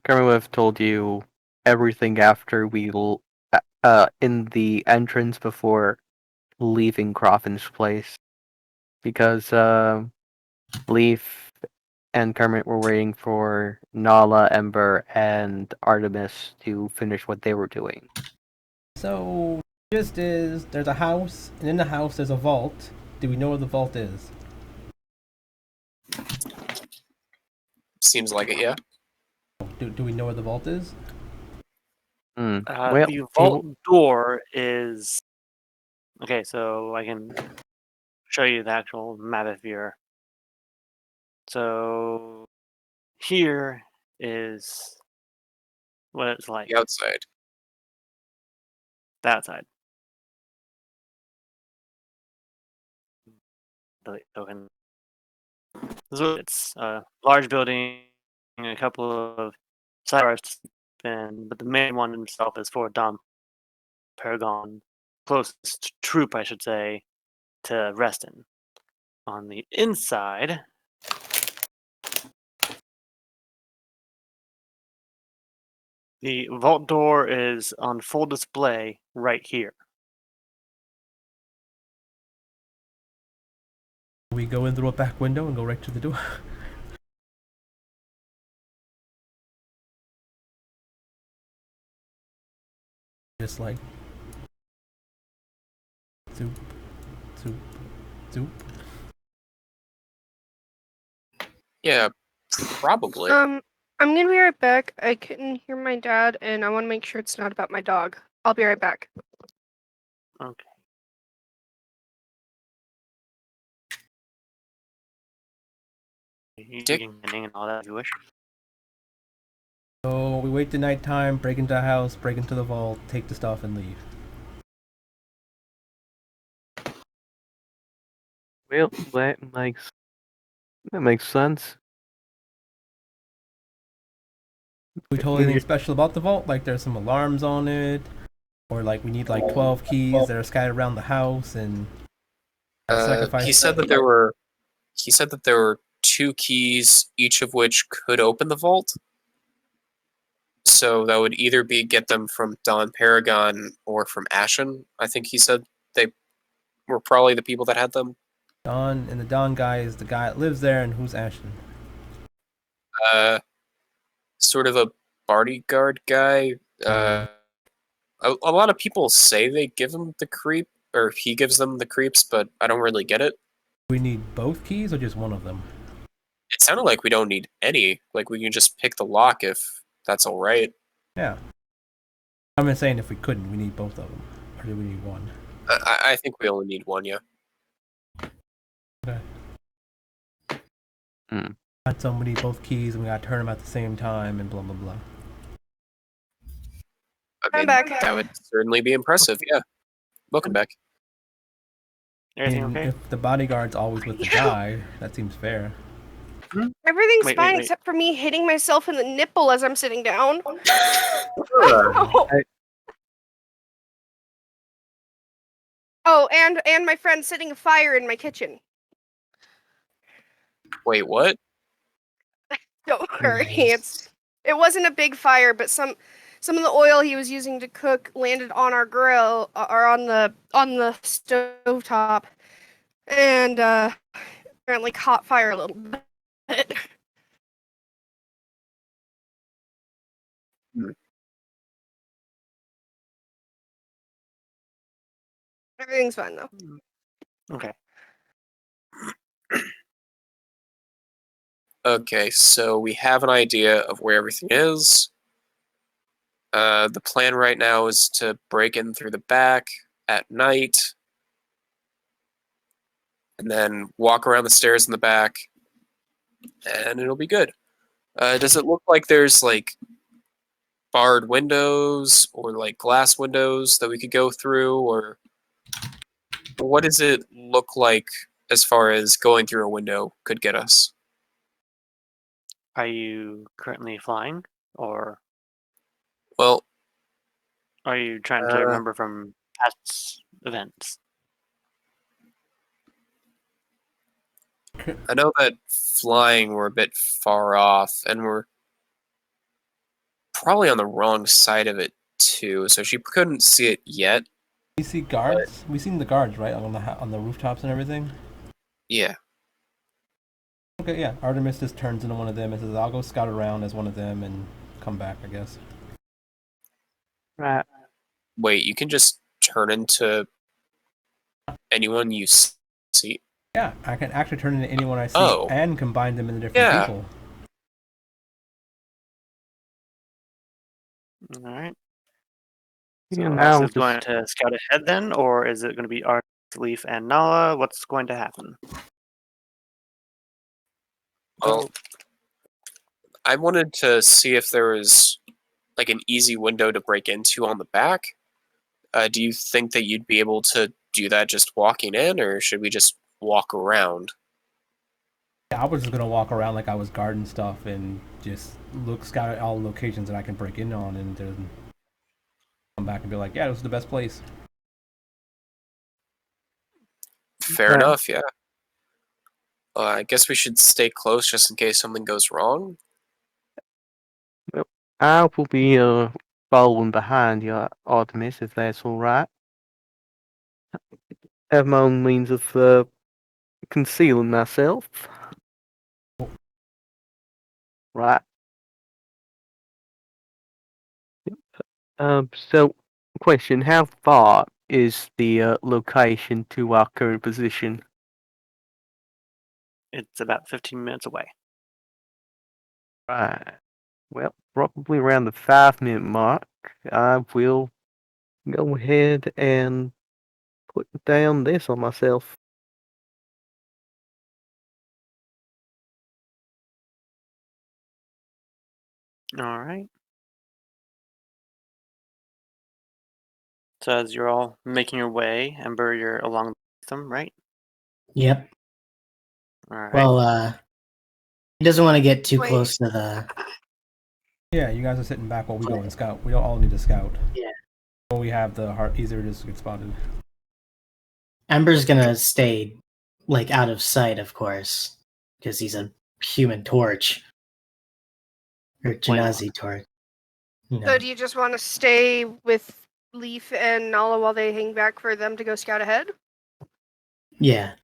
Speaker 3: Kermit would have told you everything after in the entrance before leaving Croffin's place, because Leaf and Kermit were waiting for Nala, Ember, and Artemis to finish what they were doing.
Speaker 2: So, just is there's a house, and in the house there's a vault. Do we know where the vault is?
Speaker 5: Seems like it, yeah.
Speaker 2: Do we know where the vault is?
Speaker 3: Well,
Speaker 1: The vault door is okay. So I can show you the actual map if you're. So here is what it's like.
Speaker 5: The outside.
Speaker 1: The outside. The token. So it's a large building, a couple of side bars, but the main one itself is for Dom Paragon, closest troop, I should say, to Reston. On the inside, the vault door is on full display right here.
Speaker 2: We go in through a back window and go right to the door. Just like zoop, zoop, zoop.
Speaker 5: Yeah, probably.
Speaker 4: I'm gonna be right back. I couldn't hear my dad, and I want to make sure it's not about my dog. I'll be right back.
Speaker 1: Okay. You
Speaker 5: Dick.
Speaker 1: can get in and all that if you wish.
Speaker 2: So we wait the nighttime, break into the house, break into the vault, take the stuff, and leave.
Speaker 3: Well, that makes sense.
Speaker 2: We told anything special about the vault? Like there's some alarms on it, or like we need like 12 keys that are scattered around the house, and sacrifice.
Speaker 5: He said that there were. He said that there were 2 keys, each of which could open the vault. So that would either be get them from Don Paragon or from Ashen. I think he said they were probably the people that had them.
Speaker 2: Don, and the Don guy is the guy that lives there, and who's Ashton?
Speaker 5: Sort of a bodyguard guy. A lot of people say they give him the creep, or he gives them the creeps, but I don't really get it.
Speaker 2: We need both keys or just one of them?
Speaker 5: It sounded like we don't need any. Like, we can just pick the lock if that's all right.
Speaker 2: Yeah. I'm just saying if we couldn't, we need both of them. Or do we need one?
Speaker 5: I think we only need one, yeah.
Speaker 2: Okay. got somebody both keys and we gotta turn them at the same time and blah blah blah.
Speaker 5: I
Speaker 4: I'm
Speaker 5: mean,
Speaker 4: back.
Speaker 5: that would certainly be impressive. Yeah. Welcome back.
Speaker 1: Everything
Speaker 2: And
Speaker 1: okay?
Speaker 2: if the bodyguard's always with the
Speaker 4: Yeah.
Speaker 2: guy, that seems fair.
Speaker 4: Everything's
Speaker 1: Wait,
Speaker 4: fine
Speaker 1: wait.
Speaker 4: except for me hitting myself in the nipple as I'm sitting down. Oh, and my friend setting a fire in my kitchen.
Speaker 5: Wait, what?
Speaker 4: Don't worry,
Speaker 6: Nice.
Speaker 4: it wasn't a big fire, but some of the oil he was using to cook landed on our grill or on the stove top, and apparently caught fire a little bit.
Speaker 5: Hmm.
Speaker 4: Everything's fine though.
Speaker 1: Okay.
Speaker 5: Okay, so we have an idea of where everything is. The plan right now is to break in through the back at night, and then walk around the stairs in the back, and it'll be good. Does it look like there's like barred windows or like glass windows that we could go through, or what does it look like as far as going through a window could get us?
Speaker 1: Are you currently flying, or
Speaker 5: Well,
Speaker 1: are you trying to
Speaker 5: uh,
Speaker 1: remember from past events?
Speaker 5: I know that flying we're a bit far off, and we're probably on the wrong side of it too, so she couldn't see it yet.
Speaker 2: We see guards. We seen the guards right on the rooftops and everything.
Speaker 5: Yeah.
Speaker 2: Okay, yeah. Artemis just turns into one of them and says, "I'll go scout around as one of them and come back." I guess.
Speaker 3: Right.
Speaker 5: Wait, you can just turn into anyone you see?
Speaker 2: Yeah, I can actually turn into anyone I see
Speaker 5: Oh.
Speaker 2: and combine them into different
Speaker 5: Yeah.
Speaker 2: people.
Speaker 1: All right.
Speaker 3: Yeah,
Speaker 1: So
Speaker 3: now
Speaker 1: us is going
Speaker 3: just
Speaker 1: to scout ahead then, or is it going to be Art, Leaf, and Nala? What's going to happen?
Speaker 5: Well, I wanted to see if there was like an easy window to break into on the back. Do you think that you'd be able to do that just walking in, or should we just walk around?
Speaker 2: Yeah, I was just gonna walk around like I was guarding stuff and just scout at all locations that I can break in on, and then come back and be like, "Yeah, this is the best place."
Speaker 5: Fair enough, yeah. I guess we should stay close just in case something goes wrong.
Speaker 3: well, I will be following behind you, Artemis, if that's all right. Have my own means of concealing myself. Right. So, question: how far is the location to our current position?
Speaker 1: It's about 15 minutes away.
Speaker 3: Right. Well, probably around the 5 minute mark. I will go ahead and put down this on myself.
Speaker 1: All right. So as you're all making your way, Ember, you're along with them, right?
Speaker 6: Yep.
Speaker 1: All right.
Speaker 6: Well, he doesn't want to get too
Speaker 4: Wait.
Speaker 6: close to the.
Speaker 2: Yeah, you guys are sitting back while we go and scout. We don't all need to scout.
Speaker 6: Yeah.
Speaker 2: When we have the heart, easier it is to get spotted.
Speaker 6: Ember's gonna stay like out of sight, of course, because he's a human torch or Janazi torch. You know.
Speaker 4: So do you just want to stay with Leaf and Nala while they hang back for them to go scout ahead?
Speaker 6: Yeah.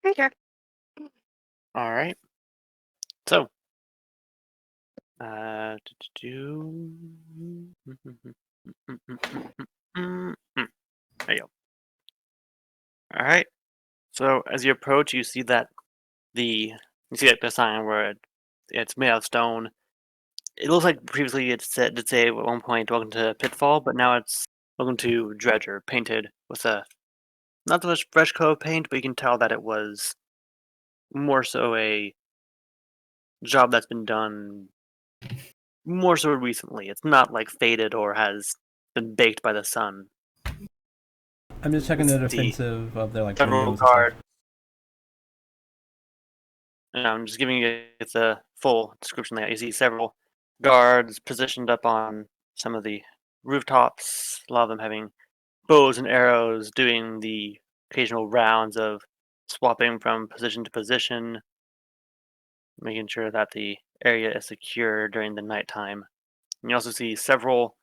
Speaker 4: Okay.
Speaker 1: All right. So, there you go. All right. So as you approach, you see that you see like the sign where it's made out of stone. It looks like previously it did say at one point "Welcome to Pitfall," but now it's "Welcome to Dredger," painted with a not so much fresh coat of paint, but you can tell that it was more so a job that's been done more so recently. It's not like faded or has been baked by the sun.
Speaker 2: I'm just checking
Speaker 1: It's
Speaker 2: the
Speaker 1: the
Speaker 2: defensive of their like
Speaker 1: several
Speaker 2: windows and stuff.
Speaker 1: guards. And I'm just giving you the full description there. You see several guards positioned up on some of the rooftops, a lot of them having bows and arrows, doing the occasional rounds of swapping from position to position, making sure that the area is secure during the nighttime. And you also see several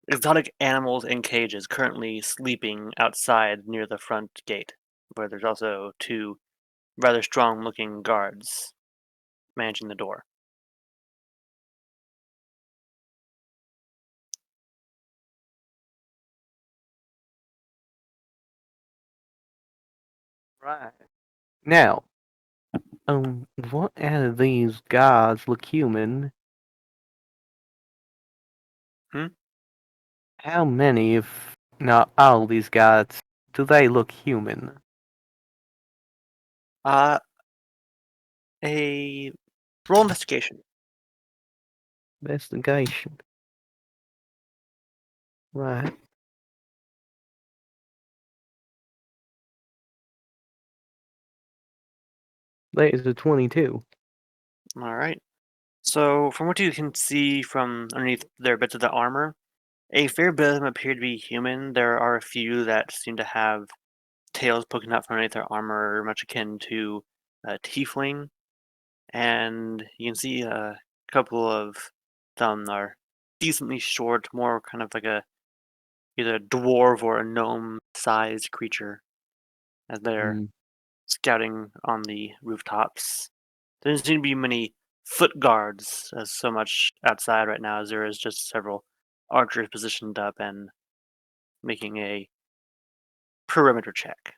Speaker 1: exotic animals in cages currently sleeping outside near the front gate, where there's also two rather strong looking guards managing the door.
Speaker 3: Right. Now, what out of these gods look human?
Speaker 1: Hmm?
Speaker 3: How many, if not all these gods, do they look human?
Speaker 1: Uh, a roll investigation.
Speaker 3: Investigation. Right. That is a 22.
Speaker 1: All right. So, from what you can see from underneath their bits of the armor, a fair bit of them appear to be human. There are a few that seem to have tails poking out from underneath their armor, much akin to a tiefling. And you can see a couple of them are decently short, more kind of like a either a dwarf or a gnome-sized creature as they're
Speaker 3: Mm.
Speaker 1: scouting on the rooftops. There doesn't seem to be many foot guards as so much outside right now as there is just several archers positioned up and making a perimeter check.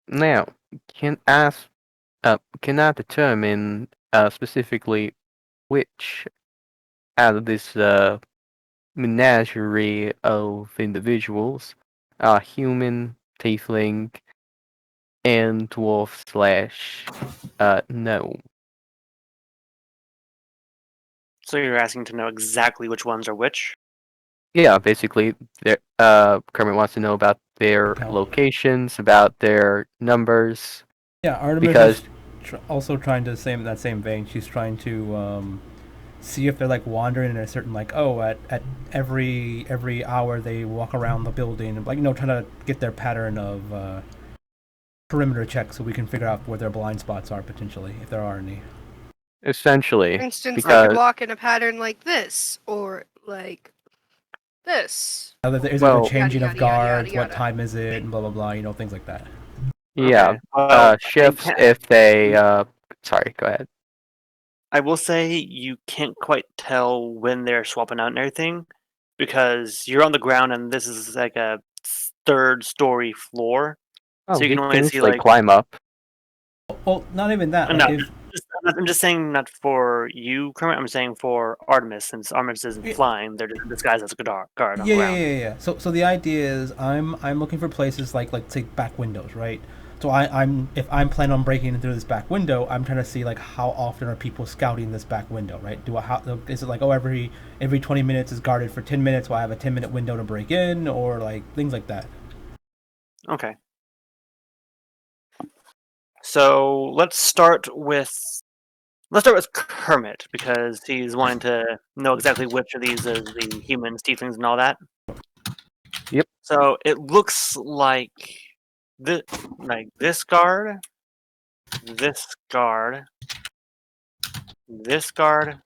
Speaker 3: Now, can I cannot determine specifically which out of this menagerie of individuals are human, tiefling, and dwarf slash gnome.
Speaker 1: So you're asking to know exactly which ones are which?
Speaker 3: Yeah, basically, Kermit wants to know about their
Speaker 2: Count.
Speaker 3: locations, about their numbers,
Speaker 2: Yeah, Artemis
Speaker 3: because
Speaker 2: is also trying to same that same vein. She's trying to see if they're like wandering in a certain like at every hour they walk around the building and like trying to get their pattern of perimeter check so we can figure out where their blind spots are potentially if there are any.
Speaker 3: essentially,
Speaker 4: For instance, they
Speaker 3: because
Speaker 4: could walk in a pattern like this, or like this.
Speaker 2: Is there a
Speaker 3: well,
Speaker 4: Yada
Speaker 2: changing of
Speaker 4: yada yada yada
Speaker 2: guards? What
Speaker 4: yada.
Speaker 2: time is it? And blah blah blah. Things like that.
Speaker 3: yeah,
Speaker 1: Okay. Well, you
Speaker 3: shifts
Speaker 1: can't.
Speaker 3: if they sorry, go ahead.
Speaker 1: I will say you can't quite tell when they're swapping out and everything because you're on the ground and this is like a third story floor.
Speaker 3: Oh,
Speaker 1: So you
Speaker 3: he
Speaker 1: can only
Speaker 3: can
Speaker 1: see
Speaker 3: easily
Speaker 1: like
Speaker 3: climb up.
Speaker 2: Well, not even that.
Speaker 1: no,
Speaker 2: Like if
Speaker 1: I'm just saying not for you, Kermit. I'm saying for Artemis, since Artemis isn't flying, they're just disguised as a guard on
Speaker 2: yeah, yeah,
Speaker 1: ground.
Speaker 2: yeah, yeah. So the idea is I'm looking for places like say back windows, right? So I'm if I'm planning on breaking into this back window, I'm trying to see like how often are people scouting this back window, right? Is it like every 20 minutes is guarded for 10 minutes, so I have a 10-minute window to break in, or like things like that.
Speaker 1: Okay. So let's start with Kermit because he's wanting to know exactly which of these is the humans, tieflings, and all that.
Speaker 3: Yep.
Speaker 1: So it looks like this guard, this guard, this guard,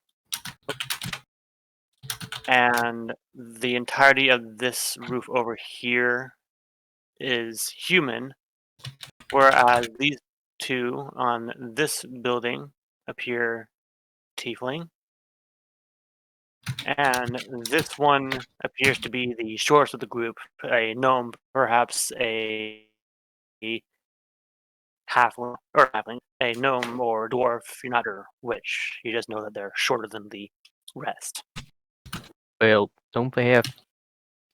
Speaker 1: and the entirety of this roof over here is human, whereas these two on this building appear tiefling, and this one appears to be the shortest of the group, a gnome, perhaps a halfling, a gnome or dwarf. You're not sure which. You just know that they're shorter than the rest.
Speaker 3: Well, don't they have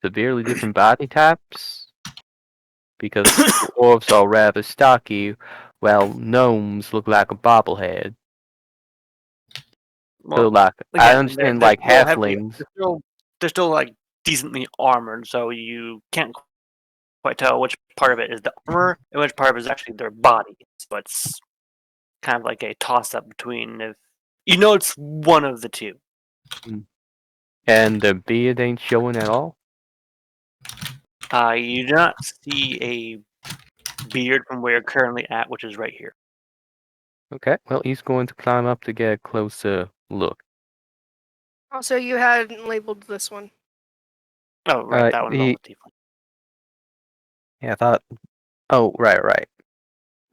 Speaker 3: severely different body types? Because dwarves are rather stocky, well, gnomes look like a bobblehead. So,
Speaker 1: Well,
Speaker 3: like, I
Speaker 1: again,
Speaker 3: understand,
Speaker 1: they're
Speaker 3: like,
Speaker 1: still heavy.
Speaker 3: halflings.
Speaker 1: They're still like decently armored, so you can't quite tell which part of it is the armor and which part of it is actually their body. So it's kind of like a toss up between if you know it's one of the two.
Speaker 3: And the beard ain't showing at all?
Speaker 1: You do not see a beard from where you're currently at, which is right here.
Speaker 3: Okay, well, he's going to climb up to get a closer look.
Speaker 4: Also, you hadn't labeled this one.
Speaker 1: Oh, right, that one's
Speaker 3: He,
Speaker 1: also tiefling.
Speaker 3: yeah, I thought, oh, right.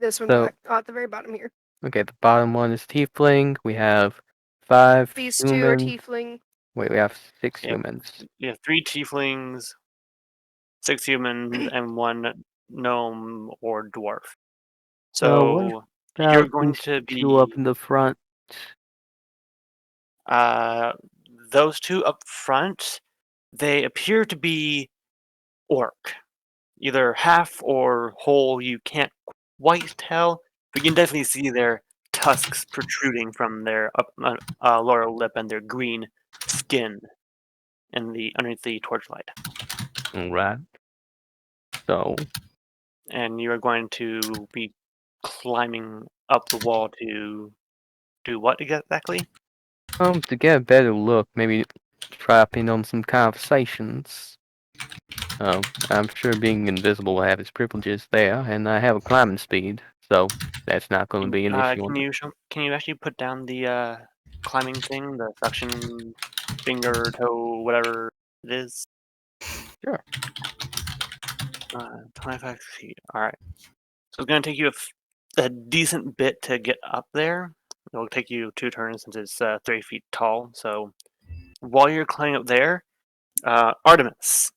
Speaker 4: This one
Speaker 3: So,
Speaker 4: at the very bottom here.
Speaker 3: okay, the bottom one is tiefling. We have 5
Speaker 4: These two are
Speaker 3: humans.
Speaker 4: tiefling.
Speaker 3: Wait, we have 6
Speaker 1: Yep.
Speaker 3: humans.
Speaker 1: You have 3 tieflings, 6 humans, and 1 gnome or dwarf.
Speaker 3: What
Speaker 1: So you're
Speaker 3: about
Speaker 1: going
Speaker 3: these
Speaker 1: to
Speaker 3: 2 up
Speaker 1: be
Speaker 3: in the front?
Speaker 1: uh, those 2 up front. They appear to be orc, either half or whole. You can't quite tell, but you can definitely see their tusks protruding from their lower lip and their green skin in the underneath the torchlight.
Speaker 3: Alright. So,
Speaker 1: And you are going to be climbing up the wall to do what exactly?
Speaker 3: to get a better look, maybe drop in on some conversations. I'm sure being invisible will have its privileges there, and I have a climbing speed, so that's not going to be an issue.
Speaker 1: Can you actually put down the climbing thing, the suction finger toe, whatever it is?
Speaker 3: Sure.
Speaker 1: 25 feet. All right. So it's going to take you a decent bit to get up there. It'll take you 2 turns since it's 30 feet tall. So while you're climbing up there, Artemis,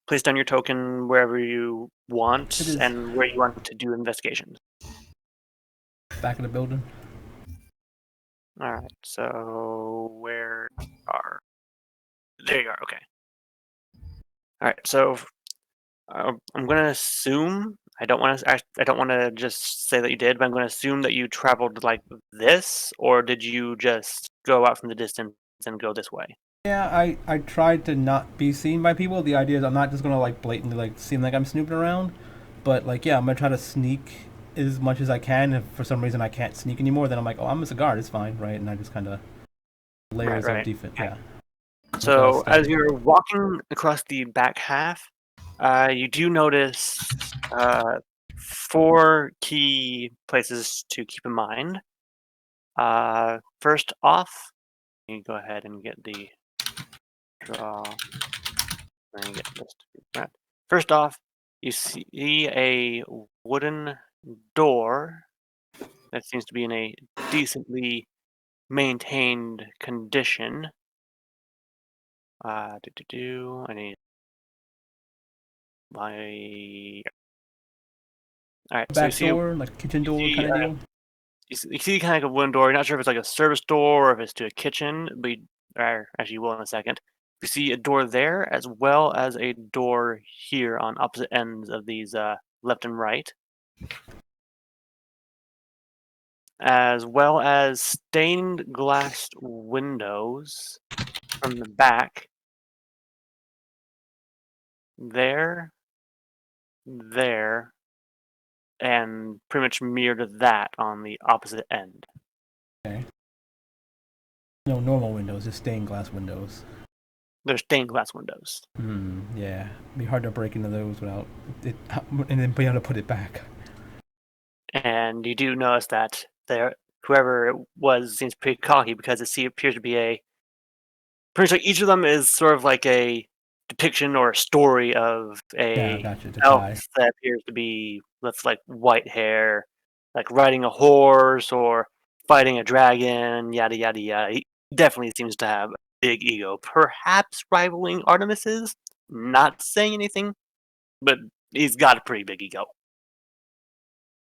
Speaker 1: place down your token wherever you want
Speaker 2: It is.
Speaker 1: and where you want to do investigations.
Speaker 2: Back of the building.
Speaker 1: All right. So where are? There you are. Okay. All right. So I'm going to assume. I don't want to. I don't want to just say that you did, but I'm going to assume that you traveled like this, or did you just go out from the distance and go this way?
Speaker 2: Yeah, I tried to not be seen by people. The idea is I'm not just gonna like blatantly like seem like I'm snooping around, but like yeah, I'm gonna try to sneak as much as I can. If for some reason I can't sneak anymore, then I'm like, oh, I'm just a guard. It's fine, right? And I just kind of layers of
Speaker 1: Right.
Speaker 2: defense. Yeah.
Speaker 1: So
Speaker 2: Like,
Speaker 1: as you're walking across the back half, you do notice 4 key places to keep in mind. First off, you go ahead and get the draw and get this to be right. First off, you see a wooden door that seems to be in a decently maintained condition. I need my. All right, so
Speaker 2: back door, like kitchen door
Speaker 1: see,
Speaker 2: kind of deal.
Speaker 1: you see kind of like a wooden door. You're not sure if it's like a service door or if it's to a kitchen, but or actually you will in a second. You see a door there as well as a door here on opposite ends of these left and right, as well as stained glass windows from the back. There, there, and pretty much mirror to that on the opposite end.
Speaker 2: Okay. No normal windows, just stained glass windows.
Speaker 1: They're stained glass windows.
Speaker 2: Yeah. It'd be hard to break into those without it, and then be able to put it back.
Speaker 1: And you do notice that whoever it was seems pretty cocky because it appears to be pretty much each of them is sort of like a depiction or a story of
Speaker 2: Yeah,
Speaker 1: a
Speaker 2: gotcha. The
Speaker 1: elf
Speaker 2: guy.
Speaker 1: that appears to be with like white hair, like riding a horse or fighting a dragon, yada yada yada. He definitely seems to have a big ego, perhaps rivaling Artemis's. Not saying anything, but he's got a pretty big ego.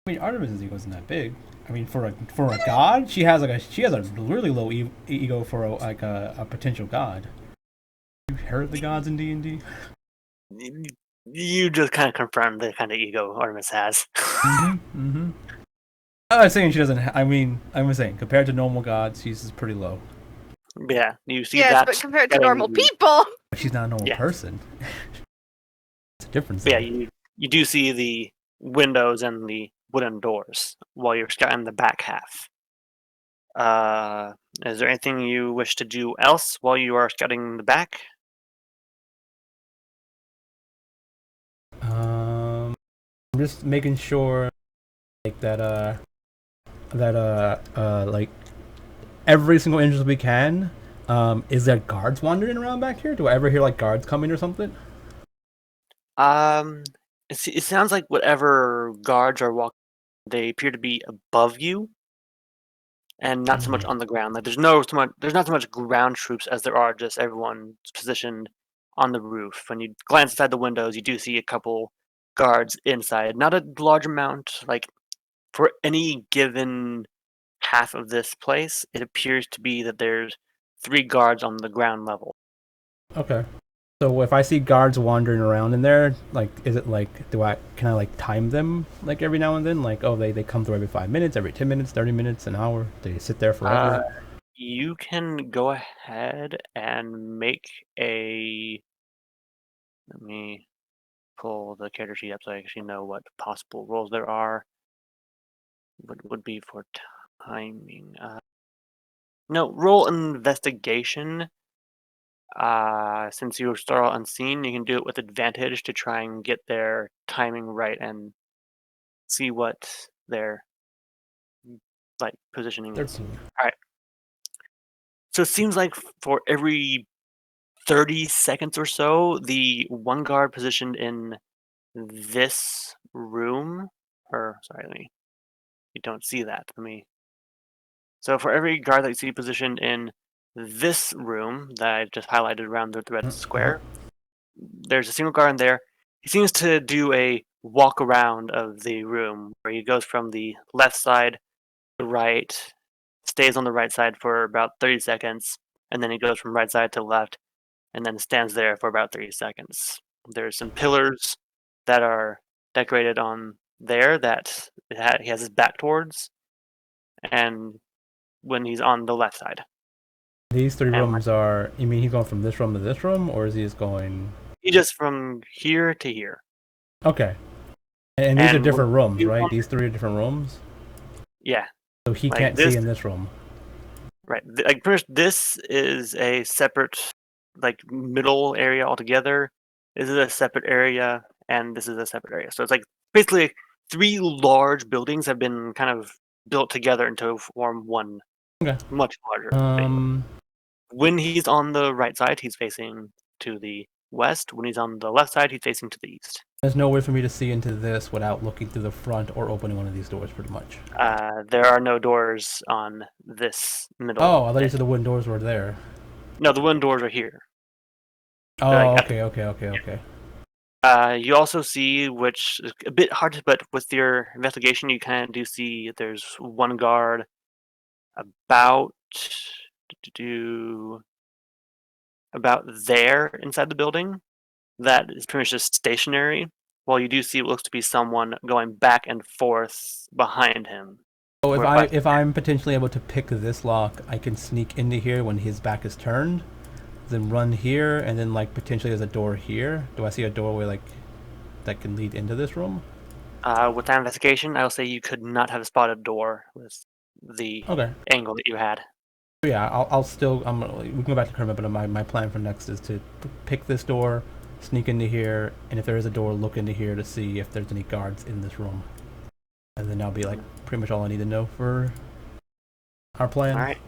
Speaker 2: I mean, Artemis's ego isn't that big. I mean, for a god, she has a really low ego for a potential god. You heard the gods in D&D?
Speaker 1: You just kind of confirmed the kind of ego Artemis has.
Speaker 2: Mm-hmm. I'm not saying she doesn't. I'm saying compared to normal gods, she's pretty low.
Speaker 1: Yeah, you see
Speaker 4: Yes,
Speaker 1: that
Speaker 4: but compared to
Speaker 1: getting
Speaker 4: normal people,
Speaker 2: But she's not a normal
Speaker 1: Yeah.
Speaker 2: person. It's a difference.
Speaker 1: But yeah,
Speaker 2: There.
Speaker 1: you do see the windows and the wooden doors while you're scouting the back half. Uh, is there anything you wish to do else while you are scouting the back?
Speaker 2: I'm just making sure, like like every single inch we can. Is there guards wandering around back here? Do I ever hear like guards coming or something?
Speaker 1: Um, it sounds like whatever guards are walking, they appear to be above you and not so much on the ground. Like there's not so much ground troops as there are just everyone positioned on the roof. When you glance inside the windows, you do see a couple guards inside. Not a large amount. Like for any given half of this place, it appears to be that there's 3 guards on the ground level.
Speaker 2: Okay. So if I see guards wandering around in there, like, is it like, can I like time them like every now and then? Like, oh, they come through every 5 minutes, every 10 minutes, 30 minutes, an hour. They sit there
Speaker 1: Uh,
Speaker 2: forever.
Speaker 1: you can go ahead and make a. Let me pull the character sheet up so I actually know what possible roles there are. What would be for timing? No, roll investigation. Since you start unseen, you can do it with advantage to try and get their timing right and see what their like positioning is.
Speaker 2: 13.
Speaker 1: All right. So it seems like for every 30 seconds or so, the one guard positioned in this room, or sorry, you don't see that. So for every guard that you see positioned in this room that I just highlighted around the red square, there's a single guard in there. He seems to do a walk around of the room where he goes from the left side to right, stays on the right side for about 30 seconds, and then he goes from right side to left, and then stands there for about 30 seconds. There's some pillars that are decorated on there that he has his back towards, and when he's on the left side.
Speaker 2: These three
Speaker 1: And
Speaker 2: rooms are. You mean he's going from this room to this room, or is he just going?
Speaker 1: he just from here to here.
Speaker 2: Okay. And these are
Speaker 1: And
Speaker 2: different rooms,
Speaker 1: he's
Speaker 2: right?
Speaker 1: on,
Speaker 2: These three are different rooms.
Speaker 1: yeah,
Speaker 2: So he
Speaker 1: like
Speaker 2: can't see
Speaker 1: this,
Speaker 2: in this room.
Speaker 1: right? Like first, this is a separate, like middle area altogether. This is a separate area, and this is a separate area. So it's like basically 3 large buildings have been kind of built together into form one
Speaker 2: Okay.
Speaker 1: much larger thing. When he's on the right side, he's facing to the west. When he's on the left side, he's facing to the east.
Speaker 2: There's no way for me to see into this without looking through the front or opening one of these doors, pretty much.
Speaker 1: There are no doors on this middle
Speaker 2: Oh, I thought you
Speaker 1: bit.
Speaker 2: said the wooden doors were there.
Speaker 1: No, the wooden doors are here. They're
Speaker 2: Oh,
Speaker 1: like
Speaker 2: okay.
Speaker 1: you also see, which is a bit hard to, but with your investigation, you kind of do see there's one guard about about there inside the building that is pretty much just stationary. While you do see what looks to be someone going back and forth behind him.
Speaker 2: So
Speaker 1: But
Speaker 2: if I'm potentially able to pick this lock, I can sneak into here when his back is turned, then run here, and then like potentially there's a door here. Do I see a doorway like that can lead into this room?
Speaker 1: with that investigation, I'll say you could not have spotted a door with the
Speaker 2: Okay.
Speaker 1: angle that you had.
Speaker 2: So yeah, I'll still we can go back to Kermit, but my plan for next is to pick this door, sneak into here, and if there is a door, look into here to see if there's any guards in this room, and then that'll be like pretty much all I need to know for our plan.
Speaker 1: All right.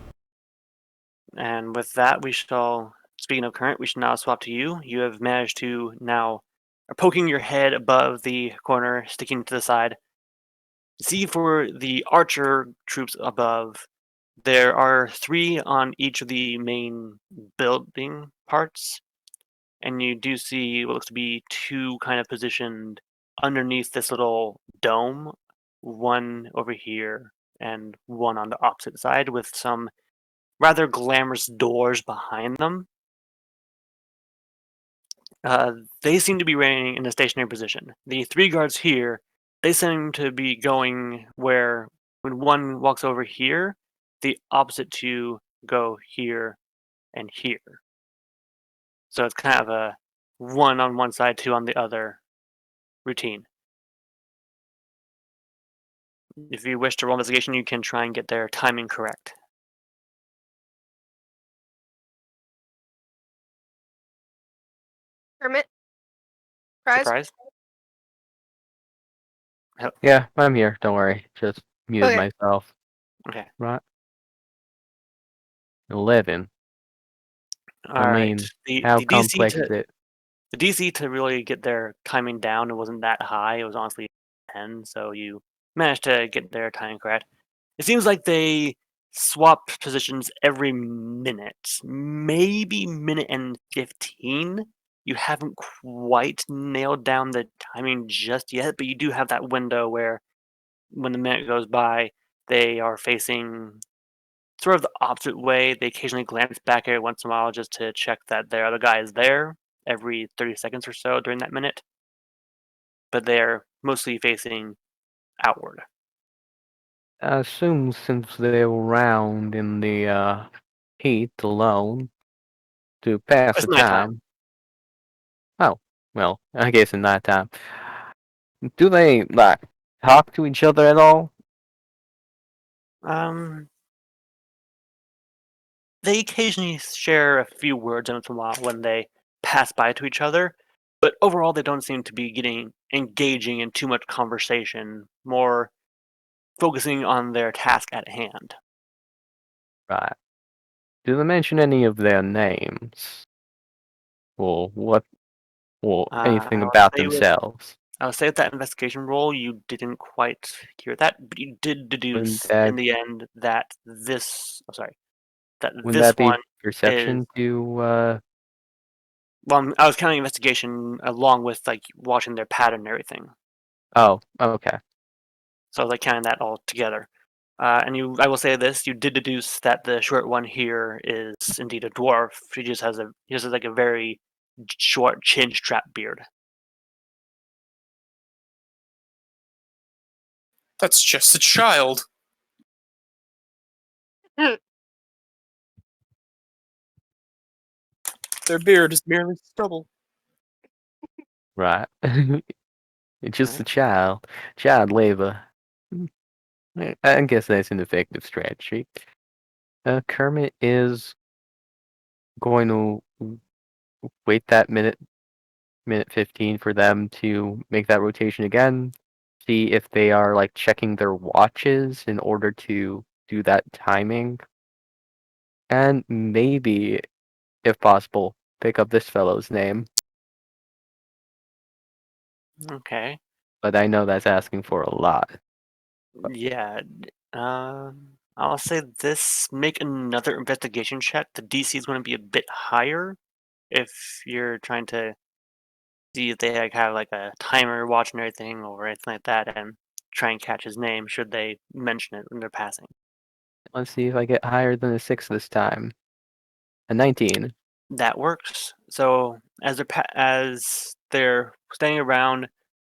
Speaker 1: And with that, we shall. Speaking of current, we should now swap to you. You have managed to now, are poking your head above the corner, sticking to the side. See for the archer troops above, there are 3 on each of the main building parts, and you do see what looks to be 2 kind of positioned underneath this little dome, one over here and one on the opposite side with some rather glamorous doors behind them. They seem to be remaining in a stationary position. The 3 guards here, they seem to be going where when one walks over here, the opposite 2 go here and here. So it's kind of a 1 on one side, 2 on the other routine. If you wish to roll investigation, you can try and get their timing correct.
Speaker 4: Kermit? Prize?
Speaker 1: Surprise?
Speaker 3: Yeah, I'm here. Don't worry. Just muted
Speaker 4: Okay.
Speaker 3: myself.
Speaker 1: Okay.
Speaker 3: Right. 11.
Speaker 1: All
Speaker 3: I
Speaker 1: right.
Speaker 3: mean,
Speaker 1: The
Speaker 3: how
Speaker 1: the DC
Speaker 3: complex
Speaker 1: to
Speaker 3: is it?
Speaker 1: the DC to really get their timing down, it wasn't that high. It was honestly 10, so you managed to get their timing correct. It seems like they swapped positions every minute, maybe minute and 15. You haven't quite nailed down the timing just yet, but you do have that window where when the minute goes by, they are facing sort of the opposite way. They occasionally glance back every once in a while just to check that their other guy is there every 30 seconds or so during that minute, but they're mostly facing outward.
Speaker 3: I assume since they're around in the heat alone to pass
Speaker 1: It's
Speaker 3: the
Speaker 1: nighttime.
Speaker 3: time. Oh, well, I guess in that time. Do they like talk to each other at all?
Speaker 1: Um, they occasionally share a few words once in a while when they pass by to each other, but overall they don't seem to be getting engaging in too much conversation, more focusing on their task at hand.
Speaker 3: Right. Do they mention any of their names? Or what? Or anything
Speaker 1: I will
Speaker 3: about
Speaker 1: say with
Speaker 3: themselves?
Speaker 1: that investigation roll, you didn't quite hear that, but you did
Speaker 3: Wouldn't
Speaker 1: deduce
Speaker 3: that
Speaker 1: in the end that this. Oh, sorry, that
Speaker 3: wouldn't
Speaker 1: this
Speaker 3: that be
Speaker 1: one is.
Speaker 3: perception to
Speaker 1: Well, I was counting investigation along with like watching their pattern and everything.
Speaker 3: Oh, okay.
Speaker 1: So I was like counting that all together. I will say this: you did deduce that the short one here is indeed a dwarf. He just has like a very short chin strap beard.
Speaker 5: That's just a child. Their beard is merely stubble.
Speaker 3: Right. It's just a
Speaker 1: Right?
Speaker 3: child labor. I guess that's an effective strategy. Kermit is going to wait that minute 15 for them to make that rotation again. See if they are like checking their watches in order to do that timing. And maybe, if possible, pick up this fellow's name.
Speaker 1: Okay.
Speaker 3: But I know that's asking for a lot.
Speaker 1: Yeah. I'll say this: make another investigation check. The DC is going to be a bit higher if you're trying to see if they like, have like a timer watching everything or anything like that, and try and catch his name should they mention it when they're passing.
Speaker 3: Let's see if I get higher than a 6 this time. A 19.
Speaker 1: That works. So as they're standing around,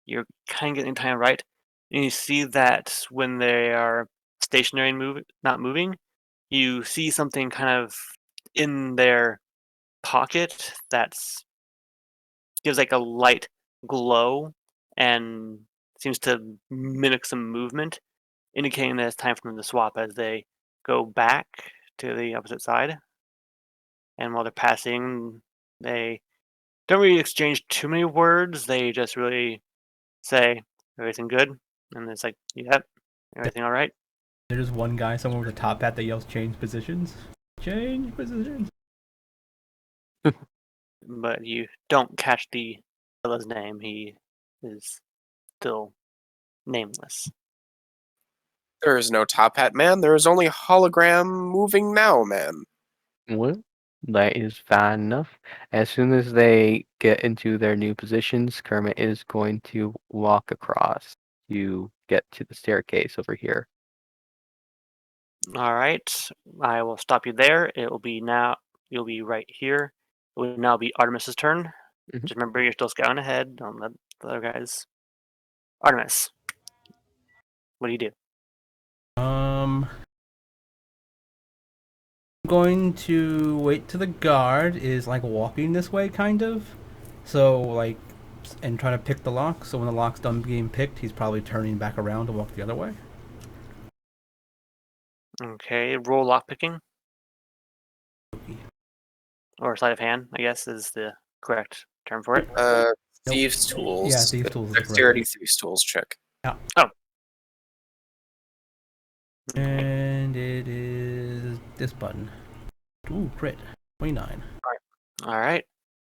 Speaker 1: you're kind of getting time right, and you see that when they are stationary and not moving, you see something kind of in their pocket that's gives like a light glow and seems to mimic some movement, indicating that it's time for them to swap as they go back to the opposite side. And while they're passing, they don't really exchange too many words. They just really say, "Everything good?" And it's like, "Yep, everything all right."
Speaker 2: There's one guy somewhere with a top hat that yells change positions. Change positions.
Speaker 1: But you don't catch the fella's name. He is still nameless.
Speaker 5: There is no Top Hat Man. There is only hologram moving now man.
Speaker 3: Well, that is fine enough. As soon as they get into their new positions, Kermit is going to walk across to get to the staircase over here.
Speaker 1: All right, I will stop you there. It will be now. You'll be right here. It will now be Artemis's turn. Just remember, you're still scouting ahead. Don't let the other guys. Artemis, what do you do?
Speaker 2: I'm going to wait till the guard is like walking this way, kind of. So like, and try to pick the lock. So when the lock's done being picked, he's probably turning back around to walk the other way.
Speaker 1: Okay, roll lockpicking. Or sleight of hand, I guess, is the correct term for it.
Speaker 5: Thieves' tools.
Speaker 2: Yeah, thieves' tools is the correct
Speaker 5: Dexterity
Speaker 2: one.
Speaker 5: thieves' tools check.
Speaker 2: And it is this button. Ooh, crit. 29.
Speaker 1: All right.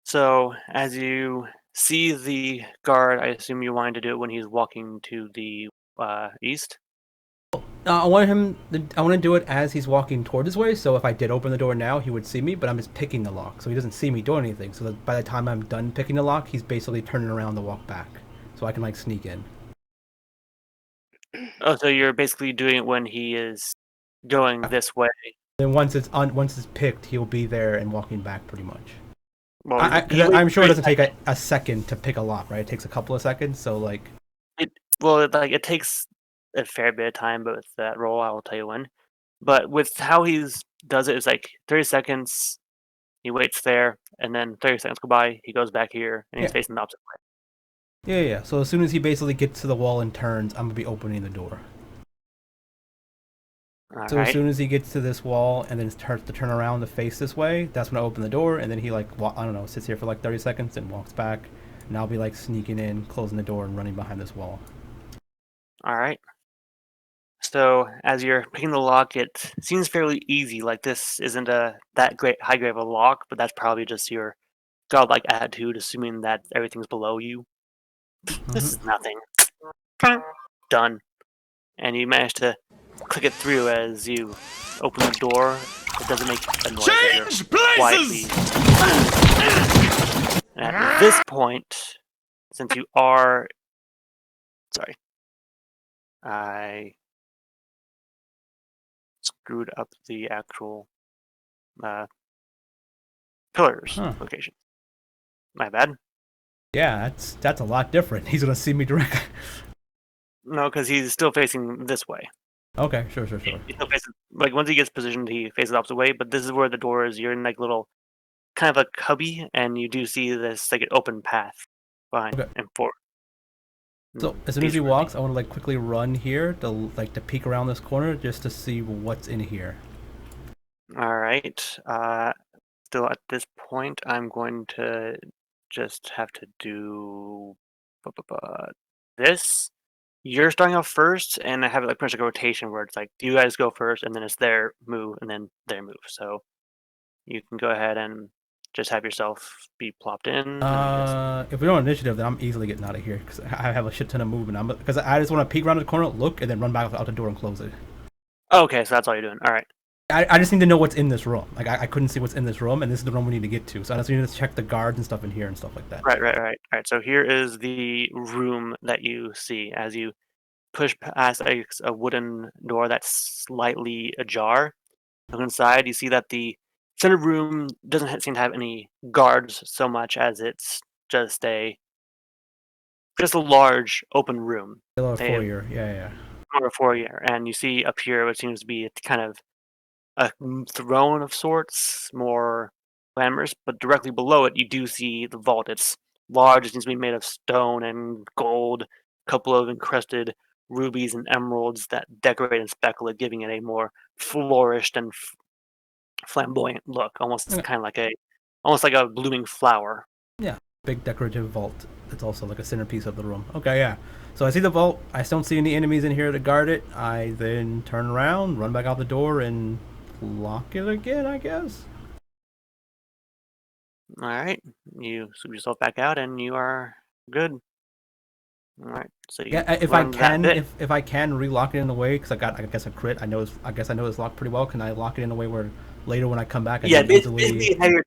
Speaker 1: So as you see the guard, I assume you wanted to do it when he's walking to the east.
Speaker 2: I want to do it as he's walking toward his way. So if I did open the door now, he would see me. But I'm just picking the lock, so he doesn't see me doing anything. So that by the time I'm done picking the lock, he's basically turning around to walk back, so I can like sneak in.
Speaker 1: Oh, so you're basically doing it when he is going this way.
Speaker 2: Then once it's picked, he'll be there and walking back pretty much.
Speaker 1: Well,
Speaker 2: I'm sure it doesn't take a second to pick a lock, right? It takes a couple of seconds. So like,
Speaker 1: it takes a fair bit of time, but with that roll, I will tell you when. But with how does it, it's like 30 seconds. He waits there, and then 30 seconds go by. He goes back here, and he's
Speaker 2: Yeah.
Speaker 1: facing the opposite way.
Speaker 2: yeah. So as soon as he basically gets to the wall and turns, I'm gonna be opening the door.
Speaker 1: All
Speaker 2: So
Speaker 1: right.
Speaker 2: as soon as he gets to this wall and then starts to turn around to face this way, that's when I open the door, and then he like I don't know, sits here for like 30 seconds and walks back, and I'll be like sneaking in, closing the door, and running behind this wall.
Speaker 1: All right. So as you're picking the lock, it seems fairly easy. Like this isn't that great high grade of a lock, but that's probably just your godlike attitude, assuming that everything's below you. This is nothing. Done. And you manage to click it through as you open the door. It doesn't make a noise as you're quietly. And at this point, since you are, sorry, I screwed up the actual pillars location. My bad.
Speaker 2: Yeah, that's a lot different. He's gonna see me directly.
Speaker 1: No, because he's still facing this way.
Speaker 2: Okay, sure.
Speaker 1: He's still facing, like once he gets positioned, he faces the opposite way. But this is where the door is. You're in like little, kind of a cubby, and you do see this like an open path behind and forward.
Speaker 2: So as soon as he walks, I want to like quickly run here to peek around this corner just to see what's in here.
Speaker 1: All right. Still at this point, I'm going to just have to do this. You're starting off first, and I have it like pretty much like a rotation where it's like you guys go first, and then it's their move, and then their move. So you can go ahead and just have yourself be plopped in.
Speaker 2: If we don't have initiative, then I'm easily getting out of here because I have a shit ton of movement. Because I just want to peek around the corner, look, and then run back out the door and close it.
Speaker 1: Okay, so that's all you're doing. All right.
Speaker 2: I just need to know what's in this room. Like I couldn't see what's in this room, and this is the room we need to get to. So I just need to check the guards and stuff in here and stuff like that.
Speaker 1: Right. All right. So here is the room that you see as you push past a wooden door that's slightly ajar. Look inside, you see that the center room doesn't seem to have any guards so much as it's just a large open room.
Speaker 2: A foyer, yeah.
Speaker 1: Or a foyer, and you see up here what seems to be kind of a throne of sorts, more glamorous, but directly below it you do see the vault. It's large, it seems to be made of stone and gold, a couple of encrusted rubies and emeralds that decorate and speckle it, giving it a more flourished and flamboyant look, almost kind of like almost like a blooming flower.
Speaker 2: Yeah, big decorative vault. It's also like a centerpiece of the room. Okay, yeah. So I see the vault. I don't see any enemies in here to guard it. I then turn around, run back out the door, and lock it again, I guess.
Speaker 1: All right, you scoop yourself back out, and you are good. All right, so
Speaker 2: if I can relock it in a way, because I guess a crit. I guess I know this lock pretty well. Can I lock it in a way where later when I come back, I can easily...
Speaker 1: basically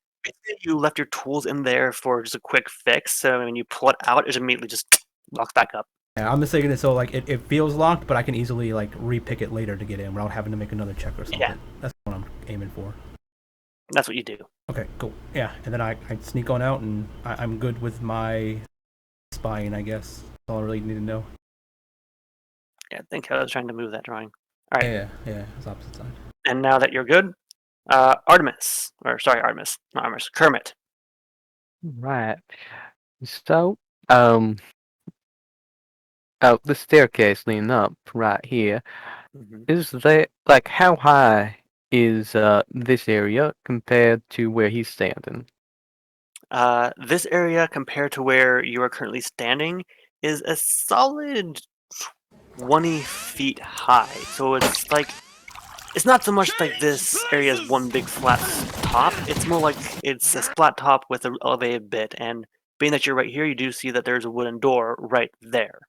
Speaker 1: you left your tools in there for just a quick fix. So when you pull it out, it immediately just locks back up.
Speaker 2: Yeah, I'm just thinking it so like it feels locked, but I can easily like re-pick it later to get in without having to make another check or something.
Speaker 1: Yeah.
Speaker 2: That's what I'm aiming for.
Speaker 1: That's what you do.
Speaker 2: Okay, cool. Yeah, and then I sneak on out, and I'm good with my spying, I guess. That's all I really need to know.
Speaker 1: Yeah, I think I was trying to move that drawing. All right,
Speaker 2: Yeah, it's opposite side.
Speaker 1: and now that you're good, Artemis, or sorry, Artemis, not Artemis, Kermit.
Speaker 3: Right. So, um, the staircase leading up right here.
Speaker 1: Mm-hmm.
Speaker 3: Is there like how high is this area compared to where he's standing?
Speaker 1: This area, compared to where you are currently standing, is a solid 20 feet high. So it's not so much like this area is one big flat top. It's more like it's a flat top with an elevated bit. And being that you're right here, you do see that there's a wooden door right there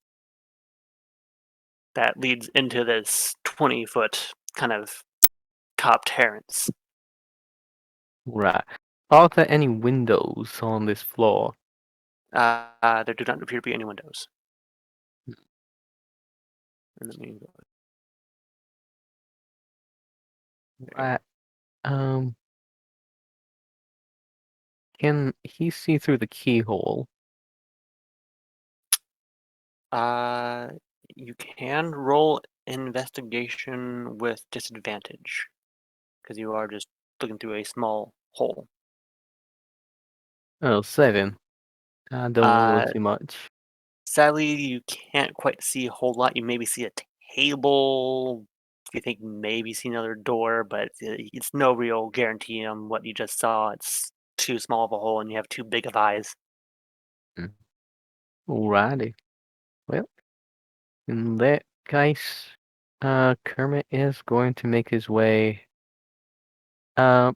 Speaker 1: that leads into this 20-foot kind of top terrace.
Speaker 3: Right. Are there any windows on this floor?
Speaker 1: There do not appear to be any windows. And let me go there.
Speaker 3: Right. Um, can he see through the keyhole?
Speaker 1: Uh, you can roll investigation with disadvantage because you are just looking through a small hole.
Speaker 3: Oh, 7. I don't really
Speaker 1: Uh,
Speaker 3: see much.
Speaker 1: Sadly, you can't quite see a whole lot. You maybe see a table. You think maybe see another door, but it's no real guarantee on what you just saw. It's too small of a hole, and you have too big of eyes.
Speaker 3: Mm. Alrighty. Well, in that case, Kermit is going to make his way, uh,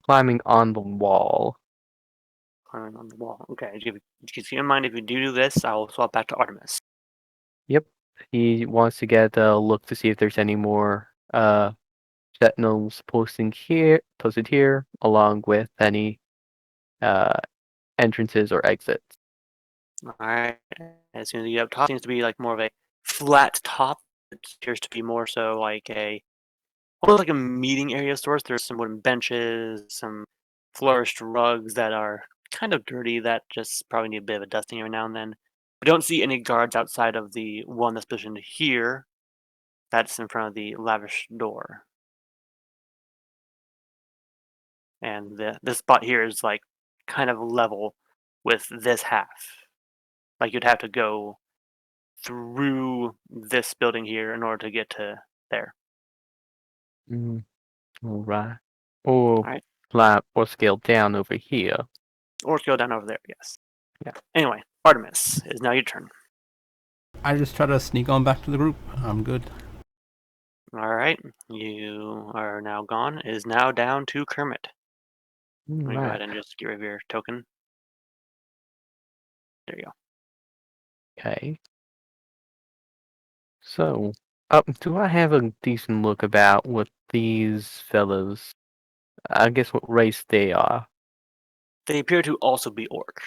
Speaker 3: climbing on the wall.
Speaker 1: Climbing on the wall. Okay, keep in mind if you do this, I will swap back to Artemis.
Speaker 3: Yep. He wants to get a look to see if there's any more sentinels posted here, along with any uh entrances or exits.
Speaker 1: All right. As soon as you get up top, seems to be like more of a flat top. It appears to be more so like almost like a meeting area of sorts. There's some wooden benches, some flourished rugs that are kind of dirty that just probably need a bit of a dusting every now and then. We don't see any guards outside of the one that's positioned here. That's in front of the lavish door. And this spot here is like kind of level with this half. Like you'd have to go through this building here in order to get to there.
Speaker 3: Mm, all right. Or
Speaker 1: All right.
Speaker 3: flat or scale down over here.
Speaker 1: Or go down over there, yes.
Speaker 3: Yeah.
Speaker 1: Anyway, Artemis, it is now your turn.
Speaker 2: I just try to sneak on back to the group. I'm good.
Speaker 1: All right. You are now gone. It is now down to Kermit.
Speaker 3: All
Speaker 1: Let me go
Speaker 3: right.
Speaker 1: ahead and just get rid of your token. There you go.
Speaker 3: Okay. So, do I have a decent look about what these fellows? I guess what race they are.
Speaker 1: They appear to also be orc.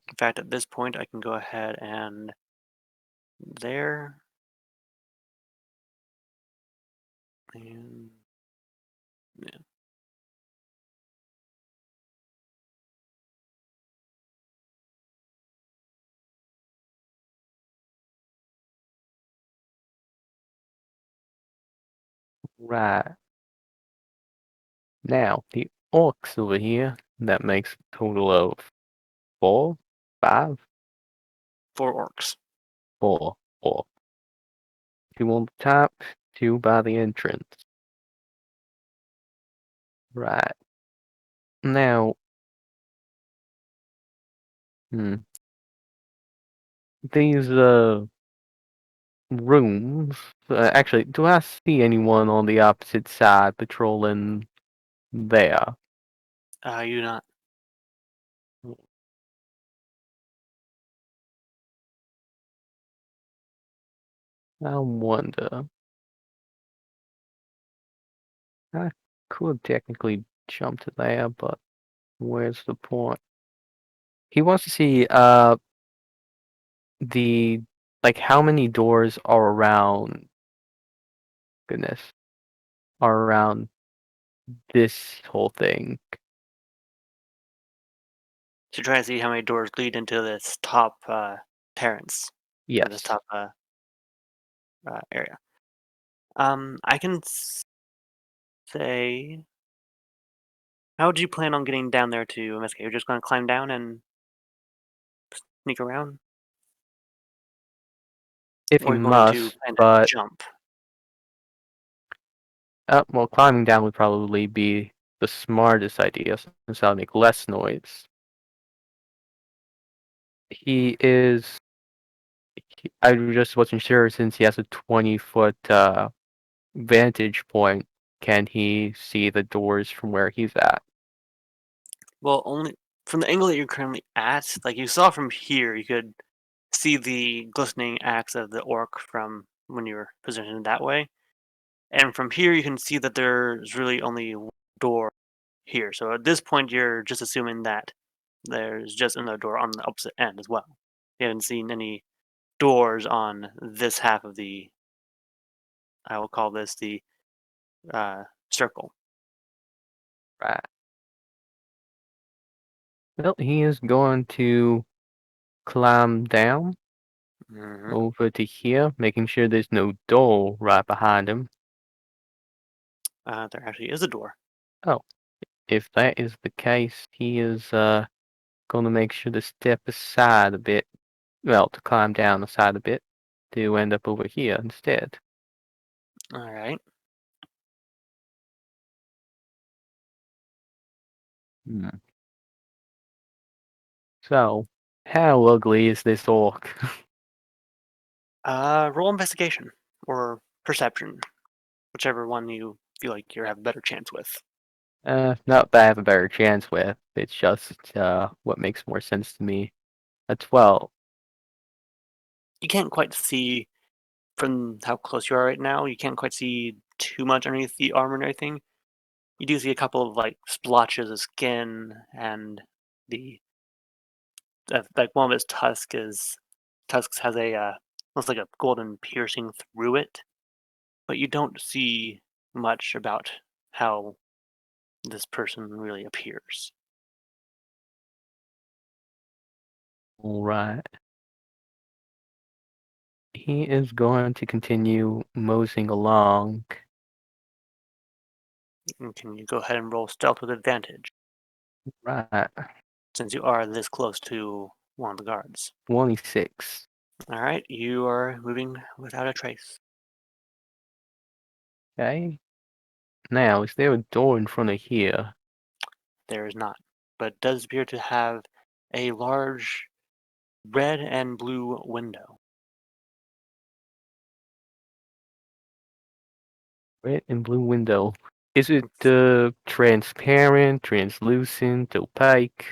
Speaker 1: In fact, at this point, I can go ahead and there. And yeah.
Speaker 3: Right. Now, the orcs over here, that makes a total of 4, 5,
Speaker 1: 4 orcs.
Speaker 3: 4, 4. 2 on the top, 2 by the entrance. Right. Now, hmm, these rooms. Actually, do I see anyone on the opposite side patrolling there?
Speaker 1: You not.
Speaker 3: I wonder. I could technically jump to there, but where's the point? He wants to see the like how many doors are around. Goodness. around this whole thing.
Speaker 1: To try to see how many doors lead into this top terrace or this
Speaker 3: Yes.
Speaker 1: top area. I can say, how would you plan on getting down there to investigate? You're just going to climb down and sneak around,
Speaker 3: If
Speaker 1: or
Speaker 3: you
Speaker 1: are you going to
Speaker 3: must,
Speaker 1: plan to
Speaker 3: but
Speaker 1: jump?
Speaker 3: well, climbing down would probably be the smartest idea since that'll make less noise. He is. I just wasn't sure since he has a 20-foot vantage point. Can he see the doors from where he's at?
Speaker 1: Well, only from the angle that you're currently at. Like you saw from here, you could see the glistening axe of the orc from when you were positioned that way. And from here, you can see that there's really only one door here. So at this point, you're just assuming that there's just another door on the opposite end as well. You haven't seen any doors on this half of the, I will call this the circle.
Speaker 3: Right. Well, he is going to climb down
Speaker 1: Hmm.
Speaker 3: over to here, making sure there's no door right behind him.
Speaker 1: There actually is a door.
Speaker 3: Oh, if that is the case, he is going to make sure to step aside a bit. Well, to climb down aside a bit to end up over here instead.
Speaker 1: All right.
Speaker 3: Hmm. So, how ugly is this orc?
Speaker 1: Roll investigation or perception, whichever one you feel like you have a better chance with.
Speaker 3: Not that I have a better chance with. It's just what makes more sense to me. A 12.
Speaker 1: You can't quite see from how close you are right now. You can't quite see too much underneath the armor and everything. You do see a couple of like splotches of skin, and the like one of its tusks has a looks like a golden piercing through it, but you don't see much about how this person really appears.
Speaker 3: Alright. He is going to continue moseying along.
Speaker 1: And can you go ahead and roll stealth with advantage,
Speaker 3: Right.
Speaker 1: since you are this close to one of the guards?
Speaker 3: 26.
Speaker 1: All right, you are moving without a trace.
Speaker 3: Okay. Now, is there a door in front of here?
Speaker 1: There is not, but does appear to have a large red and blue window.
Speaker 3: Red and blue window. Is it transparent, translucent, opaque?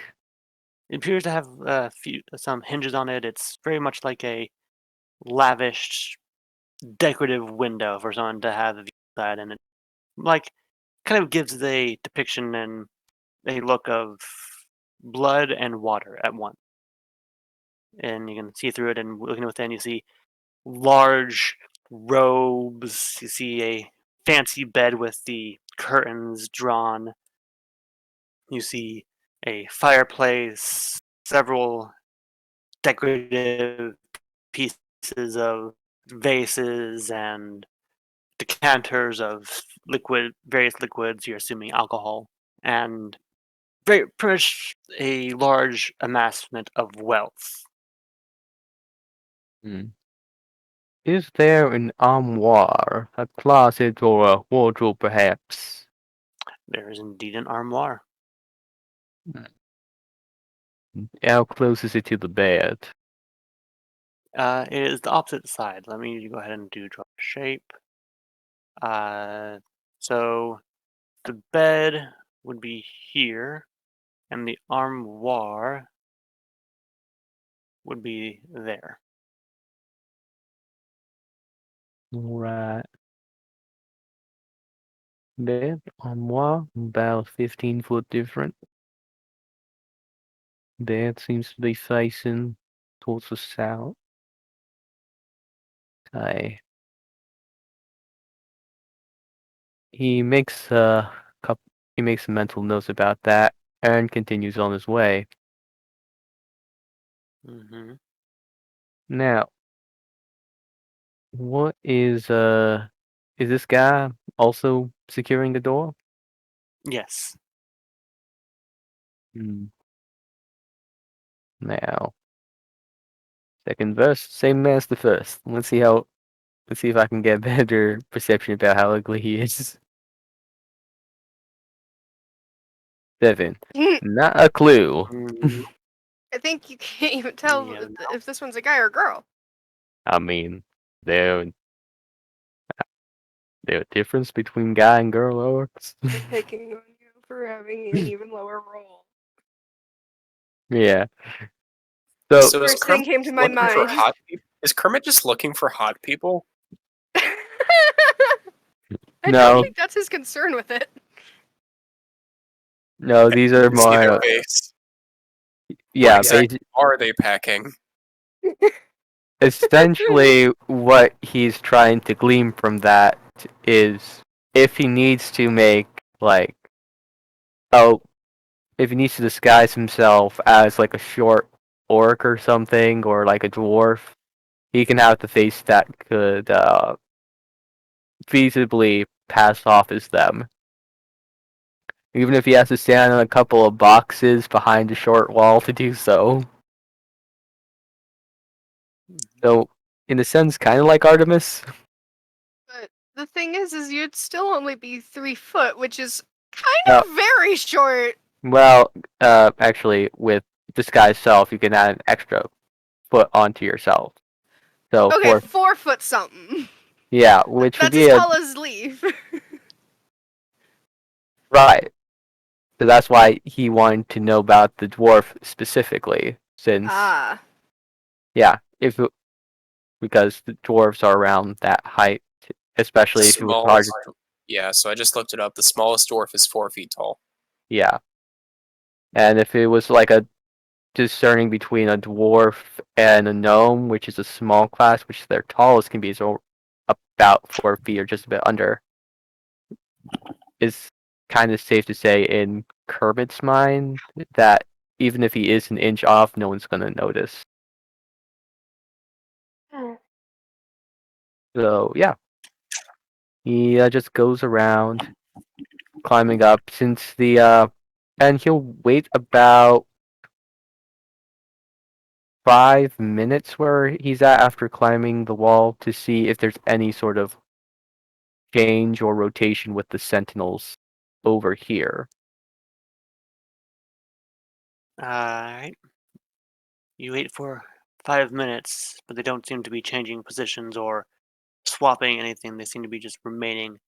Speaker 1: It appears to have some hinges on it. It's very much like a lavish, decorative window for someone to have a view inside, and it like kind of gives the depiction and a look of blood and water at once. And you can see through it, and looking within, you see large robes. You see a fancy bed with the curtains drawn. You see a fireplace, several decorative pieces of vases and decanters of various liquids. You're assuming alcohol, and very pretty much a large amassment of wealth.
Speaker 3: Hmm. Is there an armoire, a closet, or a wardrobe, perhaps?
Speaker 1: There is indeed an armoire.
Speaker 3: How close is it to the bed?
Speaker 1: It is the opposite side. Let me go ahead and draw a shape. Uh, so the bed would be here, and the armoire would be there.
Speaker 3: Alright. Bed, armoire, about 15-foot different. Bed seems to be facing towards the south. Okay. he makes he makes mental notes about that and continues on his way.
Speaker 1: Mm-hmm.
Speaker 3: Now, what is this guy also securing the door?
Speaker 1: Yes.
Speaker 3: Hmm. Now, second verse, same as the first. Let's see if I can get a better perception about how ugly he is. 7.
Speaker 4: I
Speaker 3: Not a clue.
Speaker 1: Mm,
Speaker 4: think you can't even tell
Speaker 1: yeah.
Speaker 4: if this one's a guy or a girl.
Speaker 3: I mean, there there a difference between guy and girl orcs.
Speaker 4: They're picking on you for having an even lower roll.
Speaker 3: Yeah. So
Speaker 5: So is
Speaker 4: First thing
Speaker 5: Kermit
Speaker 4: came to
Speaker 5: just
Speaker 4: my
Speaker 5: looking for
Speaker 4: mind.
Speaker 5: hot people? Is Kermit just looking for hot people?
Speaker 4: I don't
Speaker 3: no,
Speaker 4: think that's his concern with it.
Speaker 3: no, these
Speaker 5: You
Speaker 3: are
Speaker 5: can see their
Speaker 3: more
Speaker 5: face. What
Speaker 3: yeah,
Speaker 5: exactly are they packing?
Speaker 3: essentially what he's trying to glean from that is if he needs to make like oh if he needs to disguise himself as like a short orc or something or like a dwarf, he can have the face that could feasibly pass off as them. Even if he has to stand on a couple of boxes behind a short wall to do so. So, in a sense, kind of like Artemis.
Speaker 4: But the thing is you'd still only be 3 foot, which is
Speaker 3: No,
Speaker 4: kind of very short.
Speaker 3: well, actually, with disguise self, you can add an extra foot onto yourself. So,
Speaker 4: Okay, 4 foot something.
Speaker 3: yeah, which would
Speaker 4: That's
Speaker 3: be
Speaker 4: as
Speaker 3: a
Speaker 4: tall as Leaf.
Speaker 3: right. So that's why he wanted to know about the dwarf specifically, since
Speaker 4: Ah.
Speaker 3: yeah, because the dwarves are around that height,
Speaker 5: The
Speaker 3: especially if it was hard.
Speaker 5: smallest. Yeah, so I just looked it up. The smallest dwarf is 4 feet tall.
Speaker 3: Yeah, and if it was like a discerning between a dwarf and a gnome, which is a small class, which their tallest can be so about 4 feet or just a bit under, is kind of safe to say in Kermit's mind that even if he is an inch off, no one's gonna notice. So yeah, he just goes around climbing up since and he'll wait about 5 minutes where he's at after climbing the wall to see if there's any sort of change or rotation with the sentinels over here.
Speaker 1: Alright. You wait for 5 minutes, but they don't seem to be changing positions or swapping anything. They seem to be just remaining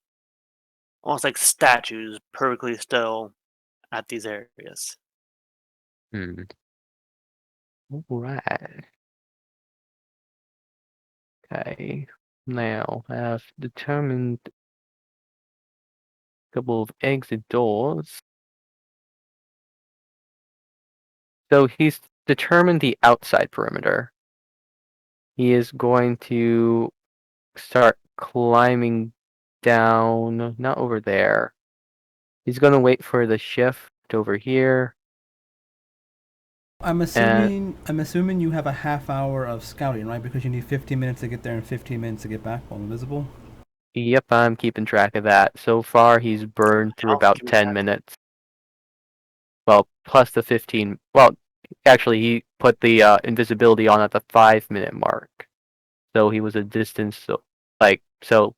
Speaker 1: almost like statues, perfectly still at these areas.
Speaker 3: Hmm. Alright. Okay. Now I've determined a couple of exit doors. So he's determined the outside perimeter. He is going to start climbing down, not over there. He's going to wait for the shift over here.
Speaker 2: I'm
Speaker 3: And
Speaker 2: assuming you have a half hour of scouting, right? Because you need 15 minutes to get there and 15 minutes to get back while invisible.
Speaker 3: yep, I'm keeping track of that. So far, he's burned through
Speaker 1: Also
Speaker 3: about
Speaker 1: keeping
Speaker 3: 10
Speaker 1: track.
Speaker 3: minutes. Well, plus the 15. Well, actually, he put the invisibility on at the 5 minute mark. So he was a distance, so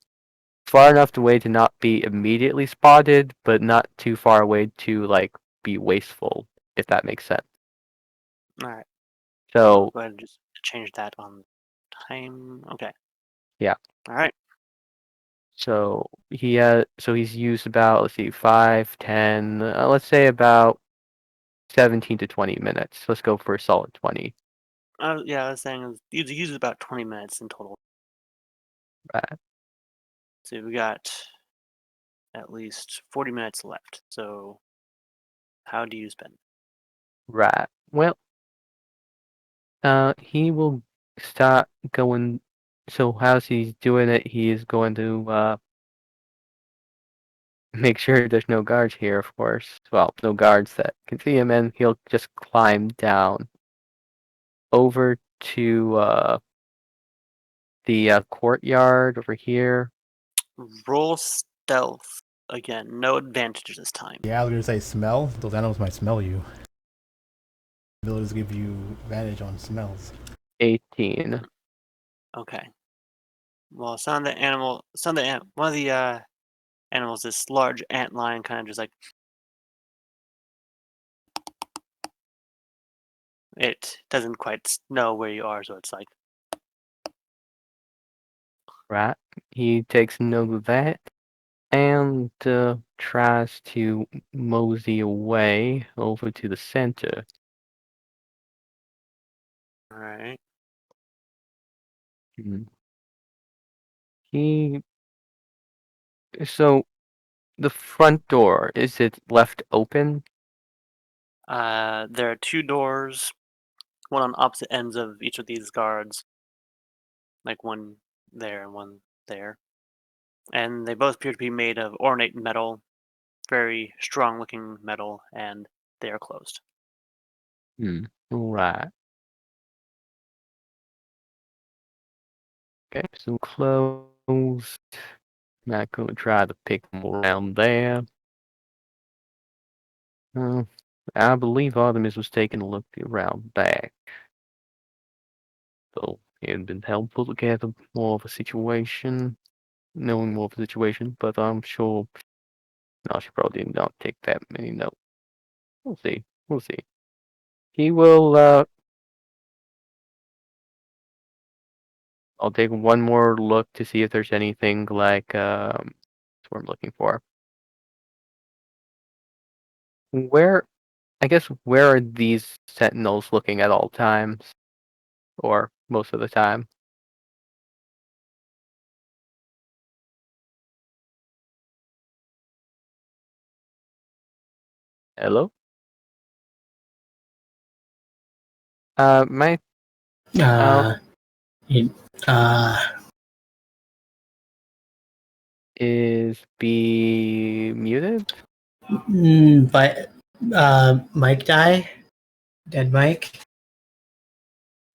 Speaker 3: far enough away to not be immediately spotted, but not too far away to, be wasteful, if that makes sense.
Speaker 1: Alright. I'll
Speaker 3: So,
Speaker 1: go ahead and just change that on time. Okay.
Speaker 3: yeah.
Speaker 1: Alright.
Speaker 3: So he's used about, let's see, 5, 10, let's say about 17 to 20 minutes. Let's go for a solid 20.
Speaker 1: Yeah, I was saying you use about 20 minutes in total.
Speaker 3: Right.
Speaker 1: So we got at least 40 minutes left. So how do you spend?
Speaker 3: Right. Well, he will start going. So how's he doing it? He is going to make sure there's no guards here, of course. Well, no guards that can see him, and he'll just climb down over to the courtyard over here.
Speaker 1: Roll stealth again. No advantage this time.
Speaker 2: Yeah, I was gonna say smell. Those animals might smell you. Abilities give you advantage on smells.
Speaker 3: 18.
Speaker 1: Okay. Well, one of the animals, this large ant lion, kind of just like it doesn't quite know where you are, so it's like
Speaker 3: Right. He takes note of that and tries to mosey away over to the center.
Speaker 1: all right.
Speaker 3: Hmm. He so the front door, is it left open?
Speaker 1: There are two doors, one on opposite ends of each of these guards, like one there and one there, and they both appear to be made of ornate metal, very strong-looking metal, and they are closed.
Speaker 3: Right. Okay, so closed. Not gonna try to pick them around there. I believe Artemis was taking a look around back. So it had been helpful to get more of a situation, knowing more of the situation, but I'm sure no, she probably did not take that many notes. We'll see. We'll see. He will I'll take one more look to see if there's anything like that's what I'm looking for. Where I guess where are these sentinels looking at all times? Or most of the time? Hello? My
Speaker 6: Uh, it, uh,
Speaker 3: is be muted?
Speaker 6: but Mike die? Dead Mike?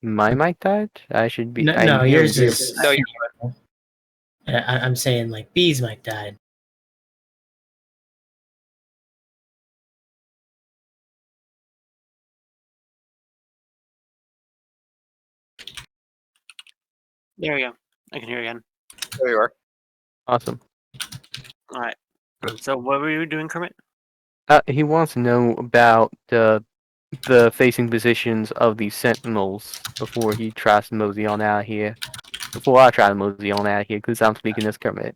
Speaker 3: My mic died? I should be
Speaker 6: No,
Speaker 3: I'm
Speaker 6: no,
Speaker 3: hearing
Speaker 6: yours
Speaker 3: you.
Speaker 6: is.
Speaker 5: No, you
Speaker 6: I'm saying like B's Mike died.
Speaker 1: There you go. I can hear you again.
Speaker 5: there you are.
Speaker 3: Awesome.
Speaker 1: All right. So what were you doing, Kermit?
Speaker 3: He wants to know about the facing positions of the sentinels before he tries to mosey on out of here. Before I try to mosey on out of here, because I'm speaking as Kermit.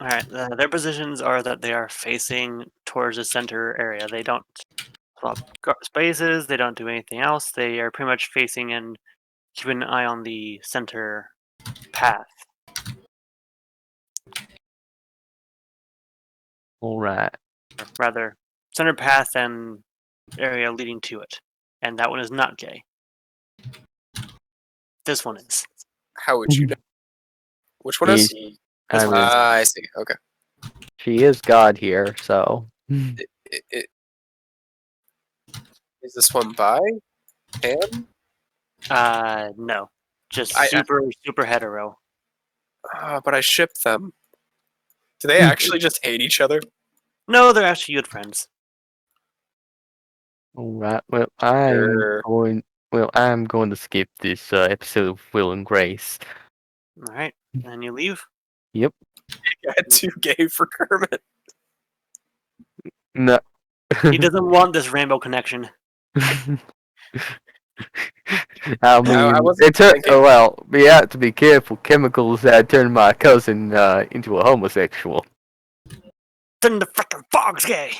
Speaker 1: All right. Their positions are that they are facing towards the center area. They don't swap spaces. They don't do anything else. They are pretty much facing and keeping an eye on the center path.
Speaker 3: Alright.
Speaker 1: Or rather, center path and area leading to it. And that one is not gay. This one is.
Speaker 5: How would you know? Which one
Speaker 3: He,
Speaker 5: is?
Speaker 3: I mean,
Speaker 5: I see. Okay.
Speaker 3: she is God here, so.
Speaker 5: It, is this one by Pam?
Speaker 1: No. Just
Speaker 5: I-
Speaker 1: super hetero.
Speaker 5: But I shipped them. Do they actually just hate each other?
Speaker 1: No, they're actually good friends.
Speaker 3: Alright, well,
Speaker 5: Sure.
Speaker 3: I'm going to skip this episode of Will and Grace.
Speaker 1: All right. And you leave?
Speaker 3: Yep.
Speaker 5: Yeah, too gay for Kermit.
Speaker 3: No.
Speaker 1: He doesn't want this rainbow connection.
Speaker 3: I mean,
Speaker 5: I wasn't thinking.
Speaker 3: well, we have to be careful. Chemicals that turned my cousin into a homosexual.
Speaker 1: Send the frickin' fog's gay.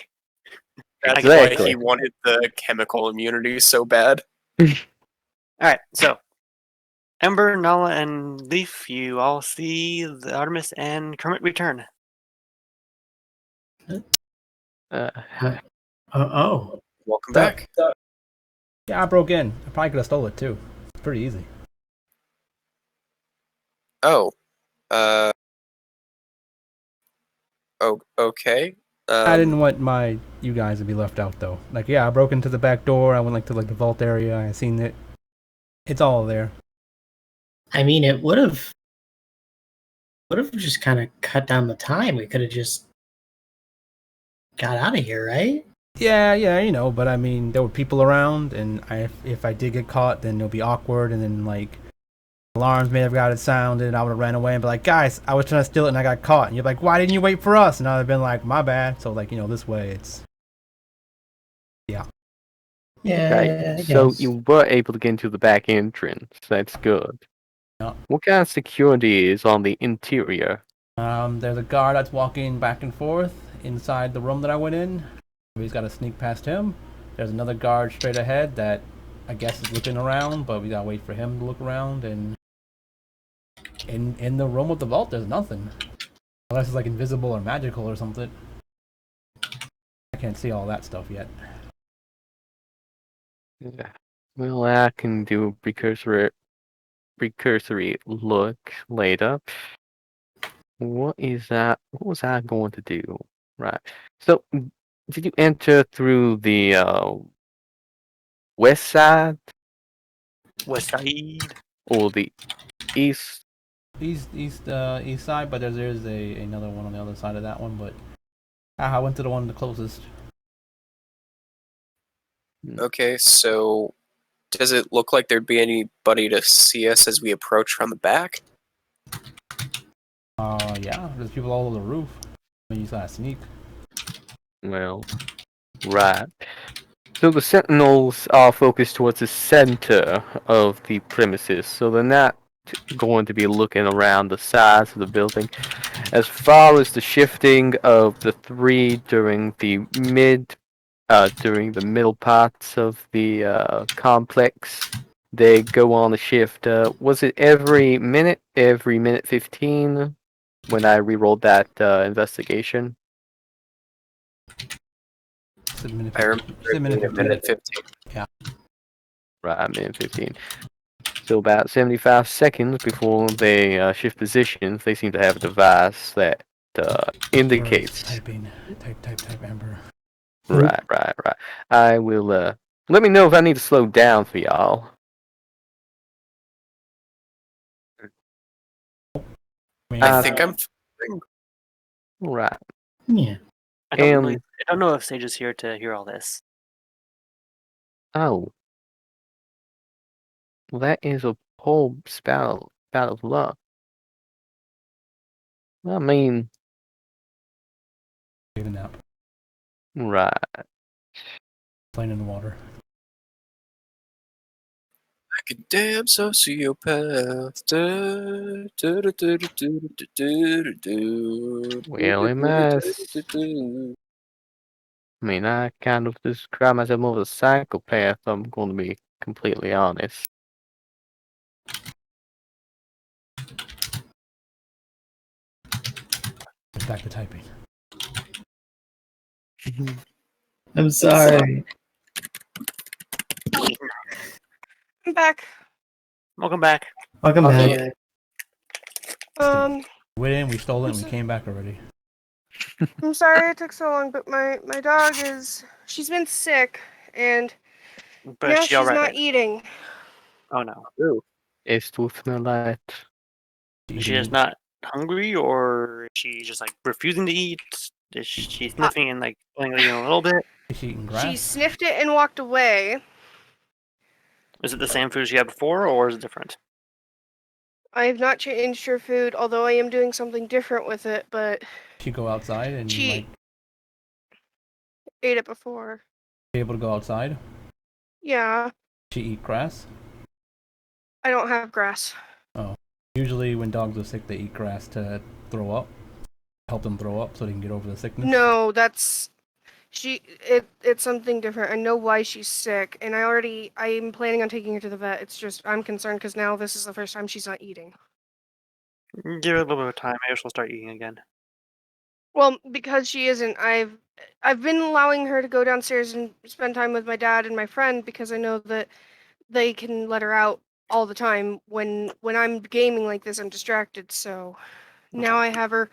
Speaker 5: That's why
Speaker 3: Exactly.
Speaker 5: he wanted the chemical immunity so bad.
Speaker 1: All right. So, Ember, Nala, and Leaf, you all see the Artemis and Kermit return.
Speaker 3: Uh,
Speaker 6: Oh.
Speaker 5: Welcome back.
Speaker 2: Yeah, I broke in. I probably could have stole it too. It's pretty easy.
Speaker 5: Oh. Oh, okay.
Speaker 2: I didn't want you guys to be left out though. Like, yeah, I broke into the back door. I went like to the vault area. I seen it. It's all there.
Speaker 6: I mean, it would have just kind of cut down the time. We could have just got out of here, right?
Speaker 2: Yeah, but I mean, there were people around, and if I did get caught, then it'll be awkward, and then like alarms may have got it sounded. I would have ran away and be like, guys, I was trying to steal it and I got caught. And you're like, why didn't you wait for us? And I'd have been like, my bad. So like, this way it's
Speaker 6: Yeah, I
Speaker 3: So
Speaker 6: guess.
Speaker 3: you were able to get into the back entrance. That's good.
Speaker 2: Yeah.
Speaker 3: What kind of security is on the interior?
Speaker 2: There's a guard that's walking back and forth inside the room that I went in. We've got to sneak past him. There's another guard straight ahead that I guess is looking around, but we gotta wait for him to look around. And in the room with the vault, there's nothing, unless it's like invisible or magical or something. I can't see all that stuff yet.
Speaker 3: Yeah. Well, I can do a precursory look later. What is that? What was I going to do? Right. So, did you enter through the west side
Speaker 1: West Side.
Speaker 3: or the east?
Speaker 2: East side, but there's another one on the other side of that one. But I went to the one the closest.
Speaker 5: Okay, so does it look like there'd be anybody to see us as we approach from the back?
Speaker 2: Yeah, there's people all over the roof. I mean, you gotta sneak.
Speaker 3: Well, right. So the sentinels are focused towards the center of the premises, so they're not going to be looking around the sides of the building. As far as the shifting of the three during the middle parts of the complex, they go on a shift. Was it every minute? Every minute 15? When I rerolled that investigation.
Speaker 5: I remember it being a minute 15.
Speaker 3: Right, minute 15. So about 75 seconds before they shift positions, they seem to have a device that indicates.
Speaker 2: Typing. Type, Amber.
Speaker 3: Right. I will, let me know if I need to slow down for y'all.
Speaker 5: I think I'm fine.
Speaker 3: Right.
Speaker 6: Yeah.
Speaker 1: I don't
Speaker 3: And,
Speaker 1: really. I don't know if Sage is here to hear all this.
Speaker 3: oh. Well, that is a whole spout of luck. I mean,
Speaker 2: Take a nap.
Speaker 3: right.
Speaker 2: Playing in the water.
Speaker 5: Like a damn sociopath. Du- du- du- du- du- du- du- du- du-
Speaker 3: Well, it
Speaker 5: du-
Speaker 3: must.
Speaker 5: du- du-
Speaker 3: I mean, I kind of describe myself more as a psychopath, I'm going to be completely honest.
Speaker 2: Back to typing.
Speaker 6: I'm sorry.
Speaker 4: I'm back.
Speaker 1: Welcome back.
Speaker 6: Welcome
Speaker 5: Okay.
Speaker 6: back.
Speaker 2: Went in, we stole it, and we
Speaker 4: So-
Speaker 2: came back already.
Speaker 4: I'm sorry it took so long, but my dog she's been sick and
Speaker 1: But
Speaker 4: now
Speaker 1: is she
Speaker 4: she's
Speaker 1: alright?
Speaker 4: not eating.
Speaker 1: Oh no.
Speaker 5: Ooh.
Speaker 3: Es tut mir leid.
Speaker 1: Is she just not hungry, or is she just like refusing to eat? Is she sniffing and like only eating a little bit?
Speaker 2: Is she eating
Speaker 4: She
Speaker 2: grass?
Speaker 4: sniffed it and walked away.
Speaker 1: Is it the same food she had before, or is it different?
Speaker 4: I have not changed her food, although I am doing something different with it, but
Speaker 2: She go outside and
Speaker 4: she
Speaker 2: like
Speaker 4: ate it before.
Speaker 2: be able to go outside.
Speaker 4: Yeah,
Speaker 2: She eat grass.
Speaker 4: I don't have grass.
Speaker 2: Usually, when dogs are sick, they eat grass to throw up, help them throw up, so they can get over the sickness.
Speaker 4: No, it's something different. I know why she's sick, and I'm planning on taking her to the vet. It's just I'm concerned because now this is the first time she's not eating.
Speaker 1: Give it a little bit of time. Maybe she'll start eating again.
Speaker 4: Well, because she isn't, I've been allowing her to go downstairs and spend time with my dad and my friend because I know that they can let her out all the time. When I'm gaming like this, I'm distracted. So now I have her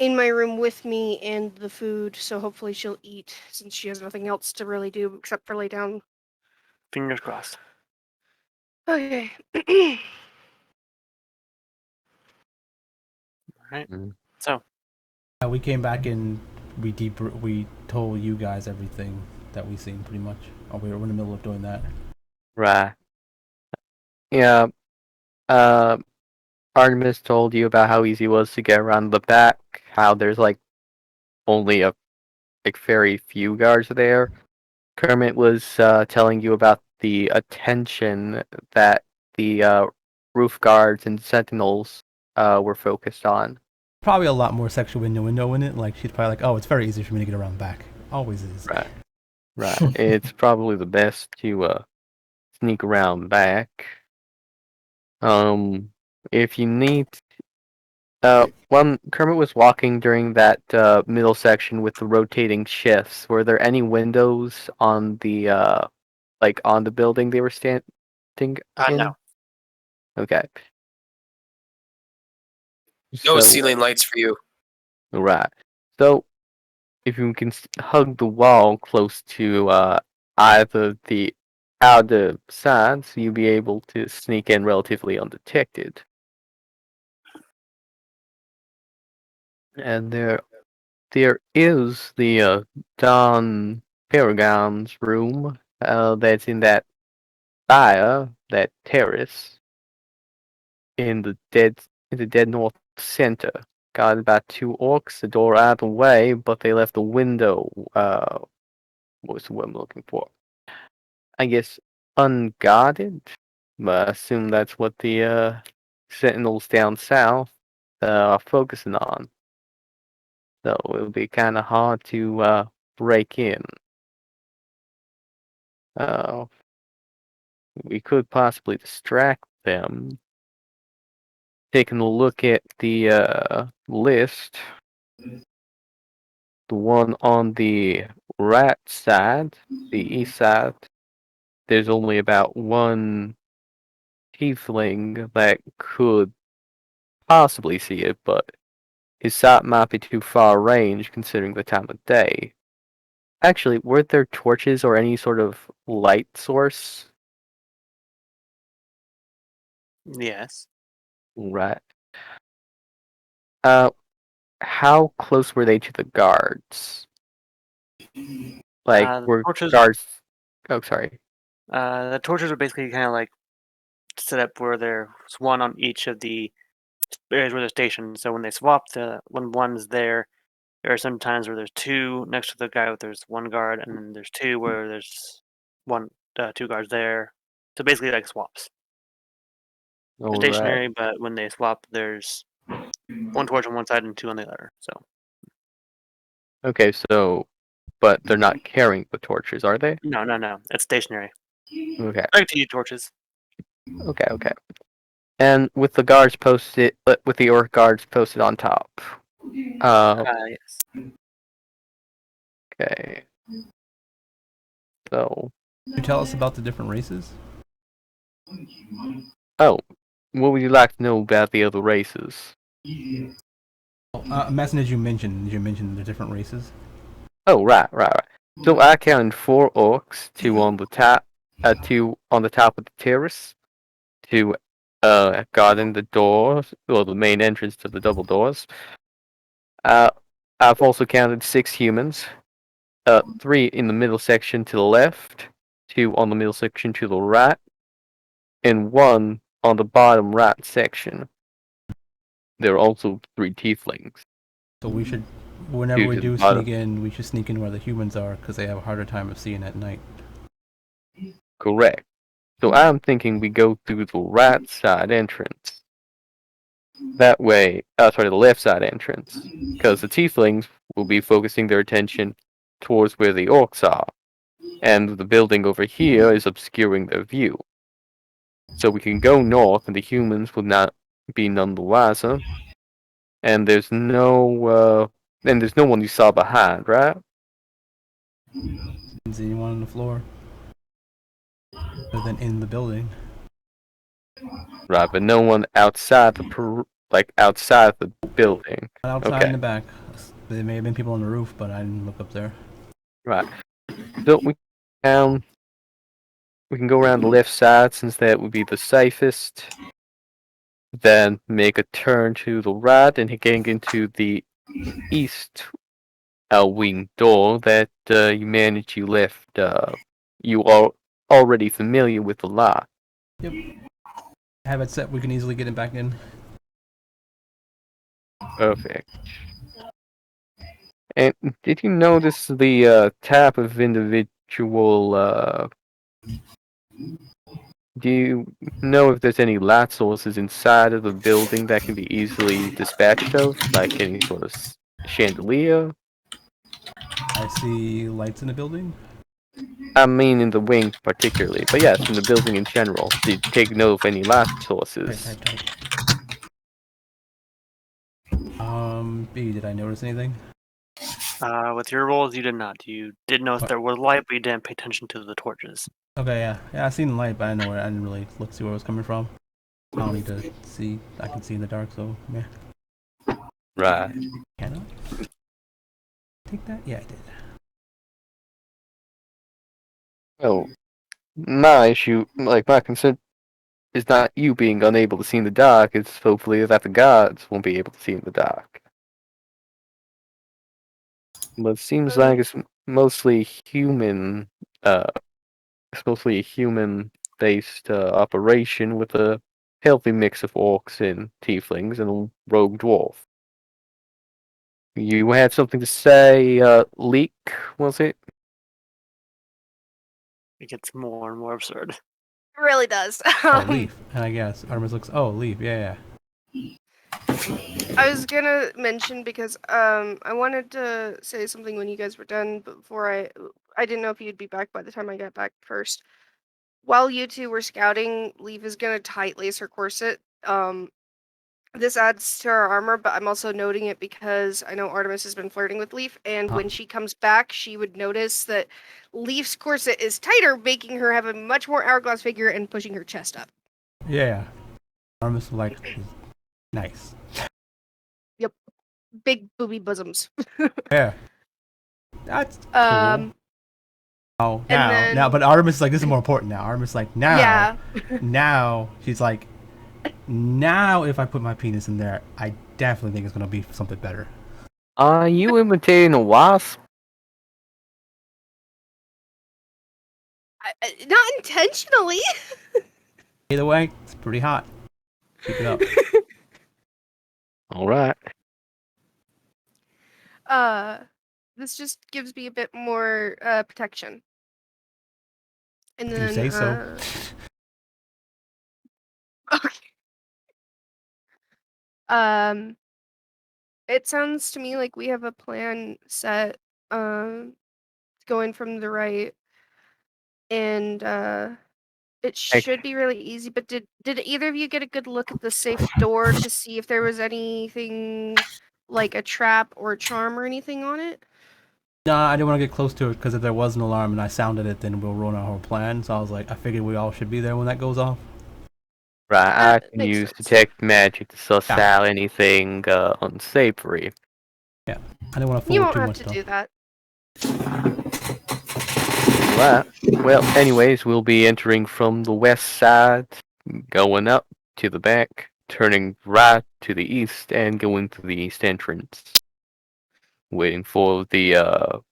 Speaker 4: in my room with me and the food, so hopefully she'll eat since she has nothing else to really do except for lay down.
Speaker 1: Fingers crossed.
Speaker 4: Okay.
Speaker 1: Right.
Speaker 3: Mm.
Speaker 1: So,
Speaker 2: We came back and we told you guys everything that we seen pretty much. Oh, we were in the middle of doing that.
Speaker 3: Right. Yeah. Uh, Artemis told you about how easy it was to get around the back. How there's like only very few guards there. Kermit was telling you about the attention that the roof guards and sentinels were focused on.
Speaker 2: Probably a lot more sexual innuendo in it. Like she's probably like, "Oh, it's very easy for me to get around back. Always is."
Speaker 3: Right. Right. It's probably the best to sneak around back. If you need, when Kermit was walking during that middle section with the rotating shifts, were there any windows on the on the building they were standing in?
Speaker 1: no.
Speaker 3: Okay.
Speaker 5: No
Speaker 3: So
Speaker 5: ceiling lights for you.
Speaker 3: right. So if you can hug the wall close to either the outer sides, you'll be able to sneak in relatively undetected. And there is the Don Paragon's room that's in that that terrace in the dead north center. Got about 2 orcs, the door out of the way, but they left the window. What's the word I'm looking for? I guess unguarded. But I assume that's what the sentinels down south are focusing on. So it'll be kind of hard to break in. Uh, we could possibly distract them. Taking a look at the list, the one on the right side, the east side, there's only about one tiefling that could possibly see it, but his sight might be too far range considering the time of day. Actually, were there torches or any sort of light source?
Speaker 1: Yes.
Speaker 3: Right. Uh, how close were they to the guards? Like,
Speaker 1: The
Speaker 3: were
Speaker 1: torches.
Speaker 3: guards? Oh, sorry.
Speaker 1: The torches are basically kind of like set up where there's one on each of the areas where they're stationed. So when they swap, when one's there, there are some times where there's two next to the guy where there's one guard, and then there's two where there's one, two guards there. So basically, like swaps. They're
Speaker 3: All right.
Speaker 1: stationary, but when they swap, there's one torch on one side and two on the other. So
Speaker 3: Okay, so, but they're not carrying the torches, are they?
Speaker 1: no, it's stationary.
Speaker 3: Okay.
Speaker 1: Like to use torches.
Speaker 3: Okay. And with the guards posted, with the orc guards posted on top.
Speaker 1: Yes.
Speaker 3: Okay. So,
Speaker 2: Can you tell us about the different races?
Speaker 3: oh, what would you like to know about the other races?
Speaker 2: Madsen, did you mention the different races?
Speaker 3: Oh, right. So I counted 4 orcs, two on the top of the terrace, two guarding the doors or the main entrance to the double doors. I've also counted 6 humans, 3 in the middle section to the left, 2 on the middle section to the right, and 1 on the bottom right section. There are also 3 tieflings.
Speaker 2: So we should, whenever
Speaker 3: Two
Speaker 2: we
Speaker 3: to the
Speaker 2: do
Speaker 3: bottom.
Speaker 2: sneak in, we should sneak in where the humans are because they have a harder time of seeing at night.
Speaker 3: Correct. So I'm thinking we go through the right side entrance. That way, the left side entrance. Because the tieflings will be focusing their attention towards where the orcs are. And the building over here is obscuring their view. So we can go north and the humans will not be none the wiser. And there's no one you saw behind, right?
Speaker 2: Is anyone on the floor? Other than in the building.
Speaker 3: Right, but no one outside like outside the building.
Speaker 2: Outside in the back. There may have been people on the roof, but I didn't look up there.
Speaker 3: Right. So we can go around the left side since that would be the safest. Then make a turn to the right and getting into the east wing door that you left. You are already familiar with the lock.
Speaker 2: Yep. Have it set. We can easily get it back in.
Speaker 3: Perfect. And did you notice the type of individual? Do you know if there's any light sources inside of the building that can be easily dispatched of, like any sort of chandelier?
Speaker 2: I see lights in the building.
Speaker 3: I mean, in the wing particularly, but yes, in the building in general. Did you take note of any light sources?
Speaker 2: Tight. B, did I notice anything?
Speaker 1: With your rolls, you did not. You did notice
Speaker 2: What?
Speaker 1: there was light, but you didn't pay attention to the torches.
Speaker 2: Okay, yeah. I seen the light, but I know where. I didn't really see where it was coming from. I don't need to see. I can see in the dark, so yeah.
Speaker 3: Right.
Speaker 2: Can I take that? Yeah, I did.
Speaker 3: Well, my issue, like my concern, is not you being unable to see in the dark. It's hopefully that the gods won't be able to see in the dark. But it seems like it's mostly human. It's mostly a human-based operation with a healthy mix of orcs and tieflings and a rogue dwarf. You had something to say, Leek, was it?
Speaker 1: It gets more and more absurd.
Speaker 4: It really does.
Speaker 2: Oh, leaf. And I guess Artemis looks. Oh, leaf. Yeah.
Speaker 4: I was gonna mention because I wanted to say something when you guys were done, but before I didn't know if you'd be back by the time I got back first. While you two were scouting, Leaf is gonna tight lace her corset. This adds to our armor, but I'm also noting it because I know Artemis has been flirting with Leaf, and when she comes back, she would notice that Leaf's corset is tighter, making her have a much more hourglass figure and pushing her chest up.
Speaker 2: Yeah. Artemis was like, nice.
Speaker 4: Yep, big booby bosoms.
Speaker 2: Yeah. That's cool. Oh,
Speaker 4: and
Speaker 2: now,
Speaker 4: then-
Speaker 2: but Artemis is like, this is more important now. Artemis is like, now,
Speaker 4: Yeah.
Speaker 2: now, she's like, now if I put my penis in there, I definitely think it's gonna be something better.
Speaker 3: Are you imitating a wasp?
Speaker 4: Not intentionally.
Speaker 2: Either way, it's pretty hot. Keep it up.
Speaker 3: Alright.
Speaker 4: This just gives me a bit more protection. And
Speaker 2: If
Speaker 4: then
Speaker 2: you say so.
Speaker 4: Okay. It sounds to me like we have a plan set, going from the right, and it should be really easy. But did either of you get a good look at the safe door to see if there was anything like a trap or a charm or anything on it?
Speaker 2: Nah, I didn't want to get close to it because if there was an alarm and I sounded it, then we'll ruin our whole plan. So I was like, I figured we all should be there when that goes off.
Speaker 3: Right, I can
Speaker 4: Makes
Speaker 3: use
Speaker 4: sense.
Speaker 3: detect magic to suss
Speaker 2: Yeah.
Speaker 3: out anything unsavory.
Speaker 2: Yeah, I didn't want to
Speaker 4: You
Speaker 2: fool
Speaker 4: won't
Speaker 2: too
Speaker 4: have
Speaker 2: much
Speaker 4: to
Speaker 2: though.
Speaker 4: do that.
Speaker 3: Right. Well, anyways, we'll be entering from the west side, going up to the back, turning right to the east, and going to the east entrance. Waiting for the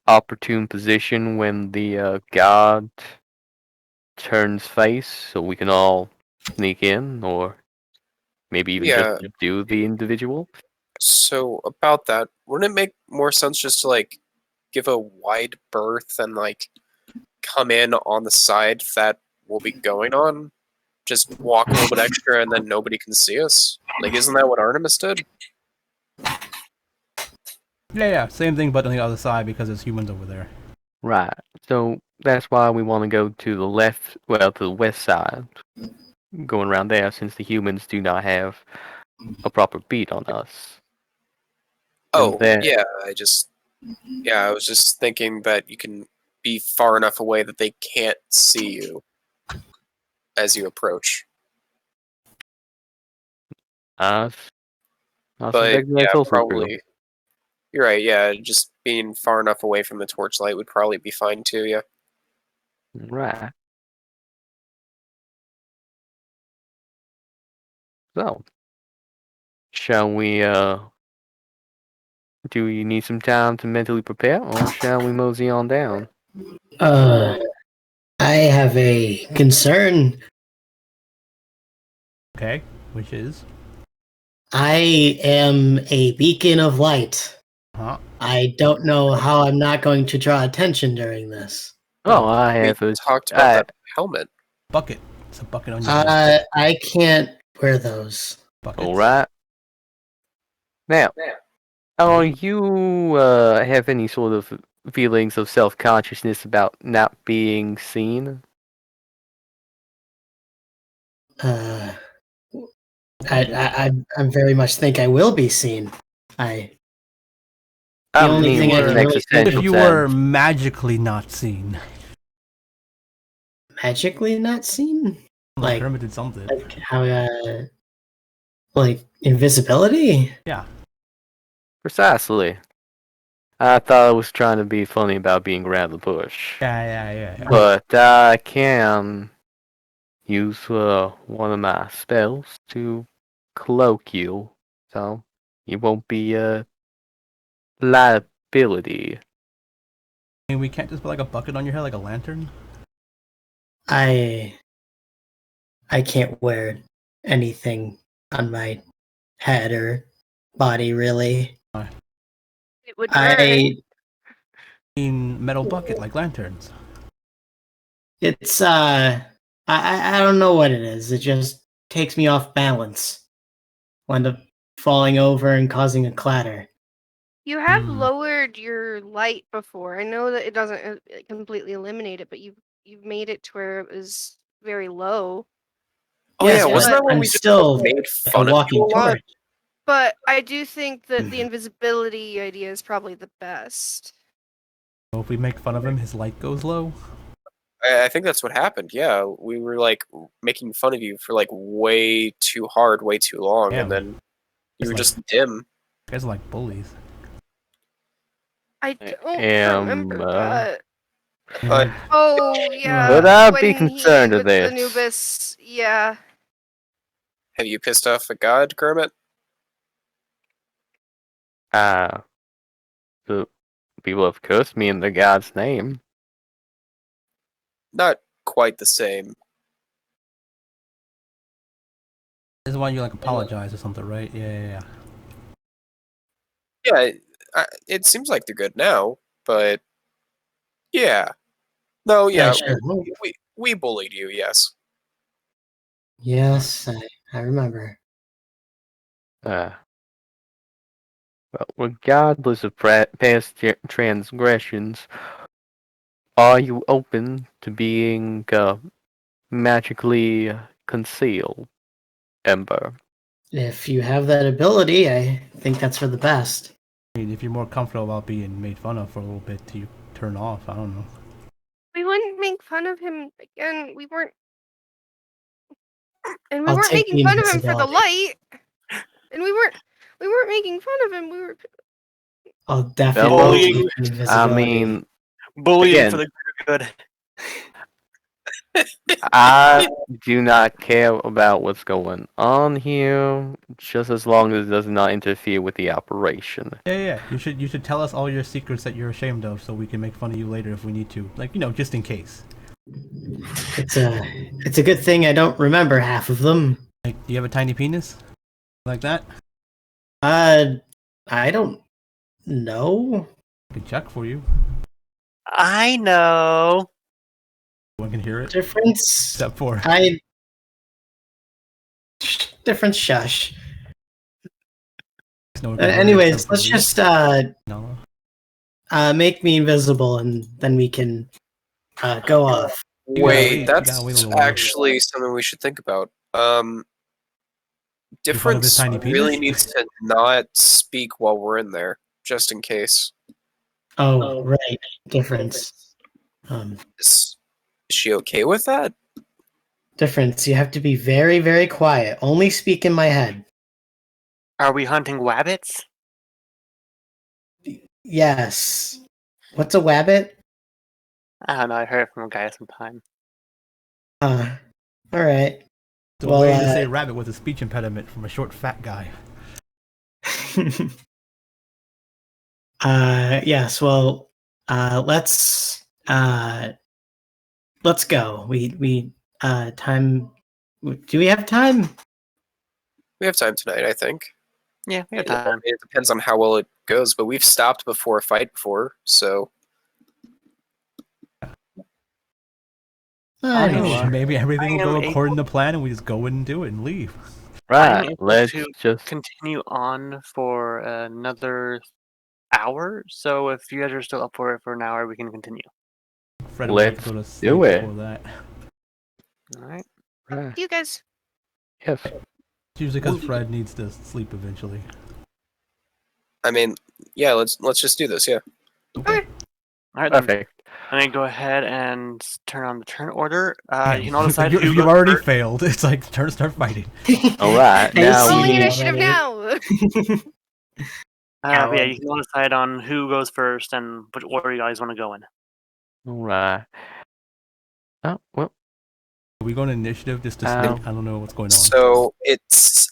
Speaker 3: opportune position when the guard turns face, so we can all sneak in, or maybe even
Speaker 5: Yeah.
Speaker 3: just do the individual.
Speaker 5: So about that, wouldn't it make more sense just to like give a wide berth and like come in on the side that we'll be going on? Just walk a little bit extra and then nobody can see us? Like, isn't that what Artemis did?
Speaker 2: Yeah, same thing, but on the other side because there's humans over there.
Speaker 3: Right. So that's why we want to go to the left, well, to the west side, going around there, since the humans do not have a proper beat on us.
Speaker 5: Oh,
Speaker 3: then-
Speaker 5: yeah, I was just thinking that you can be far enough away that they can't see you as you approach.
Speaker 3: I
Speaker 5: But
Speaker 3: suspect
Speaker 5: yeah,
Speaker 3: that's also true.
Speaker 5: probably. You're right. Yeah, just being far enough away from the torchlight would probably be fine too. Yeah.
Speaker 3: Right. So, shall we, do you need some time to mentally prepare, or shall we mosey on down?
Speaker 6: I have a concern.
Speaker 2: Okay, which is
Speaker 6: I am a beacon of light.
Speaker 2: huh?
Speaker 6: I don't know how I'm not going to draw attention during this.
Speaker 3: Oh, I
Speaker 5: We
Speaker 3: have a.
Speaker 5: talked about that helmet.
Speaker 2: Bucket. It's a bucket on your head.
Speaker 6: I can't wear those.
Speaker 2: Buckets.
Speaker 3: Alright. Now, you have any sort of feelings of self-consciousness about not being seen?
Speaker 6: I very much think I will be seen. The only thing I
Speaker 3: in
Speaker 6: can
Speaker 3: an
Speaker 6: really
Speaker 3: existential
Speaker 2: If you
Speaker 3: sense.
Speaker 2: were magically not seen,
Speaker 6: magically not seen,
Speaker 2: like Kermit did something.
Speaker 6: like how like invisibility.
Speaker 2: Yeah.
Speaker 3: Precisely. I thought I was trying to be funny about being around the bush.
Speaker 2: Yeah.
Speaker 3: But I can use one of my spells to cloak you, so you won't be a liability.
Speaker 2: I mean, we can't just put like a bucket on your head like a lantern.
Speaker 6: I can't wear anything on my head or body really.
Speaker 4: It would burn.
Speaker 6: I
Speaker 2: mean, metal bucket like lanterns.
Speaker 6: it's I don't know what it is. It just takes me off balance. I'll end up falling over and causing a clatter.
Speaker 4: You have
Speaker 2: Hmm.
Speaker 4: lowered your light before. I know that it doesn't completely eliminate it, but you've made it to where it was very low.
Speaker 5: Oh
Speaker 6: Yes,
Speaker 5: yeah, wasn't
Speaker 6: but
Speaker 5: that when
Speaker 6: I'm
Speaker 5: we just
Speaker 6: still
Speaker 5: made
Speaker 6: a
Speaker 5: fun of
Speaker 6: walking
Speaker 5: you a lot?
Speaker 6: torch.
Speaker 4: But I do think that the invisibility idea is probably the best.
Speaker 2: So if we make fun of him, his light goes low.
Speaker 5: I think that's what happened. Yeah, we were like making fun of you for like way too hard, way too long,
Speaker 2: Yeah,
Speaker 5: and then you
Speaker 2: it's
Speaker 5: were
Speaker 2: like-
Speaker 5: just dim.
Speaker 2: You guys are like bullies.
Speaker 4: I don't
Speaker 3: am,
Speaker 4: remember that.
Speaker 5: But
Speaker 4: Oh yeah.
Speaker 3: Would I be
Speaker 4: when
Speaker 3: concerned
Speaker 4: he,
Speaker 3: of
Speaker 4: with
Speaker 3: this?
Speaker 4: Anubis, yeah.
Speaker 5: have you pissed off a god, Kermit?
Speaker 3: The people have cursed me in the god's name.
Speaker 5: Not quite the same.
Speaker 2: This is why you like apologize or something, right? Yeah.
Speaker 5: Yeah, it seems like they're good now, but yeah. No, yeah,
Speaker 6: Sure.
Speaker 5: we bullied you, yes.
Speaker 6: Yes, I remember.
Speaker 3: Well, regardless of past transgressions, are you open to being magically concealed, Ember?
Speaker 6: If you have that ability, I think that's for the best.
Speaker 2: I mean, if you're more comfortable about being made fun of for a little bit till you turn off, I don't know.
Speaker 4: We wouldn't make fun of him again. We weren't
Speaker 6: I'll
Speaker 4: weren't
Speaker 6: take
Speaker 4: making
Speaker 6: the
Speaker 4: fun of him for the
Speaker 6: invisibility.
Speaker 4: light. And we weren't making fun of him. We were
Speaker 6: I'll definitely
Speaker 1: Bullying.
Speaker 6: take the invisibility.
Speaker 3: I mean,
Speaker 1: Bullying
Speaker 3: Again.
Speaker 1: for the greater good.
Speaker 3: I do not care about what's going on here, just as long as it does not interfere with the operation.
Speaker 2: Yeah. You should tell us all your secrets that you're ashamed of, so we can make fun of you later if we need to. Like, just in case.
Speaker 6: It's a good thing I don't remember half of them.
Speaker 2: Like, do you have a tiny penis? Like that?
Speaker 6: I don't know.
Speaker 2: I can check for you.
Speaker 1: I know.
Speaker 2: One can hear it.
Speaker 6: Difference.
Speaker 2: Except for
Speaker 6: Difference. Shush.
Speaker 2: no one can hear it
Speaker 6: Anyways,
Speaker 2: except
Speaker 6: let's
Speaker 2: for
Speaker 6: just
Speaker 2: no.
Speaker 6: make me invisible, and then we can go off.
Speaker 2: You gotta wait-
Speaker 5: Wait,
Speaker 2: you
Speaker 5: that's
Speaker 2: gotta wait a little while.
Speaker 5: actually something we should think about.
Speaker 2: fun of his
Speaker 5: Difference
Speaker 2: tiny
Speaker 5: really
Speaker 2: penis?
Speaker 5: needs to not speak while we're in there, just in case.
Speaker 6: Oh, right. Difference.
Speaker 5: Is she okay with that?
Speaker 6: Difference. You have to be very, very quiet. Only speak in my head.
Speaker 1: Are we hunting wabbits?
Speaker 6: Yes. What's a wabbit?
Speaker 1: I don't know. I heard it from a guy sometime.
Speaker 6: All right.
Speaker 2: It's a
Speaker 6: Well,
Speaker 2: way to say rabbit with a speech impediment from a short, fat guy.
Speaker 6: yes. Well, let's go. We time. Do we have time?
Speaker 5: We have time tonight, I think.
Speaker 1: Yeah, we have
Speaker 5: And,
Speaker 1: time.
Speaker 5: it depends on how well it goes, but we've stopped before a fight before, so
Speaker 2: I don't know.
Speaker 6: Sure.
Speaker 2: Maybe everything will
Speaker 1: I
Speaker 2: go
Speaker 1: am
Speaker 2: according to plan, and we just go in and do it and leave.
Speaker 1: I'm
Speaker 3: Right.
Speaker 1: able
Speaker 3: Let's
Speaker 1: to
Speaker 3: just.
Speaker 1: continue on for another hour. So if you guys are still up for it for an hour, we can continue.
Speaker 2: Fred will
Speaker 3: Let's
Speaker 2: go to sleep
Speaker 3: do it.
Speaker 2: before that.
Speaker 1: All right.
Speaker 3: Right.
Speaker 4: You guys.
Speaker 3: Yes.
Speaker 2: It's usually because Fred needs to sleep eventually.
Speaker 5: I mean, yeah, let's just do this. Yeah.
Speaker 4: Okay.
Speaker 1: All right, then.
Speaker 3: Perfect.
Speaker 1: I'm gonna go ahead and turn on the turn order.
Speaker 2: Man,
Speaker 1: You can all decide who
Speaker 2: you've
Speaker 1: goes
Speaker 2: already
Speaker 1: first.
Speaker 2: failed. It's like turn to start fighting.
Speaker 3: All right.
Speaker 6: I
Speaker 3: Now
Speaker 6: see
Speaker 4: Rolling
Speaker 3: we
Speaker 6: you
Speaker 4: initiative
Speaker 6: already.
Speaker 4: now.
Speaker 1: But yeah, you can all decide on who goes first and which order you guys want to go in.
Speaker 3: All right. Oh well.
Speaker 2: Are we going to initiative just to see?
Speaker 3: Ow.
Speaker 2: I don't know what's going on.
Speaker 5: So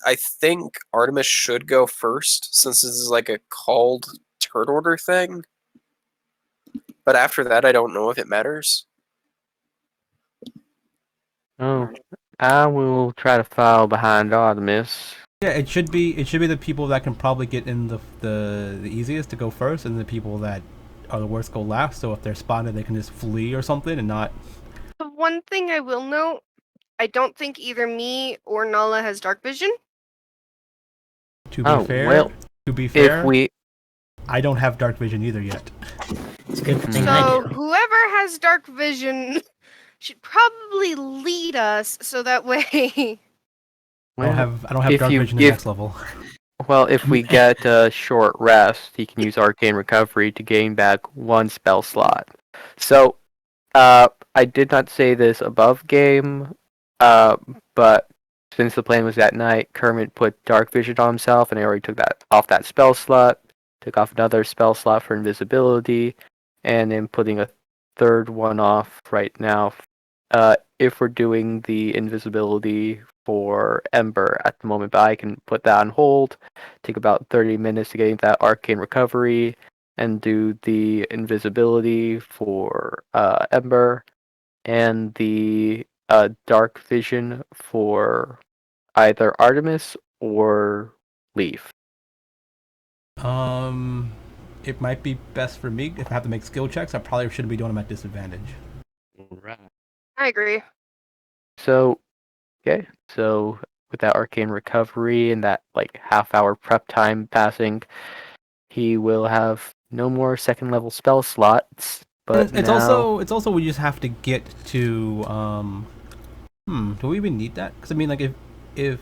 Speaker 5: I think Artemis should go first since this is like a called turn order thing. But after that, I don't know if it matters.
Speaker 3: Oh, I will try to follow behind Artemis.
Speaker 2: Yeah, it should be the people that can probably get in the easiest to go first, and the people that are the worst go last. So if they're spotted, they can just flee or something and not.
Speaker 4: The one thing I will note, I don't think either me or Nala has dark vision.
Speaker 2: To be
Speaker 3: Oh,
Speaker 2: fair,
Speaker 3: well, If we.
Speaker 2: I don't have dark vision either yet.
Speaker 6: It's a good thing
Speaker 4: So
Speaker 6: I do.
Speaker 4: whoever has dark vision should probably lead us so that way.
Speaker 2: I don't have
Speaker 3: if
Speaker 2: dark
Speaker 3: you
Speaker 2: vision at
Speaker 3: give-
Speaker 2: next level.
Speaker 3: Well, if we get a short rest, he can use Arcane Recovery to gain back one spell slot. So, I did not say this above game, but since the plan was that night, Kermit put Dark Vision on himself, and I already took that off that spell slot. Took off another spell slot for invisibility, and then putting a third one off right now. If we're doing the invisibility for Ember at the moment, but I can put that on hold. Take about 30 minutes to get that Arcane Recovery, and do the invisibility for Ember, and the Dark Vision for either Artemis or Leaf.
Speaker 2: It might be best for me if I have to make skill checks. I probably shouldn't be doing them at disadvantage.
Speaker 3: Right.
Speaker 4: I agree.
Speaker 3: So, okay. So with that Arcane Recovery and that like half-hour prep time passing, he will have no more second level spell slots. But
Speaker 2: it's
Speaker 3: now,
Speaker 2: also we just have to get to do we even need that? Because I mean, like if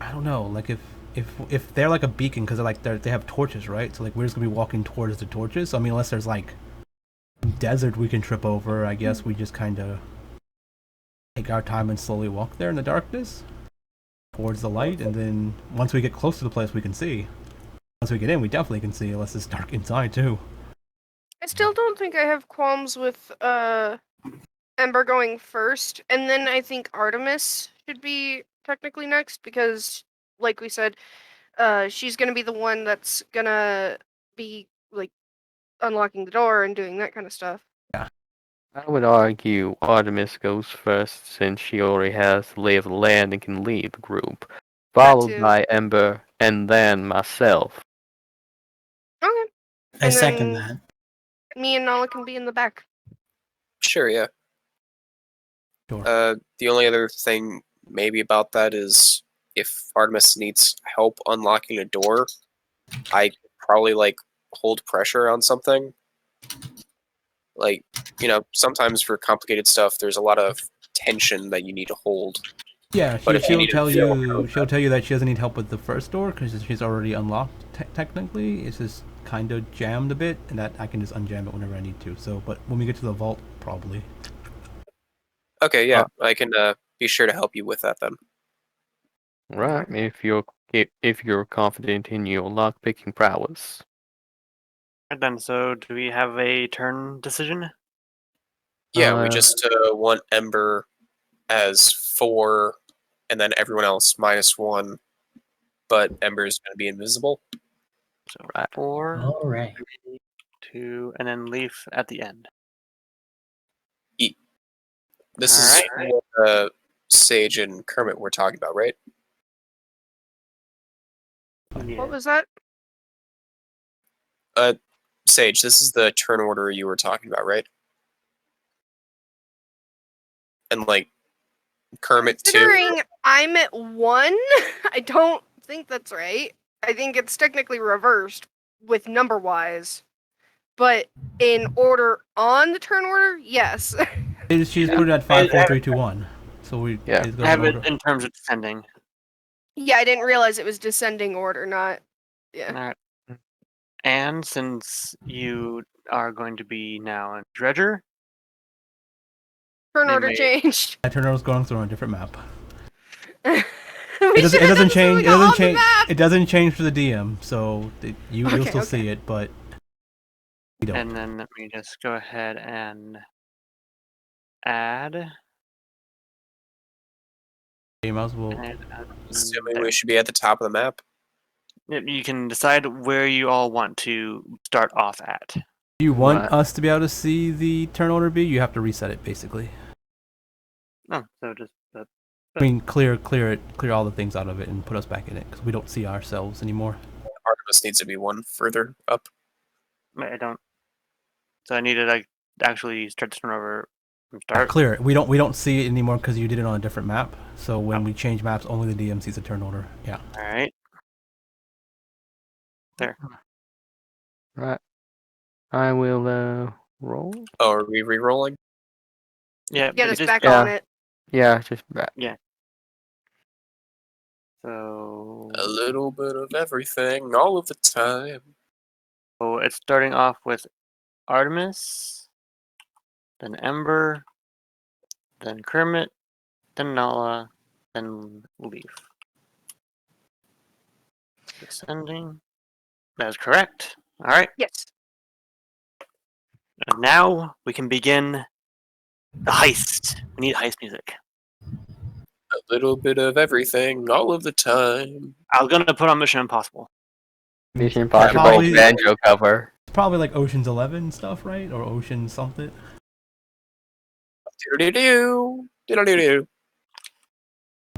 Speaker 2: I don't know, like if they're like a beacon because they have torches, right? So like we're just gonna be walking towards the torches. So I mean, unless there's like desert we can trip over, I guess we just kind of take our time and slowly walk there in the darkness towards the light, and then once we get close to the place, we can see. Once we get in, we definitely can see, unless it's dark inside too.
Speaker 4: I still don't think I have qualms with Ember going first, and then I think Artemis should be technically next because, like we said, she's gonna be the one that's gonna be like unlocking the door and doing that kind of stuff.
Speaker 3: I would argue Artemis goes first since she already has the lay of the land and can lead the group, followed
Speaker 4: too.
Speaker 3: by Ember and then myself.
Speaker 4: Okay.
Speaker 6: I
Speaker 4: And
Speaker 6: second
Speaker 4: then-
Speaker 6: that.
Speaker 4: Me and Nala can be in the back.
Speaker 5: Sure, yeah.
Speaker 2: Sure.
Speaker 5: The only other thing maybe about that is if Artemis needs help unlocking a door, I could probably like hold pressure on something. Like, sometimes for complicated stuff, there's a lot of tension that you need to hold.
Speaker 2: Yeah,
Speaker 5: But if you
Speaker 2: she'll
Speaker 5: need
Speaker 2: tell
Speaker 5: to-
Speaker 2: she'll tell you that she doesn't need help with the first door because she's already unlocked. Technically, it's just kind of jammed a bit, and that I can just unjam it whenever I need to. So, but when we get to the vault, probably.
Speaker 5: Okay, yeah, I can be sure to help you with that then.
Speaker 3: Right, if you're if you're confident in your lockpicking prowess.
Speaker 1: And then, so do we have a turn decision?
Speaker 5: Yeah, we
Speaker 3: Uh,
Speaker 5: just want Ember as 4, and then everyone else -1. But Ember is going to be invisible.
Speaker 1: So
Speaker 3: Right.
Speaker 1: 4,
Speaker 6: All right.
Speaker 1: 3, 2, and then Leaf at the end.
Speaker 5: This
Speaker 1: All
Speaker 5: is
Speaker 1: right.
Speaker 5: what Sage and Kermit were talking about, right?
Speaker 1: Yeah.
Speaker 4: What was that?
Speaker 5: Sage, this is the turn order you were talking about, right? And like Kermit too.
Speaker 4: Considering I'm at 1, I don't think that's right. I think it's technically reversed with number wise. But in order on the turn order, yes.
Speaker 2: She's put it at 5, 4, 3, 2, 1. So
Speaker 3: Yeah.
Speaker 2: it goes
Speaker 1: I
Speaker 2: in
Speaker 1: have it
Speaker 2: order.
Speaker 1: in terms of descending.
Speaker 4: Yeah, I didn't realize it was descending order, not. Yeah.
Speaker 1: All right. And since you are going to be now a dredger,
Speaker 4: Turn
Speaker 1: they
Speaker 4: order
Speaker 1: may-
Speaker 4: changed.
Speaker 2: I turned was going through on a different map.
Speaker 4: It
Speaker 2: It doesn't change. It doesn't change. It doesn't change for the DM. So you'll
Speaker 4: Okay,
Speaker 2: still
Speaker 4: okay.
Speaker 2: see it, but we don't.
Speaker 1: and then let me just go ahead and add.
Speaker 2: You might as well.
Speaker 1: And
Speaker 5: Assuming
Speaker 1: there.
Speaker 5: we should be at the top of the map.
Speaker 1: You can decide where you all want to start off at.
Speaker 2: If you want
Speaker 3: Right.
Speaker 2: us to be able to see the turn order B, you have to reset it basically.
Speaker 1: Oh, so just
Speaker 2: I mean, clear all the things out of it and put us back in it because we don't see ourselves anymore.
Speaker 5: Artemis needs to be one further up.
Speaker 1: I don't. So I need to like actually start to turn over from start.
Speaker 2: Clear it. We don't see it anymore because you did it on a different map. So when we change maps, only the DM sees the turn order. Yeah.
Speaker 1: All right. There.
Speaker 3: Right. I will roll.
Speaker 5: Oh, are we re-rolling?
Speaker 1: Yeah.
Speaker 4: Get
Speaker 1: but
Speaker 4: us
Speaker 1: just,
Speaker 4: back
Speaker 3: yeah.
Speaker 4: on it.
Speaker 3: Yeah, just back.
Speaker 1: So.
Speaker 5: A little bit of everything, all of the time.
Speaker 1: So it's starting off with Artemis, then Ember, then Kermit, then Nala, then Leaf. Descending. That is correct. All right.
Speaker 4: Yes.
Speaker 1: And now we can begin the heist. We need heist music.
Speaker 5: A little bit of everything, all of the time.
Speaker 1: I was gonna put on Mission Impossible.
Speaker 3: Mission Impossible
Speaker 2: Probably-
Speaker 3: banjo cover.
Speaker 2: It's probably like Ocean's 11 stuff, right? Or Ocean something.
Speaker 5: Doodle-doo-doo, doodle-doo-doo.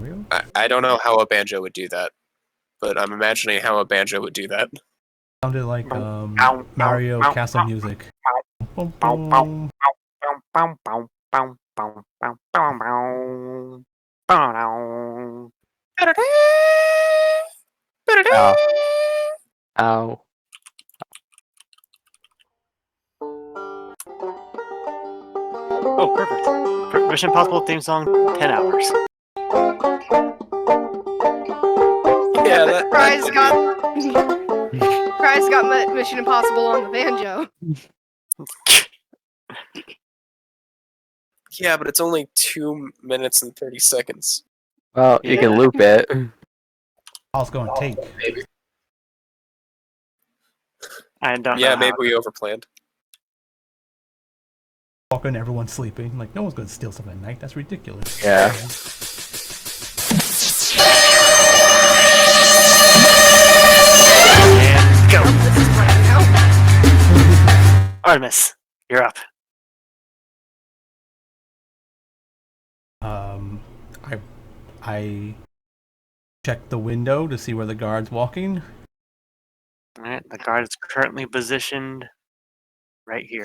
Speaker 2: Real?
Speaker 5: I don't know how a banjo would do that, but I'm imagining how a banjo would do that.
Speaker 2: Sounded like
Speaker 1: Ow,
Speaker 2: Mario
Speaker 1: ow,
Speaker 2: Castle
Speaker 1: ow,
Speaker 2: music. Boom,
Speaker 1: ow,
Speaker 2: boom.
Speaker 1: Bow, bow, bow, bow, bow, bow, bow, bow. Bow, bow.
Speaker 3: Ow. Ow.
Speaker 1: Oh, perfect. Mission Impossible theme song, 10 hours.
Speaker 5: Yeah, that
Speaker 4: Prize
Speaker 5: could
Speaker 4: got. Prize got Mission Impossible on the banjo.
Speaker 5: yeah, but it's only 2 minutes and 30 seconds.
Speaker 3: Well, you can
Speaker 1: Yeah.
Speaker 3: loop it.
Speaker 2: I was going to take.
Speaker 5: Maybe.
Speaker 1: I don't
Speaker 5: Yeah,
Speaker 1: know.
Speaker 5: maybe we overplanned.
Speaker 2: Walking, everyone's sleeping. Like, no one's going to steal something at night. That's ridiculous.
Speaker 3: Yeah.
Speaker 1: And go.
Speaker 4: This is right now.
Speaker 1: Artemis, you're up.
Speaker 2: I check the window to see where the guard's walking.
Speaker 1: All right, the guard is currently positioned right here.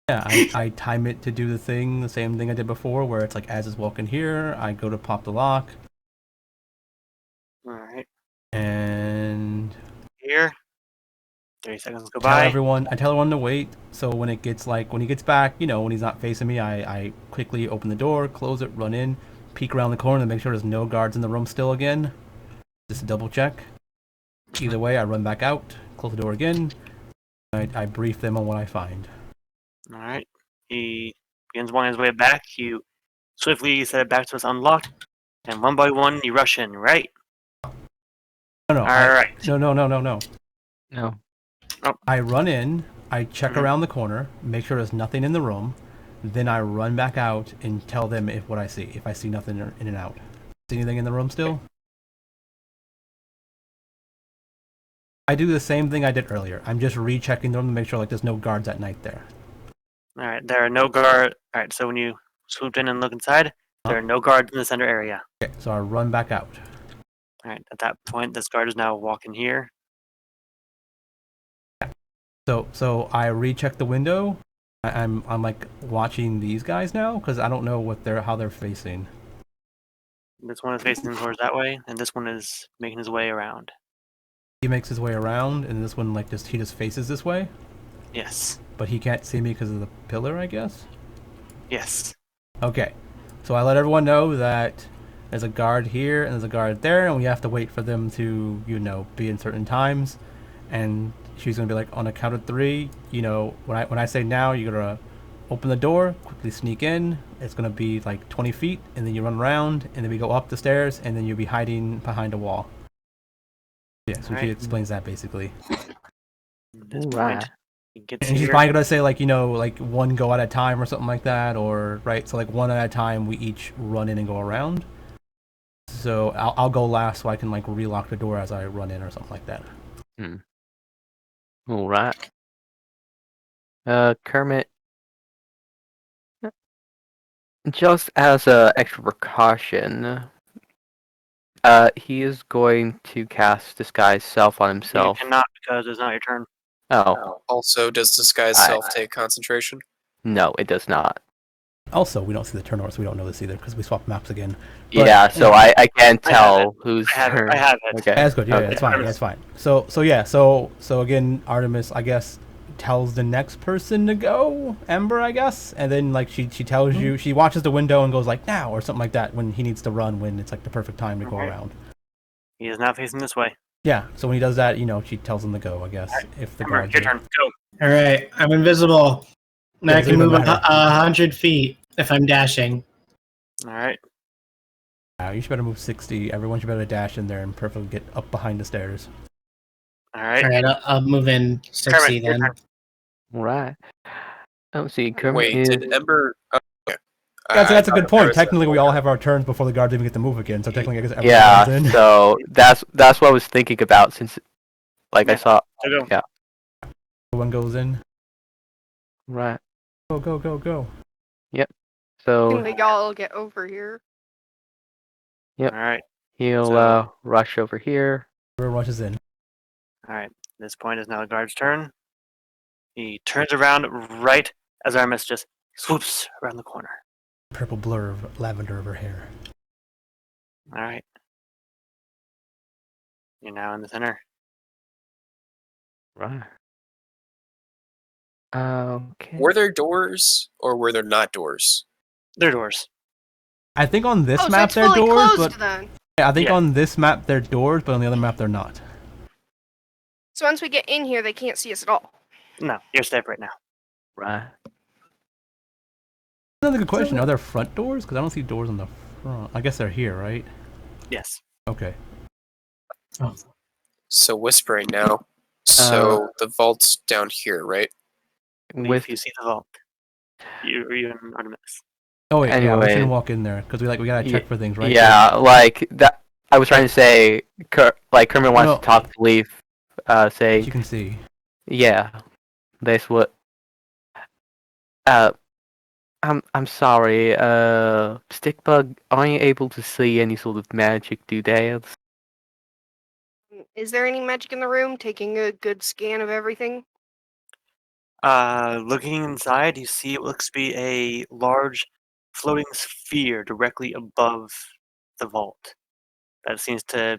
Speaker 2: Yeah, I time it to do the same thing I did before, where it's like as it's walking here, I go to pop the lock,
Speaker 1: All right,
Speaker 2: and
Speaker 1: here. 30 seconds go
Speaker 2: tell
Speaker 1: by.
Speaker 2: everyone to wait. So when he gets back, when he's not facing me, I quickly open the door, close it, run in, peek around the corner to make sure there's no guards in the room still again. Just to double check. Either way, I run back out, close the door again. I brief them on what I find.
Speaker 1: All right, he begins walking his way back. You swiftly set it back to its unlocked, and one by one you rush in. Right.
Speaker 2: No.
Speaker 1: All right.
Speaker 2: No.
Speaker 3: No.
Speaker 2: I run in, I check around the corner, make sure there's nothing in the room, then I run back out and tell them what I see. If I see nothing in and out. See anything in the room still? I do the same thing I did earlier. I'm just rechecking the room to make sure like there's no guards at night there.
Speaker 1: All right. There are no guard. All right. So when you swooped in and look inside, there are no guards in the center area.
Speaker 2: Okay, so I run back out.
Speaker 1: All right. At that point, this guard is now walking here.
Speaker 2: So I recheck the window. I'm like watching these guys now because I don't know how they're facing.
Speaker 1: This one is facing towards that way, and this one is making his way around.
Speaker 2: He makes his way around, and this one he just faces this way.
Speaker 1: Yes.
Speaker 2: But he can't see me because of the pillar, I guess.
Speaker 1: Yes.
Speaker 2: Okay, so I let everyone know that there's a guard here and there's a guard there, and we have to wait for them to be in certain times. And she's gonna be like, on a count of 3, when I say now, you're gonna open the door, quickly sneak in. It's gonna be like 20 feet, and then you run around, and then we go up the stairs, and then you'll be hiding behind a wall. Yeah, so she explains that basically.
Speaker 3: Right.
Speaker 2: And she's probably gonna say like one go at a time or something like that, or right. So like one at a time, we each run in and go around. So I'll go last so I can like relock the door as I run in or something like that.
Speaker 3: All right. Kermit, just as a extra precaution, he is going to cast Disguise Self on himself.
Speaker 1: You cannot because it's not your turn.
Speaker 3: Oh.
Speaker 5: Also, does Disguise Self take concentration?
Speaker 3: No, it does not.
Speaker 2: Also, we don't see the turnover, so we don't know this either because we swapped maps again.
Speaker 3: Yeah, so I can't tell who's.
Speaker 1: I have it.
Speaker 3: Okay.
Speaker 2: That's good. Yeah,
Speaker 3: Okay.
Speaker 2: that's fine. That's fine. So again, Artemis, I guess, tells the next person to go, Ember, I guess, and then like she tells you, she watches the window and goes like now or something like that when he needs to run when it's like the perfect time to go around.
Speaker 1: He is not facing this way.
Speaker 2: Yeah, so when he does that, she tells him to go, I guess. If the
Speaker 1: Ember,
Speaker 2: guards
Speaker 1: your
Speaker 2: are-
Speaker 1: turn. Go.
Speaker 6: All right, I'm invisible. Now I
Speaker 2: Yeah,
Speaker 6: can
Speaker 2: it
Speaker 6: move
Speaker 2: doesn't matter.
Speaker 6: 100 feet if I'm dashing.
Speaker 1: All right.
Speaker 2: You should better move 60. Everyone should better dash in there and perfectly get up behind the stairs.
Speaker 1: All right.
Speaker 6: All right, I'll move in 60
Speaker 1: Kermit, your
Speaker 6: then.
Speaker 1: turn.
Speaker 3: Right. Oh, see, Kermit
Speaker 5: Wait,
Speaker 3: is.
Speaker 5: did Ember? Oh, okay.
Speaker 2: That's a
Speaker 5: I
Speaker 2: good
Speaker 5: thought
Speaker 2: point.
Speaker 5: there was
Speaker 2: Technically,
Speaker 5: a-
Speaker 2: we all have our turns before the guards even get to move again. So technically, I guess everyone
Speaker 3: Yeah,
Speaker 2: goes in.
Speaker 3: so that's what I was thinking about since, like, I saw.
Speaker 1: So go.
Speaker 3: Yeah.
Speaker 2: Everyone goes in.
Speaker 3: Right.
Speaker 2: Go.
Speaker 3: So
Speaker 4: Can we all get over here?
Speaker 1: All right.
Speaker 3: he'll
Speaker 1: So-
Speaker 3: rush over here.
Speaker 2: Everyone rushes in.
Speaker 1: All right. This point is now the guard's turn. He turns around right as Artemis just swoops around the corner.
Speaker 2: Purple blur of lavender of her hair.
Speaker 1: All right. You're now in the center.
Speaker 3: Right. Okay.
Speaker 5: Were there doors or were there not doors?
Speaker 1: They're doors.
Speaker 2: I think on this
Speaker 4: Oh, so
Speaker 2: map
Speaker 4: it's
Speaker 2: they're
Speaker 4: fully
Speaker 2: doors,
Speaker 4: closed
Speaker 2: but
Speaker 4: then.
Speaker 2: yeah, I think
Speaker 1: Yeah.
Speaker 2: on this map they're doors, but on the other map they're not.
Speaker 4: So once we get in here, they can't see us at all.
Speaker 1: No, you're safe right now.
Speaker 3: Right.
Speaker 2: Another good question. Are there front doors? Because I don't see doors on the front. I guess they're here, right?
Speaker 1: Yes.
Speaker 2: Okay.
Speaker 5: So whispering now. So the vault's down here, right?
Speaker 1: If you see the vault, you and Artemis.
Speaker 2: Oh wait, yeah, we
Speaker 3: Anyway.
Speaker 2: shouldn't walk in there because we gotta check for things, right?
Speaker 3: Yeah, like that. I was trying to say, Kermit wants
Speaker 2: No.
Speaker 3: to talk to Leaf. Say,
Speaker 2: You can see.
Speaker 3: yeah, that's what. I'm sorry. Stickbug, aren't you able to see any sort of magic doodads?
Speaker 4: Is there any magic in the room? Taking a good scan of everything.
Speaker 1: Looking inside, you see it looks to be a large floating sphere directly above the vault. That seems to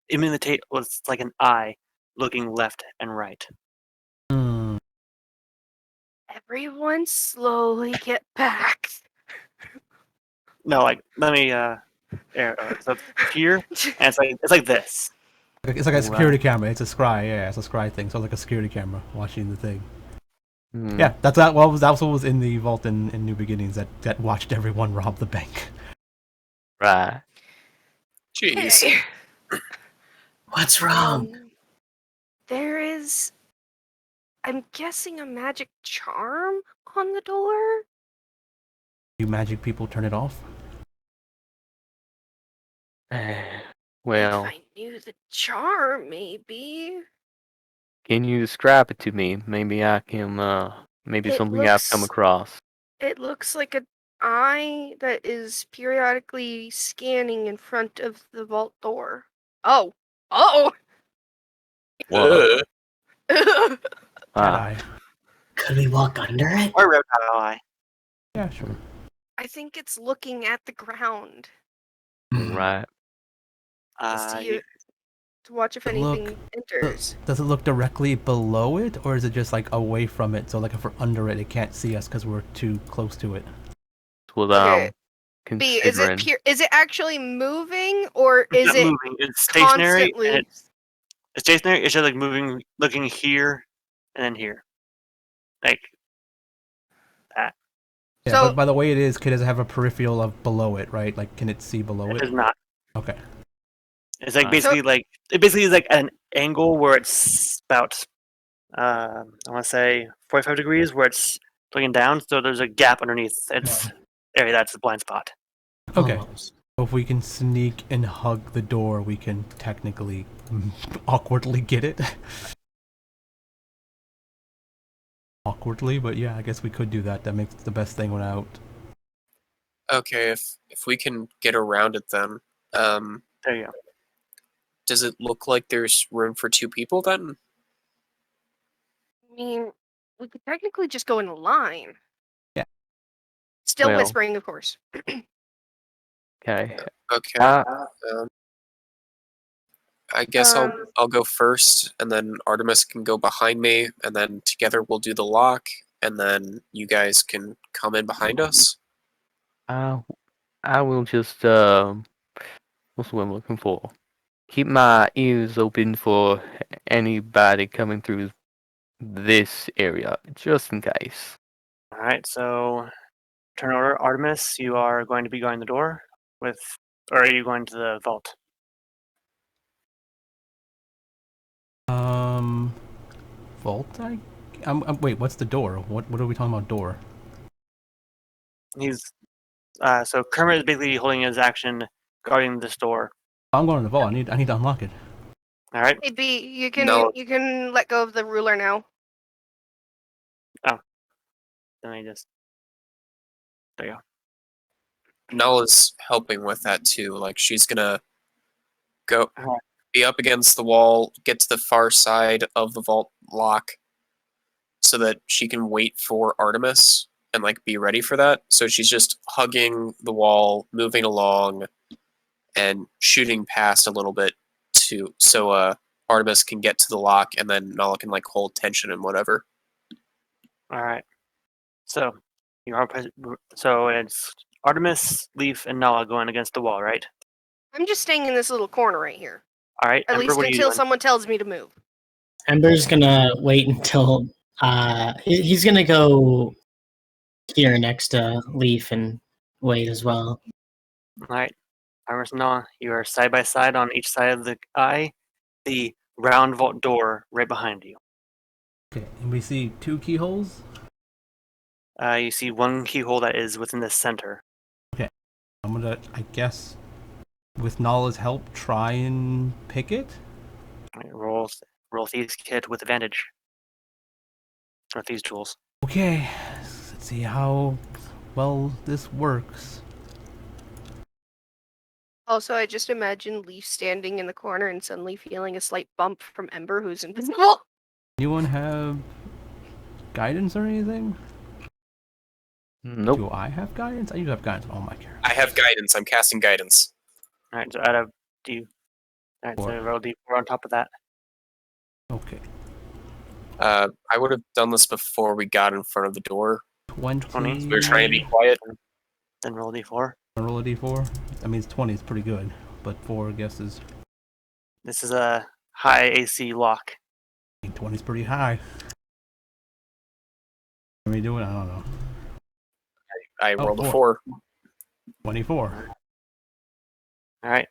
Speaker 1: imitate what's like an eye looking left and right.
Speaker 2: Hmm.
Speaker 4: Everyone slowly get back.
Speaker 1: No, like let me so here, and it's like this.
Speaker 2: It's like a security camera. It's a scry. Yeah, it's a scry thing. So it's like a security camera watching the thing.
Speaker 3: Hmm.
Speaker 2: Yeah, that's what was in the vault in New Beginnings that watched everyone rob the bank.
Speaker 3: Right.
Speaker 5: Jeez.
Speaker 4: Hey.
Speaker 6: What's wrong?
Speaker 4: There is, I'm guessing, a magic charm on the door?
Speaker 2: You magic people turn it off?
Speaker 3: Well,
Speaker 4: If I knew the charm, maybe.
Speaker 3: can you describe it to me? Maybe I can, maybe
Speaker 4: It
Speaker 3: something I've come
Speaker 4: looks
Speaker 3: across.
Speaker 4: it looks like an eye that is periodically scanning in front of the vault door. Oh. Oh.
Speaker 3: Whoa.
Speaker 6: Ugh.
Speaker 2: Cat
Speaker 3: Ah,
Speaker 2: eye.
Speaker 6: Could we walk under it?
Speaker 1: Or reptile eye.
Speaker 2: Yeah, sure.
Speaker 4: I think it's looking at the ground
Speaker 3: right.
Speaker 4: to see
Speaker 1: You,
Speaker 4: to watch if
Speaker 2: Does it look-
Speaker 4: anything enters.
Speaker 2: Does it look directly below it, or is it just like away from it? So like if we're under it, it can't see us because we're too close to it.
Speaker 3: That's what
Speaker 4: Okay.
Speaker 3: I'm
Speaker 4: B, is it
Speaker 3: considering.
Speaker 4: is it actually moving or
Speaker 1: it's
Speaker 4: is
Speaker 1: not
Speaker 4: it
Speaker 1: moving. It's stationary, and
Speaker 4: constantly?
Speaker 1: it's stationary. It's just like moving, looking here, and then here, like that.
Speaker 2: Yeah,
Speaker 4: So
Speaker 2: but by the way it is, it doesn't have a peripheral of below it, right? Like, can it see below
Speaker 1: It
Speaker 2: it?
Speaker 1: does not.
Speaker 2: Okay.
Speaker 1: It's like
Speaker 3: So-
Speaker 1: basically like it basically is like an angle where it's about I want to say 45 degrees where it's looking down. So there's a gap underneath its area. That's the blind spot.
Speaker 2: Okay.
Speaker 6: Almost.
Speaker 2: So if we can sneak and hug the door, we can technically awkwardly get it. Awkwardly, but yeah, I guess we could do that. That makes the best thing without.
Speaker 5: Okay, if we can get around it, then
Speaker 1: There you go.
Speaker 5: does it look like there's room for 2 people then?
Speaker 4: I mean, we could technically just go in a line.
Speaker 2: Yeah.
Speaker 4: Still
Speaker 3: Well-
Speaker 4: whispering, of course.
Speaker 3: Okay.
Speaker 5: Okay.
Speaker 3: Uh,
Speaker 5: I guess
Speaker 4: Um,
Speaker 5: I'll go first, and then Artemis can go behind me, and then together we'll do the lock, and then you guys can come in behind us.
Speaker 3: I will just, what's the word I'm looking for? Keep my ears open for anybody coming through this area, just in case.
Speaker 1: All right. So turn order, Artemis. You are going to be going the door with, or are you going to the vault?
Speaker 2: Vault. Wait. What's the door? What are we talking about? Door.
Speaker 1: He's so Kermit is basically holding his action guarding this door.
Speaker 2: I'm going to the vault. I need to unlock it.
Speaker 1: All right.
Speaker 4: Hey, B, you can
Speaker 5: No.
Speaker 4: you can let go of the ruler now.
Speaker 1: Then I just there you go.
Speaker 5: Nulla's helping with that too. Like she's gonna go
Speaker 1: Alright.
Speaker 5: be up against the wall, get to the far side of the vault lock, so that she can wait for Artemis and like be ready for that. So she's just hugging the wall, moving along, and shooting past a little bit to so Artemis can get to the lock, and then Nulla can like hold tension and whatever.
Speaker 1: All right. So you are so it's Artemis, Leaf, and Nala going against the wall, right?
Speaker 4: I'm just staying in this little corner right here.
Speaker 1: All right.
Speaker 4: At
Speaker 1: Ember,
Speaker 4: least
Speaker 1: what are you
Speaker 4: until
Speaker 1: doing?
Speaker 4: someone tells me to move.
Speaker 6: Ember's gonna wait until he's gonna go here next to Leaf and wait as well.
Speaker 1: All right. Artemis and Nala, you are side by side on each side of the eye. The round vault door right behind you.
Speaker 2: Okay. And we see 2 keyholes.
Speaker 1: You see one keyhole that is within the center.
Speaker 2: I'm gonna, I guess, with Nala's help, try and pick it.
Speaker 1: All right, roll thieves kit with advantage. Or thieves tools.
Speaker 2: Okay. Let's see how well this works.
Speaker 4: Also, I just imagine Leaf standing in the corner and suddenly feeling a slight bump from Ember, who's invisible.
Speaker 2: Anyone have guidance or anything?
Speaker 3: Nope.
Speaker 2: Do I have guidance? I usually have guidance on all my characters.
Speaker 5: I have guidance. I'm casting guidance.
Speaker 1: All right. So add a d. All right. So
Speaker 2: 4.
Speaker 1: roll d4 on top of that.
Speaker 2: Okay.
Speaker 5: I would have done this before we got in front of the door.
Speaker 2: 20.
Speaker 5: We were trying to be quiet.
Speaker 1: Then roll d4.
Speaker 2: Roll a d4. That means 20 is pretty good, but 4 guesses.
Speaker 1: This is a high AC lock.
Speaker 2: 20 is pretty high. What are we doing? I don't know.
Speaker 5: I
Speaker 2: Oh,
Speaker 5: rolled a
Speaker 2: 4.
Speaker 5: 4.
Speaker 2: 24.
Speaker 1: All right.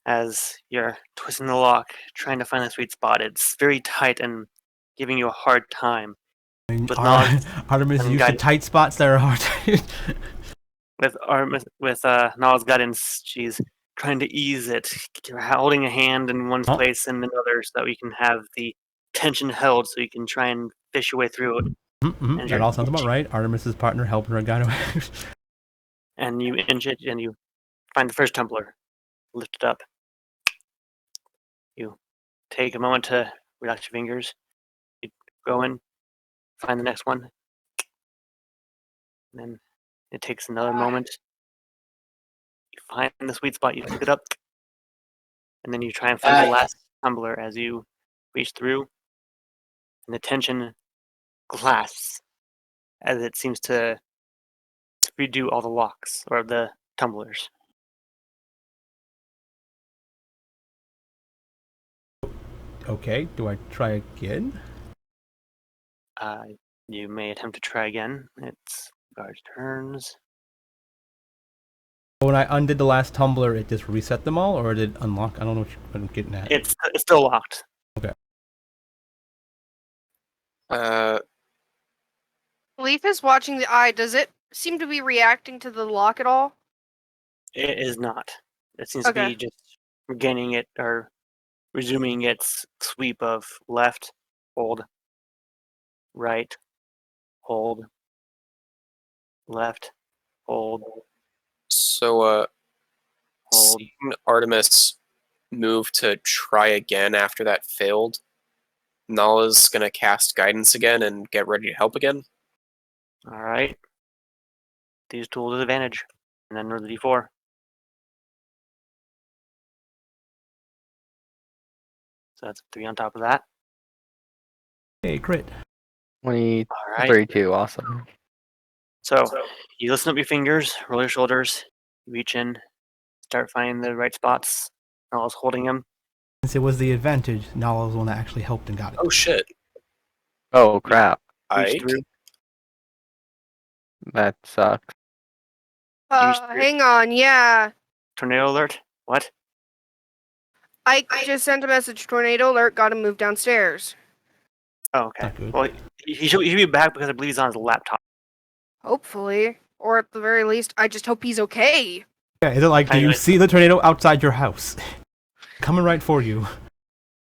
Speaker 1: as you're twisting the lock, trying to find the sweet spot. It's very tight and giving you a hard time.
Speaker 2: I mean,
Speaker 1: With Nod's
Speaker 2: Artemis is
Speaker 1: and
Speaker 2: used to
Speaker 1: guidance,
Speaker 2: tight spots that are hard.
Speaker 1: with Nod's guidance, she's trying to ease it, holding a hand in one
Speaker 2: Oh.
Speaker 1: place and another, so that we can have the tension held, so you can try and fish your way through it.
Speaker 2: Mm-hmm.
Speaker 1: And
Speaker 2: That all sounds about right. Artemis's partner helping her guide away.
Speaker 1: and you inch it, and you find the first tumbler, lift it up. You take a moment to relax your fingers. You go in, find the next one, and then it takes another moment. You find the sweet spot, you pick it up, and then you try and find the last tumbler as you reach through, and the tension glass as it seems to redo all the locks or the tumblers.
Speaker 2: Okay, do I try again?
Speaker 1: You may attempt to try again. It's guard's turns.
Speaker 2: When I undid the last tumbler, it just reset them all, or did it unlock? I don't know what I'm getting at.
Speaker 1: It's still locked.
Speaker 4: Leaf is watching the eye. Does it seem to be reacting to the lock at all?
Speaker 1: It is not. It seems to be just regaining it or resuming its sweep of left, hold, right, hold, left, hold,
Speaker 5: So,
Speaker 1: hold.
Speaker 5: seeing Artemis move to try again after that failed, Nala's gonna cast guidance again and get ready to help again.
Speaker 1: All right. These tools advantage, and then roll the d4. So that's 3 on top of that.
Speaker 2: Hey, crit.
Speaker 3: 20,
Speaker 1: All right.
Speaker 3: 32, awesome.
Speaker 1: So you listen up your fingers, roll your shoulders, reach in, start finding the right spots. Nala's holding them.
Speaker 2: Since it was the advantage, Nala was the one that actually helped and got it.
Speaker 5: Oh shit!
Speaker 3: Oh crap,
Speaker 1: Reach
Speaker 5: Ike?
Speaker 1: through.
Speaker 3: that sucks.
Speaker 4: Hang on, yeah.
Speaker 1: Tornado alert. What?
Speaker 4: I just sent a message. Tornado alert. Got to move downstairs.
Speaker 1: Oh, okay.
Speaker 2: Not good.
Speaker 1: Well, he'll be back because I believe he's on his laptop.
Speaker 4: Hopefully, or at the very least, I just hope he's okay.
Speaker 2: Yeah, is it like, do you
Speaker 1: Anyway.
Speaker 2: see the tornado outside your house? Coming right for you.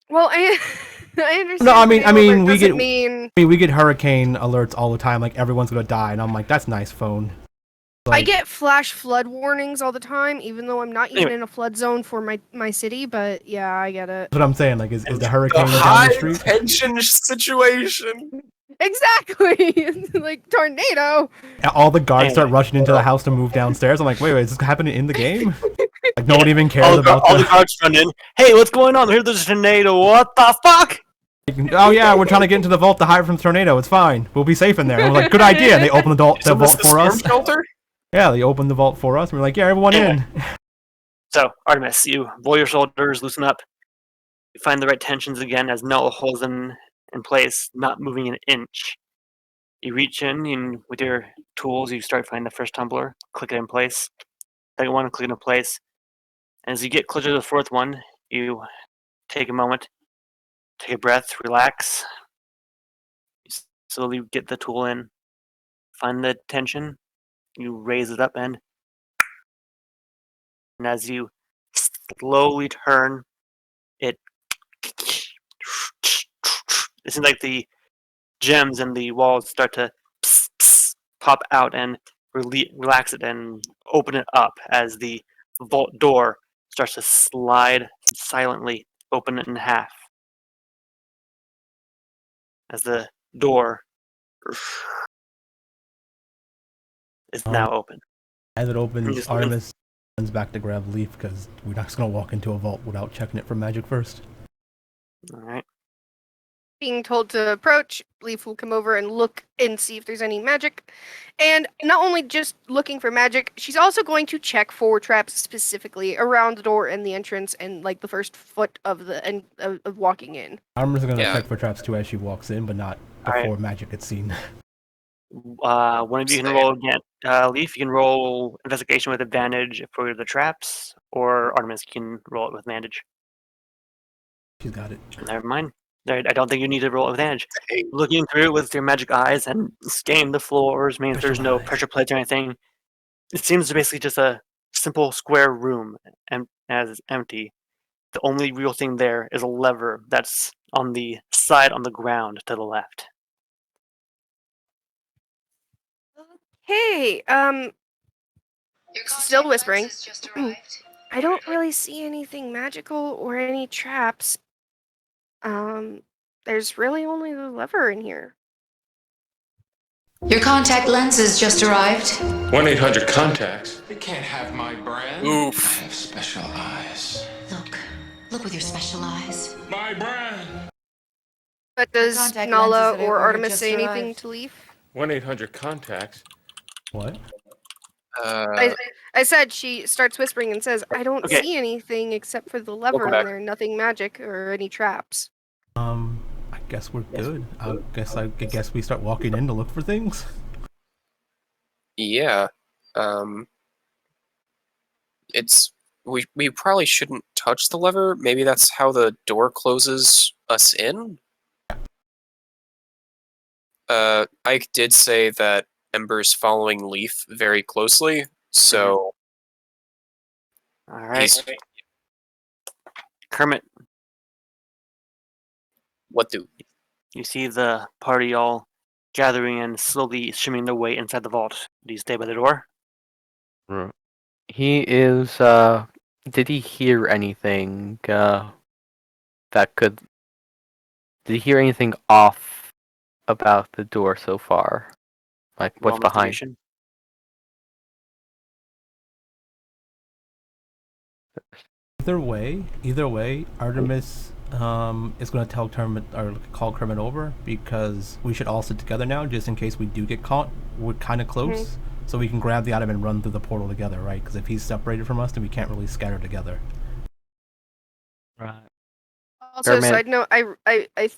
Speaker 4: Well, I understand.
Speaker 2: No, I mean,
Speaker 4: tornado alert
Speaker 2: we
Speaker 4: doesn't
Speaker 2: get-
Speaker 4: mean
Speaker 2: We get hurricane alerts all the time, like everyone's gonna die, and I'm like, that's nice, phone.
Speaker 4: I
Speaker 2: Like,
Speaker 4: get flash flood warnings all the time, even though I'm not even
Speaker 1: Anyway.
Speaker 4: in a flood zone for my city. But yeah, I get it.
Speaker 2: that's what I'm saying. Like, is the
Speaker 5: The
Speaker 2: hurricane down
Speaker 5: high
Speaker 2: the street?
Speaker 5: tension situation.
Speaker 4: Exactly, like tornado.
Speaker 2: All the guards start
Speaker 1: Anyway.
Speaker 2: rushing into the house to move downstairs. I'm like, wait, is this happening in the game? Like, no one even cares
Speaker 1: All the
Speaker 2: about
Speaker 1: guards run in. Hey, what's going on? Here's this tornado. What the fuck?
Speaker 2: Oh yeah, we're trying to get into the vault to hide from the tornado. It's fine. We'll be safe in there. And I was like, good idea. And they open the
Speaker 5: So this
Speaker 2: vault
Speaker 5: the
Speaker 2: for
Speaker 5: storm
Speaker 2: us.
Speaker 5: shelter?
Speaker 2: Yeah, they opened the vault for us. And we're like, yeah, everyone in.
Speaker 1: So, Artemis, you roll your shoulders, loosen up. You find the right tensions again as Null holds them in place, not moving an inch. You reach in and with your tools, you start finding the first tumbler, click it in place. Second one, click it in place. And as you get closer to the fourth one, you take a moment, take a breath, relax. You slowly get the tool in, find the tension, you raise it up, and as you slowly turn, it seems like the gems in the walls start to pop out and relax it and open it up as the vault door starts to slide silently, open it in half. As the door is now open.
Speaker 2: As it opens,
Speaker 1: Just-
Speaker 2: Artemis runs back to grab Leaf because we're not just gonna walk into a vault without checking it for magic first.
Speaker 1: All right.
Speaker 4: Being told to approach, Leaf will come over and look and see if there's any magic. And not only just looking for magic, she's also going to check for traps specifically around the door and the entrance and like the first foot of the of walking in.
Speaker 2: Artemis is gonna
Speaker 5: Yeah.
Speaker 2: check for traps too as she walks in, but not
Speaker 1: Alright.
Speaker 2: before magic gets seen.
Speaker 1: One of you can roll again. Leaf, you can roll investigation with advantage for the traps, or Artemis can roll it with advantage.
Speaker 2: She's got it.
Speaker 1: Never mind. I don't think you need to roll advantage.
Speaker 5: Hey,
Speaker 1: Looking through it with your magic eyes and scanning the floors means there's no
Speaker 2: Special eyes.
Speaker 1: pressure plates or anything. It seems basically just a simple square room, and as it's empty. The only real thing there is a lever that's on the side on the ground to the left.
Speaker 4: Hey, still whispering. I don't really see anything magical or any traps. There's really only the lever in here.
Speaker 8: Your contact lenses just arrived.
Speaker 7: 1-800-CONTACTS.
Speaker 9: They can't have my brand.
Speaker 5: Oof.
Speaker 9: I have special eyes.
Speaker 8: Look with your special eyes.
Speaker 7: My brand.
Speaker 4: But does
Speaker 8: contact
Speaker 4: Nala
Speaker 8: lenses that I
Speaker 4: or
Speaker 8: ordered
Speaker 4: Artemis
Speaker 8: just
Speaker 4: say anything
Speaker 8: arrived.
Speaker 4: to Leaf?
Speaker 7: 1-800-CONTACTS.
Speaker 2: What?
Speaker 4: I said she starts whispering and says, I don't
Speaker 1: Okay.
Speaker 4: see anything except for the lever
Speaker 5: back.
Speaker 4: in there, nothing magic or any traps.
Speaker 2: I guess we're good. I guess we start walking in to look for things.
Speaker 5: Yeah. It's we probably shouldn't touch the lever. Maybe that's how the door closes us in. Ike did say that Ember's following Leaf very closely, so
Speaker 1: All right.
Speaker 5: he's
Speaker 1: Kermit,
Speaker 5: what do?
Speaker 1: you see the party all gathering and slowly shimmying their way inside the vault. Do you stay by the door?
Speaker 3: He is. Did he hear anything? That could. Did he hear anything off about the door so far? Like
Speaker 1: Roll
Speaker 3: what's behind?
Speaker 1: investigation.
Speaker 2: Either way, Artemis is going to tell Kermit or call Kermit over because we should all sit together now, just in case we do get caught. We're kind of close, so we can grab the item and run through the portal together, right? Because if he's separated from us, then we can't really scatter together.
Speaker 3: Right.
Speaker 4: Also,
Speaker 3: Kermit.
Speaker 4: side note, I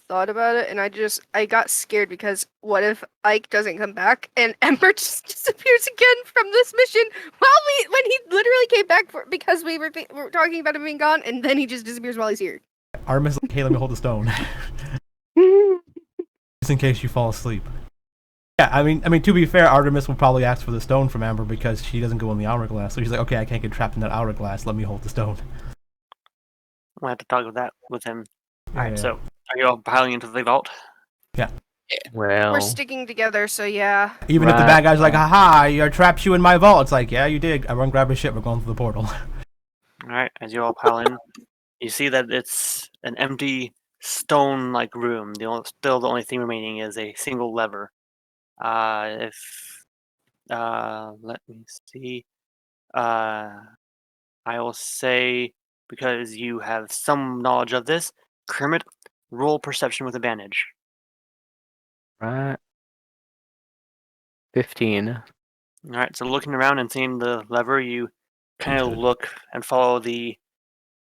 Speaker 4: thought about it and I got scared because what if Ike doesn't come back and Ember just disappears again from this mission when he literally came back because we were talking about him being gone and then he just disappears while he's here.
Speaker 2: Artemis, like, hey, let me hold the stone, just in case you fall asleep. Yeah, I mean, to be fair, Artemis will probably ask for the stone from Amber because she doesn't go in the hourglass. So she's like, okay, I can't get trapped in that hourglass. Let me hold the stone.
Speaker 1: We'll have to talk with that with him. All right.
Speaker 2: Yeah.
Speaker 1: So, are you all piling into the vault?
Speaker 3: Well.
Speaker 4: We're sticking together, so yeah.
Speaker 2: Even if the bad
Speaker 3: Right.
Speaker 2: guy's like, haha, you trapped you in my vault. It's like, yeah, you did. Everyone grab his shit. We're going through the portal.
Speaker 1: All right. As you all pile in, you see that it's an empty stone-like room. Still, the only thing remaining is a single lever. Let me see. I will say, because you have some knowledge of this, Kermit, roll perception with advantage.
Speaker 3: Right. 15.
Speaker 1: All right. So looking around and seeing the lever, you kind of look and follow the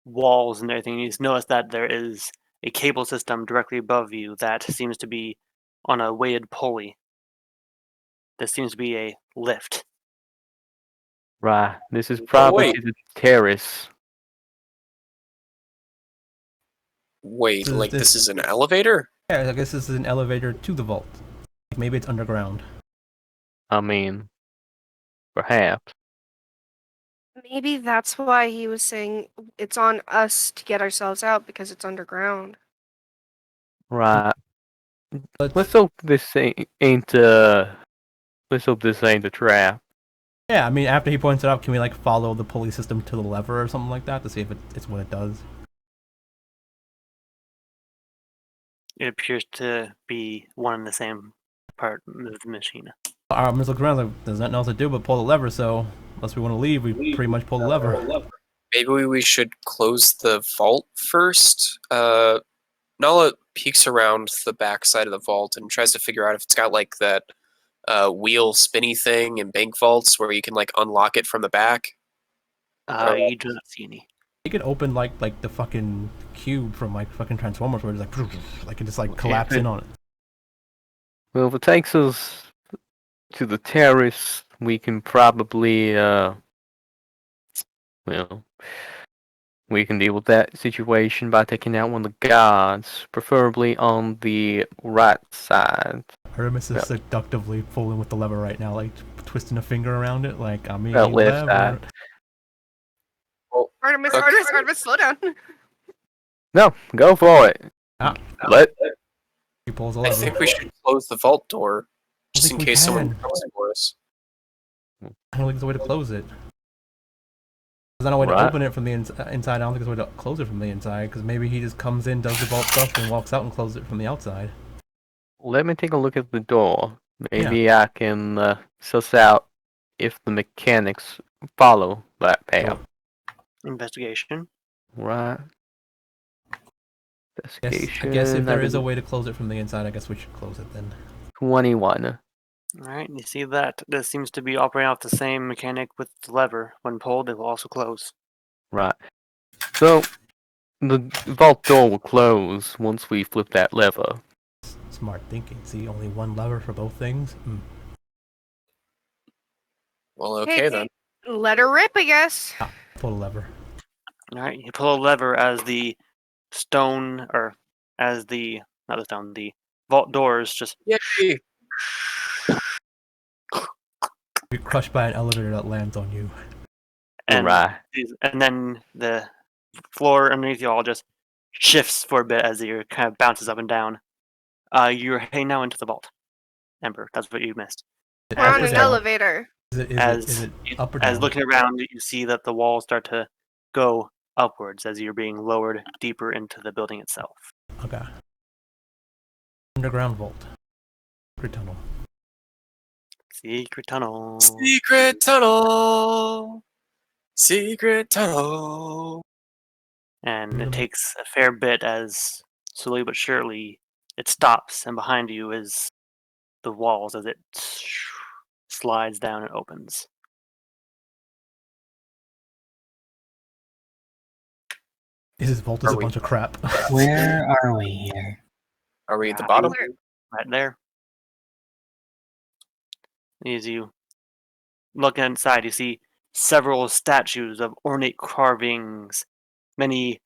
Speaker 1: walls and everything. You just notice that there is a cable system directly above you that seems to be on a weighted pulley. This seems to be a lift.
Speaker 3: Right. This is probably
Speaker 5: wait.
Speaker 3: to the terrace.
Speaker 5: Wait,
Speaker 2: This is
Speaker 5: like
Speaker 2: this-
Speaker 5: this is an elevator?
Speaker 2: Yeah, I guess this is an elevator to the vault. Maybe it's underground.
Speaker 3: I mean, perhaps.
Speaker 4: Maybe that's why he was saying it's on us to get ourselves out because it's underground.
Speaker 3: Right.
Speaker 2: Let's-
Speaker 3: Let's hope this ain't. Let's hope this ain't a trap.
Speaker 2: Yeah, I mean, after he points it out, can we like follow the pulley system to the lever or something like that to see if it's what it does?
Speaker 1: It appears to be one and the same part of the machine.
Speaker 2: Artemis looks around like, there's nothing else to do but pull the lever, so unless we want to leave, we pretty much pull the lever.
Speaker 5: Maybe we should close the vault first. Nala peeks around the back side of the vault and tries to figure out if it's got like that wheel spinny thing in bank vaults where you can like unlock it from the back.
Speaker 1: You do not see any.
Speaker 2: You could open like the fucking cube from like fucking Transformers where it's like it just like collapse in on it.
Speaker 3: Well, if it takes us to the terrace, we can probably, well, we can deal with that situation by taking out one of the guards, preferably on the right side.
Speaker 2: Artemis is seductively pulling with the lever right now, like twisting a finger around it, like, I mean,
Speaker 3: left
Speaker 2: lever.
Speaker 3: side.
Speaker 5: Well,
Speaker 4: Artemis, slow down.
Speaker 3: No, go for it.
Speaker 2: Ah. He pulls a
Speaker 5: I
Speaker 2: lever.
Speaker 5: think we should close the vault door just in
Speaker 2: think we
Speaker 5: case someone
Speaker 2: can.
Speaker 5: comes for us.
Speaker 2: I don't think there's a way to close it. There's not a way to open it from the inside. I don't think there's a way to close it from the inside, because maybe he just comes in, does the vault stuff, and walks out and closes it from the outside.
Speaker 3: Let me take a look at the door. Maybe I can suss out if the mechanics follow that path.
Speaker 1: Investigation.
Speaker 3: Right.
Speaker 2: I guess if there is a way to close it from the inside, I guess we should close it then.
Speaker 3: 21.
Speaker 1: Alright, you see that this seems to be operating off the same mechanic with the lever. When pulled, it will also close.
Speaker 3: Right. So, the vault door will close once we flip that lever.
Speaker 2: Smart thinking. See, only one lever for both things?
Speaker 5: Well, okay then.
Speaker 4: Let her rip, I guess.
Speaker 2: Pull a lever.
Speaker 1: Alright, you pull a lever as the stone, or as the, not the stone, the vault doors just
Speaker 5: Yay!
Speaker 2: You're crushed by an elevator that lands on you.
Speaker 1: and,
Speaker 3: Right.
Speaker 1: and then the floor underneath you all just shifts for a bit as you kind of bounces up and down. You're heading now into the vault. Ember, that's what you missed.
Speaker 4: We're on an elevator.
Speaker 2: Is it up or down?
Speaker 1: As looking around, you see that the walls start to go upwards as you're being lowered deeper into the building itself.
Speaker 2: Okay. Underground vault. Secret tunnel.
Speaker 1: Secret tunnel.
Speaker 5: Secret tunnel. Secret tunnel.
Speaker 1: And it takes a fair bit as slowly but surely it stops, and behind you is the walls as it slides down and opens.
Speaker 2: This vault is a bunch of crap.
Speaker 6: Where are we here?
Speaker 5: Are we at the bottom?
Speaker 1: Right there. As you look inside, you see several statues of ornate carvings, many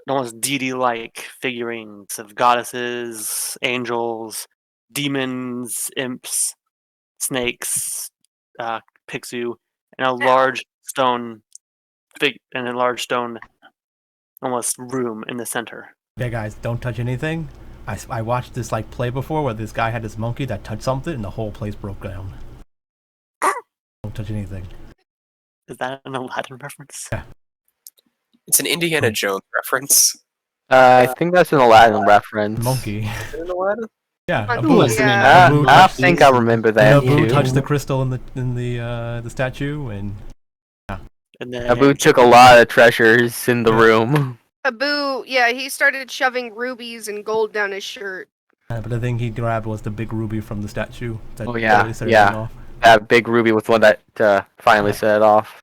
Speaker 1: almost deity-like figurines of goddesses, angels, demons, imps, snakes, Pixiu, and a large stone almost room in the center.
Speaker 2: Okay, guys, don't touch anything. I watched this like play before where this guy had this monkey that touched something and the whole place broke down. Don't touch anything.
Speaker 1: Is that an Aladdin reference?
Speaker 2: Yeah.
Speaker 5: It's an Indiana Jones reference.
Speaker 3: I think that's an Aladdin reference.
Speaker 2: Monkey.
Speaker 5: Is it an Aladdin?
Speaker 2: Yeah,
Speaker 6: Abu.
Speaker 3: I think I remember that
Speaker 2: Abu
Speaker 3: too.
Speaker 2: touched the crystal in the statue, and
Speaker 1: And then
Speaker 3: Abu took a lot of treasures in the room.
Speaker 4: Abu, yeah, he started shoving rubies and gold down his shirt.
Speaker 2: but the thing he grabbed was the big ruby from the statue. That
Speaker 3: Oh, yeah,
Speaker 2: really set
Speaker 3: yeah.
Speaker 2: everything off.
Speaker 3: That big ruby was one that finally set it off.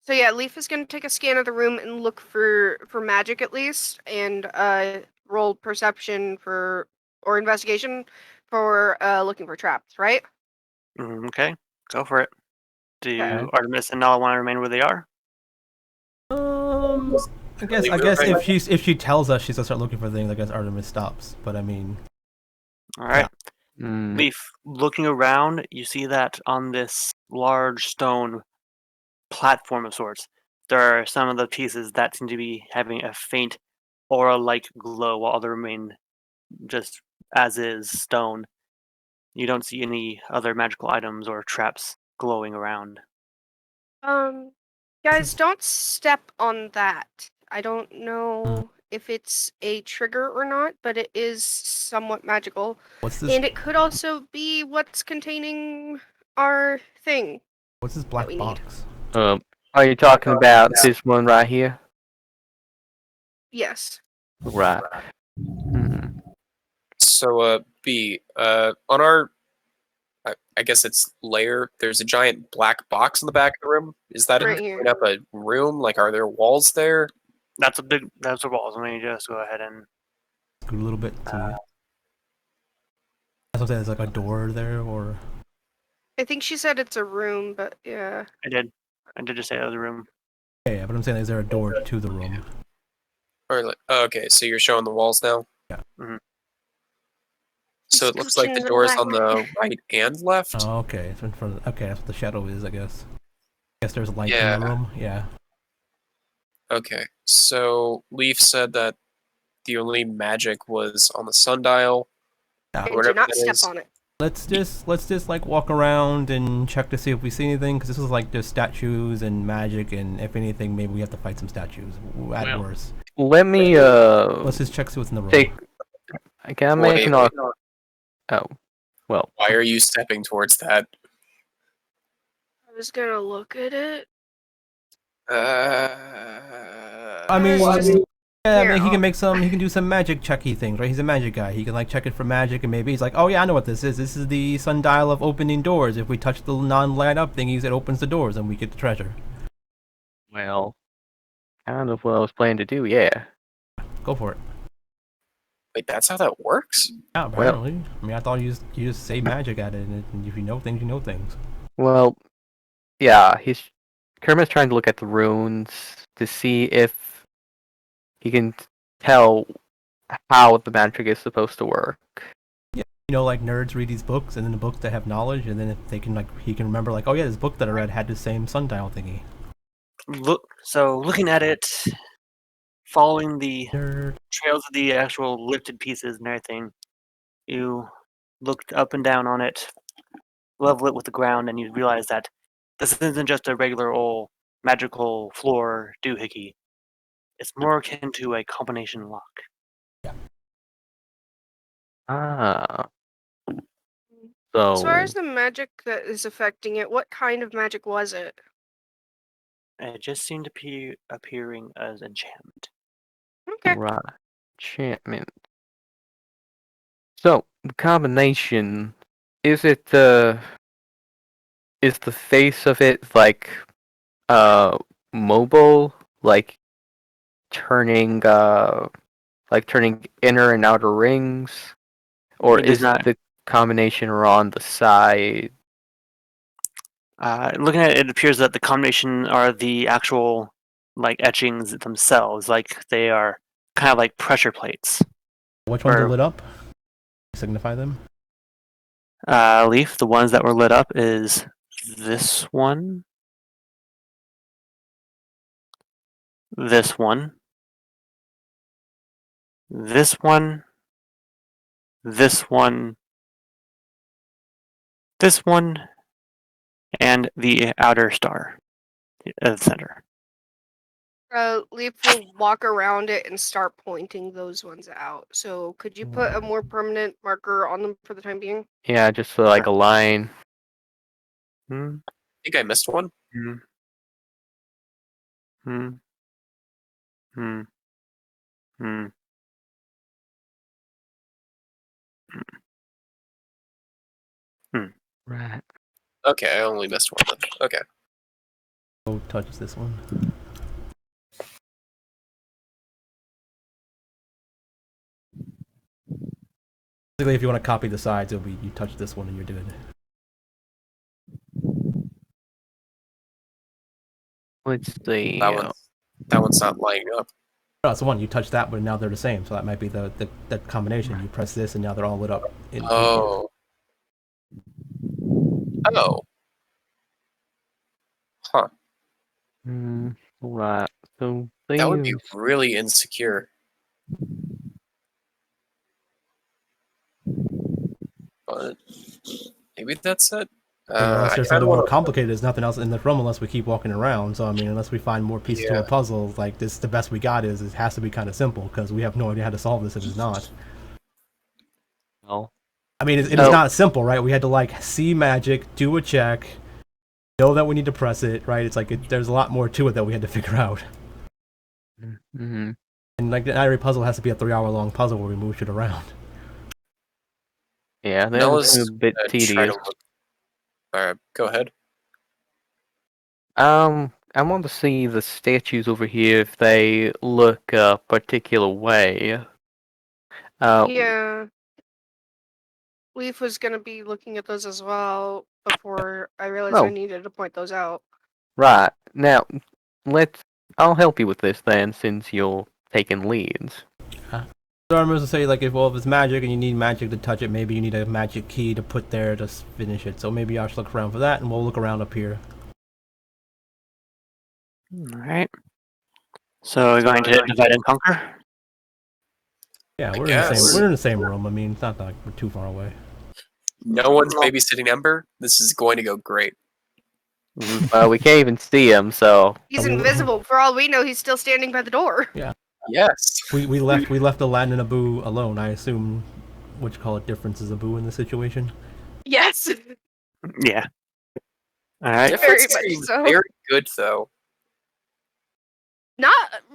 Speaker 4: So yeah, Leaf is gonna take a scan of the room and look for magic at least, and roll perception or investigation for looking for traps. Right?
Speaker 1: Okay, go for it. Do
Speaker 4: Okay.
Speaker 1: Artemis and Nala want to remain where they are?
Speaker 2: I guess if she tells us she's gonna start looking for things, I guess Artemis stops. But I mean,
Speaker 1: All right.
Speaker 3: Mm.
Speaker 1: Leaf, looking around, you see that on this large stone platform of sorts, there are some of the pieces that seem to be having a faint aura-like glow, while others remain just as is stone. You don't see any other magical items or traps glowing around.
Speaker 4: Guys, don't step on that. I don't know if it's a trigger or not, but it is somewhat magical.
Speaker 2: what's this?
Speaker 4: And it could also be what's containing our thing.
Speaker 2: What's this black
Speaker 4: we need.
Speaker 2: box?
Speaker 3: Are you talking about this one right here?
Speaker 4: Yes.
Speaker 3: Right. Hmm.
Speaker 5: So, B, on our, I guess it's layer, there's a giant black box in the back of the room. Is that
Speaker 4: Right
Speaker 5: opening
Speaker 4: here.
Speaker 5: up a room? Like, are there walls there?
Speaker 1: That's the walls. Let me just go ahead and
Speaker 2: Scoot a little bit to That's what I'm saying. There's like a door there, or
Speaker 4: I think she said it's a room, but yeah.
Speaker 1: I did. I did just say it was a room.
Speaker 2: yeah. But I'm saying, is there a door to the room?
Speaker 5: Or like, oh, okay, so you're showing the walls now.
Speaker 1: Mhm.
Speaker 5: So it looks like
Speaker 4: Scooching
Speaker 5: the
Speaker 4: the
Speaker 5: door's on
Speaker 4: black-
Speaker 5: the right and left.
Speaker 2: Oh, okay. It's in front of. Okay, that's what the shadow is, I guess. I guess there's light in
Speaker 5: Yeah.
Speaker 2: the room. Yeah.
Speaker 5: Okay, so Leaf said that the only magic was on the sundial,
Speaker 2: Yeah.
Speaker 5: or
Speaker 4: And do
Speaker 5: whatever
Speaker 4: not
Speaker 5: that
Speaker 4: step
Speaker 5: is.
Speaker 4: on it.
Speaker 2: Let's just like walk around and check to see if we see anything, because this is like just statues and magic, and if anything, maybe we have to fight some statues at
Speaker 1: Well.
Speaker 2: worst.
Speaker 3: Let me
Speaker 2: Let's just check see what's in the room.
Speaker 3: take. Can I make
Speaker 5: Wait,
Speaker 3: an? Oh, well.
Speaker 5: why are you stepping towards that?
Speaker 4: I was gonna look at it.
Speaker 2: I mean,
Speaker 4: was just-
Speaker 2: yeah, I
Speaker 4: Here,
Speaker 2: mean, he
Speaker 4: I'll-
Speaker 2: can make some. He can do some magic checky things, right? He's a magic guy. He can like check it for magic, and maybe he's like, oh yeah, I know what this is. This is the sundial of opening doors. If we touch the non-light up thingies, it opens the doors, and we get the treasure.
Speaker 3: Well, kind of what I was planning to do. Yeah.
Speaker 2: Go for it.
Speaker 5: Wait, that's how that works?
Speaker 2: Yeah, apparently. I mean, I thought you just say magic at it, and if you know things, you know things.
Speaker 3: Well, yeah. Kermit's trying to look at the runes to see if he can tell how the magic is supposed to work.
Speaker 2: You know, like nerds read these books, and then the books that have knowledge, and then if they can like, he can remember like, oh yeah, this book that I read had the same sundial thingy.
Speaker 1: Looking at it, following the
Speaker 2: Nerd.
Speaker 1: trails of the actual lifted pieces and everything, you looked up and down on it, level it with the ground, and you realize that this isn't just a regular old magical floor doohickey. It's more akin to a combination lock.
Speaker 3: Ah.
Speaker 4: As far
Speaker 3: So
Speaker 4: as the magic that is affecting it, what kind of magic was it?
Speaker 1: And it just seemed to be appearing as enchantment.
Speaker 4: Okay.
Speaker 3: right, enchantment. So the combination is it is the face of it uh mobile, like turning turning inner and outer rings, or
Speaker 1: It does
Speaker 3: is
Speaker 1: not.
Speaker 3: the combination on the side?
Speaker 1: Looking at it, it appears that the combination are the actual like etchings themselves. Like they are kind of like pressure plates.
Speaker 2: Which ones are
Speaker 1: Or-
Speaker 2: lit up? Signify them.
Speaker 1: Leaf, the ones that were lit up is this one, this one, this one, this one, this one, and the outer star at the center.
Speaker 4: Leaf will walk around it and start pointing those ones out. So could you put a more permanent marker on them for the time being?
Speaker 3: Yeah, just like a line.
Speaker 1: Hmm.
Speaker 5: I think I missed one.
Speaker 1: Hmm. Hmm. Hmm. Hmm.
Speaker 3: Right.
Speaker 5: Okay, I only missed one then. Okay.
Speaker 2: Go touch this one. Basically, if you want to copy the sides, it'll be you touch this one and you're good.
Speaker 3: Let's see.
Speaker 5: That one's not lighting up.
Speaker 2: No, it's the one you touch that one, and now they're the same. So that might be the combination. You press this, and now they're all lit up.
Speaker 5: Oh. Oh. Huh.
Speaker 3: Right. So
Speaker 5: That would be
Speaker 3: these.
Speaker 5: really insecure. But maybe that's it.
Speaker 2: Unless
Speaker 5: I
Speaker 2: there's
Speaker 5: kinda
Speaker 2: something more
Speaker 5: wanna-
Speaker 2: complicated, there's nothing else in the room unless we keep walking around. So I mean, unless we find more pieces to
Speaker 5: Yeah.
Speaker 2: a puzzle, like this, the best we got is it has to be kind of simple because we have no idea how to solve this if it's not.
Speaker 3: Well,
Speaker 2: I mean, it is
Speaker 3: Oh.
Speaker 2: not simple, right? We had to like see magic, do a check, know that we need to press it, right? It's like there's a lot more to it that we had to figure out.
Speaker 3: mm-hmm.
Speaker 2: And like every puzzle has to be a 3-hour long puzzle where we move shit around.
Speaker 3: Yeah, that
Speaker 5: Noah's
Speaker 3: was a bit
Speaker 5: gonna try
Speaker 3: tedious.
Speaker 5: to look- Alright, go ahead.
Speaker 3: I want to see the statues over here if they look a particular way.
Speaker 4: Yeah. Leaf was gonna be looking at those as well before I realized I
Speaker 3: Oh.
Speaker 4: needed to point those out.
Speaker 3: Right. Now, I'll help you with this then, since you're taking leads.
Speaker 2: So I'm supposed to say, like, if it's magic and you need magic to touch it, maybe you need a magic key to put there to finish it. So maybe I should look around for that, and we'll look around up here.
Speaker 1: All right. So we're going to divide and conquer.
Speaker 2: Yeah,
Speaker 5: I
Speaker 2: we're in the
Speaker 5: guess.
Speaker 2: same. We're in the same room. I mean, it's not like we're too far away.
Speaker 5: No one's babysitting Ember. This is going to go great.
Speaker 3: Well, we can't even see him, so
Speaker 4: He's
Speaker 2: we-
Speaker 4: invisible. For all we know, he's still standing by the door.
Speaker 5: Yes.
Speaker 2: We left Aladdin and Abu alone. I assume what you call it difference is Abu in this situation.
Speaker 4: Yes.
Speaker 1: Yeah. All right.
Speaker 5: Difference
Speaker 4: Very much
Speaker 5: seems
Speaker 4: so.
Speaker 5: very good, though.
Speaker 4: Not.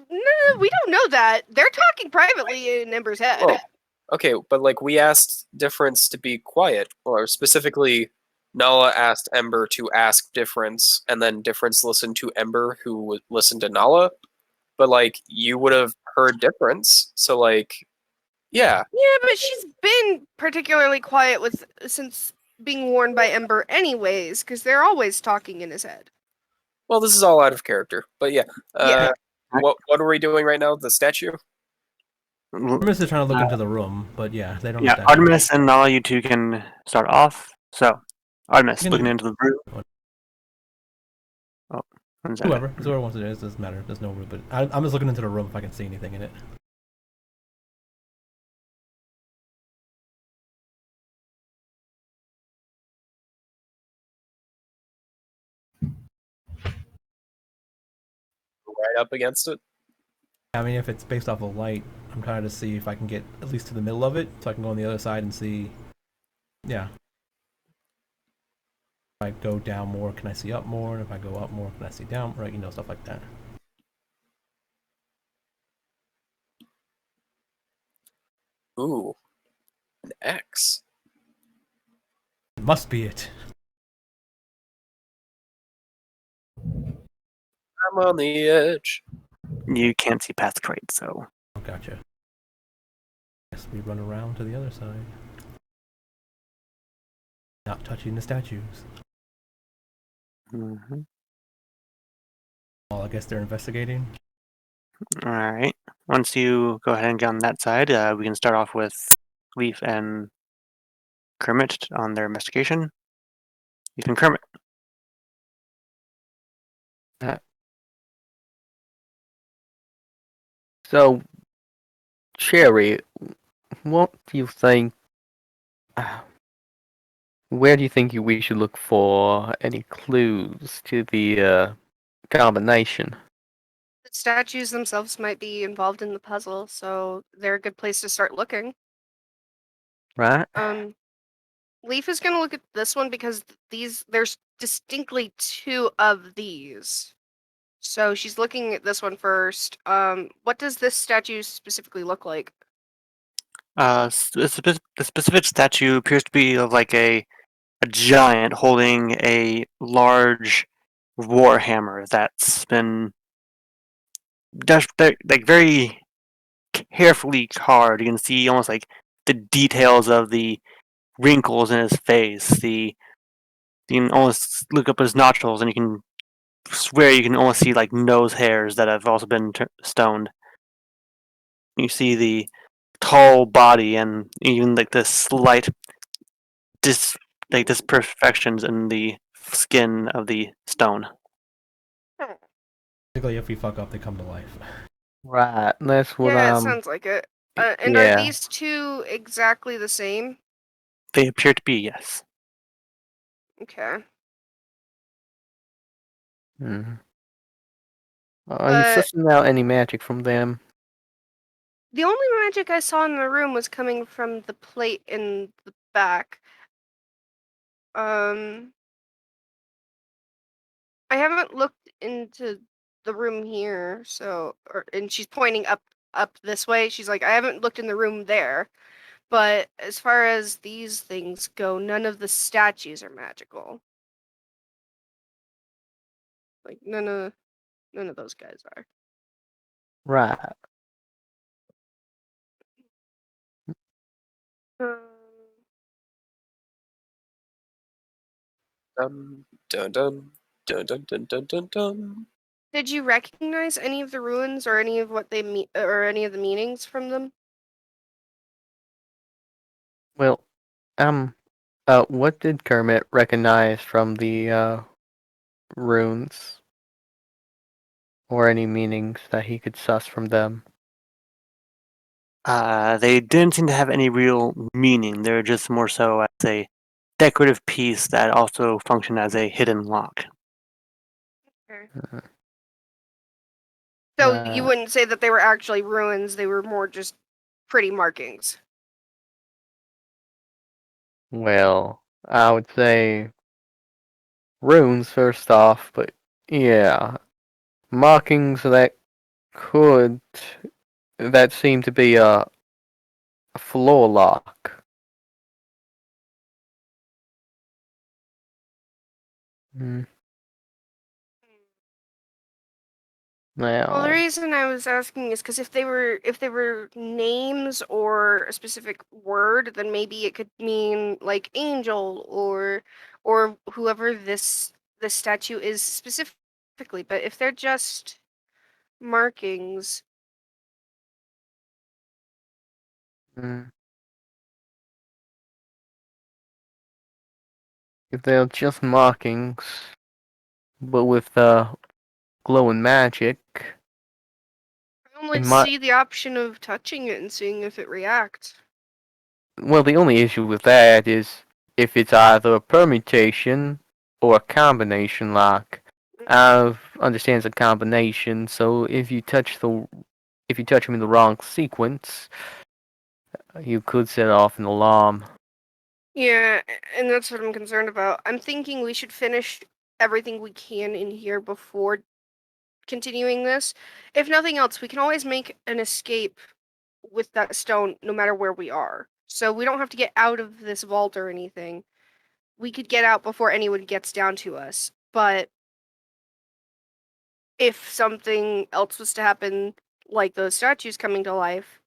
Speaker 4: No, we don't know that. They're talking privately in Ember's head.
Speaker 5: Well, okay, but like we asked Difference to be quiet, or specifically, Nala asked Ember to ask Difference, and then Difference listened to Ember, who would listen to Nala. But like you would have heard Difference, so like, yeah.
Speaker 4: Yeah, but she's been particularly quiet since being warned by Ember, anyways, because they're always talking in his head.
Speaker 5: Well, this is all out of character, but yeah.
Speaker 4: Yeah.
Speaker 5: What are we doing right now? The statue?
Speaker 2: Artemis is trying to look into the room, but yeah, they don't.
Speaker 1: Yeah,
Speaker 2: stand
Speaker 1: Artemis and Nala, you two can start off. So, Artemis,
Speaker 2: You can
Speaker 1: looking
Speaker 2: do-
Speaker 1: into the room. Oh, one second.
Speaker 2: Whoever wants to do it, it doesn't matter. There's no room, but I'm just looking into the room if I can see anything in it.
Speaker 5: Right up against it?
Speaker 2: I mean, if it's based off of light, I'm trying to see if I can get at least to the middle of it, so I can go on the other side and see. Yeah. If I go down more, can I see up more? And if I go up more, can I see down? Right, stuff like that.
Speaker 5: Ooh. An X.
Speaker 2: It must be it.
Speaker 5: I'm on the edge.
Speaker 1: You can't see past the crate, so.
Speaker 2: Oh, gotcha. Guess we run around to the other side. Not touching the statues.
Speaker 1: Mm-hmm.
Speaker 2: Well, I guess they're investigating.
Speaker 1: All right. Once you go ahead and get on that side, we can start off with Leaf and Kermit on their investigation. Leaf and Kermit.
Speaker 3: So, Sherry, what do you think? Where do you think we should look for any clues to the combination?
Speaker 4: The statues themselves might be involved in the puzzle, so they're a good place to start looking.
Speaker 3: Right?
Speaker 4: Leaf is gonna look at this one because there's distinctly two of these. So she's looking at this one first. What does this statue specifically look like?
Speaker 1: The specific statue appears to be of like a giant holding a large warhammer that's been like very carefully carved. You can see almost like the details of the wrinkles in his face. You can almost look up his nostrils, and you can swear you can almost see like nose hairs that have also been stoned. You see the tall body and even like the slight disperfections in the skin of the stone.
Speaker 2: Basically, if we fuck up, they come to life.
Speaker 3: Right. That's what
Speaker 4: Yeah, it sounds like it. And are
Speaker 3: yeah.
Speaker 4: these two exactly the same?
Speaker 1: They appear to be, yes.
Speaker 4: Okay.
Speaker 3: Mm-hmm. Are you
Speaker 4: But
Speaker 3: sussing out any magic from them?
Speaker 4: the only magic I saw in the room was coming from the plate in the back. I haven't looked into the room here, and she's pointing up this way. She's like, I haven't looked in the room there. But as far as these things go, none of the statues are magical. Like none of those guys are.
Speaker 3: Right.
Speaker 4: Um,
Speaker 5: Dun, dun, dun, dun, dun, dun, dun, dun, dun.
Speaker 4: Did you recognize any of the ruins or any of what they mean or any of the meanings from them?
Speaker 3: Well, what did Kermit recognize from the runes, or any meanings that he could suss from them?
Speaker 1: They didn't seem to have any real meaning. They're just more so as a decorative piece that also functioned as a hidden lock.
Speaker 4: Okay.
Speaker 3: Uh,
Speaker 4: So you
Speaker 3: Right.
Speaker 4: wouldn't say that they were actually ruins, they were more just pretty markings.
Speaker 3: Well, I would say runes first off, but yeah, markings could that seem to be a floor lock. Hmm.
Speaker 4: Well, the
Speaker 3: Now,
Speaker 4: reason I was asking is because if they were names or a specific word, then maybe it could mean like angel or whoever this statue is specifically. But if they're just markings,
Speaker 3: mm, if they're just markings, but with glowing magic,
Speaker 4: I
Speaker 3: it
Speaker 4: only
Speaker 3: might.
Speaker 4: see the option of touching it and seeing if it reacts.
Speaker 3: Well, the only issue with that is if it's either a permutation or a combination lock. I've understands a combination, so if you touch them in the wrong sequence, you could set off an alarm.
Speaker 4: Yeah, and that's what I'm concerned about. I'm thinking we should finish everything we can in here before continuing this. If nothing else, we can always make an escape with that stone no matter where we are. So we don't have to get out of this vault or anything. We could get out before anyone gets down to us. But if something else was to happen, like those statues coming to life,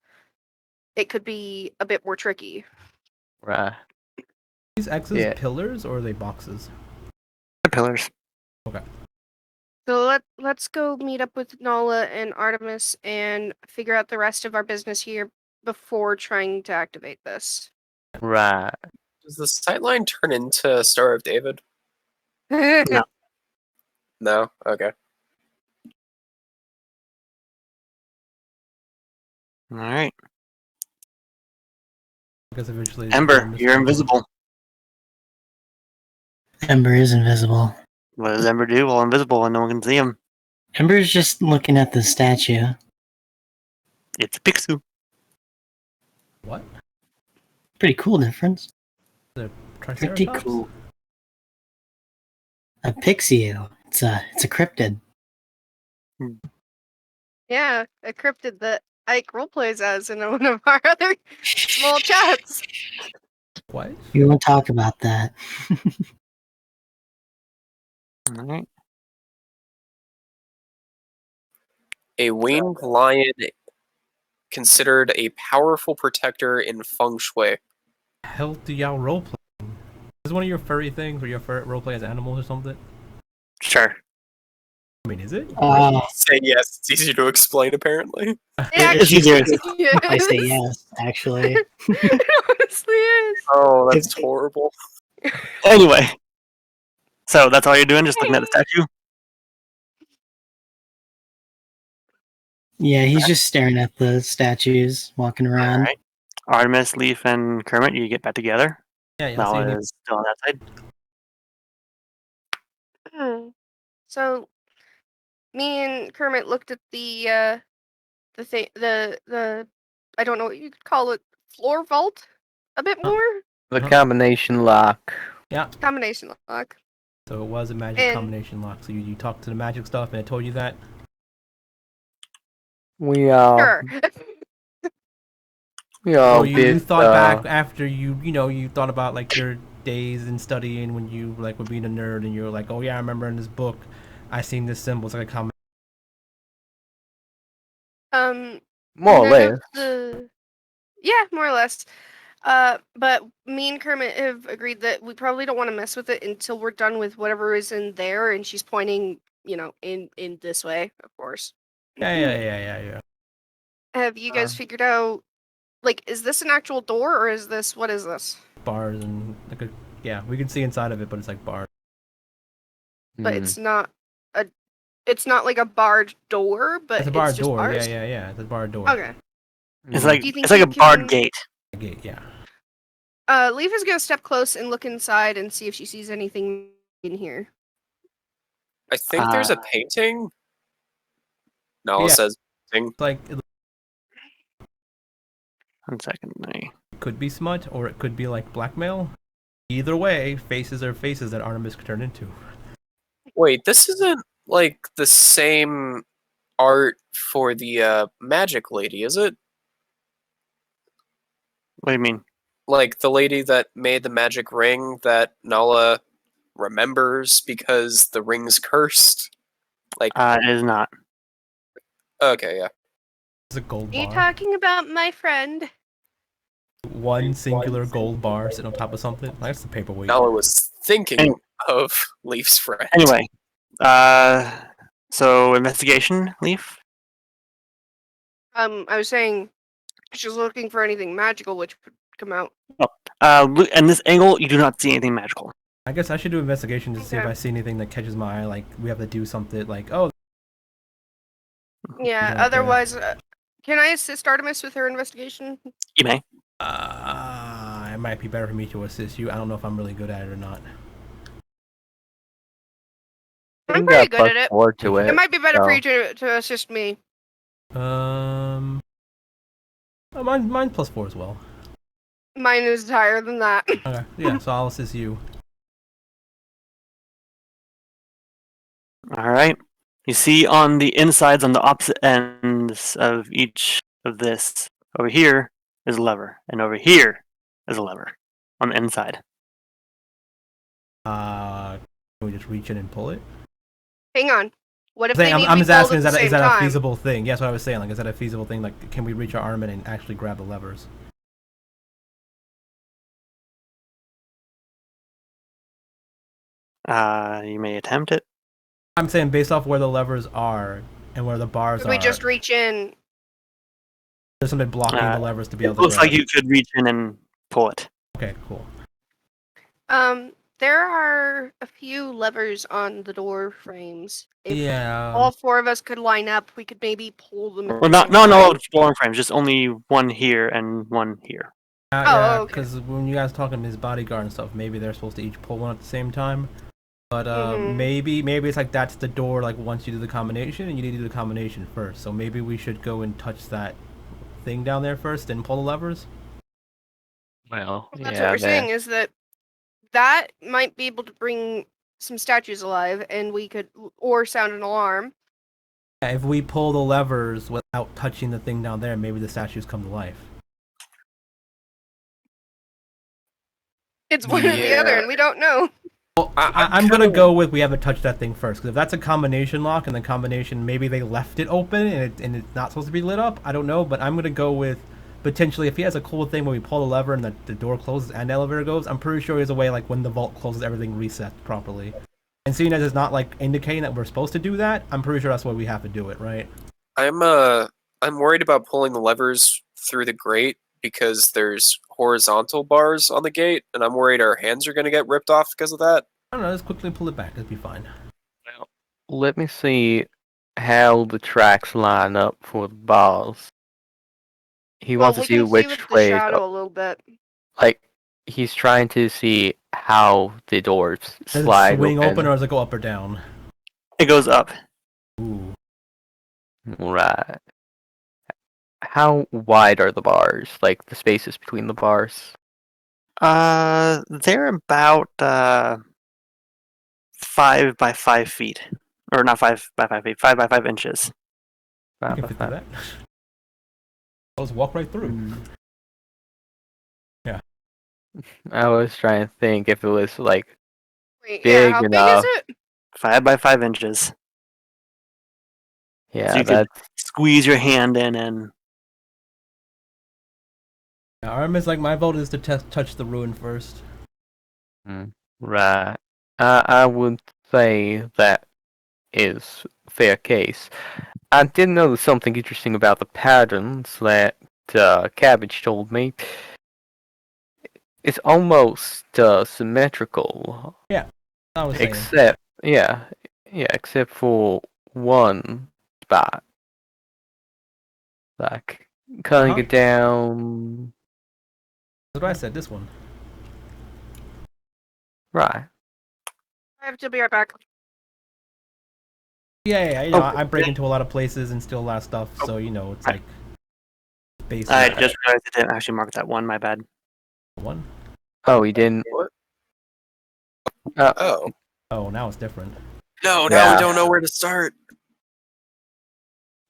Speaker 4: it could be a bit more tricky.
Speaker 3: Right.
Speaker 2: These X's
Speaker 3: Yeah.
Speaker 2: pillars or are they boxes?
Speaker 1: The pillars.
Speaker 2: Okay.
Speaker 4: So let's go meet up with Nala and Artemis and figure out the rest of our business here before trying to activate this.
Speaker 3: Right.
Speaker 5: Does the sightline turn into Star of David?
Speaker 1: No.
Speaker 5: No? Okay.
Speaker 1: All right.
Speaker 2: Because eventually the
Speaker 1: Ember,
Speaker 2: arm is
Speaker 1: you're
Speaker 2: gonna-
Speaker 1: invisible.
Speaker 6: Ember is invisible.
Speaker 1: What does Ember do? Well, invisible and no one can see him.
Speaker 6: Ember's just looking at the statue.
Speaker 1: It's Picsou.
Speaker 2: What?
Speaker 6: Pretty cool difference.
Speaker 2: The
Speaker 6: Pretty
Speaker 2: Triceratops?
Speaker 6: cool. A Pixie. It's a cryptid.
Speaker 4: Yeah, a cryptid that Ike roleplays as in one of our other small chats.
Speaker 2: What?
Speaker 6: We won't talk about that.
Speaker 1: All right.
Speaker 5: A winged lion considered a powerful protector in feng shui.
Speaker 2: Hell do y'all roleplay? Is one of your furry things where you roleplay as animals or something?
Speaker 1: Sure.
Speaker 2: I mean, is it?
Speaker 5: Say yes. It's easier to explain, apparently.
Speaker 1: It's easier.
Speaker 6: I say yes, actually.
Speaker 4: It honestly is.
Speaker 5: Oh, that's horrible.
Speaker 1: Anyway. So that's all you're doing? Just looking at the statue?
Speaker 6: Yeah, he's just staring at the statues, walking
Speaker 1: All
Speaker 6: around.
Speaker 1: right. Artemis, Leaf, and Kermit, you get back together.
Speaker 2: Yeah, y'all see
Speaker 1: Nala
Speaker 2: any-
Speaker 1: is still on that side.
Speaker 4: So, me and Kermit looked at the thing, the I don't know what you could call it, floor vault, a bit more.
Speaker 3: The combination lock.
Speaker 2: Yeah.
Speaker 4: Combination lock.
Speaker 2: So it was a magic
Speaker 4: And-
Speaker 2: combination lock. So you talked to the magic stuff and it told you that?
Speaker 3: We
Speaker 4: Sure.
Speaker 3: we all
Speaker 2: Oh, you
Speaker 3: bit,
Speaker 2: thought back after you thought about like your days in studying when you like were being a nerd and you were like, oh yeah, I remember in this book I seen this symbol. It's like a combination.
Speaker 3: more or
Speaker 4: none
Speaker 3: less.
Speaker 4: of the, yeah, more or less. But me and Kermit have agreed that we probably don't want to mess with it until we're done with whatever is in there, and she's pointing, in this way, of course.
Speaker 2: Yeah.
Speaker 4: Have you guys figured out, like, is this an actual door, or what is this?
Speaker 2: Bars and we can see inside of it, but it's like bars.
Speaker 4: But
Speaker 3: Hmm.
Speaker 4: it's not like a barred door, but
Speaker 2: It's a barred
Speaker 4: just
Speaker 2: door.
Speaker 4: bars?
Speaker 2: Yeah. It's a barred door.
Speaker 4: Okay.
Speaker 1: It's
Speaker 3: Hmm.
Speaker 1: like
Speaker 4: Do you think
Speaker 1: it's like
Speaker 4: you
Speaker 1: a barred
Speaker 4: can-
Speaker 1: gate.
Speaker 2: Gate, yeah.
Speaker 4: Leaf is gonna step close and look inside and see if she sees anything in here.
Speaker 5: I think there's a painting. Nala
Speaker 2: Yeah.
Speaker 5: says painting.
Speaker 2: It's like it
Speaker 1: 1 second.
Speaker 2: could be smut, or it could be like blackmail. Either way, faces are faces that Artemis could turn into.
Speaker 5: Wait, this isn't like the same art for the magic lady, is it?
Speaker 1: What do you mean?
Speaker 5: Like the lady that made the magic ring that Nala remembers because the ring's cursed? Like,
Speaker 1: It is not.
Speaker 5: okay, yeah.
Speaker 2: It's a gold
Speaker 4: Are you
Speaker 2: bar.
Speaker 4: talking about my friend?
Speaker 2: One singular gold bar sitting on top of something. That's the paperweight.
Speaker 5: Nala was thinking
Speaker 1: Any-
Speaker 5: of Leaf's friend.
Speaker 1: Anyway, so investigation, Leaf.
Speaker 4: I was saying she's looking for anything magical which would come out.
Speaker 1: And this angle, you do not see anything magical.
Speaker 2: I guess I should do investigation to see if
Speaker 4: Okay.
Speaker 2: I see anything that catches my eye. Like we have to do something. Like oh,
Speaker 4: Yeah,
Speaker 2: Yeah,
Speaker 4: otherwise, can I assist Artemis with her investigation?
Speaker 1: You may.
Speaker 2: it might be better for me to assist you. I don't know if I'm really good at it or not.
Speaker 4: I'm
Speaker 3: You
Speaker 4: pretty
Speaker 3: got
Speaker 4: good at it.
Speaker 3: +4 to it.
Speaker 4: It might be better for
Speaker 3: so-
Speaker 4: you to assist me.
Speaker 2: Mine +4 as well.
Speaker 4: Mine is higher than that.
Speaker 2: Okay, yeah. So I'll assist you.
Speaker 1: All right. You see on the insides, on the opposite ends of each of this, over here is a lever, and over here is a lever on the inside.
Speaker 2: Can we just reach in and pull it?
Speaker 4: Hang on. What if they need to
Speaker 2: I'm
Speaker 4: be
Speaker 2: just
Speaker 4: pulled
Speaker 2: asking,
Speaker 4: at the
Speaker 2: is
Speaker 4: same
Speaker 2: that a
Speaker 4: time?
Speaker 2: feasible thing? Yes, what I was saying. Like, is that a feasible thing? Like, can we reach our arm in and actually grab the levers?
Speaker 1: You may attempt it.
Speaker 2: I'm saying based off where the levers are and where the bars
Speaker 4: Could
Speaker 2: are.
Speaker 4: we just reach in?
Speaker 2: There's something blocking
Speaker 1: Uh,
Speaker 2: the levers to be
Speaker 1: It
Speaker 2: able to
Speaker 1: looks
Speaker 2: grab.
Speaker 1: like you could reach in and pull it.
Speaker 2: Okay, cool.
Speaker 4: There are a few levers on the door frames. If
Speaker 2: Yeah.
Speaker 4: all four of us could line up, we could maybe pull them. at
Speaker 1: Well,
Speaker 4: the
Speaker 1: not
Speaker 4: same
Speaker 1: no
Speaker 4: time.
Speaker 1: exploring frames, just only one here and one here.
Speaker 4: Oh, okay.
Speaker 2: Because when you guys talking to his bodyguard and stuff, maybe they're supposed to each pull one at the same time. But
Speaker 4: Mhm.
Speaker 2: maybe it's like that's the door. Like once you do the combination, and you need to do the combination first. So maybe we should go and touch that thing down there first, then pull the levers.
Speaker 3: Well,
Speaker 4: Well, that's
Speaker 3: yeah,
Speaker 4: what we're saying is that might be able to bring some statues alive, and we could or sound an alarm.
Speaker 2: Yeah, if we pull the levers without touching the thing down there, maybe the statues come to life.
Speaker 4: It's one or the other,
Speaker 5: Yeah.
Speaker 4: and we don't know.
Speaker 2: Well, I'm gonna go with we have to touch that thing first, because if that's a combination lock and the combination maybe they left it open and it's not supposed to be lit up, I don't know, but I'm gonna go with potentially if he has a cool thing where we pull the lever and the door closes and the elevator goes, I'm pretty sure there's a way like when the vault closes everything resets properly. And seeing as it's not like indicating that we're supposed to do that, I'm pretty sure that's why we have to do it, right?
Speaker 5: I'm worried about pulling the levers through the grate because there's horizontal bars on the gate, and I'm worried our hands are gonna get ripped off because of that.
Speaker 2: I don't know, just quickly pull it back, it'll be fine.
Speaker 3: let me see how the tracks line up for the bars. He
Speaker 4: Well,
Speaker 3: wants to
Speaker 4: we
Speaker 3: see
Speaker 4: can see
Speaker 3: which
Speaker 4: with the
Speaker 3: way,
Speaker 4: shadow a little bit.
Speaker 3: like he's trying to see how the doors
Speaker 2: Does
Speaker 3: slide
Speaker 2: it swing
Speaker 3: open.
Speaker 2: open or does it go up or down?
Speaker 1: It goes up.
Speaker 2: Ooh.
Speaker 3: Right. How wide are the bars? Like the spaces between the bars?
Speaker 1: They're about 5 by 5 feet, or not 5 by 5 feet, 5 by 5 inches.
Speaker 2: You can fit through that. Let's walk right through.
Speaker 3: Hmm.
Speaker 2: Yeah.
Speaker 3: I was trying to think if it was like
Speaker 4: Wait,
Speaker 3: Big
Speaker 4: yeah, how big
Speaker 3: enough.
Speaker 4: is it?
Speaker 1: 5 by 5 inches.
Speaker 3: yeah,
Speaker 1: So you could
Speaker 3: that's
Speaker 1: squeeze your hand in and
Speaker 2: Armin's like, my vote is to touch the ruin first.
Speaker 3: Right. I would say that is fair case. I did notice something interesting about the patterns that Cabbage told me. It's almost symmetrical,
Speaker 2: Yeah, I was saying.
Speaker 3: except except for one spot, like cutting
Speaker 2: Uh-huh.
Speaker 3: it down.
Speaker 2: That's what I said. This one.
Speaker 3: Right.
Speaker 4: I have to be right back.
Speaker 2: Yeah. You know,
Speaker 1: Oh,
Speaker 2: I break into a lot of places and steal a lot of stuff, so you know, it's like basic.
Speaker 1: I just realized I didn't actually mark that one. My bad.
Speaker 2: One.
Speaker 3: Oh, he didn't.
Speaker 5: What?
Speaker 3: Uh,
Speaker 5: Oh.
Speaker 2: Oh, now it's different.
Speaker 5: No, now we
Speaker 3: Yeah.
Speaker 5: don't know where to start.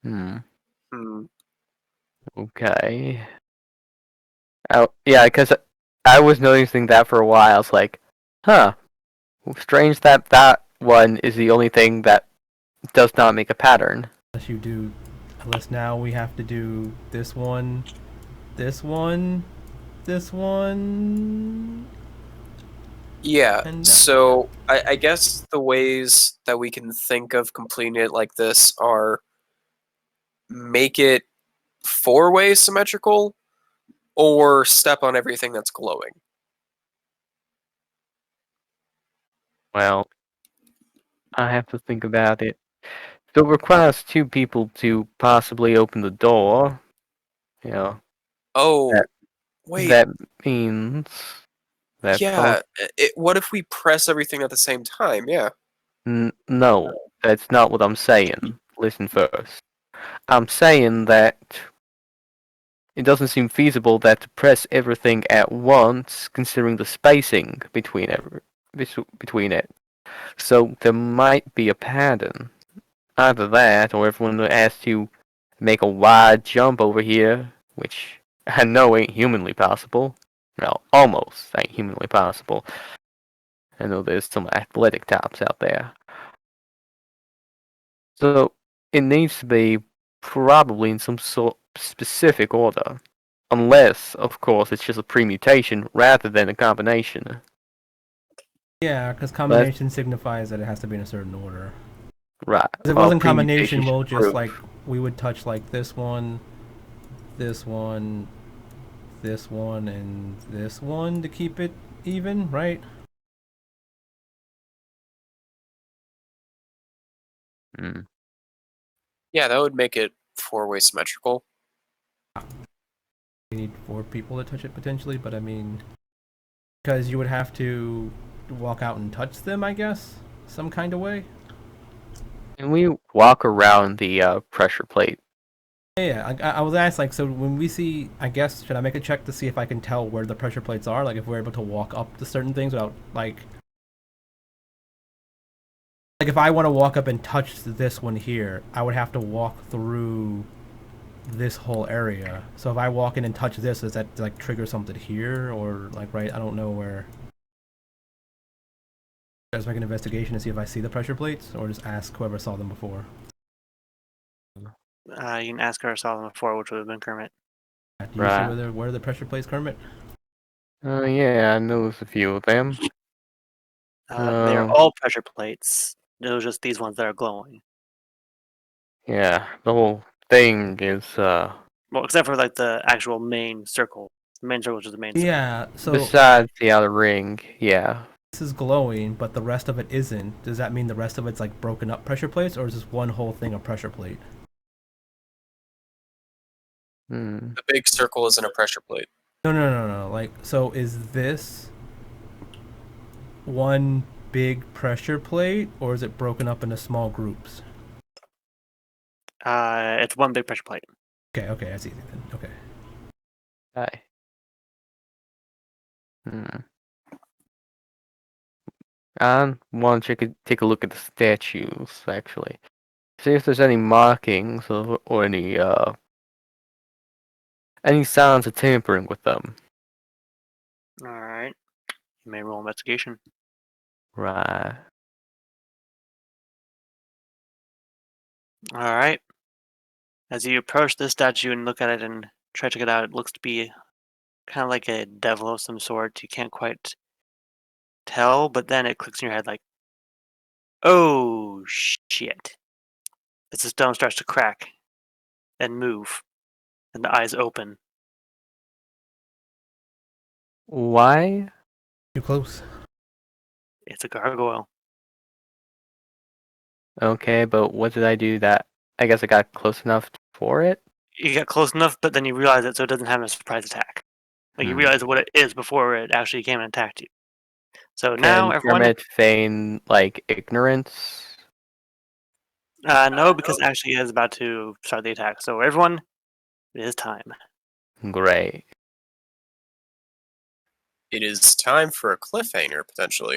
Speaker 3: Hmm.
Speaker 5: Hmm.
Speaker 3: Okay. Oh, yeah, because I was noticing that for a while. I was like, huh, strange that that one is the only thing that does not make a pattern.
Speaker 2: Unless now we have to do this one, this one, this one,
Speaker 5: Yeah,
Speaker 2: and
Speaker 5: so I guess the ways that we can think of completing it like this are make it four-way symmetrical or step on everything that's glowing.
Speaker 3: Well, I have to think about it. So it requires two people to possibly open the door. You know,
Speaker 5: Oh,
Speaker 3: that
Speaker 5: wait,
Speaker 3: that means that both.
Speaker 5: yeah. What if we press everything at the same time? Yeah.
Speaker 3: No, that's not what I'm saying. Listen first. I'm saying that it doesn't seem feasible that to press everything at once, considering the spacing between it. So there might be a pattern. Either that, or everyone has to make a wide jump over here, which I know ain't humanly possible. Well, almost ain't humanly possible. I know there's some athletic types out there. So it needs to be probably in some sort of specific order. Unless, of course, it's just a permutation rather than a combination.
Speaker 2: yeah, because
Speaker 3: But
Speaker 2: combination signifies that it has to be in a certain order.
Speaker 3: right,
Speaker 2: If it
Speaker 3: well,
Speaker 2: wasn't
Speaker 3: permutation
Speaker 2: combination,
Speaker 3: should
Speaker 2: we'll just
Speaker 3: prove.
Speaker 2: like we would touch like this one, this one, this one, and this one to keep it even, right?
Speaker 3: Mm.
Speaker 5: Yeah, that would make it four-way symmetrical.
Speaker 2: We need 4 people to touch it potentially, but I mean, because you would have to walk out and touch them, I guess, some kind of way.
Speaker 3: Can we walk around the pressure plate?
Speaker 2: Yeah, I was asked like, so when we see, I guess, should I make a check to see if I can tell where the pressure plates are? Like, if we're able to walk up to certain things without like if I want to walk up and touch this one here, I would have to walk through this whole area. So if I walk in and touch this, does that like trigger something here or like right? I don't know where. Just make an investigation to see if I see the pressure plates, or just ask whoever saw them before.
Speaker 1: You can ask her saw them before, which would have been Kermit.
Speaker 2: Do you see
Speaker 3: Right.
Speaker 2: where the pressure plates, Kermit?
Speaker 3: Yeah, I noticed a few of them.
Speaker 1: They're all pressure plates. It was just these ones that are glowing.
Speaker 3: Yeah, the whole thing is
Speaker 1: Well, except for like the actual main circle. The main circle is just the main circle.
Speaker 2: Yeah. So
Speaker 3: besides the outer ring. Yeah.
Speaker 2: this is glowing, but the rest of it isn't. Does that mean the rest of it's like broken up pressure plates, or is this one whole thing a pressure plate?
Speaker 3: Hmm.
Speaker 5: The big circle isn't a pressure plate.
Speaker 2: No. Like, so is this one big pressure plate, or is it broken up into small groups?
Speaker 1: It's one big pressure plate.
Speaker 2: Okay, that's easy then. Okay.
Speaker 3: Hi. Hmm. I want to take a look at the statues, actually. See if there's any markings or any signs of tampering with them.
Speaker 1: Alright. You may roll investigation.
Speaker 3: Right.
Speaker 1: Alright. As you approach this statue and look at it and try to check it out, it looks to be kind of like a devil of some sort. You can't quite tell, but then it clicks in your head like, oh shit. As the stone starts to crack and move, and the eyes open.
Speaker 3: Why?
Speaker 2: Too close.
Speaker 1: It's a gargoyle.
Speaker 3: Okay, but what did I do that I guess I got close enough for it?
Speaker 1: You get close enough, but then you realize it, so it doesn't have a surprise attack. Like you realize what it is before it actually came and attacked you. So now,
Speaker 3: Can
Speaker 1: everyone,
Speaker 3: Kermit feign like ignorance?
Speaker 1: no, because actually he is about to start the attack. So everyone, it is time.
Speaker 3: Great.
Speaker 5: It is time for a cliffhanger, potentially.